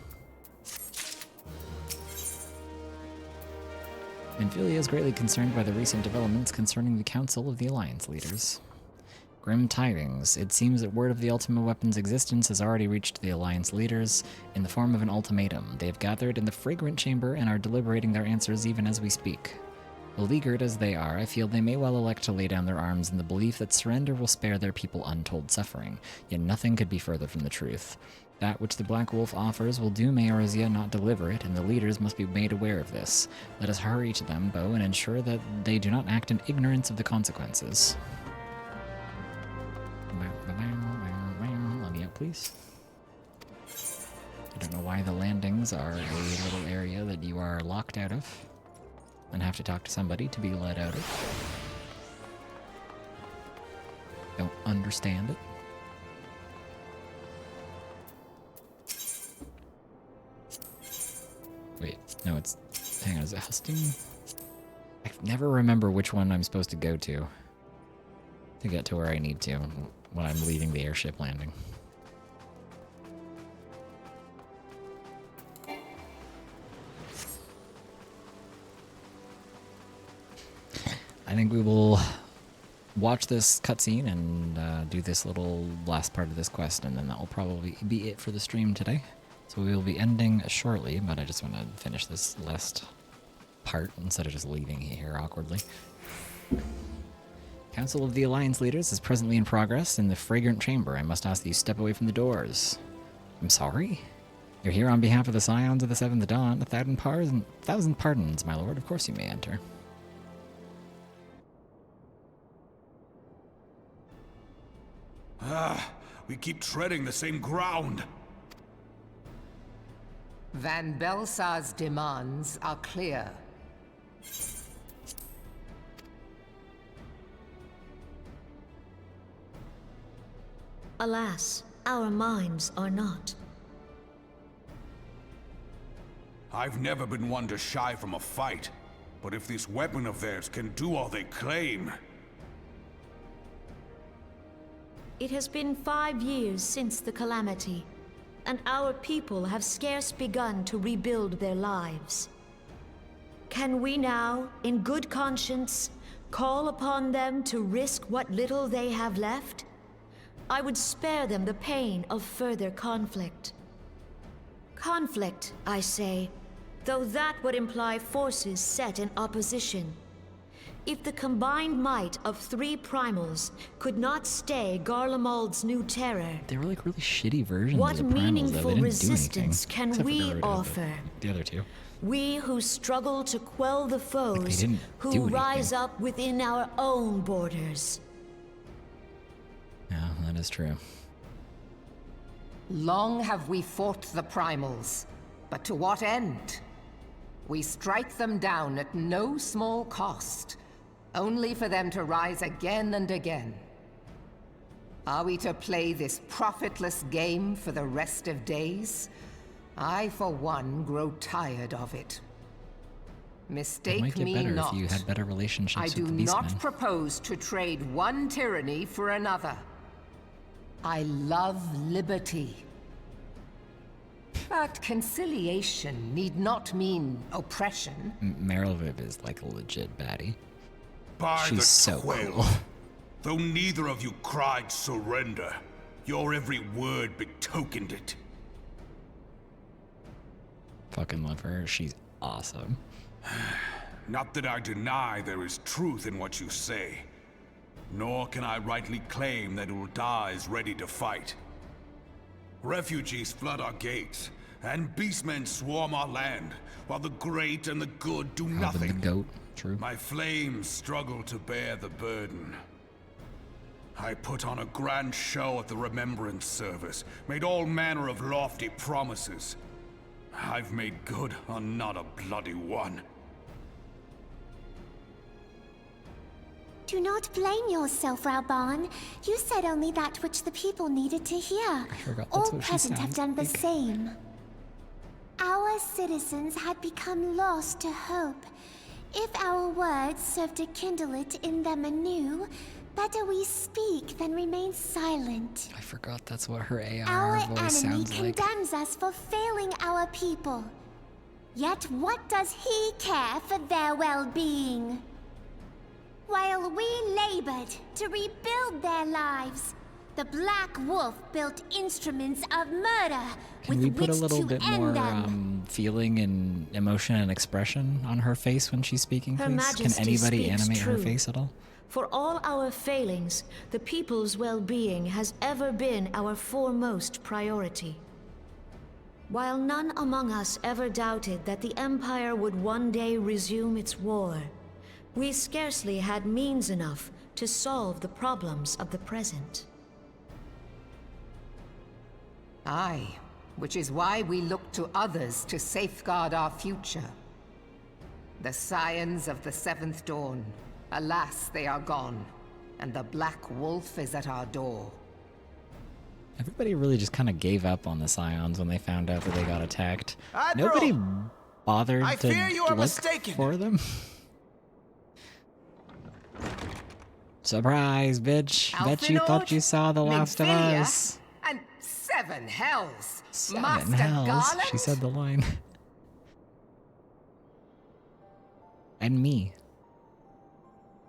Infilia is greatly concerned by the recent developments concerning the Council of the Alliance leaders. Grim tidings. It seems that word of the ultimate weapon's existence has already reached the Alliance leaders in the form of an ultimatum. They have gathered in the Fragrant Chamber and are deliberating their answers even as we speak. Beleaguered as they are, I feel they may well elect to lay down their arms in the belief that surrender will spare their people untold suffering, yet nothing could be further from the truth. That which the Black Wolf offers will doom Eorzea, not deliver it, and the leaders must be made aware of this. Let us hurry to them, Bo, and ensure that they do not act in ignorance of the consequences. Let me out, please. I don't know why the landings are a little area that you are locked out of and have to talk to somebody to be let out of. Don't understand it. Wait, no, it's... Hang on, is it Husting? I never remember which one I'm supposed to go to get to where I need to when I'm leaving the airship landing. I think we will watch this cutscene and do this little last part of this quest, and then that will probably be it for the stream today. So we will be ending shortly, but I just want to finish this last part instead of just leaving here awkwardly. Council of the Alliance Leaders is presently in progress in the Fragrant Chamber. I must ask that you step away from the doors. I'm sorry? You're here on behalf of the Scions of the Seventh Dawn. 1,000 pardons, my lord. Of course you may enter. We keep treading the same ground. Van Belsar's demands are clear. Alas, our minds are not. I've never been one to shy from a fight, but if this weapon of theirs can do all they claim... It has been 5 years since the calamity, and our people have scarce begun to rebuild their lives. Can we now, in good conscience, call upon them to risk what little they have left? I would spare them the pain of further conflict. Conflict, I say, though that would imply forces set in opposition. If the combined might of 3 primals could not stay Garlemald's new terror, they were like really shitty versions what of the primals, meaningful resistance can we offer? The other two. We who struggle to quell the foes who anything. rise up within our own borders. Yeah, that is true. Long have we fought the primals, but to what end? We strike them down at no small cost, only for them to rise again and again. Are we to play this profitless game for the rest of days? I, for one, grow tired of it. Mistake me not. If you had better relationships I with do the not Beastmen. propose to trade one tyranny for another. I love liberty. But conciliation need not mean oppression. Merylviv is like a legit baddie. By She's the so 12, cool. though neither of you cried surrender, your every word betokened it. Fucking love her. She's awesome. Not that I deny there is truth in what you say, nor can I rightly claim that Ul'dah is ready to fight. Refugees flood our gates, and beastmen swarm our land, while the great and the good do Alvin nothing. the goat, true. My flames struggle to bear the burden. I put on a grand show at the Remembrance Service, made all manner of lofty promises. I've made good on not a bloody one. Do not blame yourself, Rauban. You said only that which the people needed to hear. All present have done the same. Our citizens had become lost to hope. If our words serve to kindle it in them anew, better we speak than remain silent. I forgot that's what her ARR Our voice enemy sounds like. condemns us for failing our people. Yet what does he care for their well-being? While we labored to rebuild their lives, the Black Wolf built instruments of murder Can with we put a which little to bit end more them. feeling and emotion and expression on her face when she's speaking, Her please? Majesty Can anybody speaks animate her true. face at all? For all our failings, the people's well-being has ever been our foremost priority. While none among us ever doubted that the Empire would one day resume its war, we scarcely had means enough to solve the problems of the present. Aye, which is why we look to others to safeguard our future. The Scions of the Seventh Dawn. Alas, they are gone, and the Black Wolf is at our door. Everybody really just kind of gave up on the Scions when they found out that they got attacked. Admiral! Nobody bothered I fear to you are look mistaken. for them. Surprise, bitch. Bet you thought you saw The Last of Minfilia, Us. And 7 hells! Seven Master hells. Garland? She said the line. And me.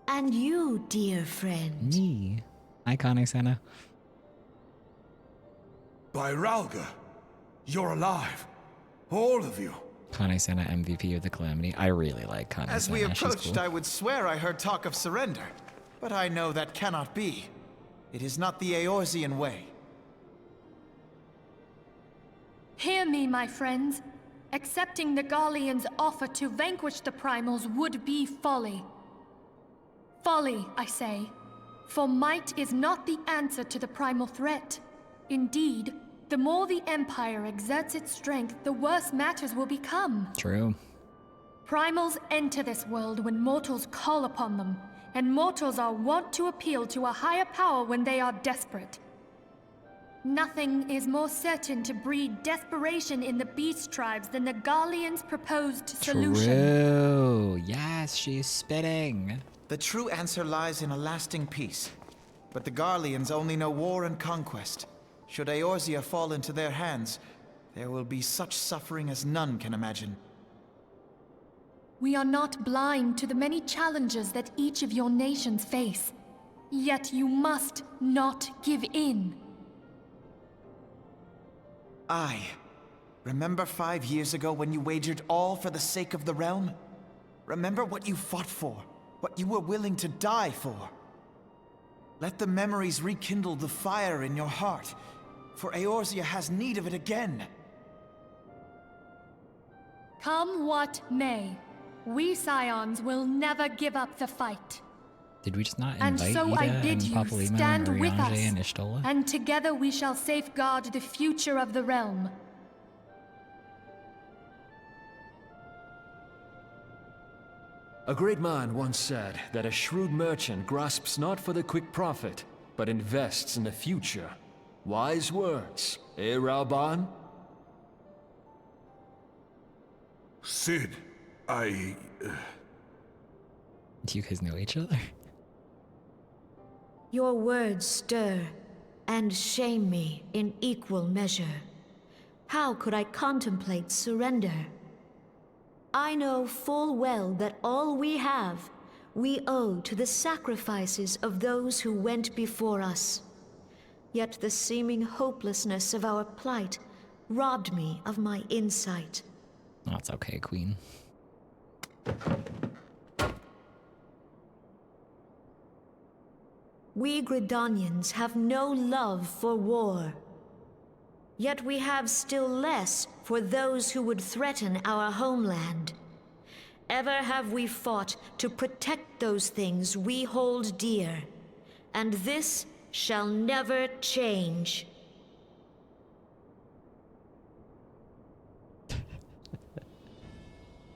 And you, dear friend. Me. Hi, Connie Sena. By Ralga, you're alive. All of you. Connie Sena, MVP of the Calamity. I really like Connie As Sena. we She's approached, cool. I would swear I heard talk of surrender. But I know that cannot be. It is not the Eorzean way. Hear me, my friends. Accepting the Garleans' offer to vanquish the Primals would be folly. Folly, I say. For might is not the answer to the primal threat. Indeed, the more the Empire exerts its strength, the worse matters will become. True. Primals enter this world when mortals call upon them, and mortals are wont to appeal to a higher power when they are desperate. Nothing is more certain to breed desperation in the beast tribes than the Garleans' proposed solution. True. Yes, she's spitting. The true answer lies in a lasting peace. But the Garleans only know war and conquest. Should Eorzea fall into their hands, there will be such suffering as none can imagine. We are not blind to the many challenges that each of your nations face. Yet you must not give in. Aye. Remember 5 years ago when you wagered all for the sake of the realm? Remember what you fought for, what you were willing to die for. Let the memories rekindle the fire in your heart, for Eorzea has need of it again. Come what may, we Scions will never give up the fight. Did we just not And invite so Ida I bid and you Papalymo stand and with us, Urianger and Ishtola? and together we shall safeguard the future of the realm. A great man once said that a shrewd merchant grasps not for the quick profit, but invests in the future. Wise words, eh, Rauban? Sid, I... Do you guys know each other? Your words stir and shame me in equal measure. How could I contemplate surrender? I know full well that all we have, we owe to the sacrifices of those who went before us. Yet the seeming hopelessness of our plight robbed me of my insight. Oh, it's okay, Queen. We Gridanians have no love for war. Yet we have still less for those who would threaten our homeland. Ever have we fought to protect those things we hold dear, and this shall never change.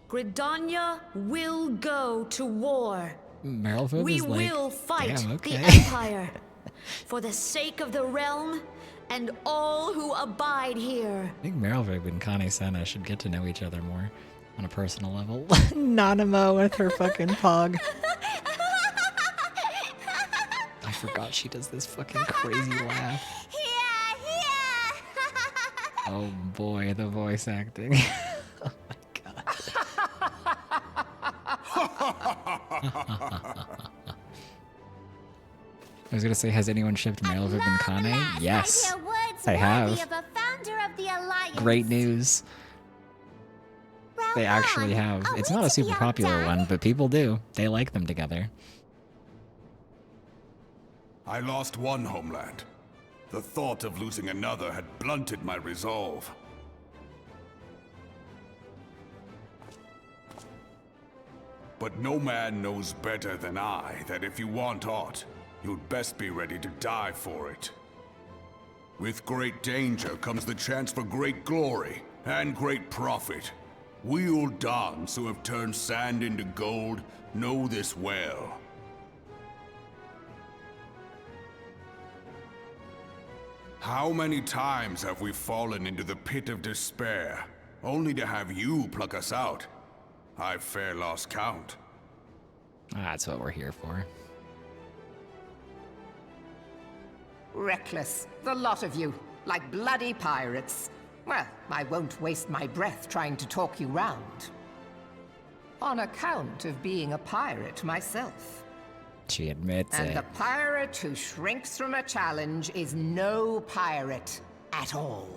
Gridania will go to war. We will fight the Empire for the sake of the realm and all who abide here. I think Merylvig and Connie Senna should get to know each other more on a personal level. Nanamo with her fucking pog. I forgot she does this fucking crazy laugh. Oh boy, the voice acting. Oh my god. I was gonna say, has anyone shipped Merylvig and Connie? Yes, I have. Great news. They actually have. It's not a super popular one, but people do. They like them together. I lost one homeland. The thought of losing another had blunted my resolve. But no man knows better than I that if you want aught, you'd best be ready to die for it. With great danger comes the chance for great glory and great profit. We Uldans who have turned sand into gold know this well. How many times have we fallen into the pit of despair, only to have you pluck us out? I've fair lost count. That's what we're here for. Reckless, the lot of you, like bloody pirates. Well, I won't waste my breath trying to talk you round. On account of being a pirate myself. She admits and it. And the pirate who shrinks from a challenge is no pirate at all.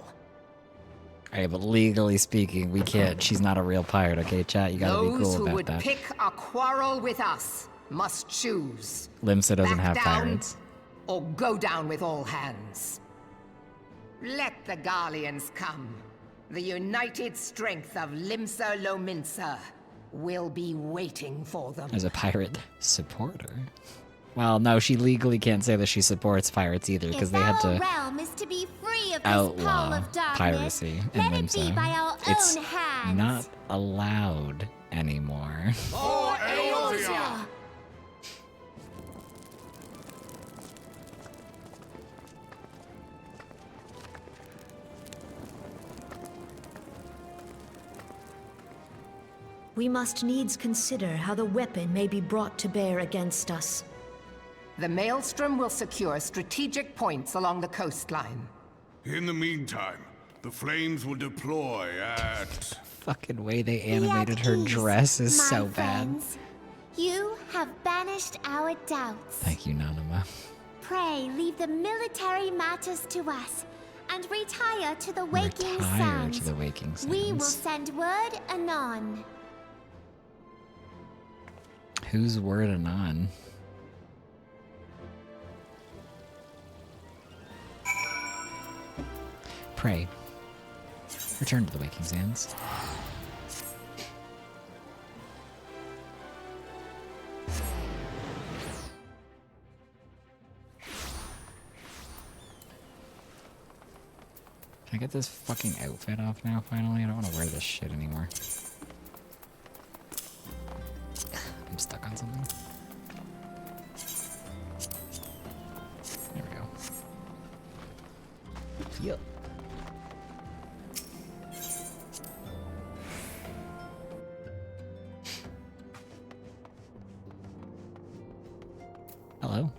Alright, but legally speaking, we can't. She's not a real pirate, okay, chat? You gotta be cool about that. Those who would pick a quarrel with us must choose. Limsa doesn't have down, pirates. Or go down with all hands. Let the Garleans come. The united strength of Limsa Lominsa will be waiting for them. As a pirate supporter. Well, no, she legally can't say that she supports pirates either, because they had to realm is to be free of outlaw this pole of piracy in Limsa. It's not allowed anymore. For Eorzea! We must needs consider how the weapon may be brought to bear against us. The Maelstrom will secure strategic points along the coastline. In the meantime, the flames will deploy at... Fucking way they animated her dress is so bad. You have banished our doubts. Thank you, Nanama. Pray leave the military matters to us and retire to the waking sands. We will send word anon. Whose word anon? Pray, return to the waking sands. Can I get this fucking outfit off now, finally? I don't want to wear this shit anymore. I'm stuck on something. There we go. Yep. Hello.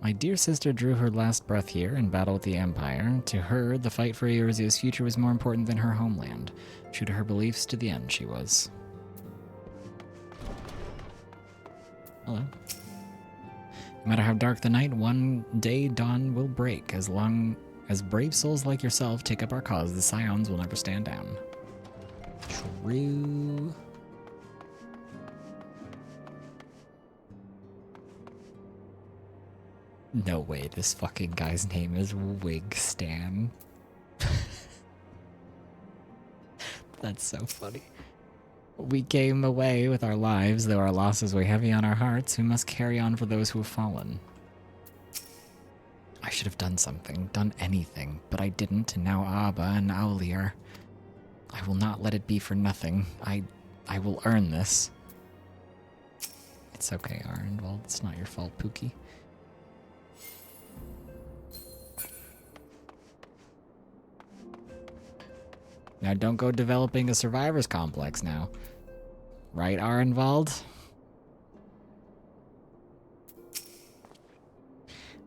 My dear sister drew her last breath here in battle with the Empire. To her, the fight for Eorzea's future was more important than her homeland. True to her beliefs to the end, she was. Hello. No matter how dark the night, one day dawn will break. As long as brave souls like yourself take up our cause, the Scions will never stand down. True. No way, this fucking guy's name is Wigstan. That's so funny. We came away with our lives, though our losses weigh heavy on our hearts. We must carry on for those who have fallen. I should have done something, done anything, but I didn't, and now Abba and Aulier. I will not let it be for nothing. I will earn this. It's okay, Arnwald. It's not your fault, Pookie. Now don't go developing a survivor's complex now. Right, Arenvald?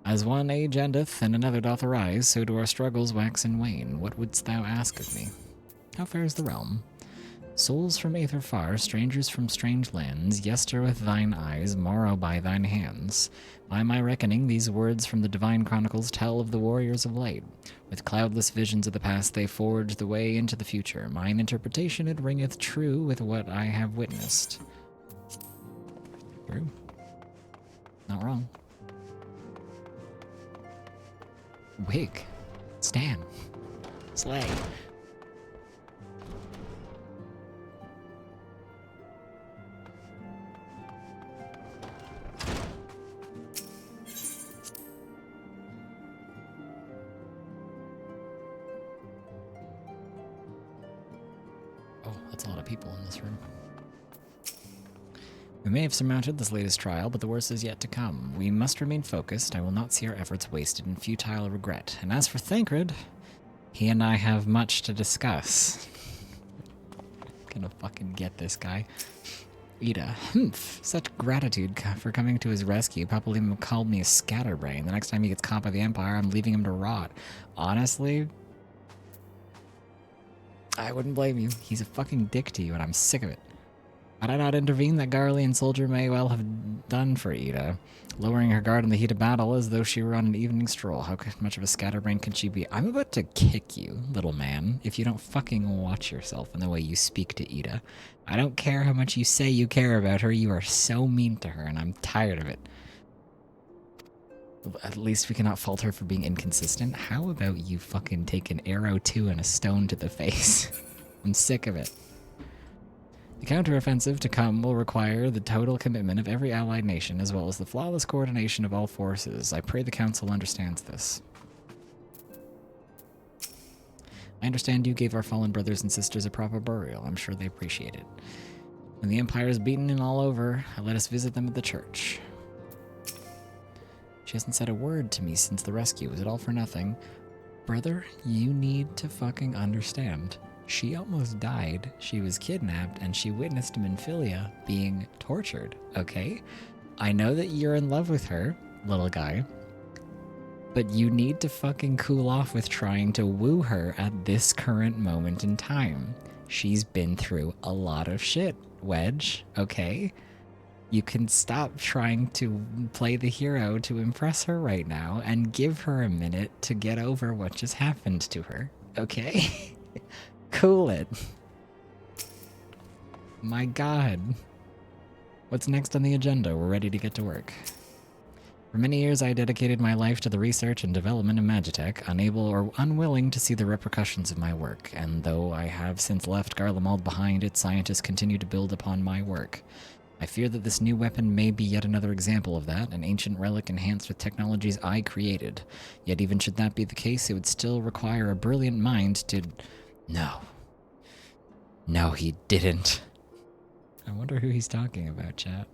As one age endeth and another doth arise, so do our struggles wax and wane. What wouldst thou ask of me? How fares the realm? Souls from aether far, strangers from strange lands, yester with thine eyes, morrow by thine hands. By my reckoning, these words from the divine chronicles tell of the warriors of light. With cloudless visions of the past, they forge the way into the future. Mine interpretation, it ringeth true with what I have witnessed. True. Not wrong. Wig. Stan. Slay. Oh, that's a lot of people in this room. We may have surmounted this latest trial, but the worst is yet to come. We must remain focused. I will not see our efforts wasted in futile regret. And as for Thancred, he and I have much to discuss. Gonna fucking get this guy. Ida, such gratitude for coming to his rescue. Papa Liam called me a scatterbrain. The next time he gets caught by the Empire, I'm leaving him to rot. Honestly, I wouldn't blame you. He's a fucking dick to you, and I'm sick of it. Had I not intervened, that Garlean soldier may well have done for Ida, lowering her guard in the heat of battle as though she were on an evening stroll. How much of a scatterbrain can she be? I'm about to kick you, little man, if you don't fucking watch yourself in the way you speak to Ida. I don't care how much you say you care about her, you are so mean to her, and I'm tired of it. At least we cannot fault her for being inconsistent. How about you fucking take an arrow to and a stone to the face? I'm sick of it. The counteroffensive to come will require the total commitment of every allied nation, as well as the flawless coordination of all forces. I pray the Council understands this. I understand you gave our fallen brothers and sisters a proper burial. I'm sure they appreciate it. When the Empire is beaten and all over, let us visit them at the church. She hasn't said a word to me since the rescue. Is it all for nothing? Brother, you need to fucking understand. She almost died, she was kidnapped, and she witnessed Minfilia being tortured, okay? I know that you're in love with her, little guy, but you need to fucking cool off with trying to woo her at this current moment in time. She's been through a lot of shit, Wedge, okay? You can stop trying to play the hero to impress her right now and give her a minute to get over what just happened to her, okay? Cool it. My god. What's next on the agenda? We're ready to get to work. For many years I dedicated my life to the research and development of Magitech, unable or unwilling to see the repercussions of my work, and though I have since left Garlemald behind, its scientists continue to build upon my work. I fear that this new weapon may be yet another example of that, an ancient relic enhanced with technologies I created. Yet even should that be the case, it would still require a brilliant mind to... No. No, he didn't. I wonder who he's talking about, chat.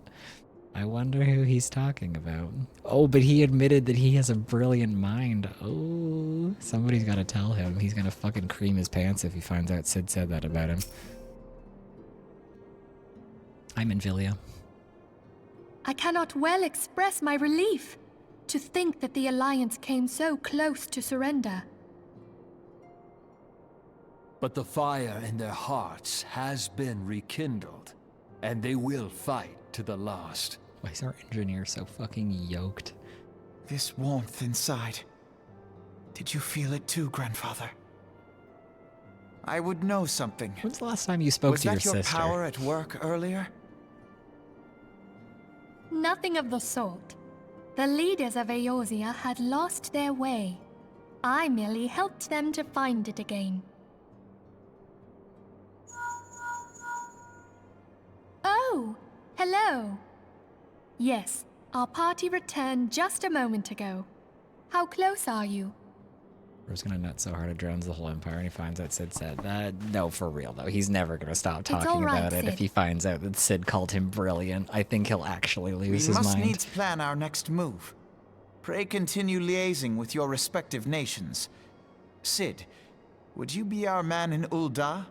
I wonder who he's talking about. Oh, but he admitted that he has a brilliant mind. Oh, somebody's gotta tell him. He's gonna fucking cream his pants if he finds out Sid said that about him. I'm Minfilia. I cannot well express my relief to think that the Alliance came so close to surrender. But the fire in their hearts has been rekindled, and they will fight to the last. Why is our engineer so fucking yoked? This warmth inside. Did you feel it too, Grandfather? I would know something. When's the last time you spoke to your sister? Was that your power at work earlier? Nothing of the sort. The leaders of Eorzea had lost their way. I merely helped them to find it again. Oh, hello. Yes, our party returned just a moment ago. How close are you? Bro's gonna nut so hard it drowns the whole empire and he finds out Sid said that. No, for real though. He's never gonna stop talking about it if he finds out that Sid called him brilliant. I think he'll actually lose his mind. We must needs plan our next move. Pray continue liaising with your respective nations. Sid, would you be our man in Ul'dah?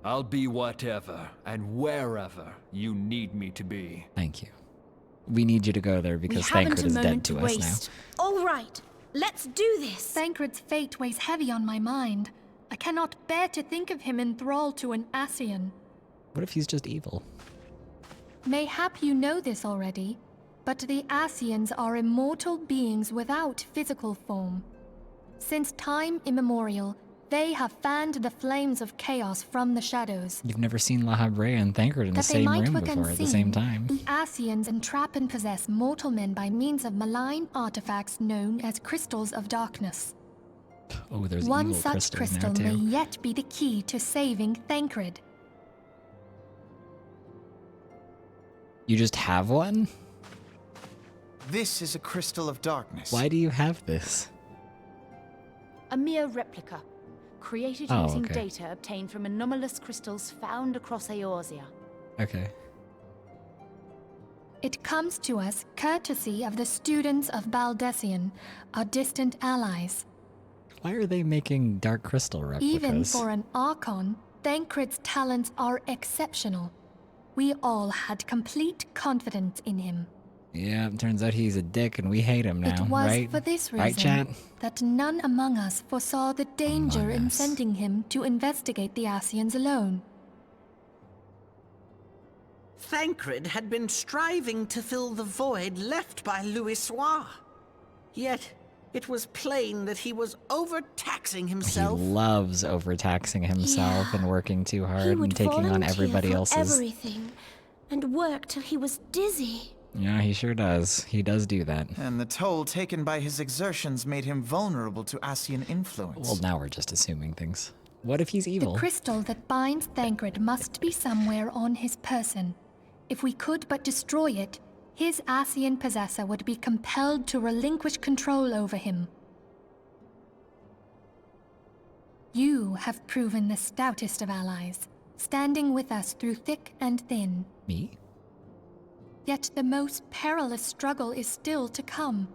I'll be whatever and wherever you need me to be. Thank you. We need you to go there because Thancred is dead to us now. All right, let's do this. Thancred's fate weighs heavy on my mind. I cannot bear to think of him enthralled to an Ascian. What if he's just evil? Mayhap you know this already, but the Ascians are immortal beings without physical form. Since time immemorial, they have fanned the flames of chaos from the shadows. You've never seen La Habrea and Thancred in the same room before at the same time. The Ascians entrap and possess mortal men by means of malign artifacts known as crystals of darkness. Oh, there's one evil such crystal may yet be the key to saving Thancred. You just have one? This is a crystal of darkness. Why do you have this? A mere replica, created using data obtained from anomalous crystals found across Eorzea. Okay. It comes to us courtesy of the students of Baldessian, our distant allies. Why are they making dark crystal replicas? Even for an Archon, Thancred's talents are exceptional. We all had complete confidence in him. Yeah, it turns out he's a dick and we hate him now, It was right? for this Right, chat? reason that none among us foresaw the danger in sending him to investigate the Ascians alone. Thancred had been striving to fill the void left by Louisoix. Yet, it was plain that he was overtaxing himself. He loves overtaxing himself and working too hard and taking on everybody else's. Everything, and work till he was dizzy. Yeah, he sure does. He does do that. And the toll taken by his exertions made him vulnerable to Ascian influence. Well, now we're just assuming things. What if he's evil? The crystal that binds Thancred must be somewhere on his person. If we could but destroy it, his Ascian possessor would be compelled to relinquish control over him. You have proven the stoutest of allies, standing with us through thick and thin. Me? Yet the most perilous struggle is still to come.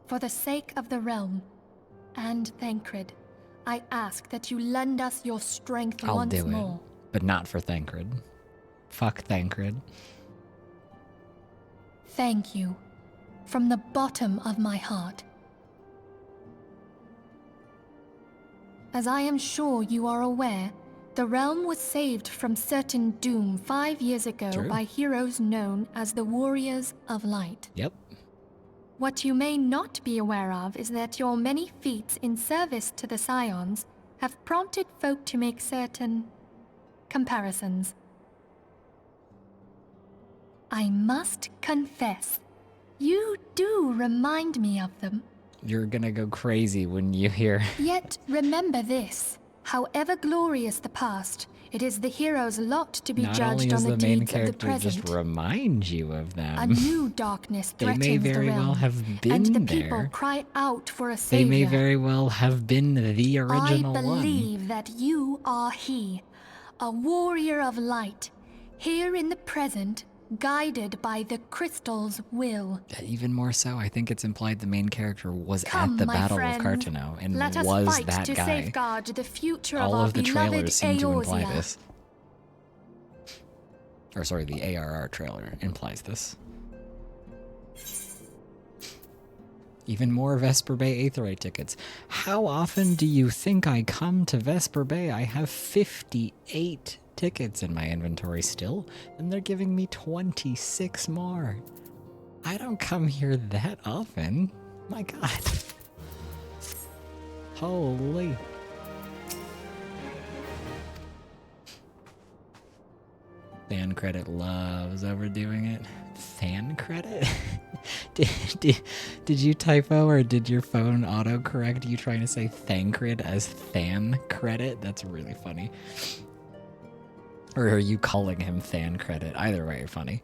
For the sake of the realm, and Thancred, I ask that you lend us your strength once more. I'll do it, but not for Thancred. Fuck Thancred. Thank you, from the bottom of my heart. As I am sure you are aware, the realm was saved from certain doom 5 years ago by heroes known as the Warriors of Light. Yep. What you may not be aware of is that your many feats in service to the Scions have prompted folk to make certain comparisons. I must confess, you do remind me of them. You're gonna go crazy when you hear... Yet remember this. However glorious the past, it is the hero's lot to be judged on the deeds of the present. Just remind you of them. A new darkness threatens they may very the realm, well have been and the there. people cry out for a savior. They may very well have been the original one. I believe that you are he, a warrior of light, here in the present, guided by the crystal's will. Even more so, I think it's implied the main character was Come, at the my Battle friend. of Carteneau and Let us was fight that to guy. safeguard the future All of our of the beloved trailers seem to imply Eorzea. this. Or sorry, the ARR trailer implies this. Even more Vesper Bay Aetheryte tickets. How often do you think I come to Vesper Bay? I have 58 tickets in my inventory still, and they're giving me 26 more. I don't come here that often. My god. Holy. Fan credit loves overdoing it. Fan credit? did you typo or did your phone autocorrect you trying to say Thancred as fan credit? That's really funny. Or are you calling him fan credit? Either way, you're funny.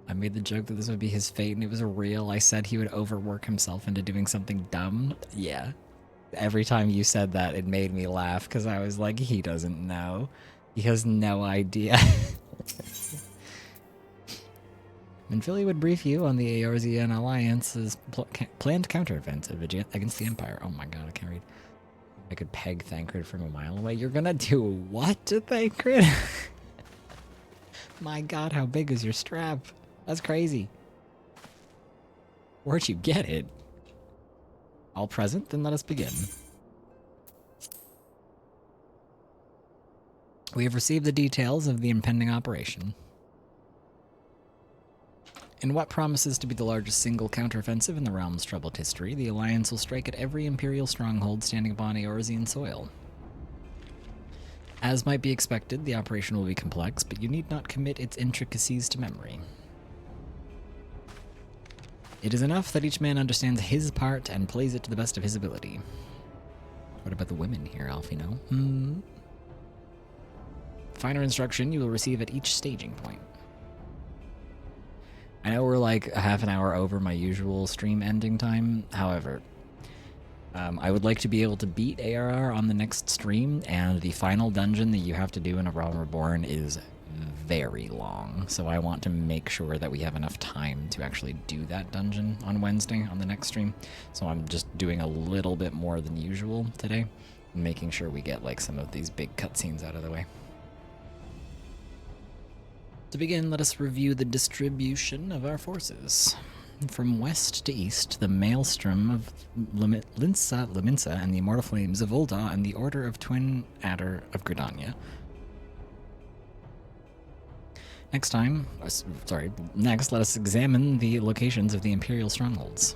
I made the joke that this would be his fate and it was real. I said he would overwork himself into doing something dumb. Yeah. Every time you said that, it made me laugh because I was like, he doesn't know. He has no idea. And Philly would brief you on the ARZN Alliance's planned counteroffensive against the Empire. Oh my god, I can't read. I could peg Thancred from a mile away. You're gonna do what to Thancred? My god, how big is your strap? That's crazy. Where'd you get it? All present? Then let us begin. We have received the details of the impending operation. In what promises to be the largest single counteroffensive in the realm's troubled history, the Alliance will strike at every Imperial stronghold standing upon Eorzean soil. As might be expected, the operation will be complex, but you need not commit its intricacies to memory. It is enough that each man understands his part and plays it to the best of his ability. What about the women here, Alfino? Finer instruction you will receive at each staging point. I know we're like a half an hour over my usual stream ending time. However, I would like to be able to beat ARR on the next stream, and the final dungeon that you have to do in A Realm Reborn is very long. So I want to make sure that we have enough time to actually do that dungeon on Wednesday on the next stream. So I'm just doing a little bit more than usual today, making sure we get like some of these big cutscenes out of the way. To begin, let us review the distribution of our forces. From west to east, the Maelstrom of Liminsa and the Immortal Flames of Ul'dah and the Order of Twin Adder of Gridania. Next, let us examine the locations of the Imperial strongholds.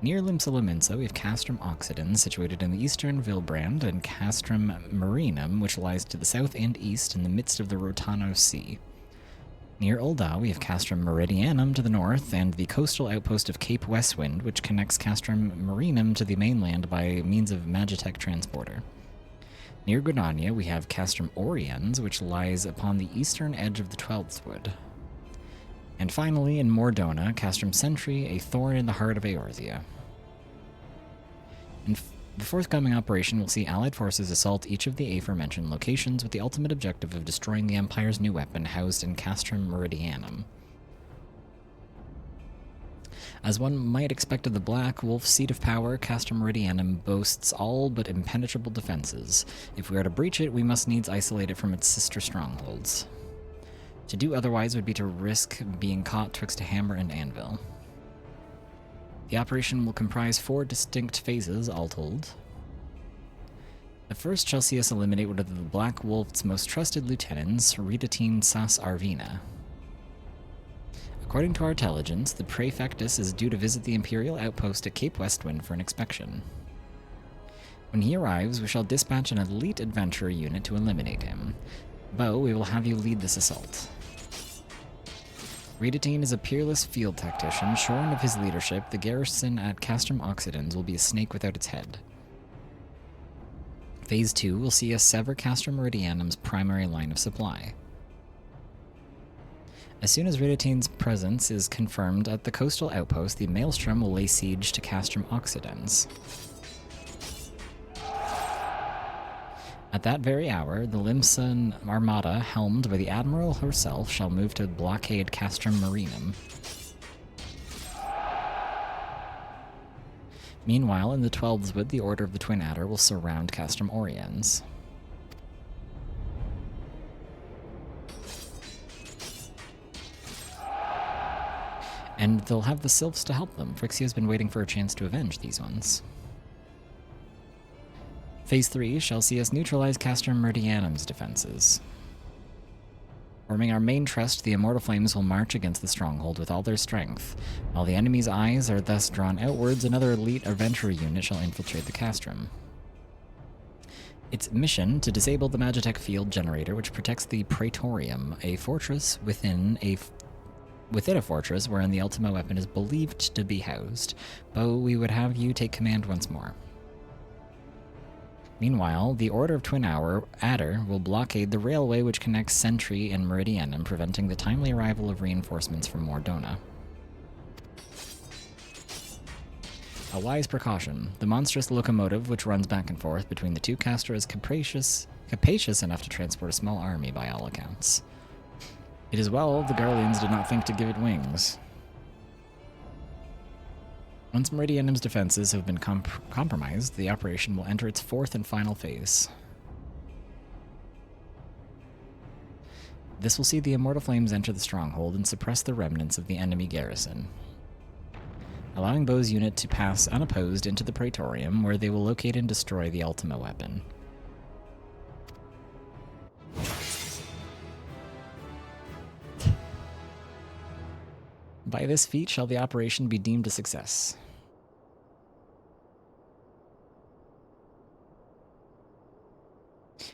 Near Limsa Liminsa, we have Castrum Oxidon, situated in the eastern Vilbrand, and Castrum Marinum, which lies to the south and east in the midst of the Rotano Sea. Near Ul'dah, we have Castrum Meridianum to the north, and the coastal outpost of Cape Westwind, which connects Castrum Marinum to the mainland by means of Magitech transporter. Near Gridania, we have Castrum Oriens, which lies upon the eastern edge of the Twelfth Wood. And finally, in Mordona, Castrum Sentry, a thorn in the heart of Eorzea. In the forthcoming operation will see Allied forces assault each of the aforementioned locations with the ultimate objective of destroying the Empire's new weapon housed in Castrum Meridianum. As one might expect of the Black Wolf's seat of power, Castrum Meridianum boasts all but impenetrable defenses. If we are to breach it, we must needs isolate it from its sister strongholds. To do otherwise would be to risk being caught twixt a hammer and anvil. The operation will comprise 4 distinct phases, all told. The first shall see us eliminate one of the Black Wolf's most trusted lieutenants, Ridatine Sas Arvina. According to our intelligence, the Praefectus is due to visit the Imperial outpost at Cape Westwind for an inspection. When he arrives, we shall dispatch an elite adventurer unit to eliminate him. Bo, we will have you lead this assault. Ridatine is a peerless field tactician. Shorn of his leadership, the garrison at Castrum Oxidons will be a snake without its head. Phase 2 will see us sever Castrum Meridianum's primary line of supply. As soon as Ridatine's presence is confirmed at the coastal outpost, the Maelstrom will lay siege to Castrum Oxidons. At that very hour, the Limsan Armada, helmed by the Admiral herself, shall move to blockade Castrum Marinum. Meanwhile, in the Twelfthwood, the Order of the Twin Adder will surround Castrum Oriens. And they'll have the Sylphs to help them. Phyrexia's been waiting for a chance to avenge these ones. Phase 3 shall see us neutralize Castrum Meridianum's defenses. Forming our main trust, the Immortal Flames will march against the stronghold with all their strength. While the enemy's eyes are thus drawn outwards, another elite adventurer unit shall infiltrate the Castrum. Its mission to disable the Magitech field generator, which protects the Praetorium, a fortress within a fortress wherein the Ultima weapon is believed to be housed. Bo, we would have you take command once more. Meanwhile, the Order of Twin Adder will blockade the railway which connects Sentry and Meridianum, preventing the timely arrival of reinforcements from Mordona. A wise precaution. The monstrous locomotive which runs back and forth between the two Castor is capacious enough to transport a small army by all accounts. It is well the Garleans did not think to give it wings. Once Meridianum's defenses have been compromised, the operation will enter its fourth and final phase. This will see the Immortal Flames enter the stronghold and suppress the remnants of the enemy garrison, allowing Bo's unit to pass unopposed into the Praetorium, where they will locate and destroy the Ultima weapon. By this feat shall the operation be deemed a success.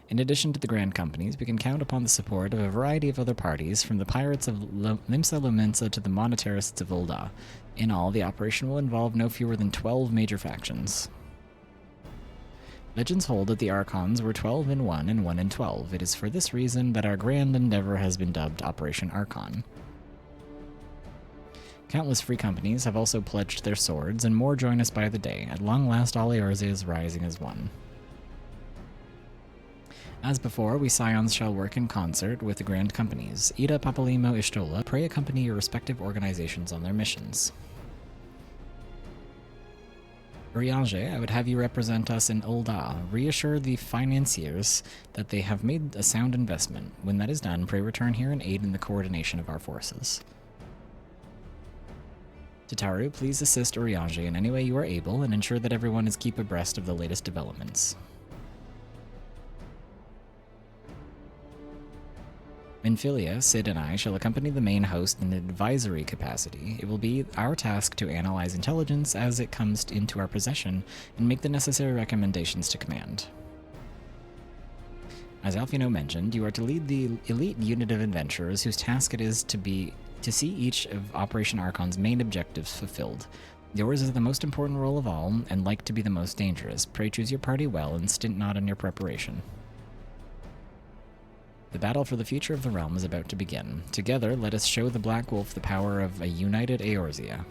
In addition to the Grand Companies, we can count upon the support of a variety of other parties, from the pirates of Limsa Lumensa to the monetarists of Ul'dah. In all, the operation will involve no fewer than 12 major factions. Legends hold that the Archons were 12 in 1 and 1 in 12. It is for this reason that our grand endeavor has been dubbed Operation Archon. Countless free companies have also pledged their swords, and more join us by the day. At long last, all Eorzea is rising as one. As before, we Scions shall work in concert with the Grand Companies. Ida, Papalimo, Ishtola, pray accompany your respective organizations on their missions. Urianger, I would have you represent us in Ul'dah. Reassure the financiers that they have made a sound investment. When that is done, pray return here and aid in the coordination of our forces. Tataru, please assist Urianger in any way you are able and ensure that everyone is kept abreast of the latest developments. Minfilia, Sid, and I shall accompany the main host in an advisory capacity. It will be our task to analyze intelligence as it comes into our possession and make the necessary recommendations to command. As Alfino mentioned, you are to lead the elite unit of adventurers whose task it is to see each of Operation Archon's main objectives fulfilled. Yours is the most important role of all, and like to be the most dangerous. Pray choose your party well and stint not in your preparation. The battle for the future of the realm is about to begin. Together, let us show the Black Wolf the power of a united Eorzea.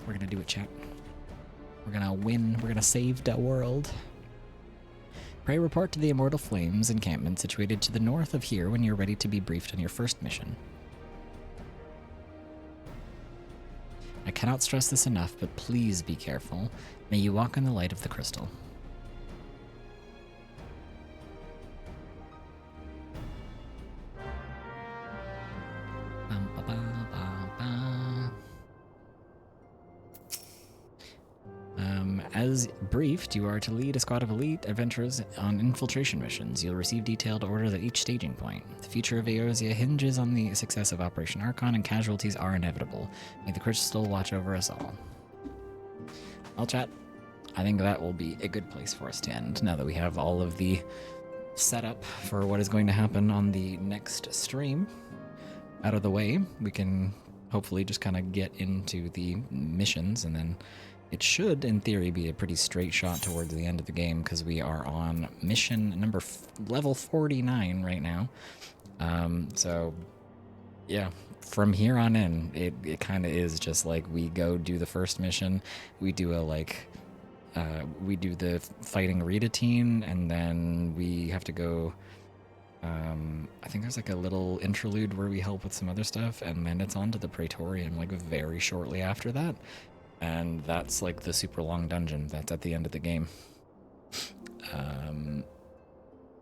We're gonna do it, chat. We're gonna win. We're gonna save the world. Pray report to the Immortal Flames encampment situated to the north of here when you're ready to be briefed on your first mission. I cannot stress this enough, but please be careful. May you walk in the light of the crystal. As briefed, you are to lead a squad of elite adventurers on infiltration missions. You'll receive detailed orders at each staging point. The future of Eorzea hinges on the success of Operation Archon, and casualties are inevitable. May the crystal watch over us all. Well, chat, I think that will be a good place for us to end, now that we have all of the setup for what is going to happen on the next stream out of the way. We can hopefully just kind of get into the missions, and then it should, in theory, be a pretty straight shot towards the end of the game, because we are on mission number level 49 right now. So, yeah, from here on in, it kind of is just like we go do the first mission, we do we do the fighting Rita team, and then we have to go, I think there's like a little interlude where we help with some other stuff, and then it's on to the Praetorium, like very shortly after that. And that's like the super long dungeon that's at the end of the game.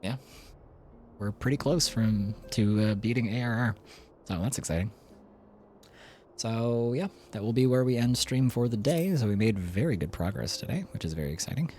Yeah, we're pretty close to beating ARR, so that's exciting. So yeah, that will be where we end stream for the day. So we made very good progress today, which is very exciting.